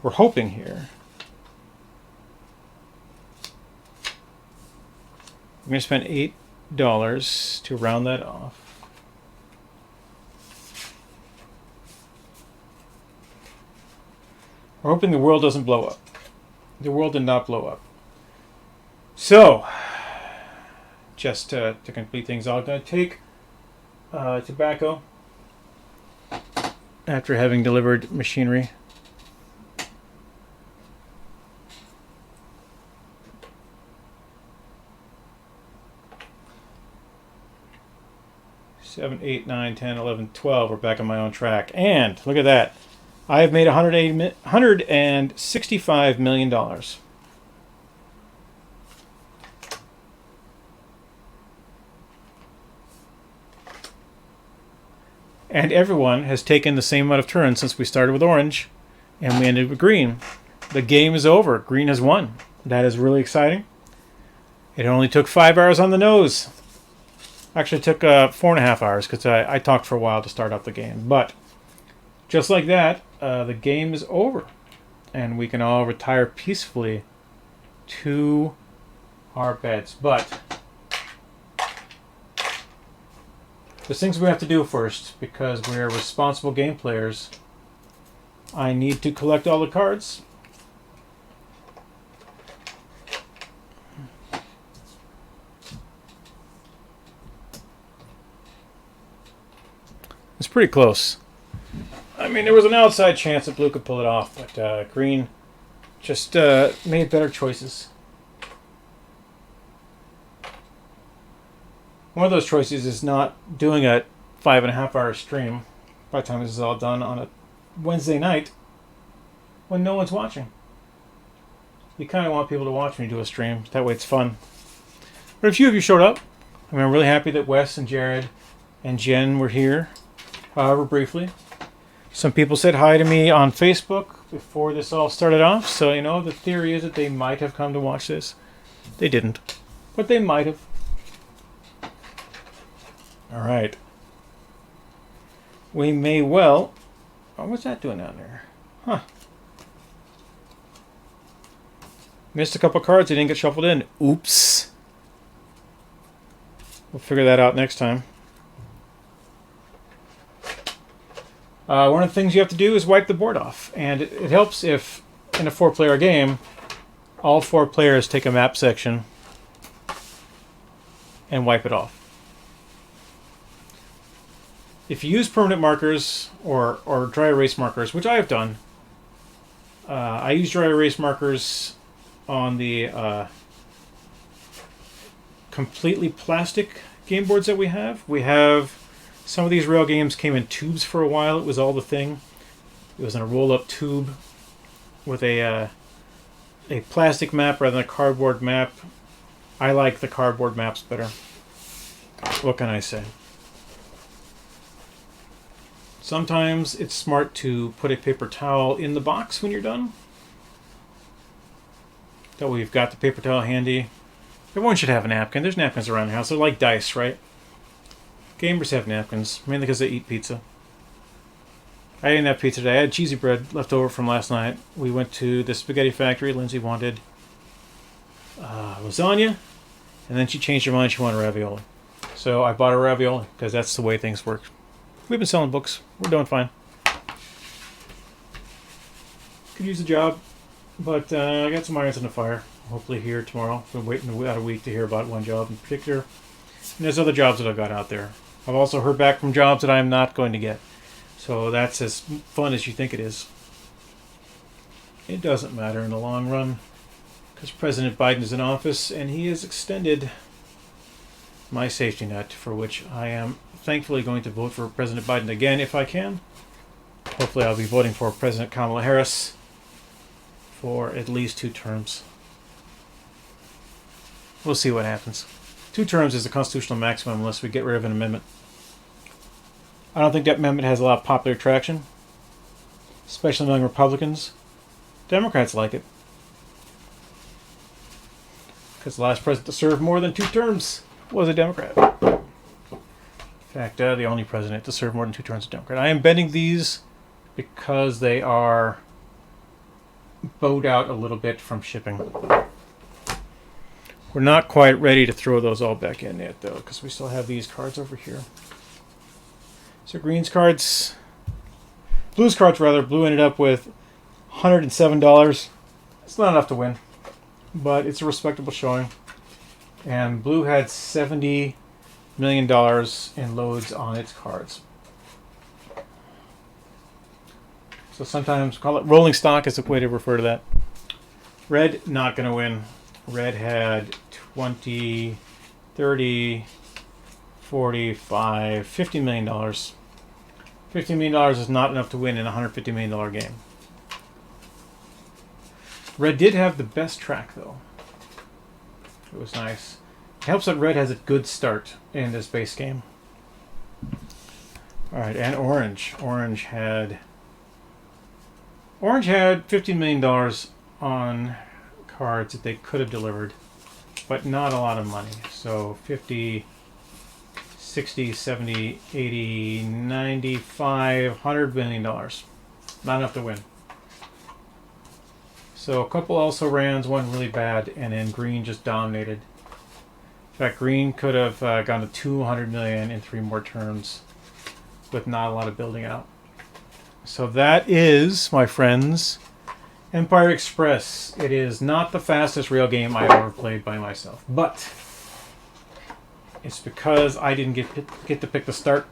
We're hoping here. I'm going to spend $8 to round that off. We're hoping the world doesn't blow up. The world did not blow up. So, just to complete things, I'm going to take tobacco after having delivered machinery. Seven, 8, 9, 10, 11, 12. We're back on my own track. And look at that. I have made $165 million. And everyone has taken the same amount of turns since we started with orange and we ended with green. The game is over. Green has won. That is really exciting. It only took 5 hours on the nose. Actually, it took 4.5 hours because I talked for a while to start up the game. But just like that, the game is over. And we can all retire peacefully to our beds. But there's things we have to do first because we're responsible game players. I need to collect all the cards. It's pretty close. I mean, there was an outside chance that blue could pull it off, but green just made better choices. One of those choices is not doing a 5.5-hour stream by the time this is all done on a Wednesday night when no one's watching. You kind of want people to watch when you do a stream. That way it's fun. But a few of you showed up. I mean, I'm really happy that Wes and Jared and Jen were here, however briefly. Some people said hi to me on Facebook before this all started off. So, you know, the theory is that they might have come to watch this. They didn't. But they might have. All right. We may well... Oh, what's that doing down there? Huh. Missed a couple cards. They didn't get shuffled in. Oops. We'll figure that out next time. One of the things you have to do is wipe the board off. And it helps if, in a 4-player game, all 4 players take a map section and wipe it off. If you use permanent markers or dry erase markers, which I have done, I use dry erase markers on the completely plastic game boards that we have. We have some of these rail games came in tubes for a while. It was all the thing. It was in a roll-up tube with a plastic map rather than a cardboard map. I like the cardboard maps better. What can I say? Sometimes it's smart to put a paper towel in the box when you're done. That way you've got the paper towel handy. Everyone should have a napkin. There's napkins around the house. They're like dice, right? Gamers have napkins, mainly because they eat pizza. I didn't have pizza today. I had cheesy bread left over from last night. We went to the spaghetti factory. Lindsay wanted lasagna, and then she changed her mind. She wanted ravioli. So I bought her ravioli, because that's the way things work. We've been selling books. We're doing fine. Could use a job, but I got some irons in the fire. Hopefully here tomorrow. Been waiting about a week to hear about one job in particular. And there's other jobs that I've got out there. I've also heard back from jobs that I'm not going to get. So that's as fun as you think it is. It doesn't matter in the long run, because President Biden is in office and he has extended my safety net, for which I am thankfully going to vote for President Biden again if I can. Hopefully I'll be voting for President Kamala Harris for at least 2 terms. We'll see what happens. 2 terms is the constitutional maximum unless we get rid of an amendment. I don't think that amendment has a lot of popular traction, especially among Republicans. Democrats like it, because the last president to serve more than 2 terms was a Democrat. In fact, the only president to serve more than 2 terms is a Democrat. I am bending these because they are bowed out a little bit from shipping. We're not quite ready to throw those all back in yet, though, because we still have these cards over here. So green's cards, blue's cards rather, blue ended up with $107. It's not enough to win, but it's a respectable showing. And blue had $70 million in loads on its cards. So sometimes call it rolling stock is a way to refer to that. Red, not going to win. Red had 20, 30, 45, $50 million. $50 million is not enough to win in a $150 million game. Red did have the best track, though. It was nice. It helps that red has a good start in this base game. Alright, and orange. Orange had $15 million on cards that they could have delivered, but not a lot of money. So 50, 60, 70, 80, 95, $100 million. Not enough to win. So a couple also rans, one really bad, and then green just dominated. In fact, green could have gone to $200 million in 3 more turns with not a lot of building out. So that is, my friends, Empire Express. It is not the fastest rail game I've ever played by myself, but it's because I didn't get to pick the start.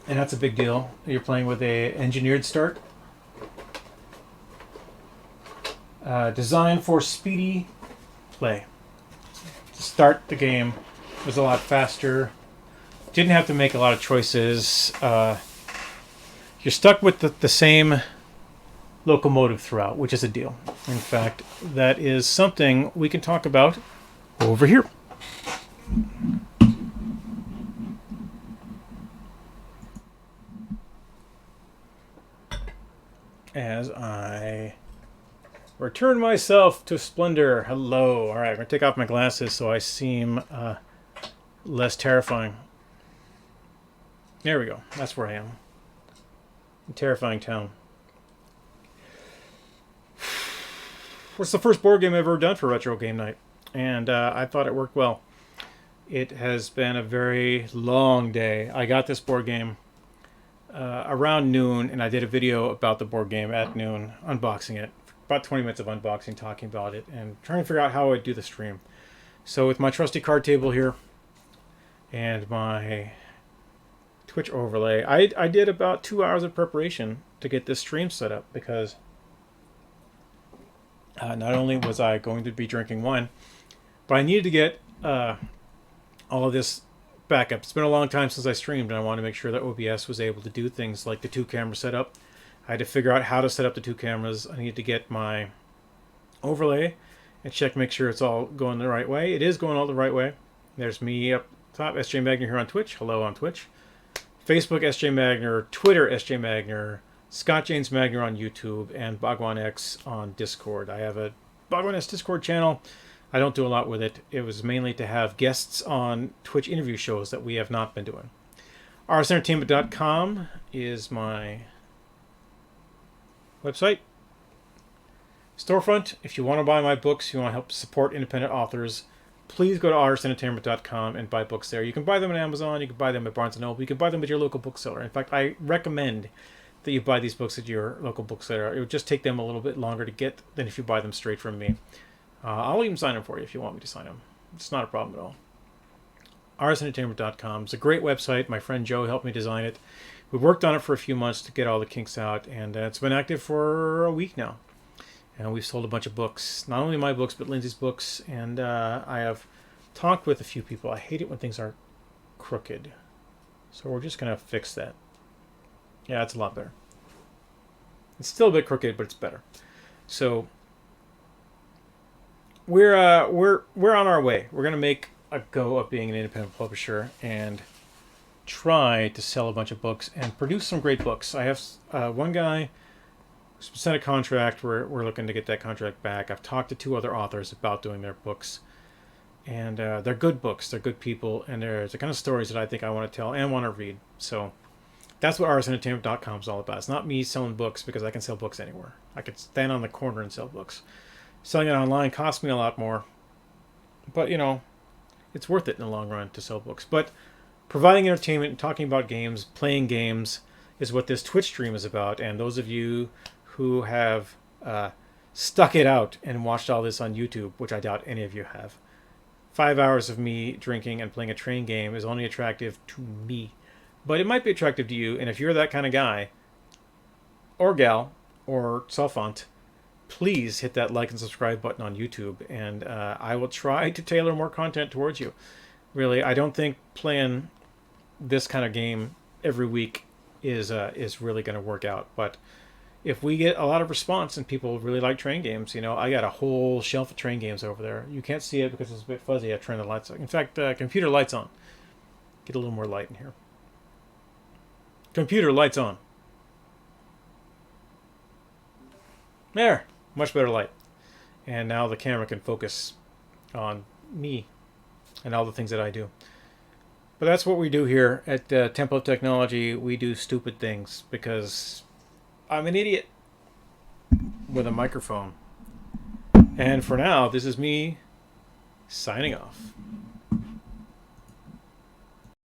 and that's a big deal. You're playing with a engineered start, designed for speedy play. To start the game was a lot faster. Didn't have to make a lot of choices. You're stuck with the same locomotive throughout, which is a deal. In fact, that is something we can talk about over here. As I return myself to splendor. Hello. All right, I'm going to take off my glasses so I seem less terrifying. There we go. That's where I am. Terrifying town. What's the first board game I've ever done for Retro Game Night? And I thought it worked well. It has been a very long day. I got this board game around noon, and I did a video about the board game at noon, unboxing it. About 20 minutes of unboxing, talking about it, and trying to figure out how I'd do the stream. So with my trusty card table here, and my Twitch overlay, I did about 2 hours of preparation to get this stream set up, because not only was I going to be drinking wine, but I needed to get all of this backup. It's been a long time since I streamed, and I wanted to make sure that OBS was able to do things like the 2-camera setup. I had to figure out how to set up the 2 cameras. I needed to get my overlay and check, make sure it's all going the right way. It is going all the right way. There's me up top, SJ Magner here on Twitch. Hello on Twitch. Facebook, SJ Magner. Twitter, SJ Magner. Scott James Magner on YouTube, and Bhagwan X on Discord. I have a Bhagwan X Discord channel. I don't do a lot with it. It was mainly to have guests on Twitch interview shows that we have not been doing. rsentertainment.com is my website. Storefront, if you want to buy my books, you want to help support independent authors, please go to rsentertainment.com and buy books there. You can buy them on Amazon, you can buy them at Barnes & Noble, you can buy them at your local bookseller. In fact, I recommend that you buy these books at your local bookseller. It would just take them a little bit longer to get than if you buy them straight from me. I'll even sign them for you if you want me to sign them. It's not a problem at all. rsentertainment.com is a great website. My friend Joe helped me design it. We worked on it for a few months to get all the kinks out, and it's been active for a week now. And we've sold a bunch of books. Not only my books, but Lindsay's books. And I have talked with a few people. I hate it when things are crooked. So we're just going to fix that. Yeah, it's a lot better. It's still a bit crooked, but it's better. So we're on our way. We're going to make a go of being an independent publisher and try to sell a bunch of books and produce some great books. I have one guy who's sent a contract. We're looking to get that contract back. I've talked to 2 other authors about doing their books, and they're good books. They're good people, and they're the kind of stories that I think I want to tell and want to read. So that's what rsentertainment.com is all about. It's not me selling books, because I can sell books anywhere. I could stand on the corner and sell books. Selling it online costs me a lot more, but you know, it's worth it in the long run to sell books. But providing entertainment and talking about games, playing games, is what this Twitch stream is about. And those of you who have stuck it out and watched all this on YouTube, which I doubt any of you have, 5 hours of me drinking and playing a train game is only attractive to me. But it might be attractive to you, and if you're that kind of guy, or gal, or self-font, please hit that like and subscribe button on YouTube, and I will try to tailor more content towards you. Really, I don't think playing this kind of game every week is really going to work out. But if we get a lot of response and people really like train games, you know, I got a whole shelf of train games over there. You can't see it because it's a bit fuzzy. I turned the lights on. In fact, computer lights on. Get a little more light in here. Computer lights on. There. Much better light. And now the camera can focus on me and all the things that I do. But that's what we do here at Temple of Technology. We do stupid things because I'm an idiot with a microphone. And for now, this is me signing off.